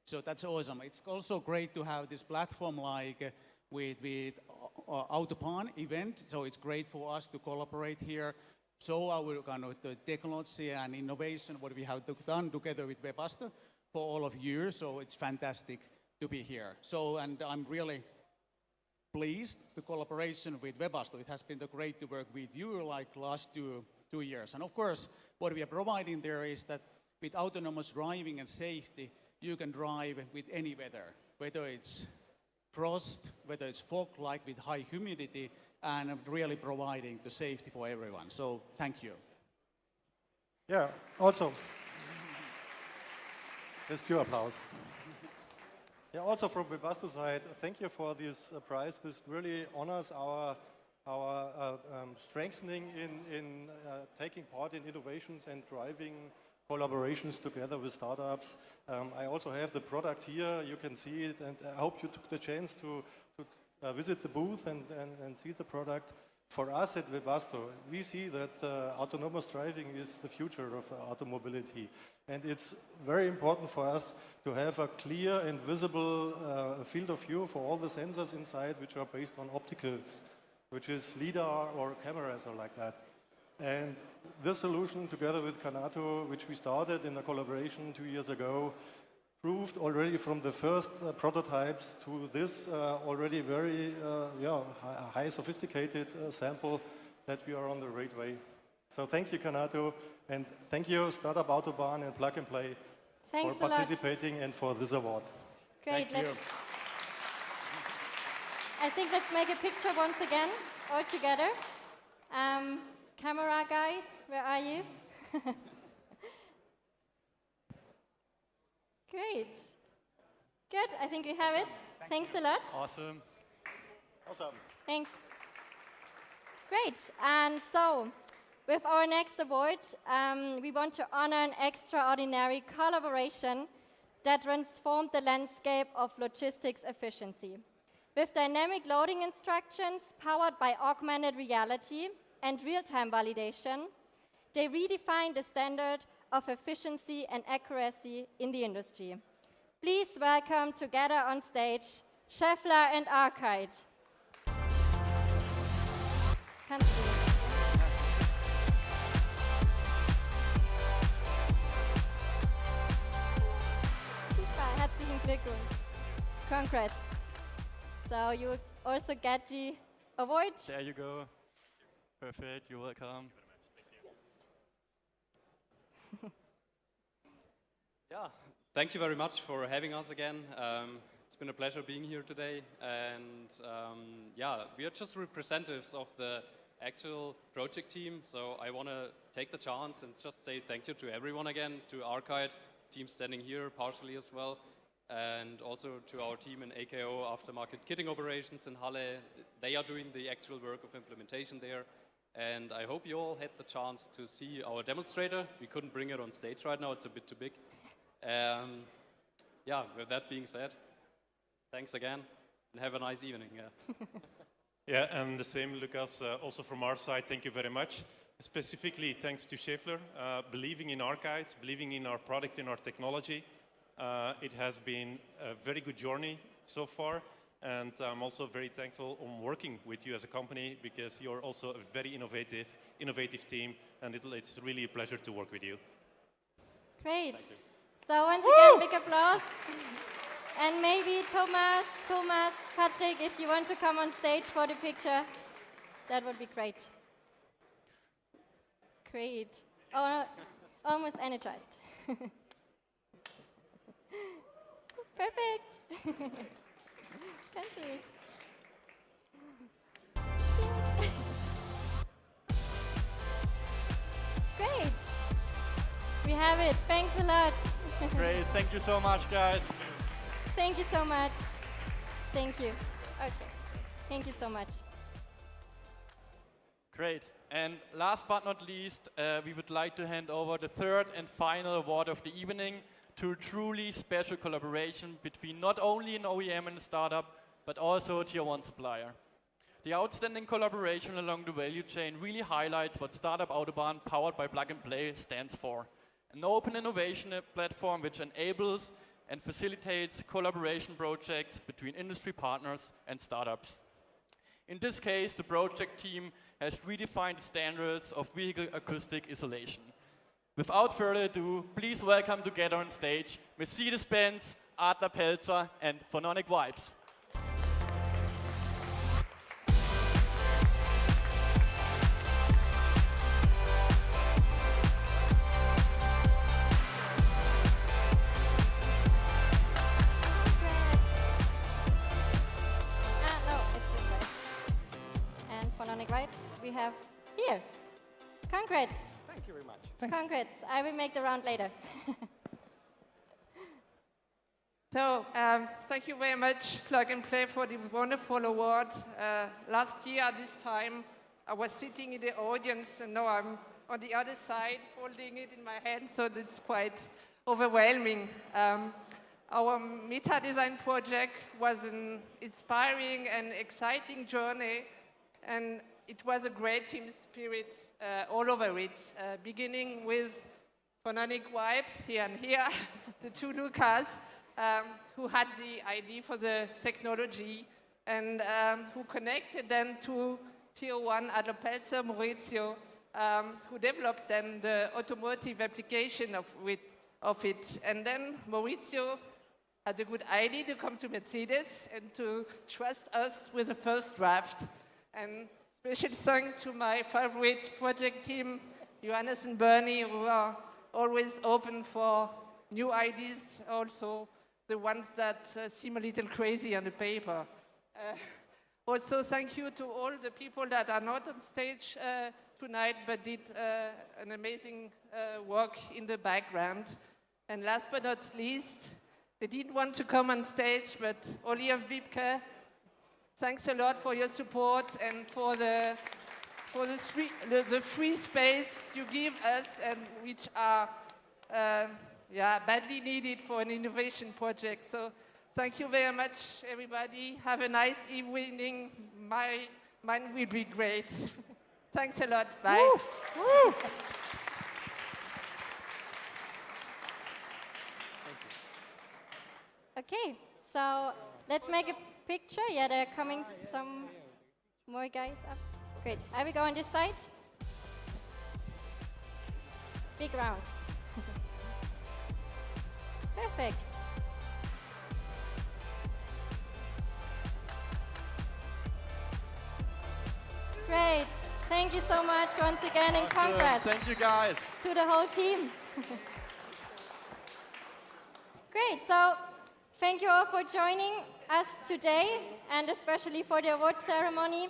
Speaker 14: So that's awesome. It's also great to have this platform like with Autobahn event. So it's great for us to collaborate here. So our kind of the technology and innovation, what we have done together with Webasto for all of you. So it's fantastic to be here. So, and I'm really pleased the collaboration with Webasto. It has been great to work with you like last two years. And of course, what we are providing there is that with autonomous driving and safety, you can drive with any weather, whether it's frost, whether it's fog, like with high humidity, and really providing the safety for everyone. So thank you.
Speaker 12: Yeah, also, this is your applause. Yeah, also from Webasto side, thank you for this prize. This really honors our strengthening in taking part in innovations and driving collaborations together with startups. I also have the product here. You can see it, and I hope you took the chance to visit the booth and see the product. For us at Webasto, we see that autonomous driving is the future of automobility. And it's very important for us to have a clear and visible field of view for all the sensors inside, which are based on opticals, which is LiDAR or cameras or like that. And this solution, together with Kanatu, which we started in a collaboration 2 years ago, proved already from the first prototypes to this already very high sophisticated sample that we are on the right way. So thank you, Kanatu, and thank you, Startup Autobahn and Plug and Play
Speaker 9: Thanks
Speaker 12: for participating and for this award.
Speaker 9: Great.
Speaker 12: Thank you.
Speaker 9: I think let's make a picture once again, all together. Camera guys, where are you? Great. Good, I think we have it. Thanks a lot.
Speaker 11: Awesome.
Speaker 12: Awesome.
Speaker 9: Thanks. Great, and so with our next award, we want to honor an extraordinary collaboration that transformed the landscape of logistics efficiency. With dynamic loading instructions powered by augmented reality and real-time validation, they redefined the standard of efficiency and accuracy in the industry. Please welcome together on stage Scheffler and Arcade. Kannst du? Super, herzlichen Glückwunsch. Congrats. So you also get the award.
Speaker 11: There you go. Perfect, you're welcome.
Speaker 15: Yeah, thank you very much for having us again. It's been a pleasure being here today. And yeah, we are just representatives of the actual project team. So I want to take the chance and just say thank you to everyone again, to Arcade, team standing here partially as well, and also to our team in AKO Aftermarket Kitting Operations in Halle. They are doing the actual work of implementation there. And I hope you all had the chance to see our demonstrator. We couldn't bring it on stage right now, it's a bit too big. Yeah, with that being said, thanks again and have a nice evening.
Speaker 16: Yeah, and the same, Lucas, also from our side, thank you very much.
Speaker 1: specifically thanks to Schaeffler, believing in our guides, believing in our product, in our technology. It has been a very good journey so far, and I'm also very thankful on working with you as a company, because you're also a very innovative team, and it's really a pleasure to work with you.
Speaker 9: Great. So once again, big applause. And maybe Thomas, Patrick, if you want to come on stage for the picture, that would be great. Great. Oh, almost energized. Perfect. Kannst du nicht. Great. We have it. Thanks a lot.
Speaker 11: Great. Thank you so much, guys.
Speaker 9: Thank you so much. Thank you. Okay. Thank you so much.
Speaker 11: Great. And last but not least, we would like to hand over the third and final award of the evening to a truly special collaboration between not only an OEM and a startup, but also a Tier 1 supplier. The outstanding collaboration along the value chain really highlights what Startup Autobahn, powered by Plug and Play, stands for. An open innovation platform which enables and facilitates collaboration projects between industry partners and startups. In this case, the project team has redefined standards of vehicle acoustic isolation. Without further ado, please welcome together on stage Mercedes-Benz, Adler Pelzer, and Phononic Vibes.
Speaker 9: We have here. Congrats.
Speaker 3: Thank you very much.
Speaker 9: Congrats. I will make the round later.
Speaker 5: So, thank you very much, Plug and Play, for the wonderful award. Last year at this time, I was sitting in the audience, and now I'm on the other side, holding it in my hand, so it's quite overwhelming. Our Meta Design project was an inspiring and exciting journey, and it was a great team spirit all over it, beginning with Phononic Vibes here and here, the two Lucas, who had the idea for the technology and who connected then to Tier 1 Adler Pelzer, Maurizio, who developed then the automotive application of it. And then Maurizio had a good idea to come to Mercedes and to trust us with the first draft. And special thanks to my favorite project team, Johannes and Bernie, who are always open for new ideas, also the ones that seem a little crazy on the paper. Also, thank you to all the people that are not on stage tonight, but did an amazing work in the background. And last but not least, they didn't want to come on stage, but Oli and Wiebke, thanks a lot for your support and for the free space you give us, and which are badly needed for an innovation project. So thank you very much, everybody. Have a nice evening. Mine will be great. Thanks a lot. Bye.
Speaker 3: Woo! Woo!
Speaker 9: Okay, so let's make a picture. Yeah, there are coming some more guys up. Great. I will go on this side. Big round. Perfect. Great. Thank you so much once again, and congrats.
Speaker 11: Thank you, guys.
Speaker 9: To the whole team. Great. So thank you all for joining us today, and especially for the award ceremony.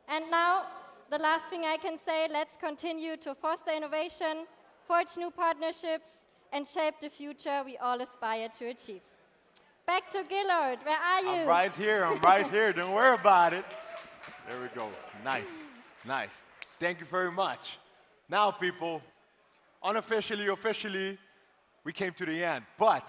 Speaker 9: And now, the last thing I can say, let's continue to foster innovation, forge new partnerships, and shape the future we all aspire to achieve. Back to Gillard, where are you?
Speaker 10: I'm right here, don't worry about it. There we go, nice. Thank you very much. Now, people, unofficially, officially, we came to the end, but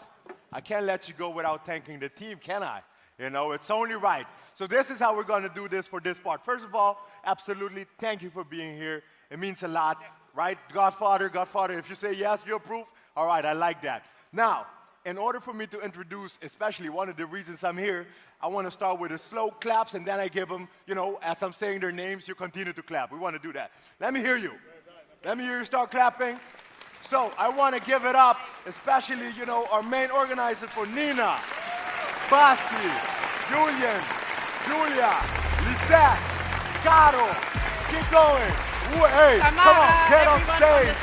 Speaker 10: I can't let you go without thanking the team, can I? You know, it's only right. So this is how we're going to do this for this part. First of all, absolutely, thank you for being here. It means a lot, right? Godfather, if you say yes, you approve. All right, I like that. Now, in order for me to introduce, especially one of the reasons I'm here, I want to start with a slow claps, and then I give them, you know, as I'm saying their names, you continue to clap. We want to do that. Let me hear you. Let me hear you start clapping. So I want to give it up, especially, you know, our main organizer for Nina, Basti, Julian, Julia, Lisette, Caro. Keep going. Hey, come on, get on stage.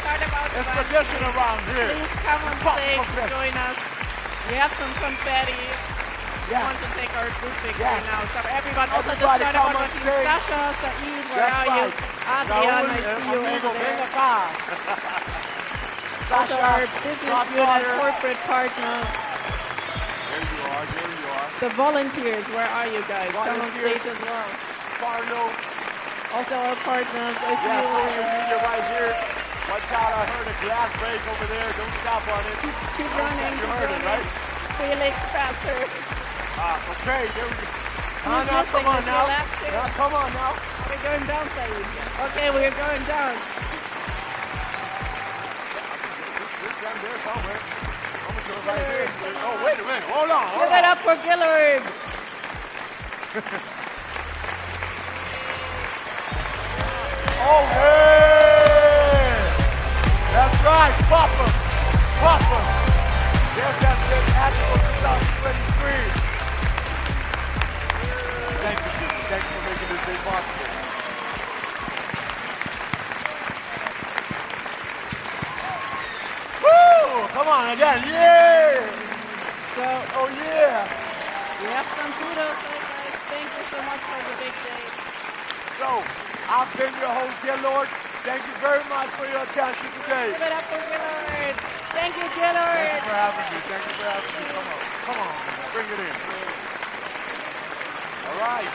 Speaker 10: It's tradition around here.
Speaker 3: Please come on stage and join us. We have some confetti. We want to take our group picture now. So everyone, also the startup on team. Sasha, Saeed, where are you? Adrian, I see you over there. Also our business unit, corporate partners.
Speaker 10: There you are.
Speaker 3: The volunteers, where are you guys? Come on stage as well.
Speaker 10: Barlow.
Speaker 3: Also our partners, I see you
Speaker 10: social
Speaker 3: over
Speaker 10: media right here. Watch out, I heard a glass break over there. Don't stop on it.
Speaker 3: Keep running.
Speaker 10: You heard it, right?
Speaker 3: Felix, faster.
Speaker 10: Okay, there we go.
Speaker 3: Who's
Speaker 10: Now, come on now.
Speaker 3: Now,
Speaker 10: come on now.
Speaker 3: Are we going down, Saeed? Okay, we're going down.
Speaker 10: This down there somewhere. I'm gonna go right there. Oh, wait a minute. Hold on.
Speaker 3: Give it up for Gillard.
Speaker 10: Oh, yeah! That's right, pop 'em. There's that big Expo 2023. Thank you, Jimmy. Thanks for making this day possible. Woo! Come on again, yeah!
Speaker 3: So,
Speaker 10: oh yeah!
Speaker 3: We have some food outside, guys. Thank you so much for the big day.
Speaker 10: So, I've been your host, Gillard. Thank you very much for your attention today.
Speaker 3: Give it up for Gillard. Thank you, Gillard.
Speaker 10: Thank you for having me. Come on. Bring it in. All right.